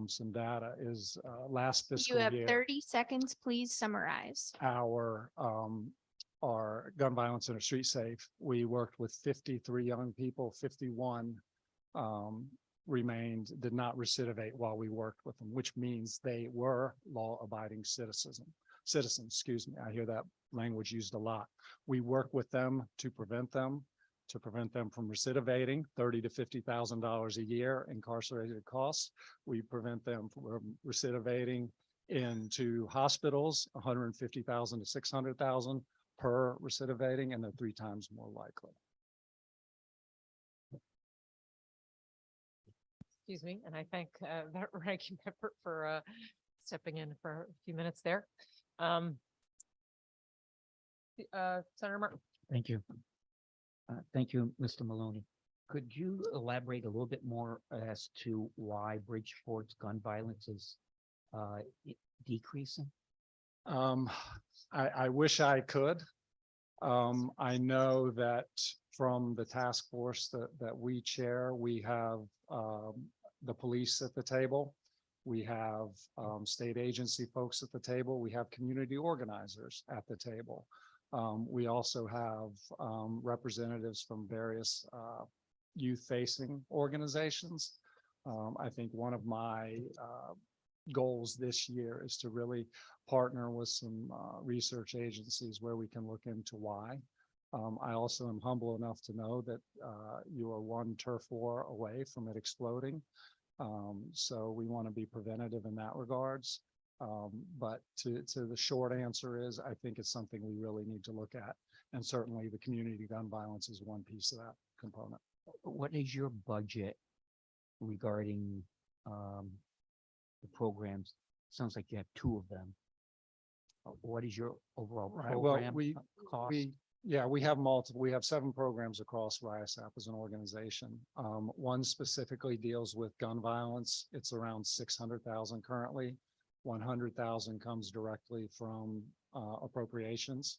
Speaker 19: some data, is last fiscal
Speaker 7: You have
Speaker 19: year.
Speaker 7: 30 seconds, please summarize.
Speaker 19: Our gun violence in a street safe, we worked with 53 young people, 51 did not recidivate while we worked with them, which means they were law-abiding citizens. Excuse me, I hear that language used a lot. We work with them to prevent them from recidivating, $30,000 to $50,000 a year incarcerated costs. We prevent them from recidivating into hospitals, $150,000 to $600,000 per recidivating, and they're 3 times more likely.
Speaker 1: Excuse me, and I thank that ranking member for stepping in for a few minutes there. Senator Martin.
Speaker 3: Thank you. Thank you, Mr. Maloney. Could you elaborate a little bit more as to why Bridgeport's gun violence is decreasing?
Speaker 19: I wish I could. I know that from the task force that we chair, we have the police at the table. We have state agency folks at the table. We have community organizers at the table. We also have representatives from various youth-facing organizations. I think one of my goals this year is to really partner with some research agencies where we can look into why. I also am humble enough to know that you are one turf war away from it exploding. So we want to be preventative in that regards. But to the short answer is, I think it's something we really need to look at. And certainly the community gun violence is one piece of that component.
Speaker 3: What is your budget regarding the programs? Sounds like you have 2 of them. What is your overall program cost?
Speaker 19: We have multiple. We have 7 programs across RISAP as an organization. One specifically deals with gun violence. It's around $600,000 currently. $100,000 comes directly from appropriations.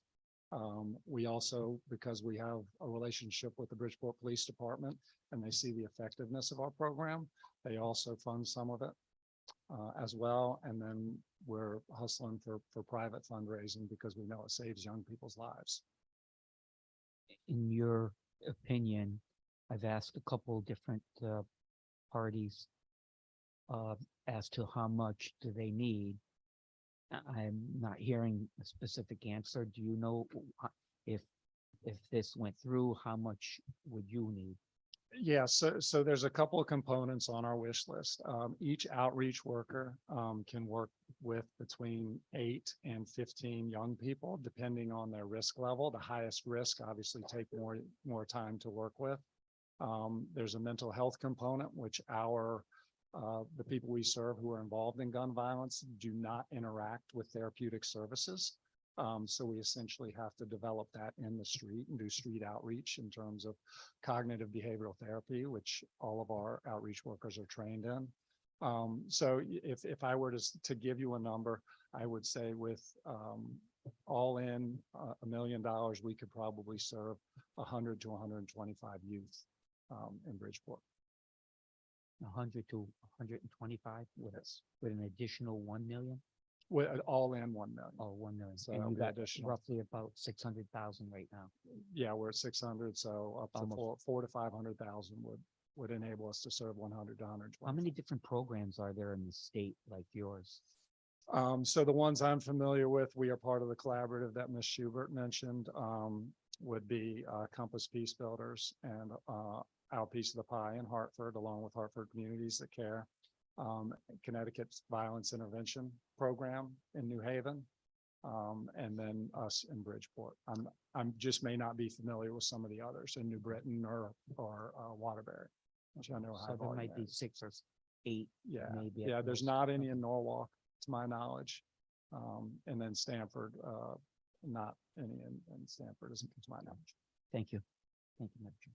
Speaker 19: We also, because we have a relationship with the Bridgeport Police Department and they see the effectiveness of our program, they also fund some of it as well. And then we're hustling for private fundraising because we know it saves young people's lives.
Speaker 3: In your opinion, I've asked a couple different parties as to how much do they need. I'm not hearing a specific answer. Do you know if this went through, how much would you need?
Speaker 19: Yeah, so there's a couple of components on our wish list. Each outreach worker can work with between 8 and 15 young people, depending on their risk level. The highest risk obviously take more time to work with. There's a mental health component, which the people we serve who are involved in gun violence do not interact with therapeutic services. So we essentially have to develop that in the street and do street outreach in terms of cognitive behavioral therapy, which all of our outreach workers are trained in. So if I were to give you a number, I would say with all in $1 million, we could probably serve 100 to 125 youth in Bridgeport.
Speaker 3: 100 to 125 with us, with an additional 1 million?
Speaker 19: With all in 1 million.
Speaker 3: Oh, 1 million.
Speaker 19: So
Speaker 3: And
Speaker 19: it'll
Speaker 3: you
Speaker 19: be
Speaker 3: got
Speaker 19: additional.
Speaker 3: roughly about 600,000 right now.
Speaker 19: Yeah, we're at 600, so up to
Speaker 3: Almost.
Speaker 19: four to 500,000 would enable us to serve 100 to 120.
Speaker 3: How many different programs are there in the state like yours?
Speaker 19: So the ones I'm familiar with, we are part of the collaborative that Ms. Schubert mentioned, would be Compass Peace Builders and Our Piece of the Pie in Hartford, along with Hartford Communities That Care. Connecticut's Violence Intervention Program in New Haven, and then us in Bridgeport. I'm just may not be familiar with some of the others in New Britain or Waterbury, which I know.
Speaker 3: So there might be 6 or 8.
Speaker 19: Yeah,
Speaker 3: maybe at
Speaker 19: yeah, there's
Speaker 3: most.
Speaker 19: not any in Norwalk, to my knowledge. And then Stanford, not any in Stanford, isn't to my knowledge.
Speaker 3: Thank you. Thank you, Madam Chair.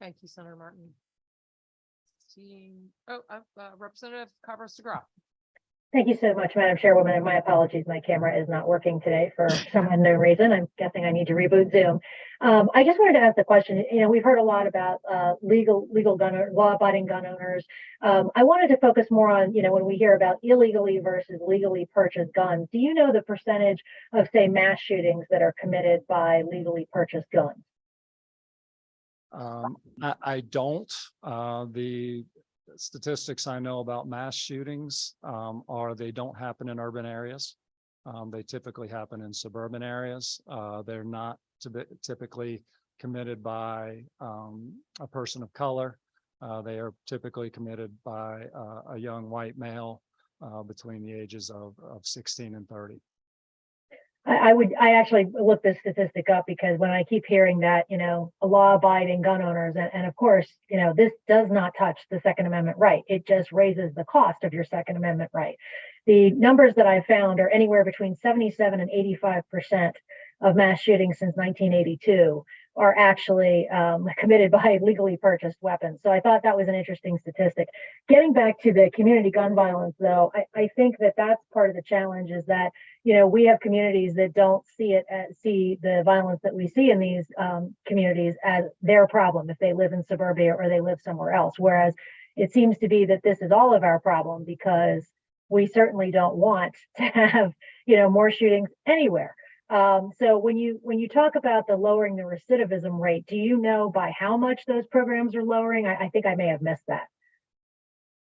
Speaker 1: Thank you, Senator Martin. Seeing, Representative Carver DeGraw.
Speaker 11: Thank you so much, Madam Chairwoman, and my apologies, my camera is not working today for some unknown reason. I'm guessing I need to reboot Zoom. I just wanted to ask the question, we've heard a lot about law-abiding gun owners. I wanted to focus more on, when we hear about illegally versus legally purchased guns, do you know the percentage of, say, mass shootings that are committed by legally purchased guns?
Speaker 19: I don't. The statistics I know about mass shootings are they don't happen in urban areas. They typically happen in suburban areas. They're not typically committed by a person of color. They are typically committed by a young white male between the ages of 16 and 30.
Speaker 11: I actually looked this statistic up because when I keep hearing that, law-abiding gun owners, and of course, this does not touch the Second Amendment right. It just raises the cost of your Second Amendment right. The numbers that I found are anywhere between 77 and 85% of mass shootings since 1982 are actually committed by legally purchased weapons. So I thought that was an interesting statistic. Getting back to the community gun violence, though, I think that that's part of the challenge is that, we have communities that don't see the violence that we see in these communities as their problem if they live in suburbia or they live somewhere else. Whereas it seems to be that this is all of our problem because we certainly don't want to have, more shootings anywhere. So when you talk about the lowering the recidivism rate, do you know by how much those programs are lowering? I think I may have missed that.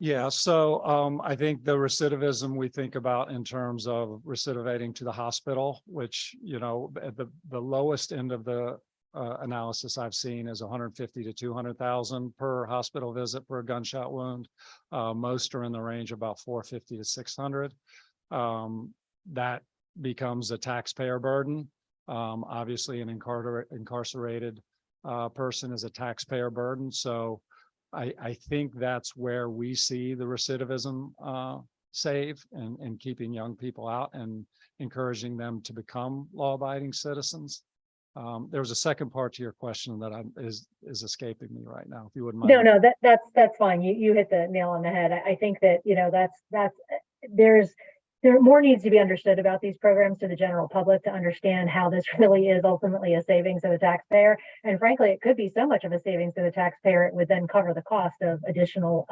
Speaker 19: Yeah, so I think the recidivism we think about in terms of recidivating to the hospital, which, at the lowest end of the analysis I've seen is 150 to 200,000 per hospital visit for a gunshot wound. Most are in the range of about 450 to 600. That becomes a taxpayer burden. Obviously, an incarcerated person is a taxpayer burden. So I think that's where we see the recidivism save and keeping young people out and encouraging them to become law-abiding citizens. There was a second part to your question that is escaping me right now. If you wouldn't mind.
Speaker 11: No, that's fine. You hit the nail on the head. I think that there more needs to be understood about these programs to the general public to understand how this really is ultimately a savings to the taxpayer. And frankly, it could be so much of a savings to the taxpayer, it would then cover the cost of additional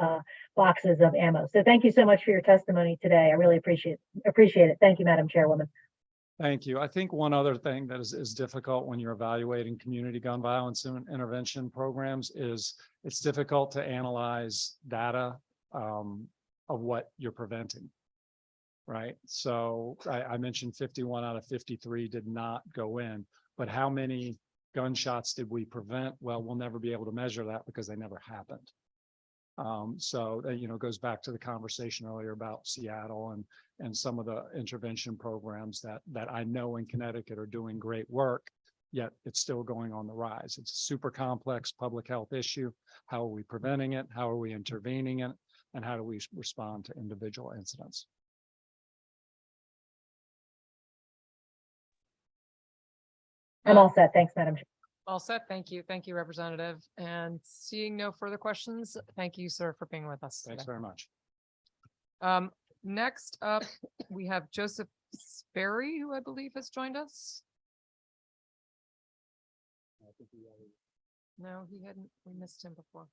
Speaker 11: boxes of ammo. So thank you so much for your testimony today. I really appreciate it. Thank you, Madam Chairwoman.
Speaker 19: Thank you. I think one other thing that is difficult when you're evaluating community gun violence intervention programs is it's difficult to analyze data of what you're preventing. Right. So I mentioned 51 out of 53 did not go in, but how many gunshots did we prevent? Well, we'll never be able to measure that because they never happened. So that, goes back to the conversation earlier about Seattle and some of the intervention programs that I know in Connecticut are doing great work, yet it's still going on the rise. It's a super complex public health issue. How are we preventing it? How are we intervening in it? And how do we respond to individual incidents?
Speaker 11: I'm all set. Thanks, Madam Chair.
Speaker 1: All set. Thank you. Thank you, Representative. And seeing no further questions, thank you, sir, for being with us.
Speaker 19: Thanks
Speaker 1: today.
Speaker 19: very much.
Speaker 1: Next up, we have Joseph Sperry, who I believe has joined us. No, he hadn't. We missed him before.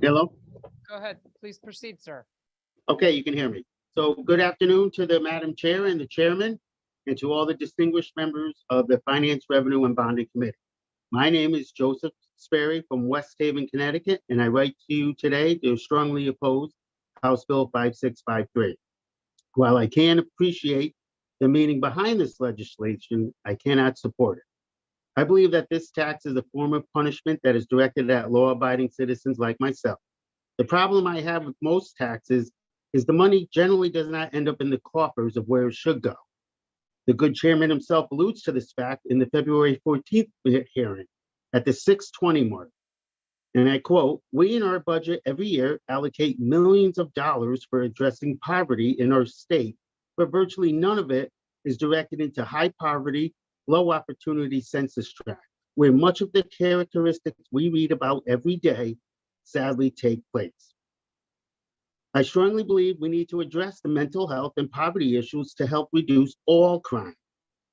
Speaker 15: Hello?
Speaker 1: Go ahead, please proceed, sir.
Speaker 15: Okay, you can hear me. So good afternoon to the Madam Chair and the Chairman, and to all the distinguished members of the Finance, Revenue, and Bonding Committee. My name is Joseph Sperry from West Haven, Connecticut, and I write to you today to strongly oppose House Bill 5653. While I can appreciate the meaning behind this legislation, I cannot support it. I believe that this tax is a form of punishment that is directed at law-abiding citizens like myself. The problem I have with most taxes is the money generally does not end up in the coffers of where it should go. The good chairman himself alludes to this fact in the February 14th hearing at the 620 mark. And I quote, "We in our budget every year allocate millions of dollars for addressing poverty in our state, but virtually none of it is directed into high poverty, low opportunity census tract, where much of the characteristics we read about every day sadly take place." I strongly believe we need to address the mental health and poverty issues to help reduce all crime.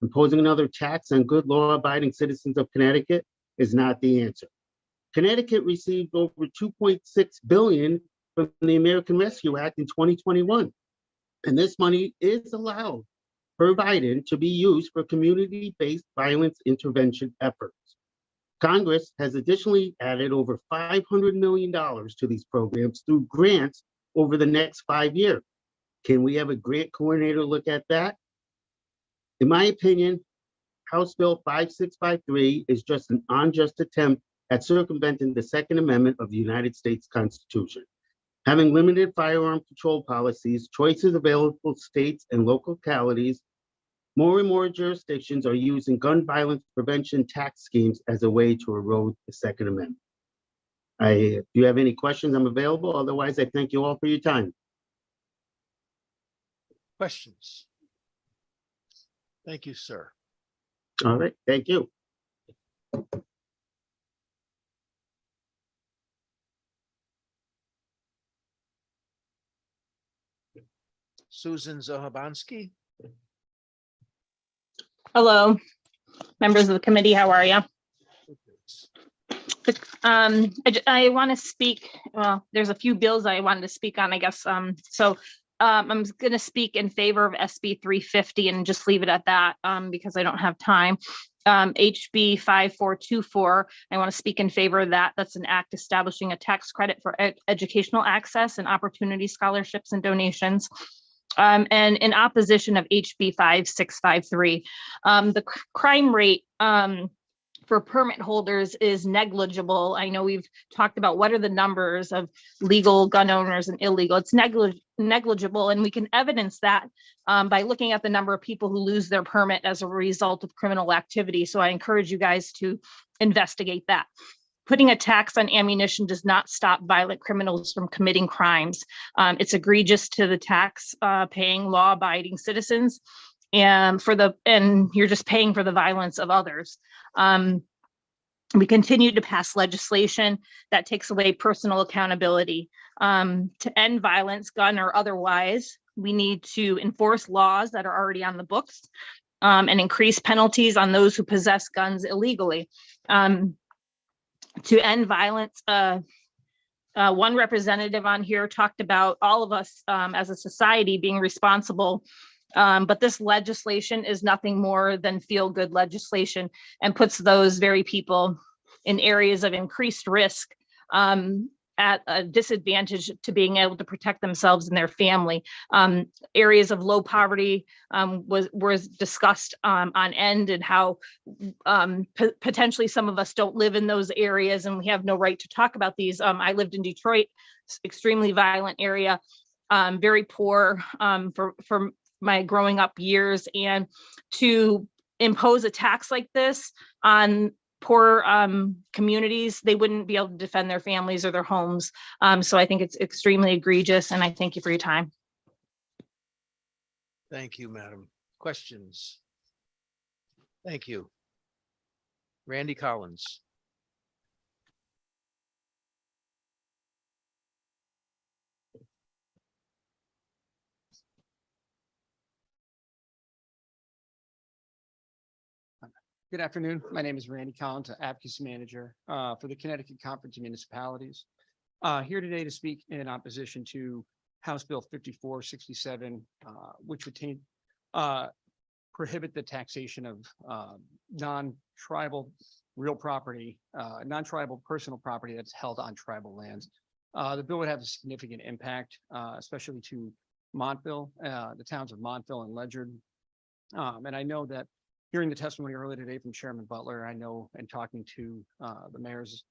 Speaker 15: Imposing another tax on good law-abiding citizens of Connecticut is not the answer. Connecticut received over $2.6 billion from the American Rescue Act in 2021. And this money is allowed per Biden to be used for community-based violence intervention efforts. Congress has additionally added over $500 million to these programs through grants over the next 5 years. Can we have a grant coordinator look at that? In my opinion, House Bill 5653 is just an unjust attempt at circumventing the Second Amendment of the United States Constitution. Having limited firearm control policies, choices available to states and localities, more and more jurisdictions are using gun violence prevention tax schemes as a way to erode the Second Amendment. If you have any questions, I'm available. Otherwise, I thank you all for your time.
Speaker 10: Questions? Thank you, sir.
Speaker 15: All right, thank you.
Speaker 10: Susan Zahabanski.
Speaker 17: Hello, members of the committee. How are you? I want to speak. Well, there's a few bills I wanted to speak on, I guess. I'm going to speak in favor of SB 350 and just leave it at that because I don't have time. HB 5424, I want to speak in favor of that. That's an act establishing a tax credit for educational access and opportunity scholarships and donations. And in opposition of HB 5653, the crime rate for permit holders is negligible. I know we've talked about what are the numbers of legal gun owners and illegal. It's negligible, and we can evidence that by looking at the number of people who lose their permit as a result of criminal activity. So I encourage you guys to investigate that. Putting a tax on ammunition does not stop violent criminals from committing crimes. It's egregious to the tax paying law-abiding citizens, and you're just paying for the violence of others. We continue to pass legislation that takes away personal accountability. To end violence, gun or otherwise, we need to enforce laws that are already on the books and increase penalties on those who possess guns illegally. To end violence, one representative on here talked about all of us as a society being responsible, but this legislation is nothing more than feel-good legislation and puts those very people in areas of increased risk at a disadvantage to being able to protect themselves and their family. Areas of low poverty was discussed on end, and how potentially some of us don't live in those areas and we have no right to talk about these. I lived in Detroit, extremely violent area, very poor for my growing up years, and to impose a tax like this on poor communities, they wouldn't be able to defend their families or their homes. So I think it's extremely egregious, and I thank you for your time.
Speaker 10: Thank you, madam. Questions? Thank you. Randy Collins.
Speaker 5: Good afternoon. My name is Randy Collins, Advocacy Manager for the Connecticut Conference of Municipalities. Here today to speak in opposition to House Bill 5467, which would prohibit the taxation of non-tribal real property, non-tribal personal property that's held on tribal lands. The bill would have a significant impact, especially to Montville, the towns of Montville and Ledyard. And I know that hearing the testimony earlier today from Chairman Butler, I know, and talking to the mayors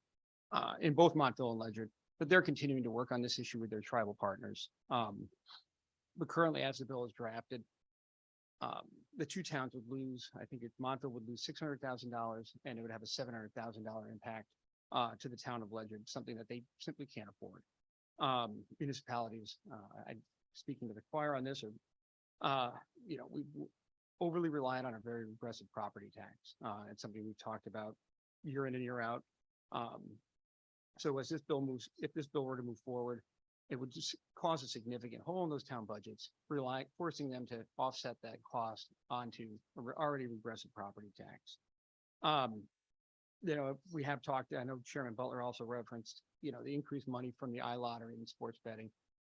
Speaker 5: in both Montville and Ledyard, that they're continuing to work on this issue with their tribal partners. But currently, as the bill is drafted, the two towns would lose, I think Montville would lose $600,000 and it would have a $700,000 impact to the town of Ledyard, something that they simply can't afford. Municipalities, I'm speaking to the choir on this, or, we overly reliant on a very regressive property tax. It's something we've talked about year in and year out. So as this bill moves, if this bill were to move forward, it would just cause a significant hole in those town budgets, forcing them to offset that cost onto already regressive property tax. We have talked, I know Chairman Butler also referenced, the increased money from the iLottery and sports betting.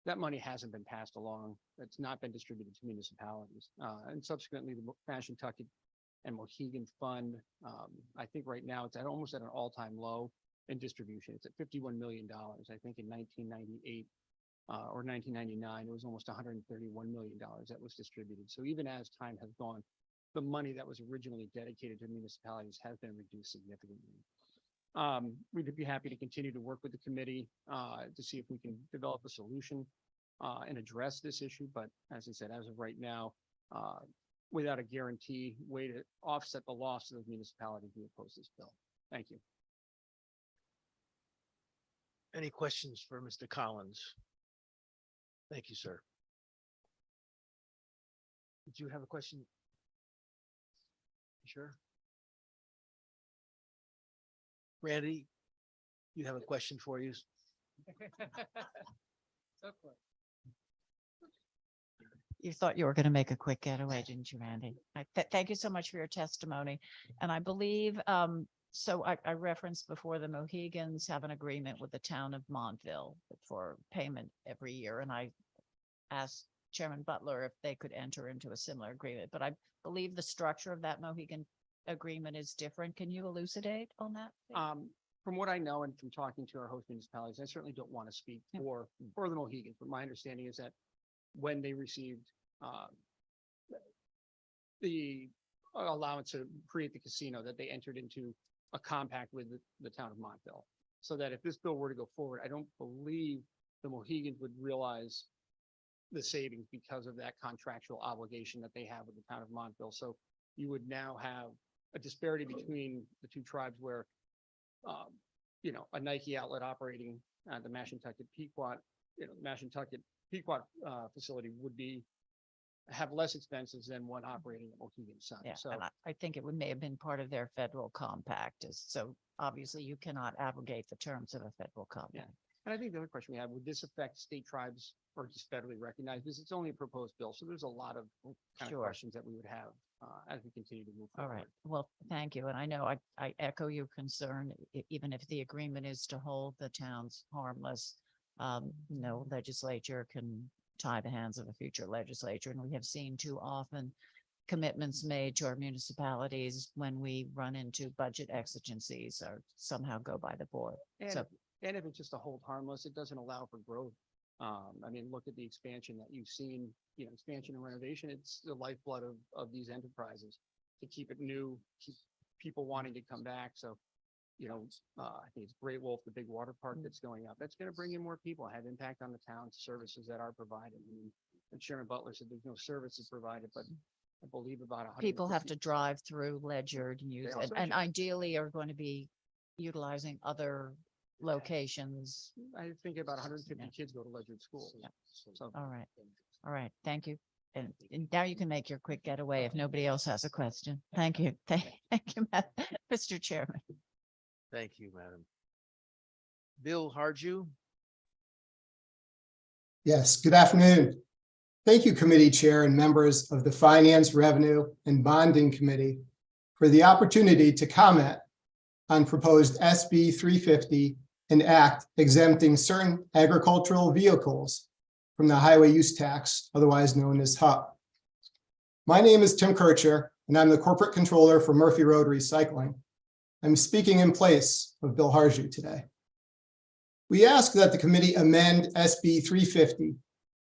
Speaker 5: That money hasn't been passed along. It's not been distributed to municipalities. And subsequently, the Mashantucket and Mohegan Fund, I think right now it's almost at an all-time low in distribution. It's at $51 million. I think in 1998 or 1999, it was almost $131 million that was distributed. So even as time has gone, the money that was originally dedicated to municipalities has been reduced significantly. We'd be happy to continue to work with the committee to see if we can develop a solution and address this issue. But as I said, as of right now, without a guarantee way to offset the loss of those municipalities, we oppose this bill. Thank you.
Speaker 10: Any questions for Mr. Collins? Thank you, sir. Did you have a question? Sure. Randy, you have a question for you.
Speaker 2: You thought you were going to make a quick getaway, didn't you, Randy? Thank you so much for your testimony. And I believe, so I referenced before the Mohegans have an agreement with the town of Montville for payment every year. And I asked Chairman Butler if they could enter into a similar agreement, but I believe the structure of that Mohegan agreement is different. Can you elucidate on that?
Speaker 5: From what I know and from talking to our host municipalities, I certainly don't want to speak for the Mohegans, but my understanding is that when they received the allowance to create the casino, that they entered into a compact with the town of Montville, so that if this bill were to go forward, I don't believe the Mohegans would realize the savings because of that contractual obligation that they have with the town of Montville. So you would now have a disparity between the two tribes where, a Nike outlet operating at the Mashantucket Pequot, Mashantucket Pequot facility would have less expenses than one operating at Mohegan Sun.
Speaker 2: Yeah,
Speaker 5: So
Speaker 2: and I think it may have been part of their federal compact. So obviously you cannot abrogate the terms of a federal compact.
Speaker 5: And I think the other question we have, would this affect state tribes or just federally recognized? Because it's only a proposed bill. So there's a lot of kind of questions that we would have as we continue to move
Speaker 2: All
Speaker 5: forward.
Speaker 2: right. Well, thank you. And I know I echo your concern, even if the agreement is to hold the towns harmless, no legislature can tie the hands of a future legislature. And we have seen too often commitments made to our municipalities when we run into budget exigencies or somehow go by the board.
Speaker 5: And if it's just a hold harmless, it doesn't allow for growth. I mean, look at the expansion that you've seen, expansion and renovation. It's the lifeblood of these enterprises to keep it new, keep people wanting to come back. So, I think it's Great Wolf, the big water park that's going up. That's going to bring in more people, have impact on the town's services that are provided. And Chairman Butler said there's no services provided, but I believe about 100
Speaker 2: People have to drive through Ledyard and use it, and ideally are going to be utilizing other locations.
Speaker 5: I think about 150 kids go to Ledyard schools. So,
Speaker 2: All right. All right. Thank you. And now you can make your quick getaway if nobody else has a question. Thank you. Thank you, Mr. Chairman.
Speaker 10: Thank you, madam. Bill Harju.
Speaker 8: Yes, good afternoon. Thank you, committee chair and members of the Finance, Revenue, and Bonding Committee for the opportunity to comment on proposed SB 350, an act exempting certain agricultural vehicles from the highway use tax, otherwise known as HUT. My name is Tim Kircher, and I'm the corporate controller for Murphy Road Recycling. I'm speaking in place of Bill Harju today. We ask that the committee amend SB 350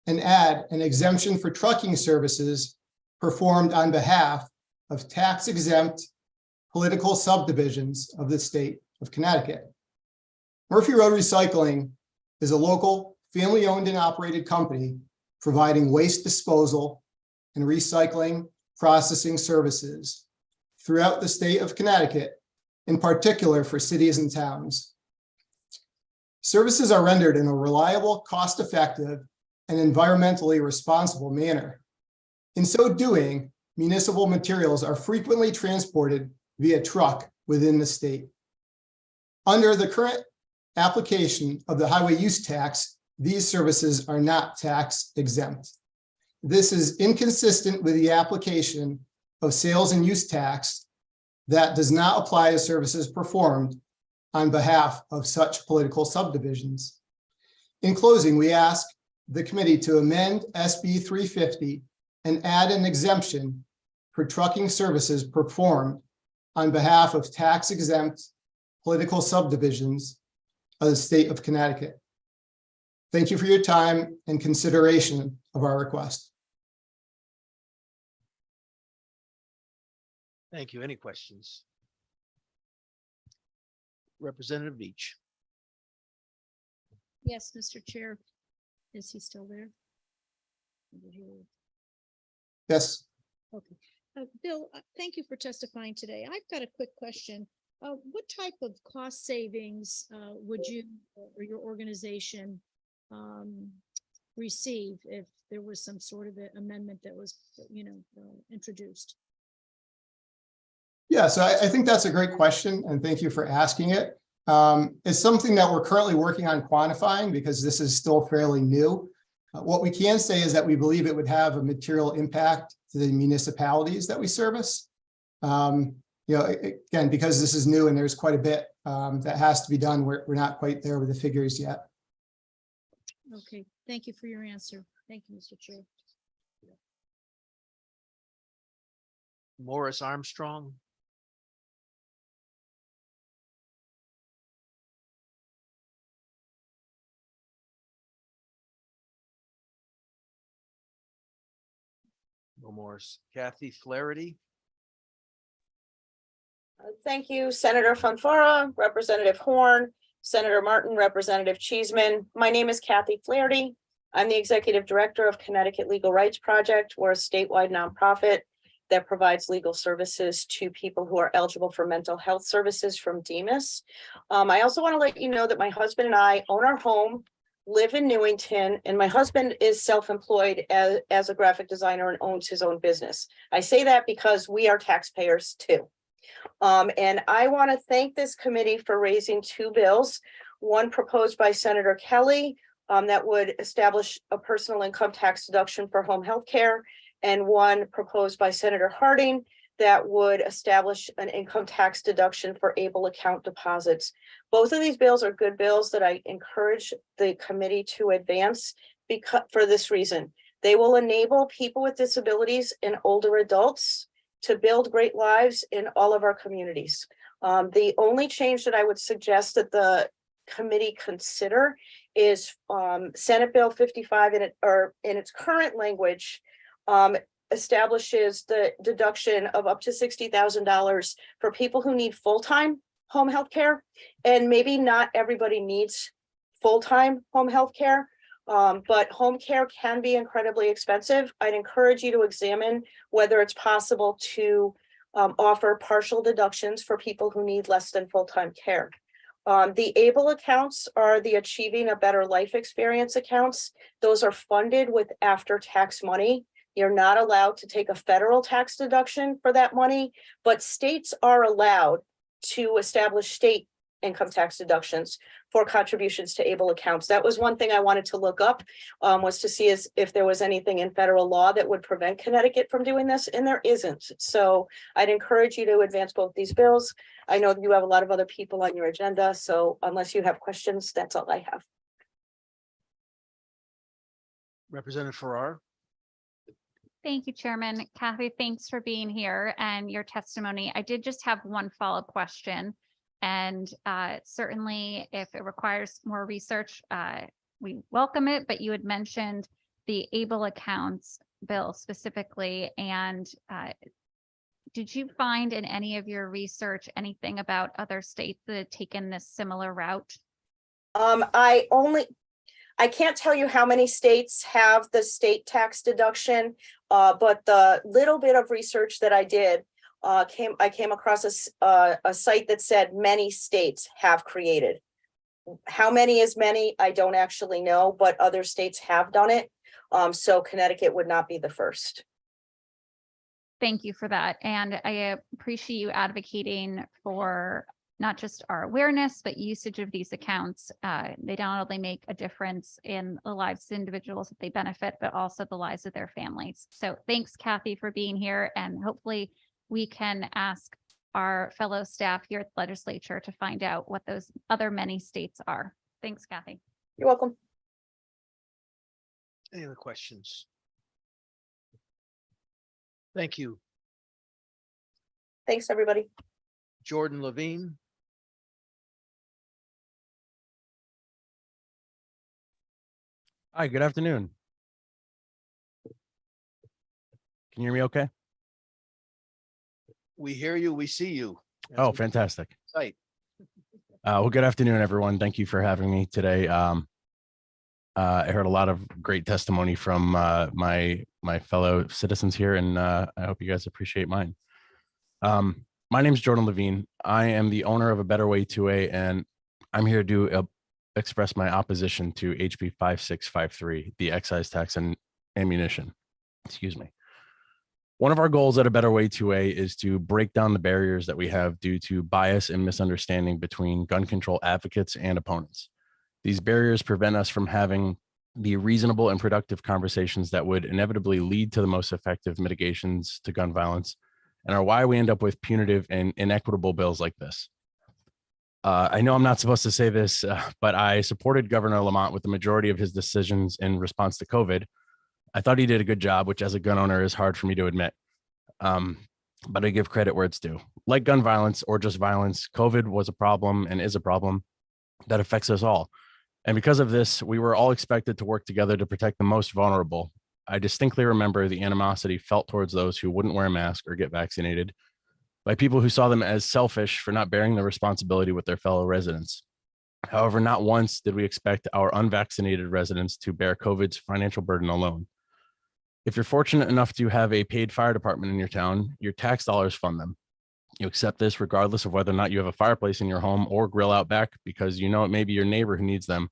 Speaker 8: and add an exemption for trucking services performed on behalf of tax-exempt political subdivisions of the state of Connecticut. Murphy Road Recycling is a local, family-owned and operated company providing waste disposal and recycling processing services throughout the state of Connecticut, in particular for cities and towns. Services are rendered in a reliable, cost-effective, and environmentally responsible manner. In so doing, municipal materials are frequently transported via truck within the state. Under the current application of the highway use tax, these services are not tax exempt. This is inconsistent with the application of sales and use tax that does not apply to services performed on behalf of such political subdivisions. In closing, we ask the committee to amend SB 350 and add an exemption for trucking services performed on behalf of tax-exempt political subdivisions of the state of Connecticut. Thank you for your time and consideration of our request.
Speaker 10: Thank you. Any questions? Representative Beach.
Speaker 14: Yes, Mr. Chair. Is he still there?
Speaker 8: Yes.
Speaker 14: Okay. Bill, thank you for testifying today. I've got a quick question. What type of cost savings would you or your organization receive if there was some sort of an amendment that was, introduced?
Speaker 8: Yeah, so I think that's a great question, and thank you for asking it. It's something that we're currently working on quantifying because this is still fairly new. What we can say is that we believe it would have a material impact to the municipalities that we service. Again, because this is new and there's quite a bit that has to be done, we're not quite there with the figures yet.
Speaker 14: Okay, thank you for your answer. Thank you, Mr. Chair.
Speaker 10: Morris Armstrong. No Morris. Kathy Flaherty.
Speaker 18: Thank you, Senator Fanfara, Representative Horn, Senator Martin, Representative Cheeseman. My name is Kathy Flaherty. I'm the Executive Director of Connecticut Legal Rights Project. We're a statewide nonprofit that provides legal services to people who are eligible for mental health services from DEMIS. I also want to let you know that my husband and I own our home, live in Newington, and my husband is self-employed as a graphic designer and owns his own business. I say that because we are taxpayers too. And I want to thank this committee for raising two bills, one proposed by Senator Kelly that would establish a personal income tax deduction for home health care, and one proposed by Senator Harding that would establish an income tax deduction for ABLE account deposits. Both of these bills are good bills that I encourage the committee to advance because for this reason. They will enable people with disabilities and older adults to build great lives in all of our communities. The only change that I would suggest that the committee consider is Senate Bill 55 in its current language establishes the deduction of up to $60,000 for people who need full-time home health care. And maybe not everybody needs full-time home health care, but home care can be incredibly expensive. I'd encourage you to examine whether it's possible to offer partial deductions for people who need less than full-time care. The ABLE accounts are the Achieving a Better Life Experience accounts. Those are funded with after-tax money. You're not allowed to take a federal tax deduction for that money, but states are allowed to establish state income tax deductions for contributions to able accounts. That was one thing I wanted to look up, was to see if there was anything in federal law that would prevent Connecticut from doing this, and there isn't. So I'd encourage you to advance both these bills. I know you have a lot of other people on your agenda, so unless you have questions, that's all I have.
Speaker 10: Representative Farrar.
Speaker 6: Thank you, Chairman. Kathy, thanks for being here and your testimony. I did just have one follow-up question. And certainly if it requires more research, we welcome it, but you had mentioned the ABLE accounts bill specifically. And did you find in any of your research anything about other states that had taken this similar route?
Speaker 18: I can't tell you how many states have the state tax deduction, but the little bit of research that I did, I came across a site that said many states have created. How many is many? I don't actually know, but other states have done it. So Connecticut would not be the first.
Speaker 6: Thank you for that. And I appreciate you advocating for not just our awareness, but usage of these accounts. They not only make a difference in the lives of individuals that they benefit, but also the lives of their families. So thanks, Kathy, for being here. And hopefully we can ask our fellow staff here at the legislature to find out what those other many states are. Thanks, Kathy.
Speaker 18: You're welcome.
Speaker 10: Any other questions? Thank you.
Speaker 18: Thanks, everybody.
Speaker 10: Jordan Levine.
Speaker 4: Hi, good afternoon. Can you hear me okay?
Speaker 10: We hear you, we see you.
Speaker 4: Oh, fantastic.
Speaker 10: Site.
Speaker 4: Well, good afternoon, everyone. Thank you for having me today. I heard a lot of great testimony from my fellow citizens here, and I hope you guys appreciate mine. My name is Jordan Levine. I am the owner of A Better Way 2A, and I'm here to express my opposition to HB 5653, the excise tax and ammunition. Excuse me. One of our goals at A Better Way 2A is to break down the barriers that we have due to bias and misunderstanding between gun control advocates and opponents. These barriers prevent us from having the reasonable and productive conversations that would inevitably lead to the most effective mitigations to gun violence, and are why we end up with punitive and inequitable bills like this. I know I'm not supposed to say this, but I supported Governor Lamont with the majority of his decisions in response to COVID. I thought he did a good job, which as a gun owner is hard for me to admit. But I give credit where it's due. Like gun violence or just violence, COVID was a problem and is a problem that affects us all. And because of this, we were all expected to work together to protect the most vulnerable. I distinctly remember the animosity felt towards those who wouldn't wear a mask or get vaccinated by people who saw them as selfish for not bearing the responsibility with their fellow residents. However, not once did we expect our unvaccinated residents to bear COVID's financial burden alone. If you're fortunate enough to have a paid fire department in your town, your tax dollars fund them. You accept this regardless of whether or not you have a fireplace in your home or grill out back, because you know it may be your neighbor who needs them,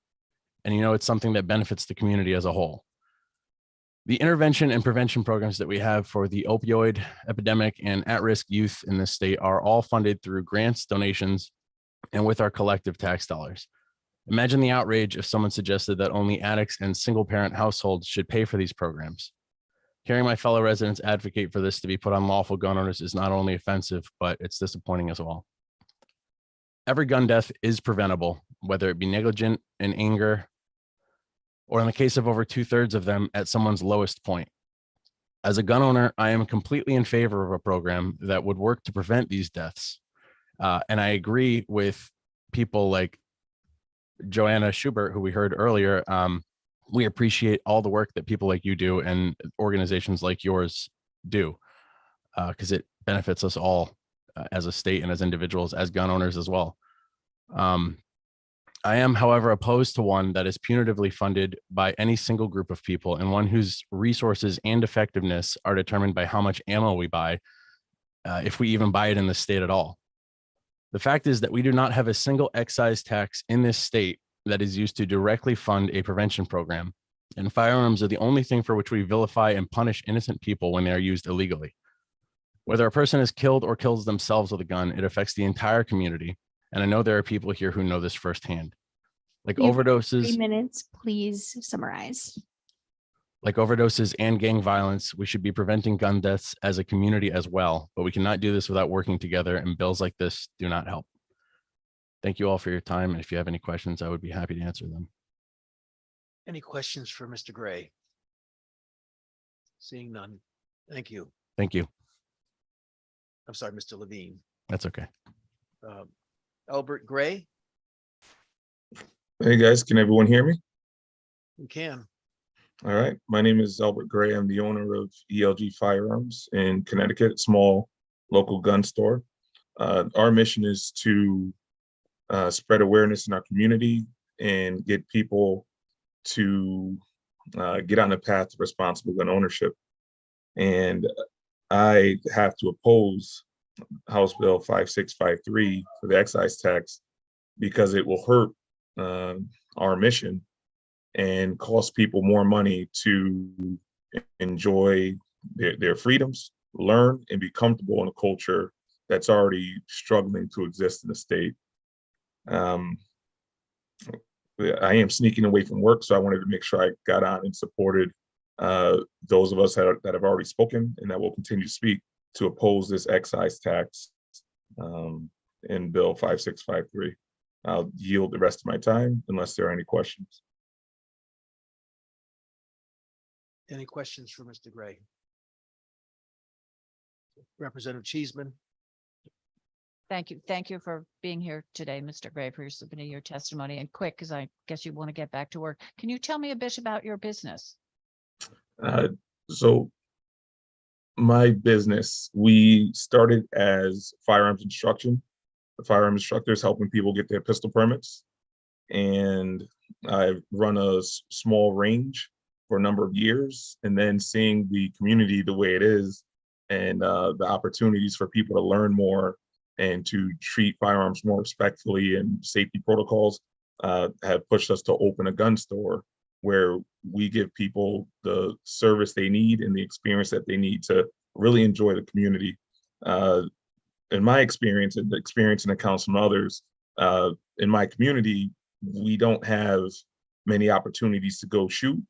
Speaker 4: and you know it's something that benefits the community as a whole. The intervention and prevention programs that we have for the opioid epidemic and at-risk youth in this state are all funded through grants, donations, and with our collective tax dollars. Imagine the outrage if someone suggested that only addicts and single-parent households should pay for these programs. Hearing my fellow residents advocate for this to be put on lawful gun owners is not only offensive, but it's disappointing as well. Every gun death is preventable, whether it be negligent, in anger, or in the case of over 2/3 of them at someone's lowest point. As a gun owner, I am completely in favor of a program that would work to prevent these deaths. And I agree with people like Joanna Schubert, who we heard earlier. We appreciate all the work that people like you do and organizations like yours do, because it benefits us all as a state and as individuals, as gun owners as well. I am, however, opposed to one that is punitively funded by any single group of people, and one whose resources and effectiveness are determined by how much ammo we buy, if we even buy it in the state at all. The fact is that we do not have a single excise tax in this state that is used to directly fund a prevention program, and firearms are the only thing for which we vilify and punish innocent people when they are used illegally. Whether a person is killed or kills themselves with a gun, it affects the entire community, And I know there are people here who know this firsthand. Like
Speaker 7: You have
Speaker 4: overdoses,
Speaker 7: 3 minutes, please summarize.
Speaker 4: like overdoses and gang violence, we should be preventing gun deaths as a community as well, but we cannot do this without working together, and bills like this do not help. Thank you all for your time. And if you have any questions, I would be happy to answer them.
Speaker 10: Any questions for Mr. Gray? Seeing none. Thank you.
Speaker 4: Thank you.
Speaker 10: I'm sorry, Mr. Levine.
Speaker 4: That's okay.
Speaker 10: Albert Gray,
Speaker 12: Hey guys, can everyone hear me?
Speaker 10: you can.
Speaker 12: All right, my name is Albert Gray. I'm the owner of ELG Firearms in Connecticut, a small local gun store. Our mission is to spread awareness in our community and get people to get on the path to responsible gun ownership. And I have to oppose House Bill 5653 for the excise tax because it will hurt our mission and cost people more money to enjoy their freedoms, learn, and be comfortable in a culture that's already struggling to exist in the state. I am sneaking away from work, so I wanted to make sure I got on and supported those of us that have already spoken and that will continue to speak to oppose this excise tax in Bill 5653. I'll yield the rest of my time unless there are any questions.
Speaker 10: Any questions for Mr. Gray? Representative Cheeseman.
Speaker 2: Thank you. Thank you for being here today, Mr. Gray, for submitting your testimony, and quick, because I guess you want to get back to work. Can you tell me a bit about your business?
Speaker 12: So my business, we started as firearms instruction. The firearms instructors helping people get their pistol permits. And I've run a small range for a number of years, and then seeing the community the way it is and the opportunities for people to learn more and to treat firearms more respectfully and safety protocols have pushed us to open a gun store where we give people the service they need and the experience that they need to really enjoy the community. In my experience and the experience and accounts from others, in my community, we don't have many opportunities to go shoot,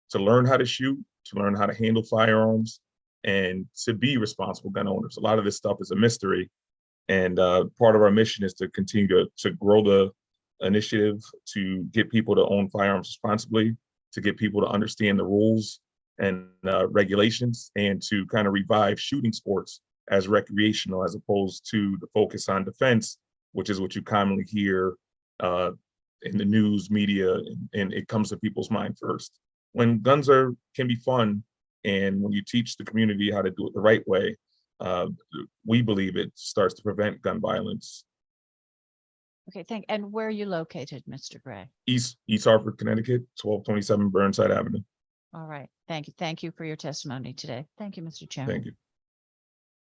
Speaker 12: to learn how to shoot, to learn how to handle firearms, and to be responsible gun owners. A lot of this stuff is a mystery. And part of our mission is to continue to grow the initiative, to get people to own firearms responsibly, to get people to understand the rules and regulations, and to kind of revive shooting sports as recreational as opposed to the focus on defense, which is what you commonly hear in the news media, and it comes to people's mind first. When guns can be fun, and when you teach the community how to do it the right way, we believe it starts to prevent gun violence.
Speaker 2: Okay, and where are you located, Mr. Gray?
Speaker 12: East Hartford, Connecticut, 1227 Burnside Avenue.
Speaker 2: All right, thank you. Thank you for your testimony today. Thank you, Mr. Chairman.
Speaker 12: Thank you.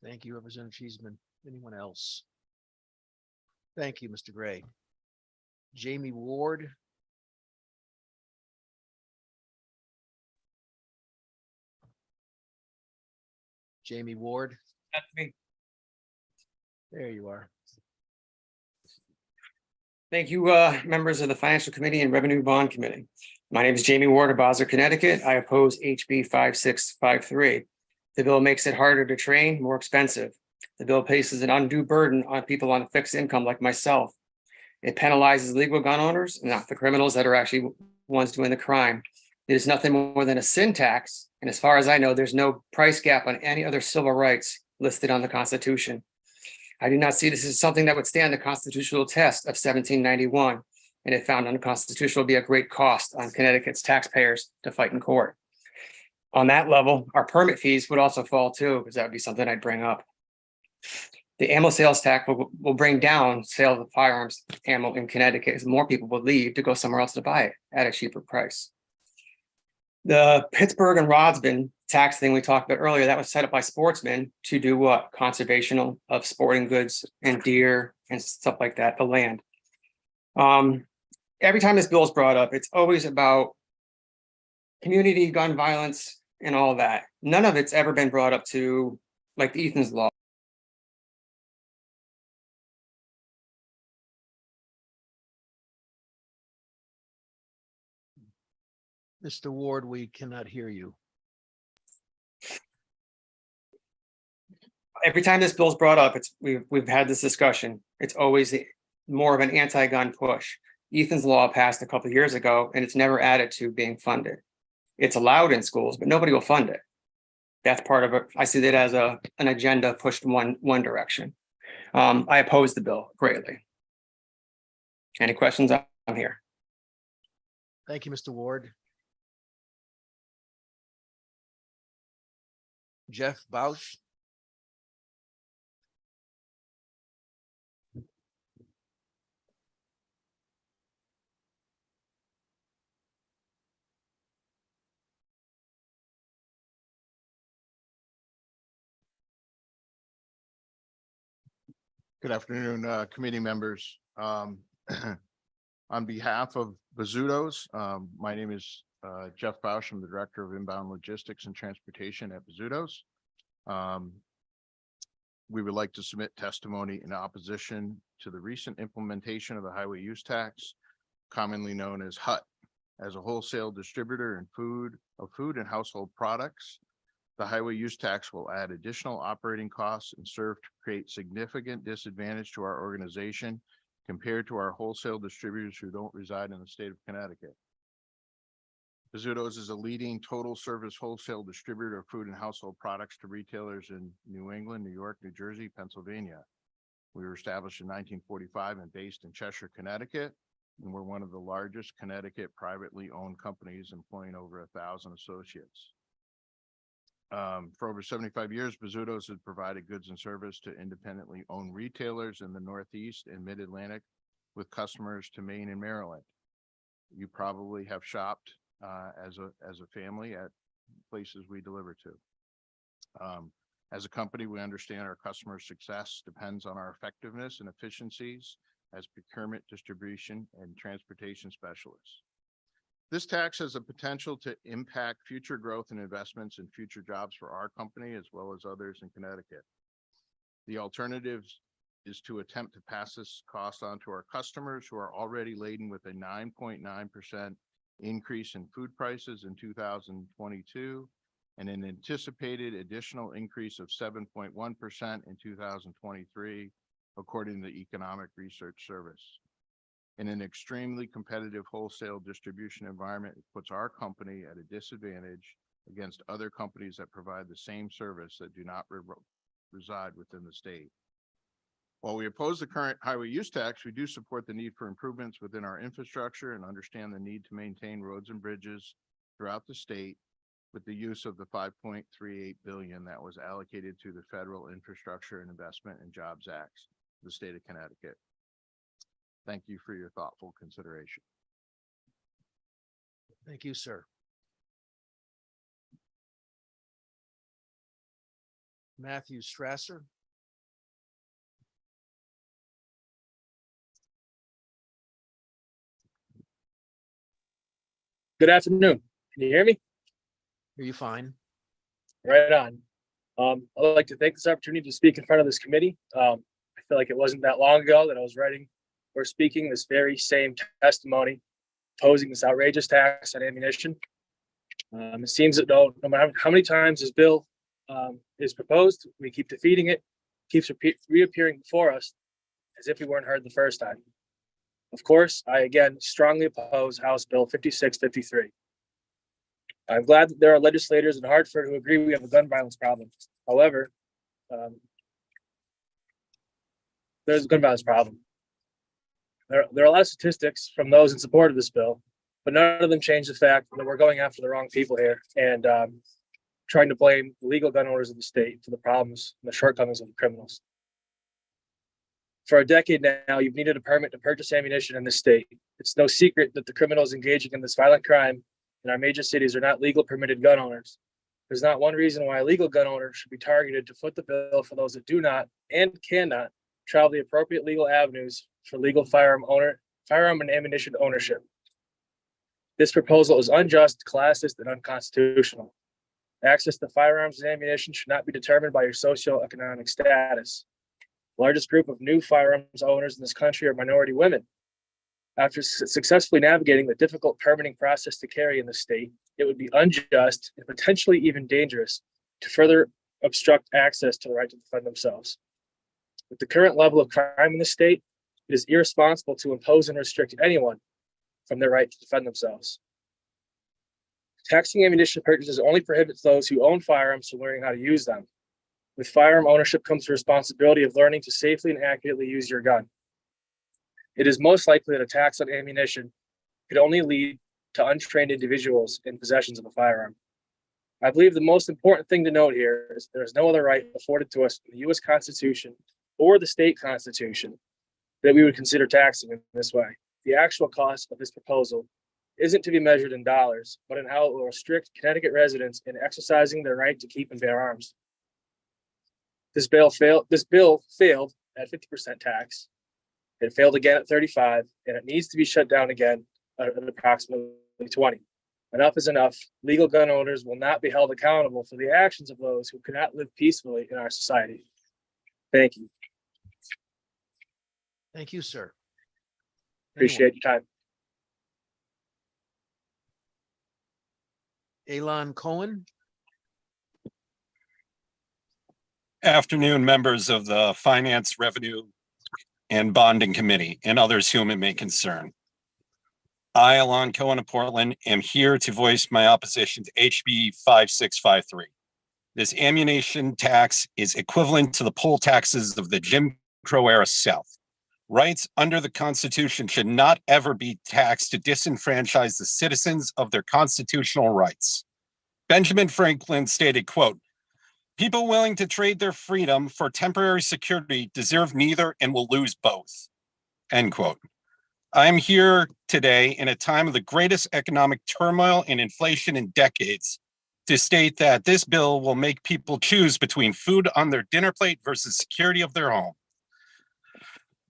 Speaker 10: Thank you, Representative Cheeseman. Anyone else? Thank you, Mr. Gray. Jamie Ward. Jamie Ward.
Speaker 16: That's me.
Speaker 10: There you are.
Speaker 16: Thank you, members of the Financial Committee and Revenue Bond Committee. My name is Jamie Ward of Basel, Connecticut. I oppose HB 5653. The bill makes it harder to train, more expensive. The bill places an undue burden on people on a fixed income like myself. It penalizes legal gun owners, not the criminals that are actually ones doing the crime. It is nothing more than a sin tax. And as far as I know, there's no price gap on any other civil rights listed on the Constitution. I do not see this as something that would stand the constitutional test of 1791, and if found unconstitutional, would be a great cost on Connecticut's taxpayers to fight in court. On that level, our permit fees would also fall too, because that would be something I'd bring up. The ammo sales tax will bring down sales of firearms ammo in Connecticut as more people will leave to go somewhere else to buy it at a cheaper price. The Pittsburgh and Rodsman tax thing we talked about earlier, that was set up by sportsmen to do what? Conservation of sporting goods and deer and stuff like that, the land. Every time this bill is brought up, it's always about community gun violence and all that. None of it's ever been brought up to like the Ethan's Law.
Speaker 10: Mr. Ward, we cannot hear you.
Speaker 16: Every time this bill's brought up, we've had this discussion. It's always more of an anti-gun push. Ethan's Law passed a couple of years ago, and it's never added to being funded. It's allowed in schools, but nobody will fund it. That's part of it. I see that as an agenda pushed one direction. I oppose the bill greatly. Any questions? I'm here.
Speaker 10: Thank you, Mr. Ward. Jeff Bausch.
Speaker 20: Good afternoon, committee members. On behalf of Bazzuto's, my name is Jeff Bausch. I'm the Director of Inbound Logistics and Transportation at Bazzuto's. We would like to submit testimony in opposition to the recent implementation of the highway use tax, commonly known as HUT, as a wholesale distributor in food and household products. The highway use tax will add additional operating costs and serve to create significant disadvantage to our organization compared to our wholesale distributors who don't reside in the state of Connecticut. Bazzuto's is a leading total service wholesale distributor of food and household products to retailers in New England, New York, New Jersey, Pennsylvania. We were established in 1945 and based in Cheshire, Connecticut, and we're one of the largest Connecticut privately owned companies employing over 1,000 associates. For over 75 years, Bazzuto's has provided goods and service to independently owned retailers in the Northeast and Mid-Atlantic with customers to Maine and Maryland. You probably have shopped as a family at places we deliver to. As a company, we understand our customers' success depends on our effectiveness and efficiencies as procurement, distribution, and transportation specialists. This tax has a potential to impact future growth and investments and future jobs for our company as well as others in Connecticut. The alternative is to attempt to pass this cost on to our customers who are already laden with a 9.9% increase in food prices in 2022 and an anticipated additional increase of 7.1% in 2023, according to the Economic Research Service. In an extremely competitive wholesale distribution environment, it puts our company at a disadvantage against other companies that provide the same service that do not reside within the state. While we oppose the current highway use tax, we do support the need for improvements within our infrastructure and understand the need to maintain roads and bridges throughout the state with the use of the $5.38 billion that was allocated to the Federal Infrastructure and Investment and Jobs Act, the state of Connecticut. Thank you for your thoughtful consideration.
Speaker 10: Thank you, sir. Matthew Strasser.
Speaker 22: Good afternoon. Can you hear me?
Speaker 10: Are you fine?
Speaker 22: Right on. I'd like to take this opportunity to speak in front of this committee. I feel like it wasn't that long ago that I was writing or speaking this very same testimony, opposing this outrageous tax on ammunition. It seems that no matter how many times this bill is proposed, we keep defeating it, keeps reappearing before us as if we weren't heard the first time. Of course, I again strongly oppose House Bill 5653. I'm glad that there are legislators in Hartford who agree we have a gun violence problem. However, there's a gun violence problem. There are a lot of statistics from those in support of this bill, but none of them change the fact that we're going after the wrong people here and trying to blame the legal gun owners of the state for the problems and the shortcomings of the criminals. For a decade now, you've needed a permit to purchase ammunition in this state. It's no secret that the criminals engaging in this violent crime in our major cities are not legal permitted gun owners. There's not one reason why a legal gun owner should be targeted to foot the bill for those that do not and cannot travel the appropriate legal avenues for legal firearm and ammunition ownership. This proposal is unjust, classist, and unconstitutional. Access to firearms and ammunition should not be determined by your socioeconomic status. The largest group of new firearms owners in this country are minority women. After successfully navigating the difficult permitting process to carry in the state, it would be unjust and potentially even dangerous to further obstruct access to the right to defend themselves. With the current level of crime in the state, it is irresponsible to impose and restrict anyone from their right to defend themselves. Taxing ammunition purchases only prohibits those who own firearms from learning how to use them. With firearm ownership comes the responsibility of learning to safely and accurately use your gun. It is most likely that a tax on ammunition could only lead to untrained individuals in possession of a firearm. I believe the most important thing to note here is there is no other right afforded to us in the U.S. Constitution or the state constitution that we would consider taxing in this way. The actual cost of this proposal isn't to be measured in dollars, but in how it will restrict Connecticut residents in exercising their right to keep and bear arms. This bill failed at 50% tax. It failed again at 35, and it needs to be shut down again at approximately 20. Enough is enough. Legal gun owners will not be held accountable for the actions of those who cannot live peacefully in our society. Thank you.
Speaker 10: Thank you, sir.
Speaker 22: Appreciate your time.
Speaker 10: Elon Cohen.
Speaker 9: Afternoon, members of the Finance, Revenue, and Bonding Committee, and others whom it may concern. I, Alon Cohen of Portland, am here to voice my opposition to HB 5653. This ammunition tax is equivalent to the poll taxes of the Jim Crow era South. Rights under the Constitution should not ever be taxed to disenfranchise the citizens of their constitutional rights. Benjamin Franklin stated, quote, "People willing to trade their freedom for temporary security deserve neither and will lose both," end quote. I'm here today in a time of the greatest economic turmoil and inflation in decades to state that this bill will make people choose between food on their dinner plate versus security of their home.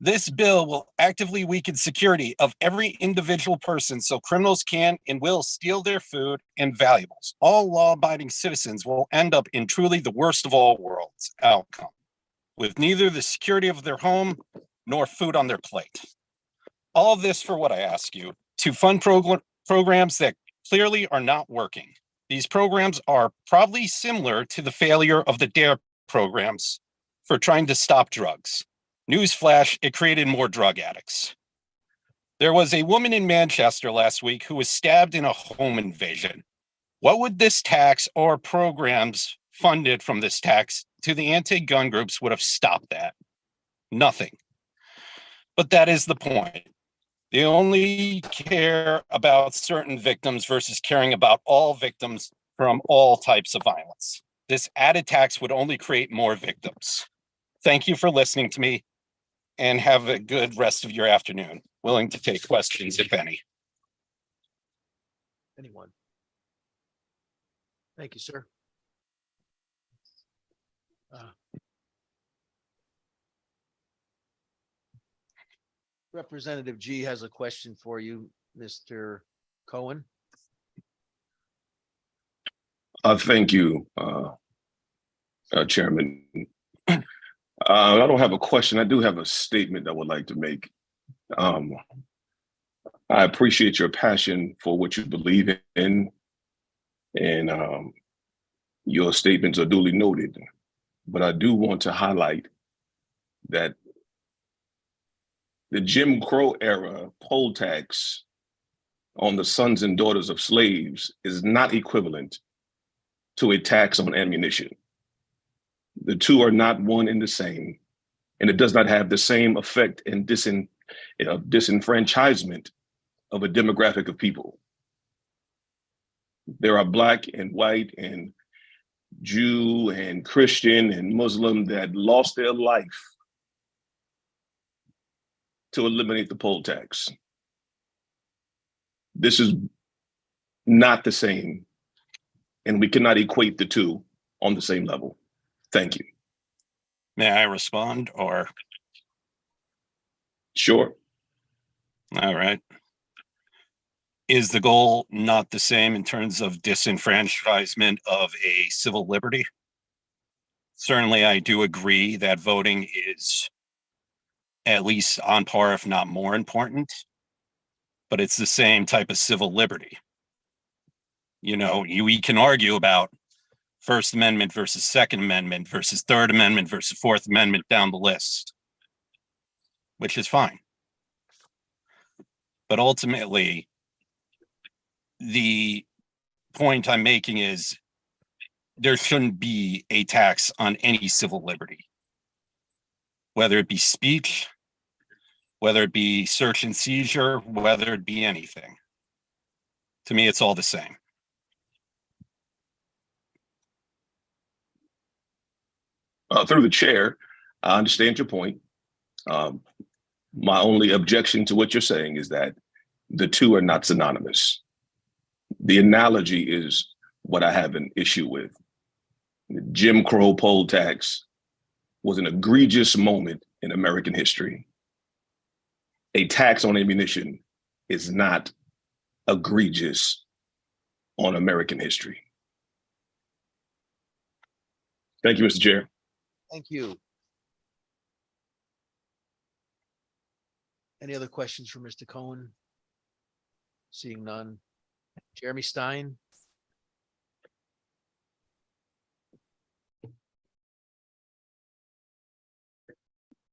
Speaker 9: This bill will actively weaken security of every individual person so criminals can and will steal their food and valuables. All law-abiding citizens will end up in truly the worst of all worlds outcome, with neither the security of their home nor food on their plate. All of this for what I ask you, to fund programs that clearly are not working. These programs are probably similar to the failure of the DARE programs for trying to stop drugs. Newsflash, it created more drug addicts. There was a woman in Manchester last week who was stabbed in a home invasion. What would this tax or programs funded from this tax to the anti-gun groups would have stopped that? Nothing. But that is the point. They only care about certain victims versus caring about all victims from all types of violence. This added tax would only create more victims. Thank you for listening to me, and have a good rest of your afternoon. Willing to take questions, if any.
Speaker 10: Anyone? Thank you, sir. Representative G has a question for you, Mr. Cohen.
Speaker 21: Thank you, Chairman. I don't have a question. I do have a statement I would like to make. I appreciate your passion for what you believe in, and your statements are duly noted. But I do want to highlight that the Jim Crow era poll tax on the sons and daughters of slaves is not equivalent to a tax on ammunition. The two are not one and the same, and it does not have the same effect and disenfranchisement of a demographic of people. There are Black and white and Jew and Christian and Muslim that lost their life to eliminate the poll tax. This is not the same, and we cannot equate the two on the same level. Thank you.
Speaker 9: May I respond, or?
Speaker 21: Sure.
Speaker 9: All right. Is the goal not the same in terms of disenfranchisement of a civil liberty? Certainly, I do agree that voting is at least on par, if not more important. but it's the same type of civil liberty. You know, we can argue about First Amendment versus Second Amendment versus Third Amendment versus Fourth Amendment down the list, which is fine. But ultimately, the point I'm making is there shouldn't be a tax on any civil liberty, whether it be speech, whether it be search and seizure, whether it be anything. To me, it's all the same.
Speaker 21: Through the chair, I understand your point. My only objection to what you're saying is that the two are not synonymous. The analogy is what I have an issue with. The Jim Crow poll tax was an egregious moment in American history. A tax on ammunition is not egregious on American history. Thank you, Mr. Chair.
Speaker 10: Thank you. Any other questions for Mr. Cohen? Seeing none. Jeremy Stein?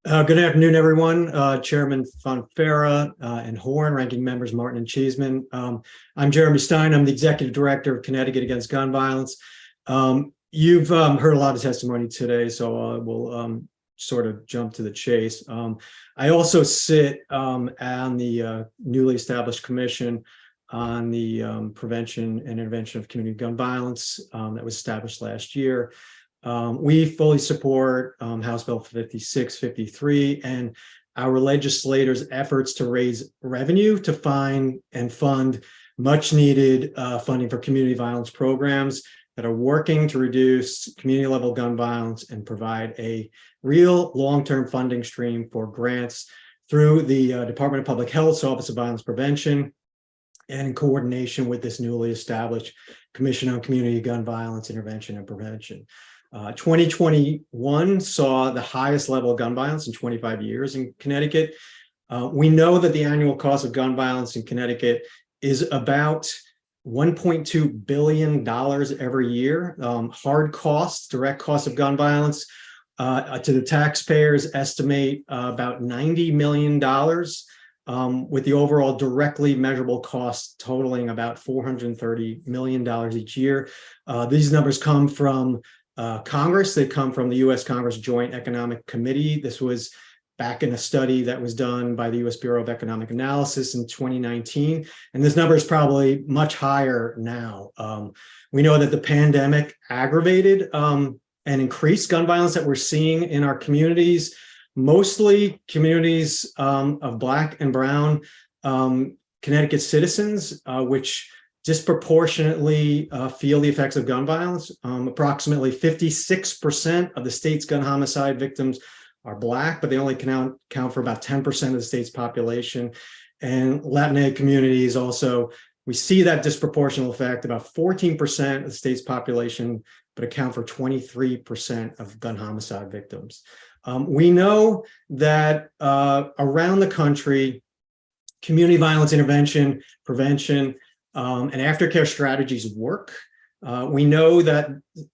Speaker 3: Good afternoon, everyone. Chairman Fonfara and Horn, ranking members Martin and Cheeseman. I'm Jeremy Stein. I'm the Executive Director of Connecticut Against Gun Violence. You've heard a lot of testimony today, so we'll sort of jump to the chase. I also sit on the newly established commission on the prevention and intervention of community gun violence that was established last year. We fully support House Bill 5653 and our legislators' efforts to raise revenue to find and fund much needed funding for community violence programs that are working to reduce community level gun violence and provide a real long-term funding stream for grants through the Department of Public Health's Office of Violence Prevention and in coordination with this newly established Commission on Community Gun Violence Intervention and Prevention. 2021 saw the highest level of gun violence in 25 years in Connecticut. We know that the annual cost of gun violence in Connecticut is about $1.2 billion every year. Hard costs, direct costs of gun violence to the taxpayers estimate about $90 million, with the overall directly measurable costs totaling about $430 million each year. These numbers come from Congress. They come from the U.S. Congress Joint Economic Committee. This was back in a study that was done by the U.S. Bureau of Economic Analysis in 2019. And this number is probably much higher now. We know that the pandemic aggravated and increased gun violence that we're seeing in our communities, mostly communities of Black and Brown Connecticut citizens, which disproportionately feel the effects of gun violence. Approximately 56% of the state's gun homicide victims are Black, but they only count for about 10% of the state's population. And Latinx communities also, we see that disproportional effect, about 14% of the state's population, but account for 23% of gun homicide victims. We know that around the country, community violence intervention, prevention, and aftercare strategies work. We know that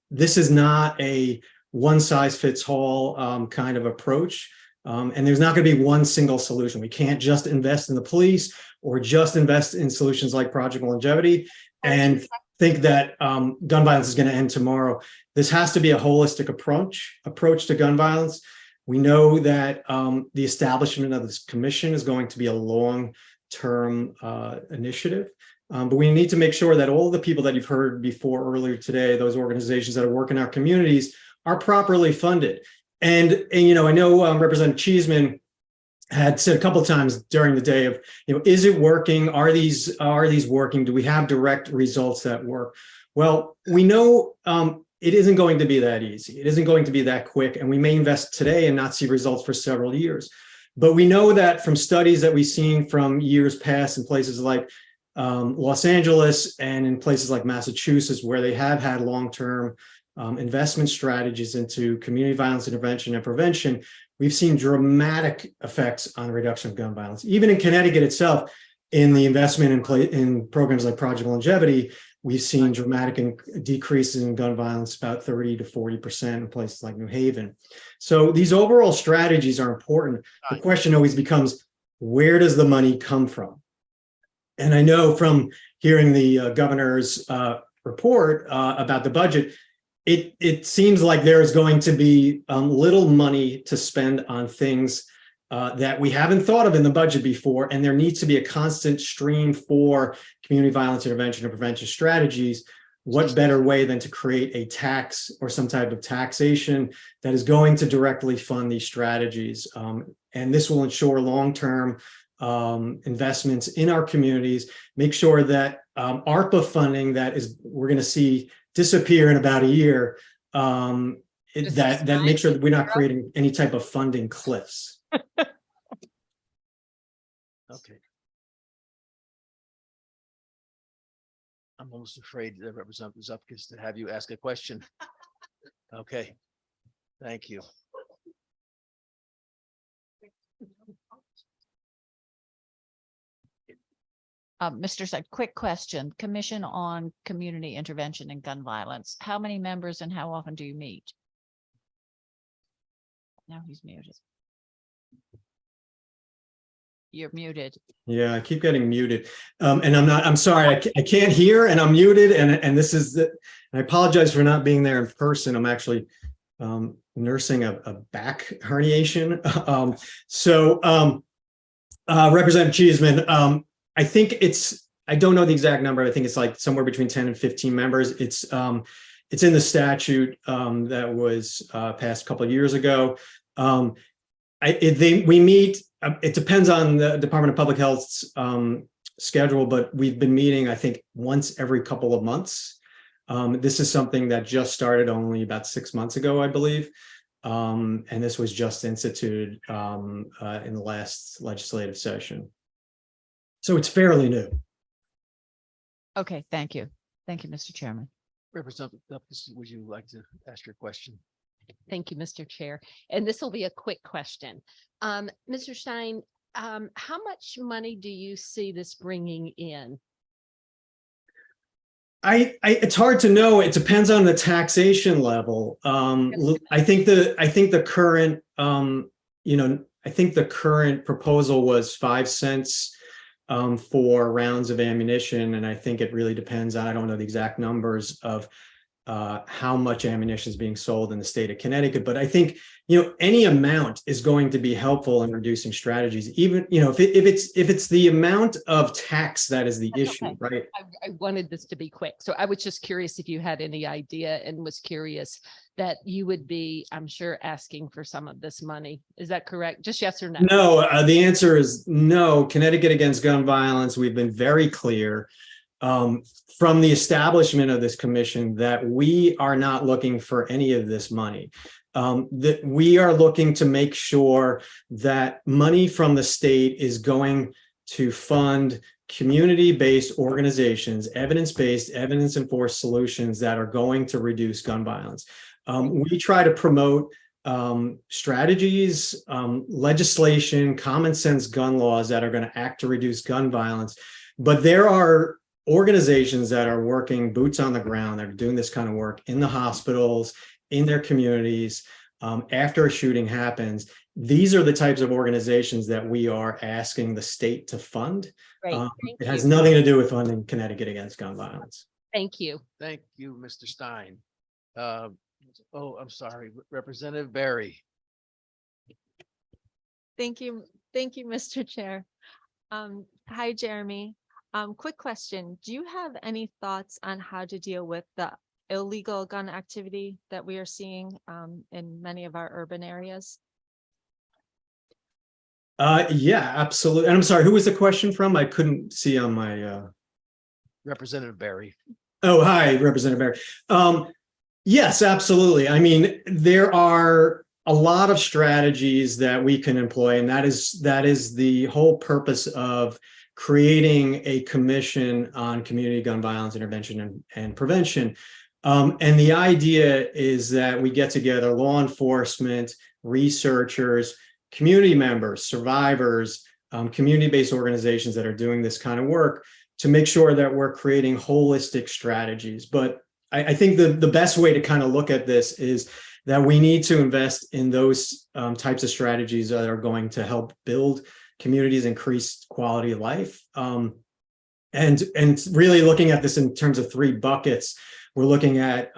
Speaker 3: this is not a one-size-fits-all kind of approach, and there's not going to be one single solution. We can't just invest in the police or just invest in solutions like Project Longevity and think that gun violence is going to end tomorrow. This has to be a holistic approach to gun violence. We know that the establishment of this commission is going to be a long-term initiative. But we need to make sure that all the people that you've heard before earlier today, those organizations that are working in our communities, are properly funded. And you know, I know Representative Cheeseman had said a couple of times during the day of, you know, is it working? Are these working? Do we have direct results that work? Well, we know it isn't going to be that easy. It isn't going to be that quick. And we may invest today and not see results for several years. But we know that from studies that we've seen from years past in places like Los Angeles and in places like Massachusetts, where they have had long-term investment strategies into community violence intervention and prevention, we've seen dramatic effects on reduction of gun violence. Even in Connecticut itself, in the investment in programs like Project Longevity, we've seen dramatic decreases in gun violence, about 30 to 40% in places like New Haven. So these overall strategies are important. The question always becomes, where does the money come from? And I know from hearing the governor's report about the budget, it seems like there is going to be little money to spend on things that we haven't thought of in the budget before, and there needs to be a constant stream for community violence intervention and prevention strategies. What better way than to create a tax or some type of taxation that is going to directly fund these strategies? And this will ensure long-term investments in our communities, make sure that ARPA funding we're going to see disappear in about a year, that makes sure that we're not creating any type of funding cliffs.
Speaker 10: Okay. I'm almost afraid that Representative Zupkis to have you ask a question. Okay, thank you.
Speaker 2: Mr. Said, quick question. Commission on Community Intervention and Gun Violence. How many members and how often do you meet? Now he's muted. You're muted.
Speaker 3: Yeah, I keep getting muted. And I'm sorry, I can't hear and I'm muted. And this is I apologize for not being there in person. I'm actually nursing a back herniation. Representative Cheeseman, I think I don't know the exact number. I think it's like somewhere between 10 and 15 members. It's in the statute that was passed a couple of years ago. We meet, it depends on the Department of Public Health's schedule, but we've been meeting, I think, once every couple of months. This is something that just started only about 6 months ago, I believe. And this was just instituted in the last legislative session. So it's fairly new.
Speaker 2: Okay, thank you. Thank you, Mr. Chairman.
Speaker 10: Representative Zupkis, would you like to ask your question?
Speaker 11: Thank you, Mr. Chair. And this will be a quick question. Mr. Stein, how much money do you see this bringing in?
Speaker 3: It's hard to know. It depends on the taxation level. I think the current, I think the current proposal was 5 cents for rounds of ammunition. And I think it really depends on, I don't know the exact numbers of how much ammunition is being sold in the state of Connecticut. But I think, any amount is going to be helpful in reducing strategies, even, if it's the amount of tax that is the issue,
Speaker 11: okay.
Speaker 3: Right?
Speaker 11: I wanted this to be quick. So I was just curious if you had any idea, and was curious that you would be, I'm sure, asking for some of this money. Is that correct? Just yes or no?
Speaker 3: No, the answer is no. Connecticut Against Gun Violence, we've been very clear from the establishment of this commission that we are not looking for any of this money. That we are looking to make sure that money from the state is going to fund community-based organizations, evidence-based, evidence-enforced solutions that are going to reduce gun violence. We try to promote strategies, legislation, common sense gun laws that are going to act to reduce gun violence. But there are organizations that are working boots on the ground, that are doing this kind of work in the hospitals, in their communities, after a shooting happens. These are the types of organizations that we are asking the state to fund. It has nothing to do with funding Connecticut Against Gun Violence.
Speaker 11: Thank you.
Speaker 10: Thank you, Mr. Stein. I'm sorry, Representative Barry.
Speaker 13: Thank you. Thank you, Mr. Chair. Hi, Jeremy. Quick question. Do you have any thoughts on how to deal with the illegal gun activity that we are seeing in many of our urban areas?
Speaker 3: Yeah, absolutely. And I'm sorry, who was the question from? I couldn't see on my
Speaker 10: Representative Barry.
Speaker 3: Oh, hi, Representative Barry. Yes, absolutely. I mean, there are a lot of strategies that we can employ, and that is the whole purpose of creating a commission on community gun violence intervention and prevention. And the idea is that we get together law enforcement, researchers, community members, survivors, community-based organizations that are doing this kind of work to make sure that we're creating holistic strategies. But I think the best way to kind of look at this is that we need to invest in those types of strategies that are going to help build communities, increase quality of life. And really looking at this in terms of 3 buckets, we're looking at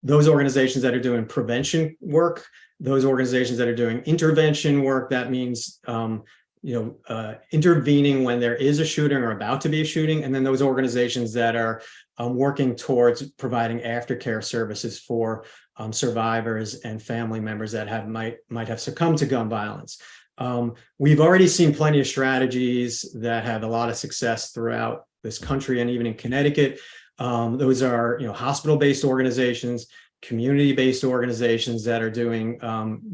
Speaker 3: those organizations that are doing prevention work, those organizations that are doing intervention work. That means intervening when there is a shooting or about to be a shooting, and then those organizations that are working towards providing aftercare services for survivors and family members that might have succumbed to gun violence. We've already seen plenty of strategies that have a lot of success throughout this country and even in Connecticut. Those are, hospital-based organizations, community-based organizations that are doing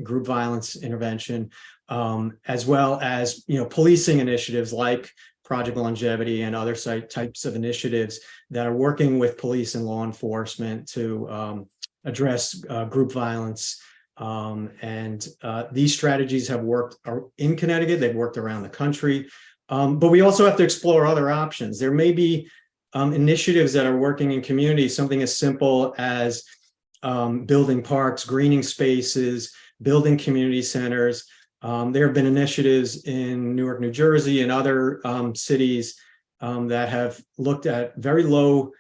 Speaker 3: group violence intervention, as well as, policing initiatives like Project Longevity and other types of initiatives that are working with police and law enforcement to address group violence. These strategies have worked in Connecticut. They've worked around the country. But we also have to explore other options. There may be initiatives that are working in communities, something as simple as building parks, greening spaces, building community centers. There have been initiatives in Newark, New Jersey, and other cities that have looked at very low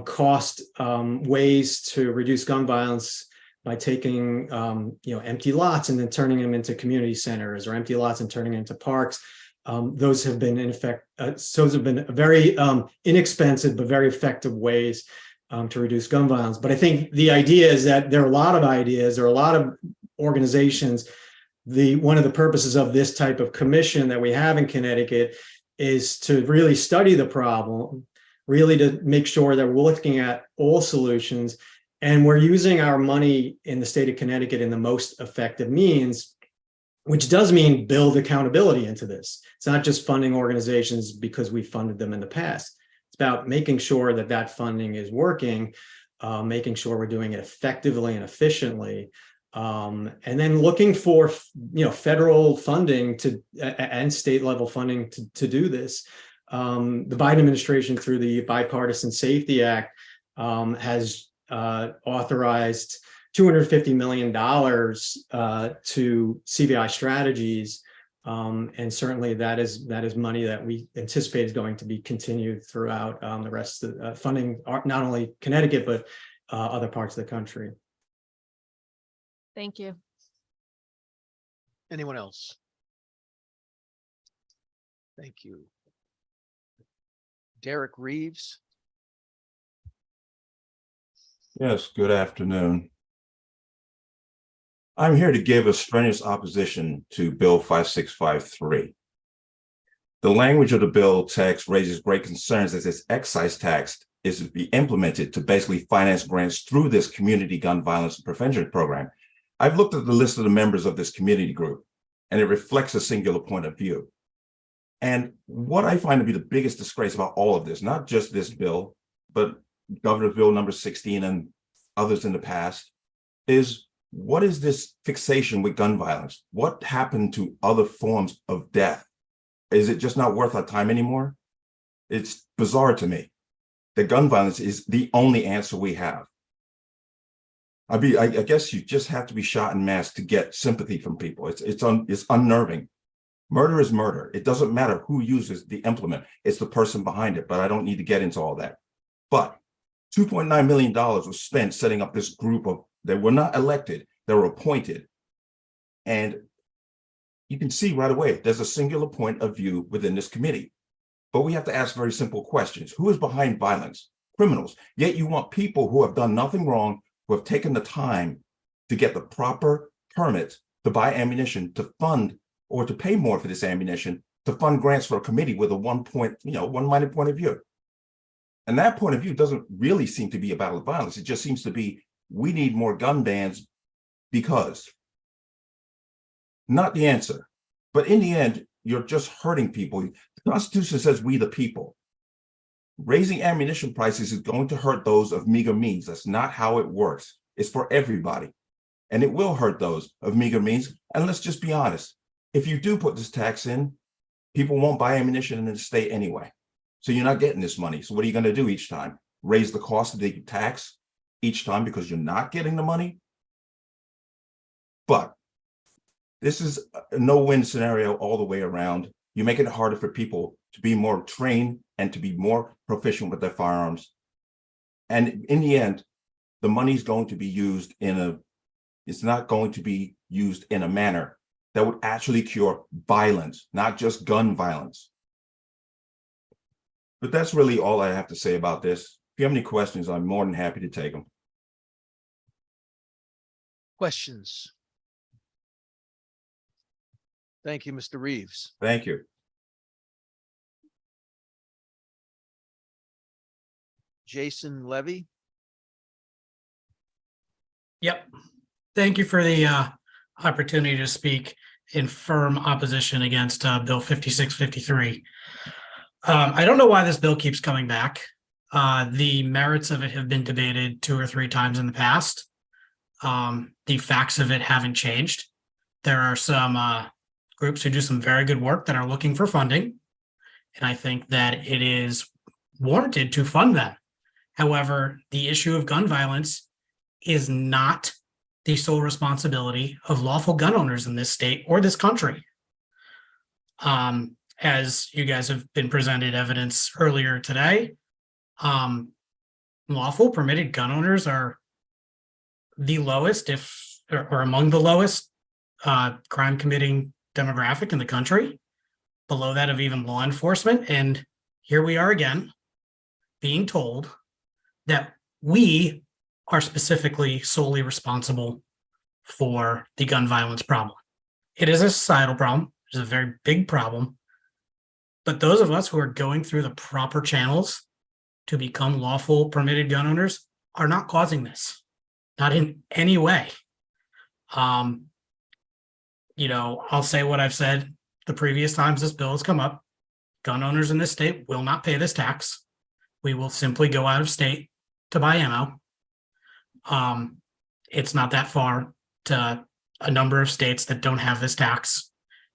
Speaker 3: cost ways to reduce gun violence by taking empty lots and then turning them into community centers, or empty lots and turning them into parks. Those have been very inexpensive but very effective ways to reduce gun violence. But I think the idea is that there are a lot of ideas, there are a lot of organizations. One of the purposes of this type of commission that we have in Connecticut is to really study the problem, really to make sure that we're looking at all solutions, and we're using our money in the state of Connecticut in the most effective means, which does mean build accountability into this. It's not just funding organizations because we funded them in the past. It's about making sure that that funding is working, making sure we're doing it effectively and efficiently, and then looking for federal funding and state level funding to do this. The Biden administration, through the Bipartisan Safety Act, has authorized $250 million to CVI strategies, and certainly that is money that we anticipate is going to be continued throughout the rest of funding not only Connecticut but other parts of the country.
Speaker 13: Thank you.
Speaker 10: Anyone else? Thank you. Derek Reeves.
Speaker 1: Yes, good afternoon. I'm here to give a strenuous opposition to Bill 5653. The language of the bill text raises great concerns as this excise tax is to be implemented to basically finance grants through this community gun violence prevention program. I've looked at the list of the members of this community group, and it reflects a singular point of view. And what I find to be the biggest disgrace about all of this, not just this bill, but Governor's Bill number 16 and others in the past, is what is this fixation with gun violence? What happened to other forms of death? Is it just not worth our time anymore? It's bizarre to me that gun violence is the only answer we have. I guess you just have to be shot en masse to get sympathy from people. It's unnerving. Murder is murder. It doesn't matter who uses the implement. It's the person behind it, but I don't need to get into all that. But $2.9 million was spent setting up this group that were not elected, they were appointed. And you can see right away, there's a singular point of view within this committee. But we have to ask very simple questions. Who is behind violence? Criminals. Yet you want people who have done nothing wrong, who have taken the time to get the proper permits to buy ammunition, to fund or to pay more for this ammunition, to fund grants for a committee with a one-minded point of view. And that point of view doesn't really seem to be a battle of violence. It just seems to be, we need more gun bans because. Not the answer. But in the end, you're just hurting people. The Constitution says we the people. Raising ammunition prices is going to hurt those of meager means. That's not how it works. It's for everybody. And it will hurt those of meager means. And let's just be honest. If you do put this tax in, People won't buy ammunition in the state anyway. So you're not getting this money. So what are you going to do each time? Raise the cost of the tax each time because you're not getting the money? But this is a no-win scenario all the way around. You make it harder for people to be more trained and to be more proficient with their firearms. And in the end, the money's going to be used it's not going to be used in a manner that would actually cure violence, not just gun violence. But that's really all I have to say about this. If you have any questions, I'm more than happy to take them.
Speaker 10: Questions? Thank you, Mr. Reeves.
Speaker 1: Thank you.
Speaker 10: Jason Levy.
Speaker 15: Yep. Thank you for the opportunity to speak in firm opposition against Bill 5653. I don't know why this bill keeps coming back. The merits of it have been debated 2 or 3 times in the past. The facts of it haven't changed. There are some groups who do some very good work that are looking for funding, and I think that it is warranted to fund them. However, the issue of gun violence is not the sole responsibility of lawful gun owners in this state or this country. As you guys have been presented evidence earlier today, lawful permitted gun owners are the lowest, or among the lowest crime committing demographic in the country, below that of even law enforcement. And here we are again, being told that we are specifically solely responsible for the gun violence problem. It is a societal problem. It's a very big problem. But those of us who are going through the proper channels to become lawful permitted gun owners are not causing this, not in any way. I'll say what I've said the previous times this bill has come up. Gun owners in this state will not pay this tax. We will simply go out of state to buy ammo. It's not that far to a number of states that don't have this tax,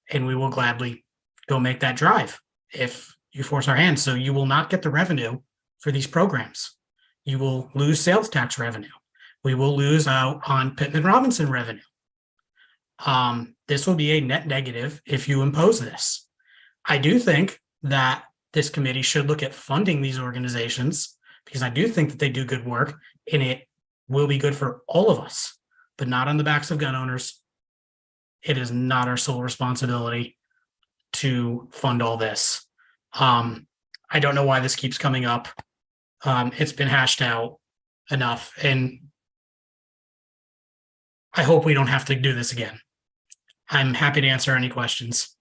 Speaker 15: and we will gladly go make that drive if you force our hand. So you will not get the revenue for these programs. You will lose sales tax revenue. We will lose out on Pittman Robinson revenue. This will be a net negative if you impose this. I do think that this committee should look at funding these organizations, because I do think that they do good work, and it will be good for all of us, but not on the backs of gun owners. It is not our sole responsibility to fund all this. I don't know why this keeps coming up. It's been hashed out enough, and I hope we don't have to do this again. I'm happy to answer any questions.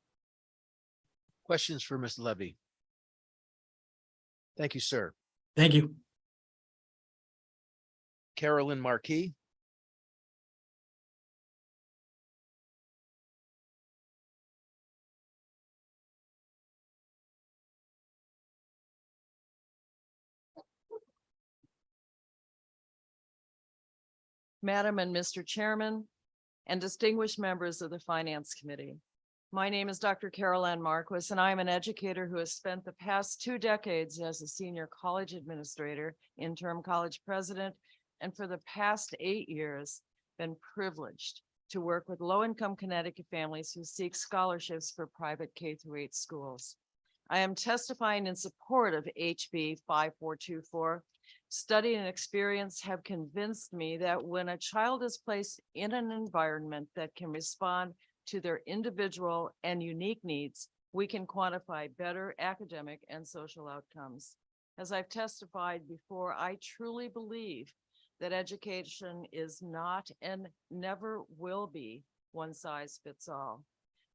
Speaker 10: Questions for Ms. Levy? Thank you, sir.
Speaker 15: Thank you.
Speaker 10: Carolyn Marquis.
Speaker 19: Madam and Mr. Chairman, and distinguished members of the Finance Committee. My name is Dr. Carol Ann Marquis, and I am an educator who has spent the past 2 decades as a senior college administrator, interim college president, and for the past 8 years, been privileged to work with low-income Connecticut families who seek scholarships for private K-8 schools. I am testifying in support of HB 5424. Study and experience have convinced me that when a child is placed in an environment that can respond to their individual and unique needs, we can quantify better academic and social outcomes. As I've testified before, I truly believe that education is not and never will be one size fits all.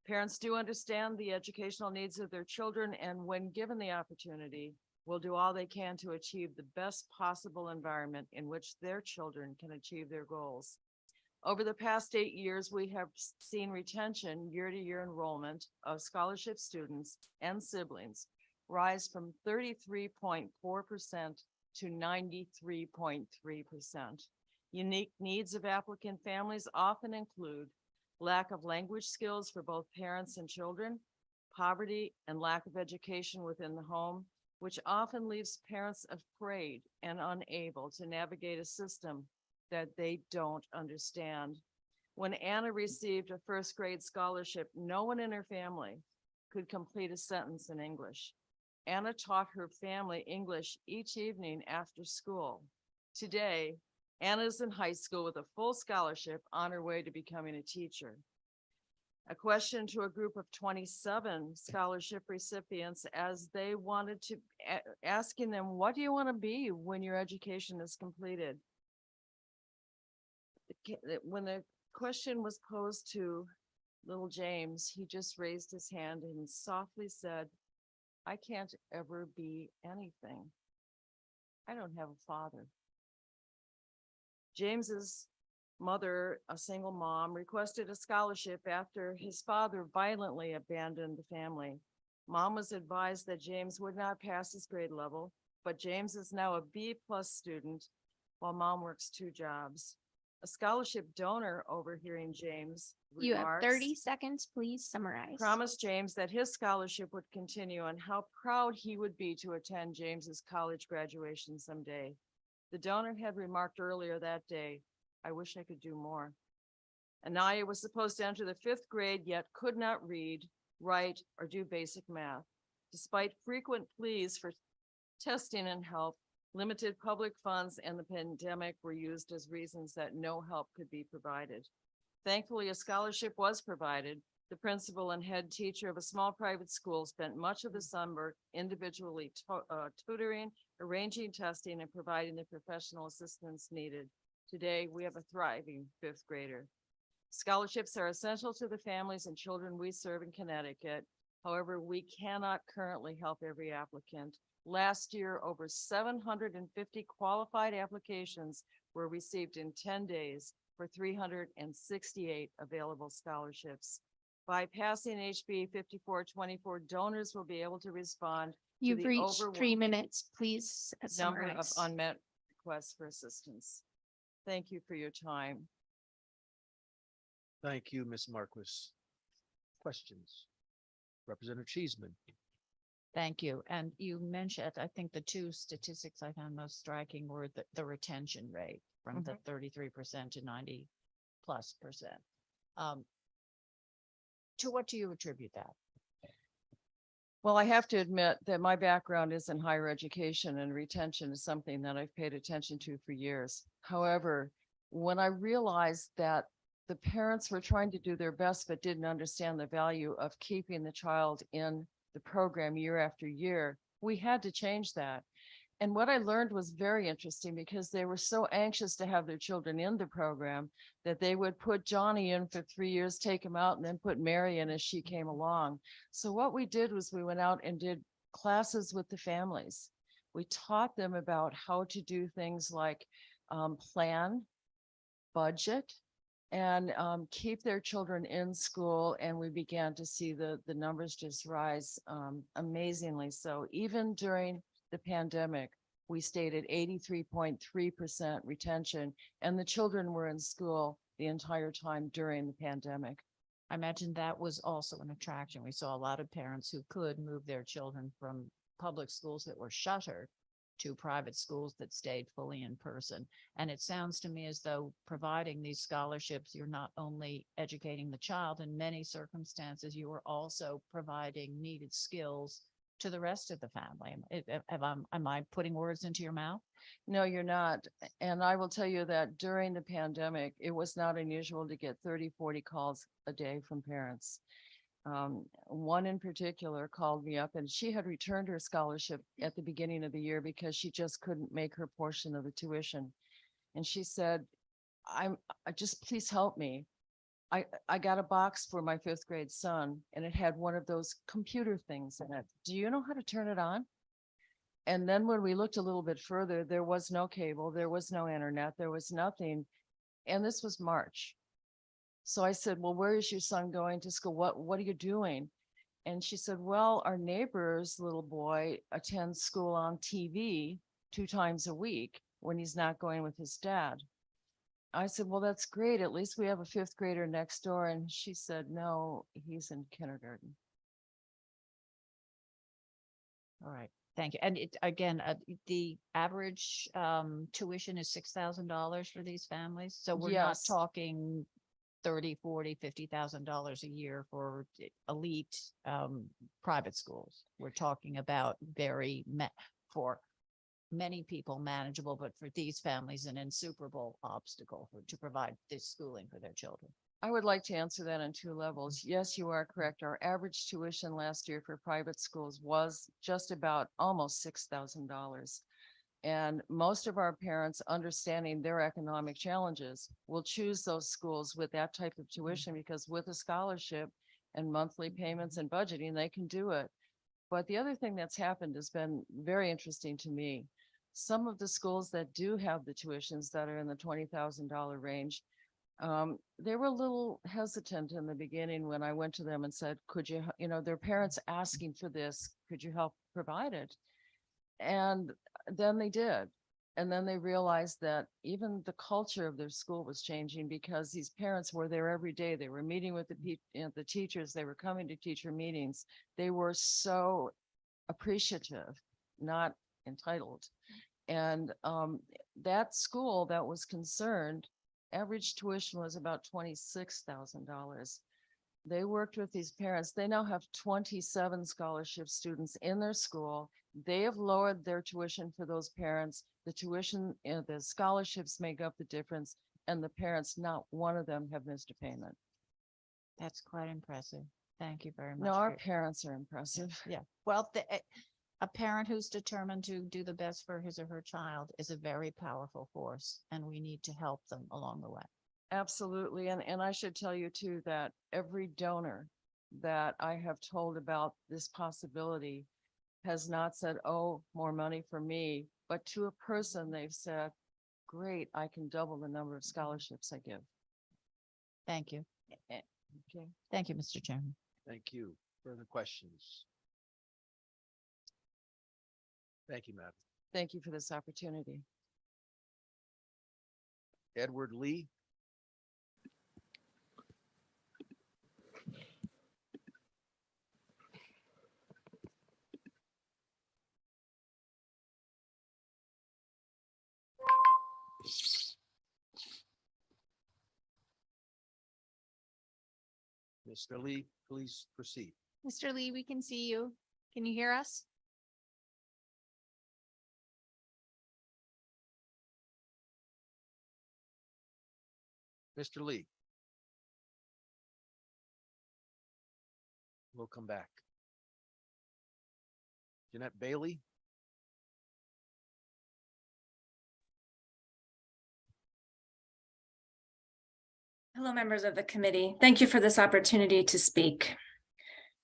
Speaker 19: Parents do understand the educational needs of their children, and when given the opportunity, will do all they can to achieve the best possible environment in which their children can achieve their goals. Over the past 8 years, we have seen retention, year-to-year enrollment of scholarship students and siblings rise from 33.4% to 93.3%. Unique needs of applicant families often include lack of language skills for both parents and children, poverty and lack of education within the home, which often leaves parents afraid and unable to navigate a system that they don't understand. When Anna received a first grade scholarship, no one in her family could complete a sentence in English. Anna taught her family English each evening after school. Today, Anna is in high school with a full scholarship on her way to becoming a teacher. A question to a group of 27 scholarship recipients as they wanted to, asking them, what do you want to be when your education is completed? When the question was posed to little James, he just raised his hand and softly said, I can't ever be anything. I don't have a father. James's mother, a single mom, requested a scholarship after his father violently abandoned the family. Mom was advised that James would not pass his grade level, but James is now a B+ student while mom works 2 jobs. A scholarship donor, overhearing James'
Speaker 7: You have
Speaker 19: remarks,
Speaker 7: 30 seconds, please summarize.
Speaker 19: promised James that his scholarship would continue and how proud he would be to attend James's college graduation someday. The donor had remarked earlier that day, I wish I could do more. Anaya was supposed to enter the 5th grade, yet could not read, write, or do basic math. Despite frequent pleas for testing and help, limited public funds and the pandemic were used as reasons that no help could be provided. Thankfully, a scholarship was provided. The principal and head teacher of a small private school spent much of the summer individually tutoring, arranging testing, and providing the professional assistance needed. Today, we have a thriving 5th grader. Scholarships are essential to the families and children we serve in Connecticut. However, we cannot currently help every applicant. Last year, over 750 qualified applications were received in 10 days for 368 available scholarships. By passing HB 5424, donors will be able to respond to
Speaker 7: You've
Speaker 19: the
Speaker 7: reached 3
Speaker 19: overwhelming
Speaker 7: minutes, please
Speaker 19: number of
Speaker 7: summarize.
Speaker 19: unmet requests for assistance. Thank you for your time.
Speaker 10: Thank you, Ms. Marquis. Questions? Representative Cheeseman.
Speaker 2: Thank you. And you mentioned, I think the 2 statistics I found most striking were the retention rate from the 33% to 90+%. To what do you attribute that?
Speaker 19: Well, I have to admit that my background is in higher education, and retention is something that I've paid attention to for years. However, when I realized that the parents were trying to do their best but didn't understand the value of keeping the child in the program year after year, we had to change that. And what I learned was very interesting, because they were so anxious to have their children in the program that they would put Johnny in for 3 years, take him out, and then put Mary in as she came along. So what we did was we went out and did classes with the families. We taught them about how to do things like plan, budget, and keep their children in school. And we began to see the numbers just rise amazingly. So even during the pandemic, we stayed at 83.3% retention, and the children were in school the entire time during the pandemic.
Speaker 2: I imagine that was also an attraction. We saw a lot of parents who could move their children from public schools that were shuttered to private schools that stayed fully in person. And it sounds to me as though providing these scholarships, you're not only educating the child, in many circumstances, you are also providing needed skills to the rest of the family. Am I putting words into your mouth?
Speaker 19: No, you're not. And I will tell you that during the pandemic, it was not unusual to get 30, 40 calls a day from parents. One in particular called me up, and she had returned her scholarship at the beginning of the year because she just couldn't make her portion of the tuition. And she said, I just, please help me. I got a box for my 5th grade son, and it had one of those computer things in it. Do you know how to turn it on? And then when we looked a little bit further, there was no cable, there was no internet, there was nothing. And this was March. So I said, well, where is your son going to school? What are you doing? And she said, well, our neighbor's little boy attends school on TV 2 times a week when he's not going with his dad. I said, well, that's great. At least we have a 5th grader next door. And she said, no, he's in kindergarten.
Speaker 2: All right, thank you. And it, again, the average tuition is $6,000 for these families. So we're not
Speaker 19: Yes.
Speaker 2: talking 30, 40, $50,000 a year for elite private schools. We're talking about for many people manageable, but for these families, an insuperable obstacle to provide this schooling for their children.
Speaker 19: I would like to answer that on two levels. Yes, you are correct. Our average tuition last year for private schools was just about almost $6,000. And most of our parents, understanding their economic challenges, will choose those schools with that type of tuition because with a scholarship and monthly payments and budgeting, they can do it. But the other thing that's happened has been very interesting to me. Some of the schools that do have the tuitions that are in the $20,000 range, they were a little hesitant in the beginning when I went to them and said, could you, their parents asking for this, could you help provide it? And then they did. And then they realized that even the culture of their school was changing because these parents were there every day. They were meeting with the teachers. They were coming to teacher meetings. They were so appreciative, not entitled. And that school that was concerned, average tuition was about $26,000. They worked with these parents. They now have 27 scholarship students in their school. They have lowered their tuition for those parents. The tuition and the scholarships make up the difference. And the parents, not one of them have missed a payment.
Speaker 2: That's quite impressive. Thank you very much.
Speaker 19: No, our parents are impressive.
Speaker 2: Yeah. Well, a parent who's determined to do the best for his or her child is a very powerful force, and we need to help them along the way.
Speaker 19: Absolutely. And I should tell you too, that every donor that I have told about this possibility has not said, oh, more money for me, but to a person, they've said, great, I can double the number of scholarships I give.
Speaker 2: Thank you.
Speaker 19: Okay.
Speaker 2: Thank you, Mr. Chairman.
Speaker 10: Thank you. Further questions? Thank you, madam.
Speaker 19: Thank you for this opportunity.
Speaker 10: Edward Lee. Mr. Lee, please proceed.
Speaker 7: Mr. Lee, we can see you. Can you hear us?
Speaker 10: Mr. Lee. We'll come back. Jeanette Bailey.
Speaker 5: Hello, members of the committee. Thank you for this opportunity to speak.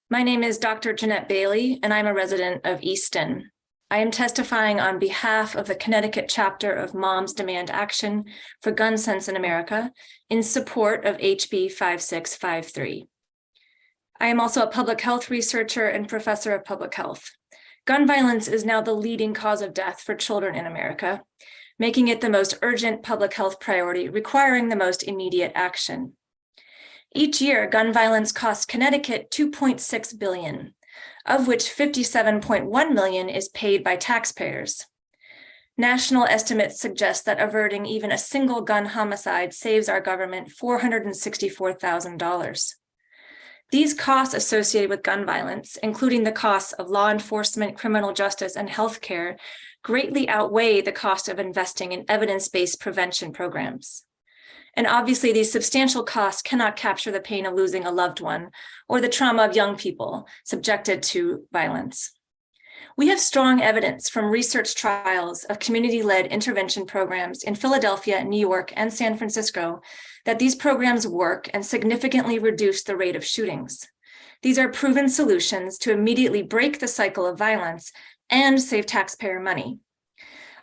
Speaker 5: My name is Dr. Jeanette Bailey, and I'm a resident of Easton. I am testifying on behalf of the Connecticut chapter of Moms Demand Action for Gun Sense in America in support of HB 5653. I am also a public health researcher and professor of public health. Gun violence is now the leading cause of death for children in America, making it the most urgent public health priority, requiring the most immediate action. Each year, gun violence costs Connecticut $2.6 billion, of which $57.1 million is paid by taxpayers. National estimates suggest that averting even a single gun homicide saves our government $464,000. These costs associated with gun violence, including the costs of law enforcement, criminal justice, and healthcare, greatly outweigh the cost of investing in evidence-based prevention programs. And obviously, these substantial costs cannot capture the pain of losing a loved one or the trauma of young people subjected to violence. We have strong evidence from research trials of community-led intervention programs in Philadelphia, New York, and San Francisco that these programs work and significantly reduce the rate of shootings. These are proven solutions to immediately break the cycle of violence and save taxpayer money.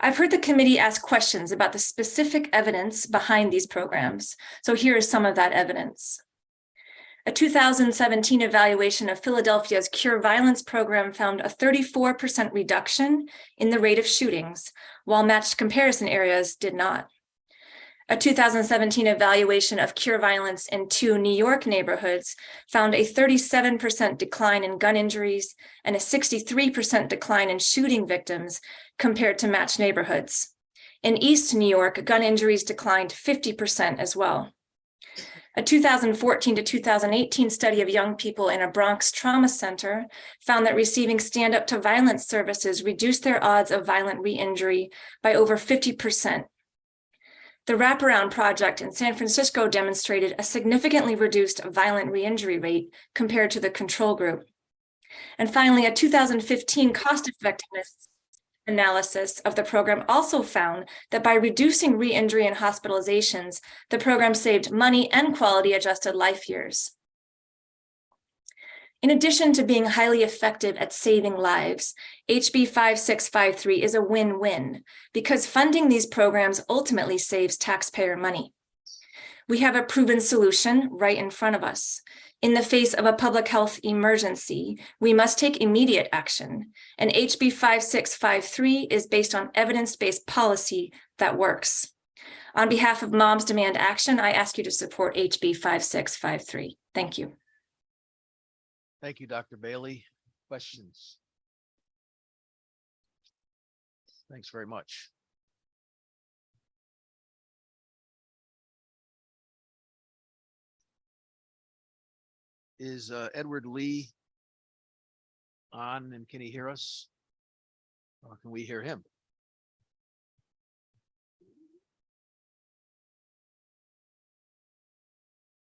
Speaker 5: I've heard the committee ask questions about the specific evidence behind these programs, so here is some of that evidence. A 2017 evaluation of Philadelphia's Cure Violence program found a 34% reduction in the rate of shootings, while matched comparison areas did not. A 2017 evaluation of cure violence in 2 New York neighborhoods found a 37% decline in gun injuries and a 63% decline in shooting victims compared to matched neighborhoods. In East New York, gun injuries declined 50% as well. A 2014 to 2018 study of young people in a Bronx trauma center found that receiving stand-up to violence services reduced their odds of violent re-injury by over 50%. The Wraparound Project in San Francisco demonstrated a significantly reduced violent re-injury rate compared to the control group. And finally, a 2015 cost-effectiveness analysis of the program also found that by reducing re-injury and hospitalizations, the program saved money and quality-adjusted life years. In addition to being highly effective at saving lives, HB 5653 is a win-win because funding these programs ultimately saves taxpayer money. We have a proven solution right in front of us. In the face of a public health emergency, we must take immediate action, and HB 5653 is based on evidence-based policy that works. On behalf of Moms Demand Action, I ask you to support HB 5653. Thank you.
Speaker 10: Thank you, Dr. Bailey. Questions? Thanks very much. Is Edward Lee on, and can he hear us? Or can we hear him?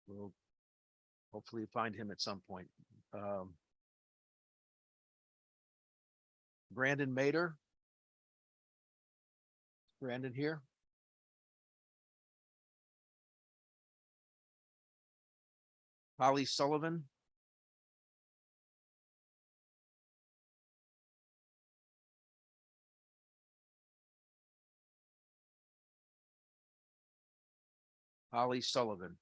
Speaker 10: We'll hopefully find him at some point. Brandon Mader. Brandon here? Holly Sullivan. Holly Sullivan.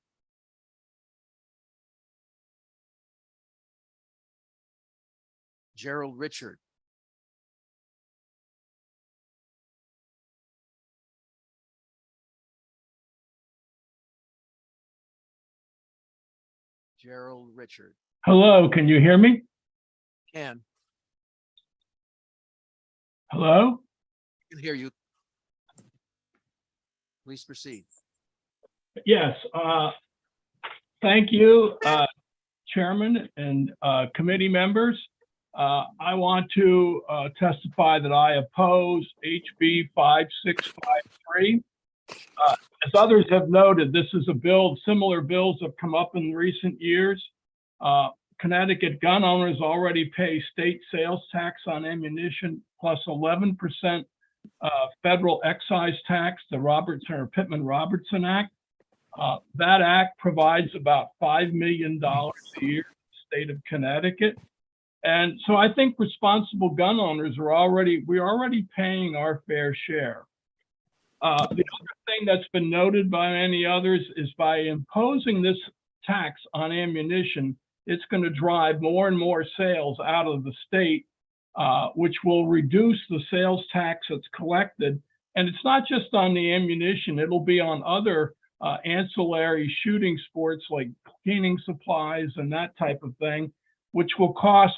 Speaker 10: Gerald Richard. Gerald Richard.
Speaker 8: Hello, can you hear me?
Speaker 10: Can.
Speaker 8: Hello?
Speaker 10: I can hear you. Please proceed.
Speaker 8: Yes, thank you, Chairman and committee members. I want to testify that I oppose HB 5653. As others have noted, this is a bill, similar bills have come up in recent years. Connecticut gun owners already pay state sales tax on ammunition plus 11% federal excise tax, the Robertson or Pittman-Robertson Act. That act provides about $5 million a year to the state of Connecticut. And so I think responsible gun owners we're already paying our fair share. The other thing that's been noted by many others is by imposing this tax on ammunition, it's going to drive more and more sales out of the state, which will reduce the sales tax that's collected. And it's not just on the ammunition, it'll be on other ancillary shooting sports like cleaning supplies and that type of thing, which will cost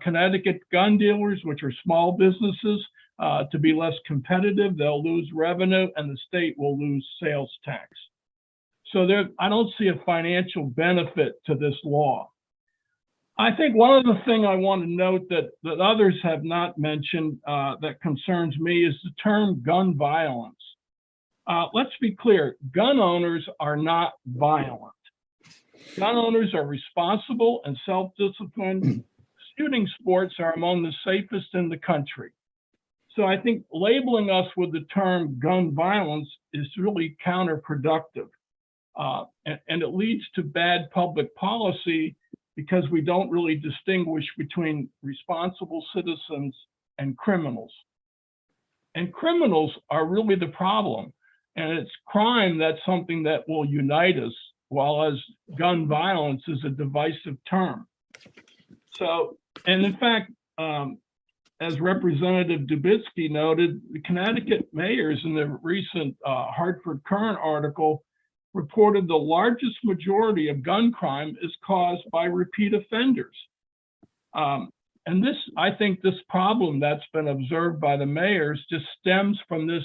Speaker 8: Connecticut gun dealers, which are small businesses, to be less competitive. They'll lose revenue and the state will lose sales tax. So I don't see a financial benefit to this law. I think one of the things I want to note that others have not mentioned that concerns me is the term gun violence. Let's be clear, gun owners are not violent. Gun owners are responsible and self-disciplined. Shooting sports are among the safest in the country. So I think labeling us with the term gun violence is really counterproductive. And it leads to bad public policy because we don't really distinguish between responsible citizens and criminals. And criminals are really the problem. And it's crime that's something that will unite us, while as gun violence is a divisive term. So, and in fact, as Representative Dubitsky noted, the Connecticut mayors in the recent Hartford Current article reported the largest majority of gun crime is caused by repeat offenders. And this, I think this problem that's been observed by the mayors just stems from this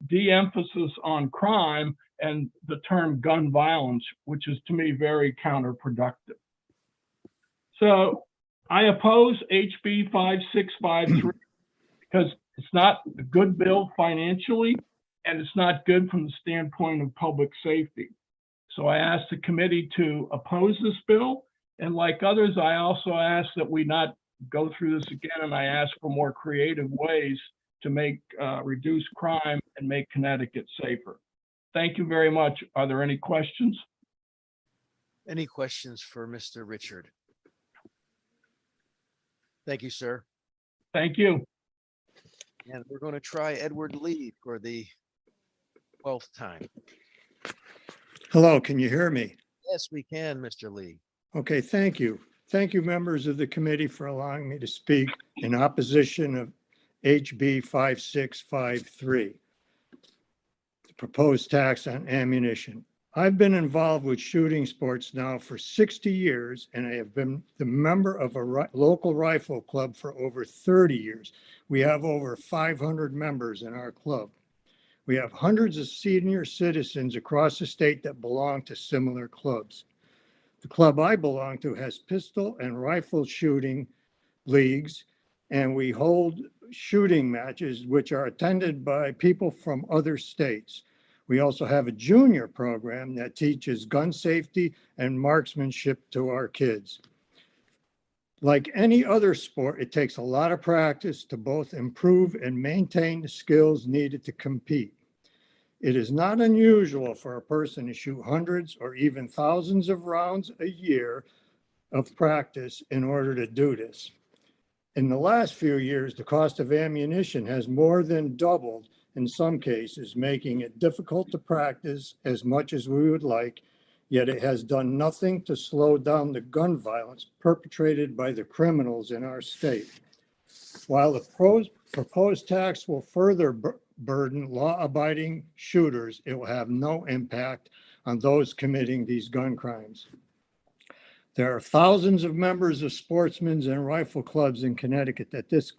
Speaker 8: de-emphasis on crime and the term gun violence, which is to me very counterproductive. So I oppose HB 5653 because it's not a good bill financially, and it's not good from the standpoint of public safety. So I ask the committee to oppose this bill. And like others, I also ask that we not go through this again, and I ask for more creative ways to make reduce crime and make Connecticut safer. Thank you very much. Are there any questions?
Speaker 10: Any questions for Mr. Richard? Thank you, sir.
Speaker 8: Thank you.
Speaker 10: And we're going to try Edward Lee for the 12th time.
Speaker 14: Hello, can you hear me?
Speaker 10: Yes, we can, Mr. Lee.
Speaker 14: Okay, thank you. Thank you, members of the committee, for allowing me to speak in opposition of HB 5653, the proposed tax on ammunition. I've been involved with shooting sports now for 60 years, and I have been the member of a local rifle club for over 30 years. We have over 500 members in our club. We have hundreds of senior citizens across the state that belong to similar clubs. The club I belong to has pistol and rifle shooting leagues, and we hold shooting matches which are attended by people from other states. We also have a junior program that teaches gun safety and marksmanship to our kids. Like any other sport, it takes a lot of practice to both improve and maintain the skills needed to compete. It is not unusual for a person to shoot hundreds or even thousands of rounds a year of practice in order to do this. In the last few years, the cost of ammunition has more than doubled in some cases, making it difficult to practice as much as we would like, yet it has done nothing to slow down the gun violence perpetrated by the criminals in our state. While the proposed tax will further burden law-abiding shooters, it will have no impact on those committing these gun crimes. There are thousands of members of sportsmen's and rifle clubs in Connecticut that this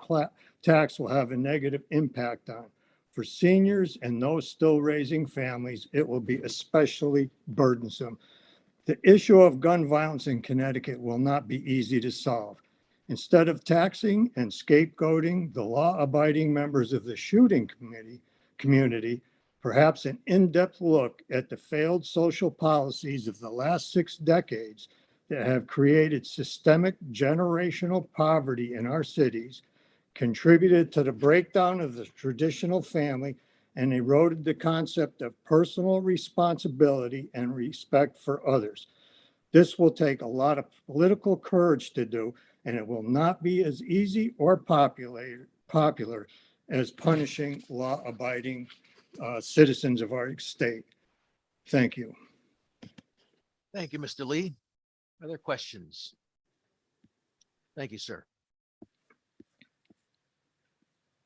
Speaker 14: tax will have a negative impact on. For seniors and those still raising families, it will be especially burdensome. The issue of gun violence in Connecticut will not be easy to solve. Instead of taxing and scapegoating the law-abiding members of the shooting community, perhaps an in-depth look at the failed social policies of the last 6 decades that have created systemic generational poverty in our cities, contributed to the breakdown of the traditional family, and eroded the concept of personal responsibility and respect for others. This will take a lot of political courage to do, and it will not be as easy or popular as punishing law-abiding citizens of our state. Thank you.
Speaker 10: Thank you, Mr. Lee. Other questions? Thank you, sir.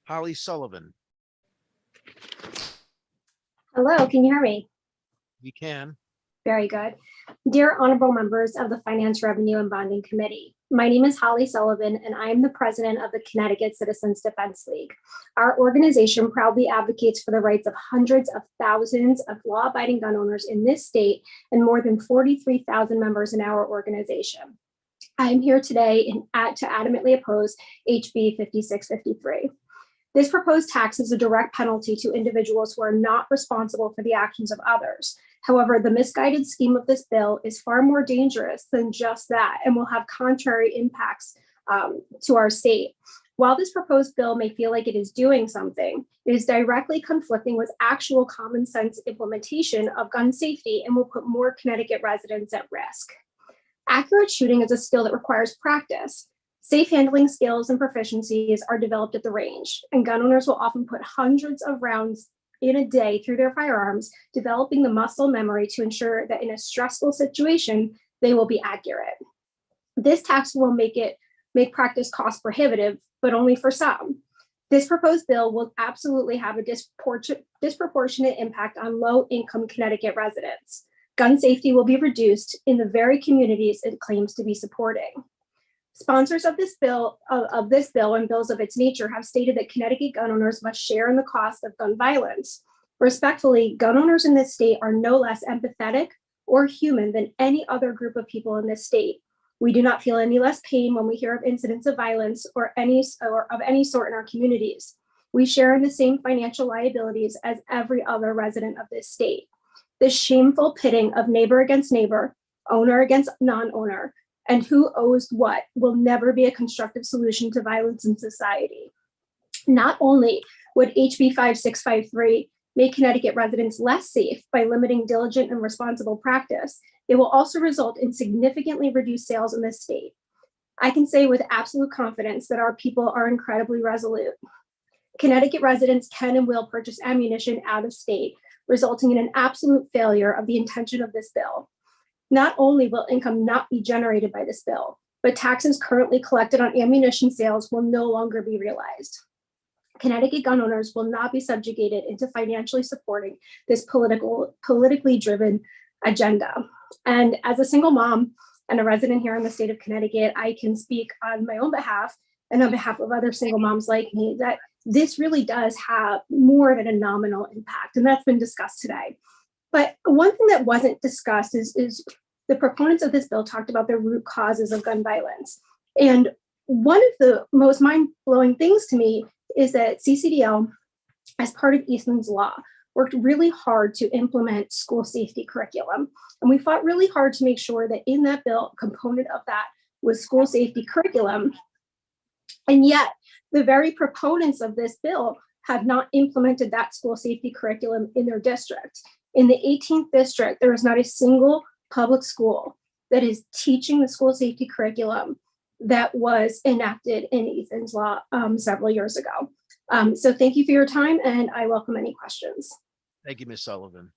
Speaker 10: Holly Sullivan.
Speaker 17: Hello, can you hear me?
Speaker 10: You can.
Speaker 17: Very good. Dear honorable members of the Finance, Revenue, and Bonding Committee, my name is Holly Sullivan, and I am the president of the Connecticut Citizens Defense League. Our organization proudly advocates for the rights of hundreds of thousands of law-abiding gun owners in this state and more than 43,000 members in our organization. I am here today to adamantly oppose HB 5653. This proposed tax is a direct penalty to individuals who are not responsible for the actions of others. However, the misguided scheme of this bill is far more dangerous than just that and will have contrary impacts to our state. While this proposed bill may feel like it is doing something, it is directly conflicting with actual common sense implementation of gun safety and will put more Connecticut residents at risk. Accurate shooting is a skill that requires practice. Safe handling skills and proficiencies are developed at the range, and gun owners will often put hundreds of rounds in a day through their firearms, developing the muscle memory to ensure that in a stressful situation, they will be accurate. This tax will make make practice cost prohibitive, but only for some. This proposed bill will absolutely have a disproportionate impact on low-income Connecticut residents. Gun safety will be reduced in the very communities it claims to be supporting. Sponsors of this bill and bills of its nature have stated that Connecticut gun owners must share in the cost of gun violence. Respectfully, gun owners in this state are no less empathetic or human than any other group of people in this state. We do not feel any less pain when we hear of incidents of violence or of any sort in our communities. We share in the same financial liabilities as every other resident of this state. This shameful pitting of neighbor against neighbor, owner against non-owner, and who owes what will never be a constructive solution to violence in society. Not only would HB 5653 make Connecticut residents less safe by limiting diligent and responsible practice, it will also result in significantly reduced sales in this state. I can say with absolute confidence that our people are incredibly resolute. Connecticut residents can and will purchase ammunition out of state, resulting in an absolute failure of the intention of this bill. Not only will income not be generated by this bill, but taxes currently collected on ammunition sales will no longer be realized. Connecticut gun owners will not be subjugated into financially supporting this politically driven agenda. And as a single mom and a resident here in the state of Connecticut, I can speak on my own behalf and on behalf of other single moms like me that this really does have more than a nominal impact, and that's been discussed today. But one thing that wasn't discussed is the proponents of this bill talked about the root causes of gun violence. And one of the most mind-blowing things to me is that CCDL, as part of Eastman's Law, worked really hard to implement school safety curriculum. And we fought really hard to make sure that in that bill, a component of that was school safety curriculum. And yet, the very proponents of this bill have not implemented that school safety curriculum in their district. In the 18th district, there is not a single public school that is teaching the school safety curriculum that was enacted in Eastman's Law several years ago. So thank you for your time, and I welcome any questions.
Speaker 10: Thank you, Ms. Sullivan.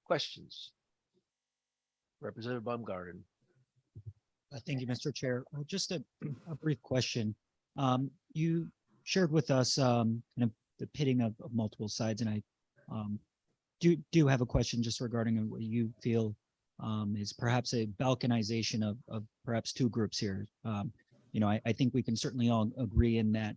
Speaker 10: Questions? Representative Baumgarten.
Speaker 6: Thank you, Mr. Chair. Just a brief question. You shared with us kind of the pitting of multiple sides, and I do have a question just regarding what you feel is perhaps a balkanization of perhaps two groups here. I think we can certainly all agree in that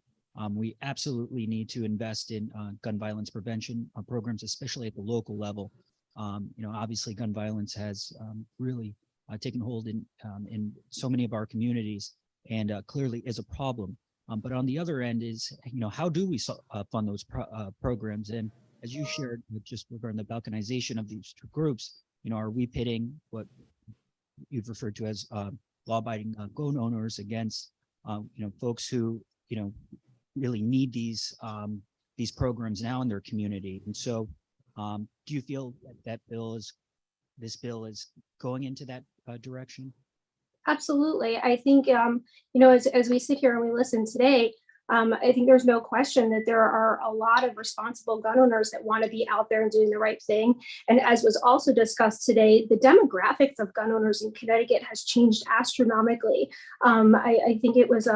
Speaker 6: we absolutely need to invest in gun violence prevention programs, especially at the local level. Obviously gun violence has really taken hold in so many of our communities and clearly is a problem. But on the other end is, how do we fund those programs? And as you shared just regarding the balkanization of these two groups, are we pitting what you've referred to as law-abiding gun owners against, folks who, really need these programs now in their community? And so, do you feel that this bill is going into that direction?
Speaker 17: Absolutely. I think, as we sit here and we listen today, I think there's no question that there are a lot of responsible gun owners that want to be out there and doing the right thing. And as was also discussed today, the demographics of gun owners in Connecticut has changed astronomically. I think it was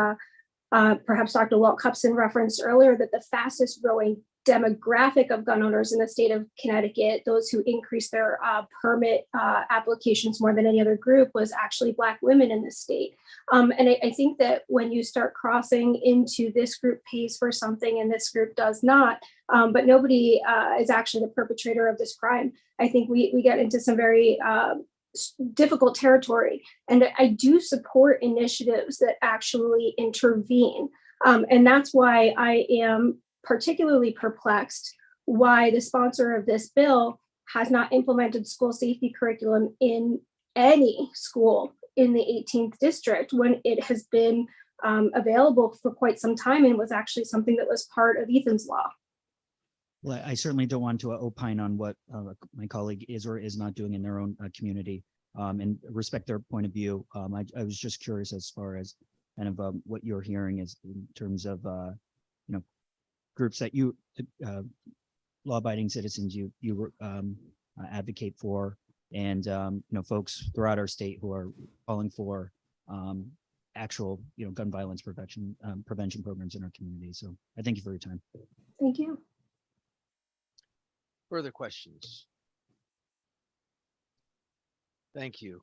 Speaker 17: perhaps Dr. Walt Cupson referenced earlier that the fastest growing demographic of gun owners in the state of Connecticut, those who increased their permit applications more than any other group, was actually Black women in the state. And I think that when you start crossing into this group pays for something and this group does not, but nobody is actually the perpetrator of this crime, I think we get into some very difficult territory. And I do support initiatives that actually intervene. And that's why I am particularly perplexed why the sponsor of this bill has not implemented school safety curriculum in any school in the 18th district when it has been available for quite some time and was actually something that was part of Ethan's Law.
Speaker 6: Well, I certainly don't want to opine on what my colleague is or is not doing in their own community and respect their point of view. I was just curious as far as kind of what you're hearing is in terms of, groups that you, law-abiding citizens, you advocate for, and folks throughout our state who are calling for actual, gun violence prevention programs in our community. So I thank you for your time.
Speaker 17: Thank you.
Speaker 10: Further questions? Thank you.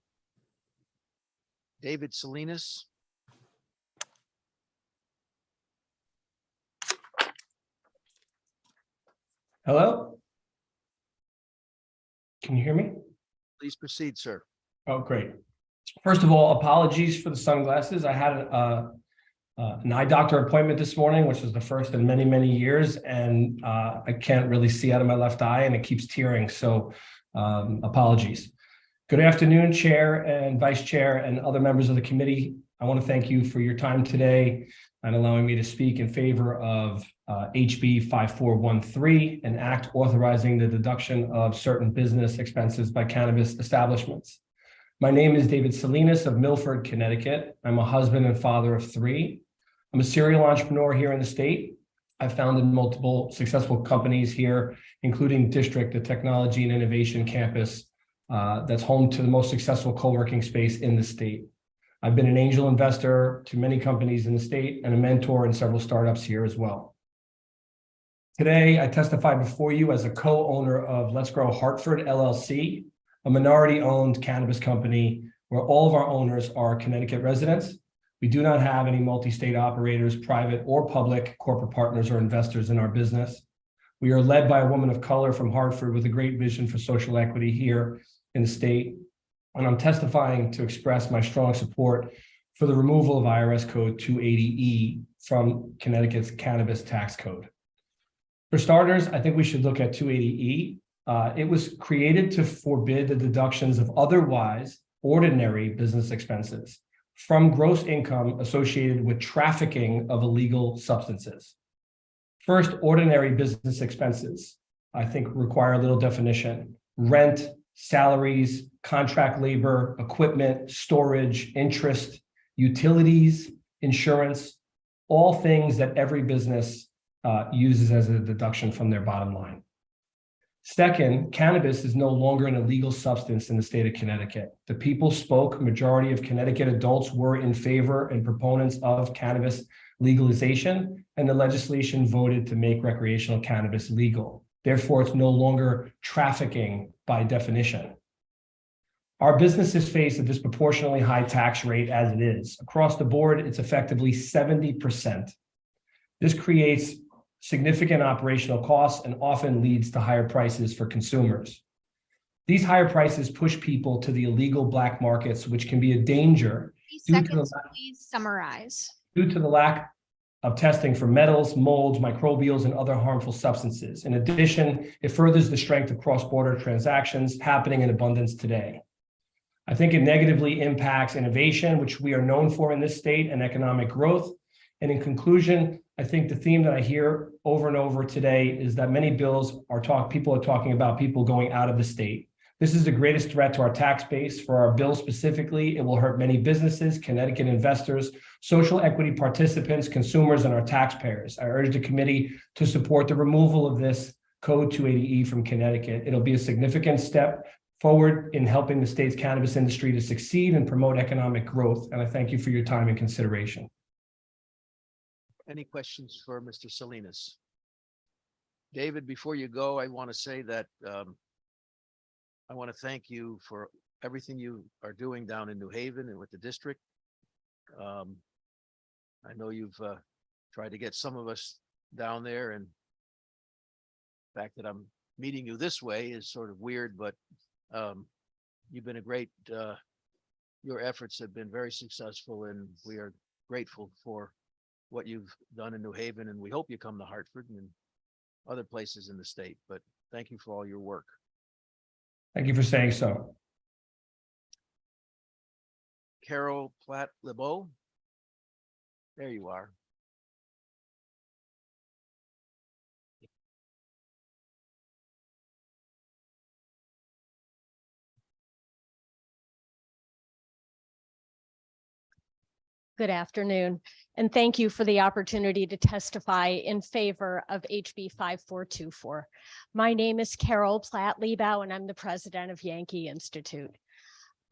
Speaker 10: David Salinas.
Speaker 4: Hello? Can you hear me?
Speaker 10: Please proceed, sir.
Speaker 4: Oh, great. First of all, apologies for the sunglasses. I had an eye doctor appointment this morning, which was the first in many, many years, and I can't really see out of my left eye and it keeps tearing, so apologies. Good afternoon, Chair and Vice Chair and other members of the committee. I want to thank you for your time today and allowing me to speak in favor of HB 5413, an act authorizing the deduction of certain business expenses by cannabis establishments. My name is David Salinas of Milford, Connecticut. I'm a husband and father of 3. I'm a serial entrepreneur here in the state. I've founded multiple successful companies here, including District, the technology and innovation campus that's home to the most successful co-working space in the state. I've been an angel investor to many companies in the state and a mentor in several startups here as well. Today, I testify before you as a co-owner of Let's Grow Hartford, LLC, a minority-owned cannabis company where all of our owners are Connecticut residents. We do not have any multi-state operators, private or public, corporate partners or investors in our business. We are led by a woman of color from Hartford with a great vision for social equity here in the state. And I'm testifying to express my strong support for the removal of IRS Code 280E from Connecticut's cannabis tax code. For starters, I think we should look at 280E. It was created to forbid the deductions of otherwise ordinary business expenses from gross income associated with trafficking of illegal substances. First, ordinary business expenses, I think, require a little definition. Rent, salaries, contract labor, equipment, storage, interest, utilities, insurance, all things that every business uses as a deduction from their bottom line. Second, cannabis is no longer an illegal substance in the state of Connecticut. The people spoke, majority of Connecticut adults were in favor and proponents of cannabis legalization, and the legislation voted to make recreational cannabis legal. Therefore, it's no longer trafficking by definition. Our businesses face a disproportionately high tax rate as it is. Across the board, it's effectively 70%. This creates significant operational costs and often leads to higher prices for consumers. These higher prices push people to the illegal black markets, which can be a danger
Speaker 7: Please summarize.
Speaker 4: due to the lack of testing for metals, molds, microbials, and other harmful substances. In addition, it furthers the strength of cross-border transactions happening in abundance today. I think it negatively impacts innovation, which we are known for in this state, and economic growth. And in conclusion, I think the theme that I hear over and over today is that many bills people are talking about people going out of the state. This is the greatest threat to our tax base. For our bill specifically, it will hurt many businesses, Connecticut investors, social equity participants, consumers, and our taxpayers. I urge the committee to support the removal of this Code 280E from Connecticut. It'll be a significant step forward in helping the state's cannabis industry to succeed and promote economic growth. And I thank you for your time and consideration.
Speaker 10: Any questions for Mr. Salinas? David, before you go, I want to say that I want to thank you for everything you are doing down in New Haven and with the district. I know you've tried to get some of us down there, and the fact that I'm meeting you this way is sort of weird, but you've been a great, your efforts have been very successful, and we are grateful for what you've done in New Haven, and we hope you come to Hartford and other places in the state, but thank you for all your work.
Speaker 4: Thank you for saying so.
Speaker 10: Carol Platt-Lebeau, there you are.
Speaker 18: Good afternoon, and thank you for the opportunity to testify in favor of HB 5424. My name is Carol Platt-Lebeau, and I'm the president of Yankee Institute.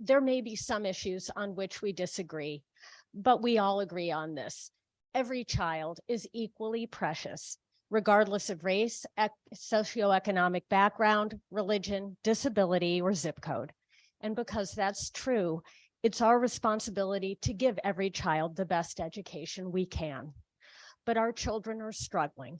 Speaker 18: There may be some issues on which we disagree, but we all agree on this. Every child is equally precious, regardless of race, socioeconomic background, religion, disability, or zip code. And because that's true, it's our responsibility to give every child the best education we can. But our children are struggling.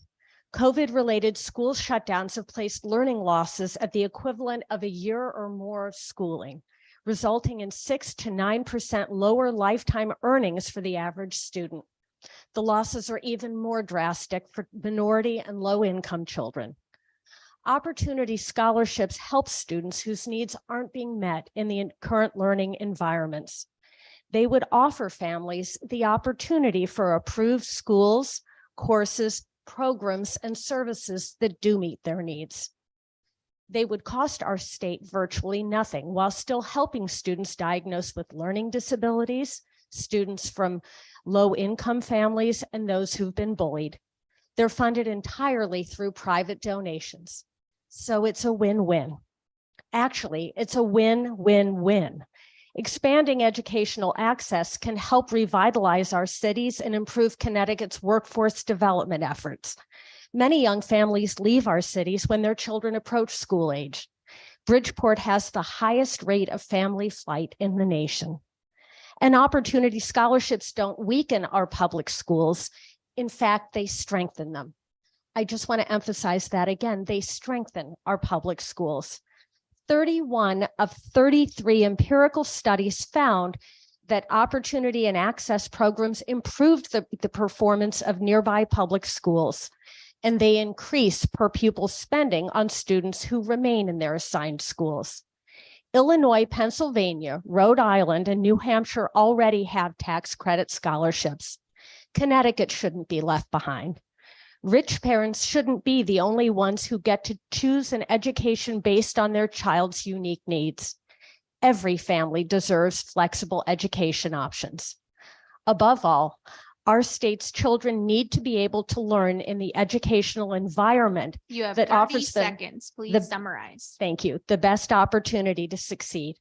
Speaker 18: COVID-related school shutdowns have placed learning losses at the equivalent of a year or more of schooling, resulting in 6 to 9% lower lifetime earnings for the average student. The losses are even more drastic for minority and low-income children. Opportunity scholarships help students whose needs aren't being met in the current learning environments. They would offer families the opportunity for approved schools, courses, programs, and services that do meet their needs. They would cost our state virtually nothing while still helping students diagnosed with learning disabilities, students from low-income families, and those who've been bullied. They're funded entirely through private donations. So it's a win-win. Actually, it's a win-win-win. Expanding educational access can help revitalize our cities and improve Connecticut's workforce development efforts. Many young families leave our cities when their children approach school age. Bridgeport has the highest rate of family flight in the nation. And opportunity scholarships don't weaken our public schools. In fact, they strengthen them. I just want to emphasize that again, they strengthen our public schools. 31 of 33 empirical studies found that opportunity and access programs improved the performance of nearby public schools, and they increase per pupil spending on students who remain in their assigned schools. Illinois, Pennsylvania, Rhode Island, and New Hampshire already have tax credit scholarships. Connecticut shouldn't be left behind. Rich parents shouldn't be the only ones who get to choose an education based on their child's unique needs. Every family deserves flexible education options. Above all, our state's children need to be able to learn in the educational environment
Speaker 7: You have
Speaker 18: that
Speaker 7: 30
Speaker 18: offers them
Speaker 7: seconds. Please summarize.
Speaker 18: Thank you. The best opportunity to succeed.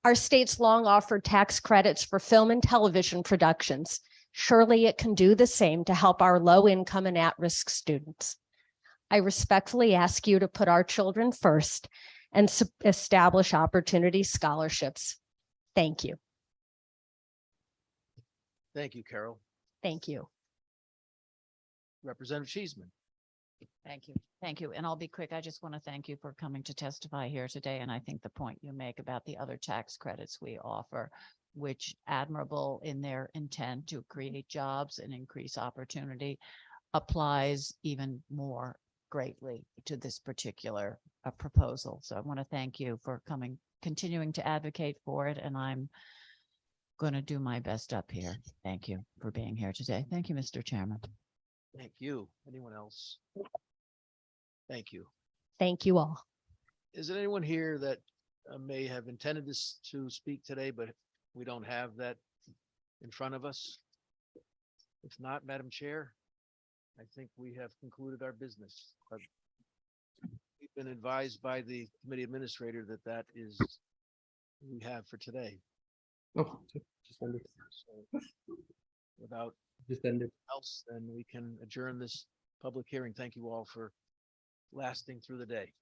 Speaker 18: Our state's long offered tax credits for film and television productions. Surely it can do the same to help our low income and at-risk students. I respectfully ask you to put our children first and establish opportunity scholarships. Thank you.
Speaker 10: Thank you, Carol.
Speaker 18: Thank you.
Speaker 10: Representative Cheeseman.
Speaker 2: Thank you. Thank you. And I'll be quick. I just want to thank you for coming to testify here today. And I think the point you make about the other tax credits we offer, which admirable in their intent to create jobs and increase opportunity, applies even more greatly to this particular proposal. So I want to thank you for continuing to advocate for it. And I'm going to do my best up here. Thank you for being here today. Thank you, Mr. Chairman.
Speaker 10: Thank you. Anyone else? Thank you.
Speaker 18: Thank you all.
Speaker 10: Is there anyone here that may have intended to speak today, but we don't have that in front of us? If not, Madam Chair, I think we have concluded our business. We've been advised by the committee administrator that that is what we have for today.
Speaker 4: Oh, just ended.
Speaker 10: So without
Speaker 4: Just ended.
Speaker 10: else, then we can adjourn this public hearing. Thank you all for lasting through the day.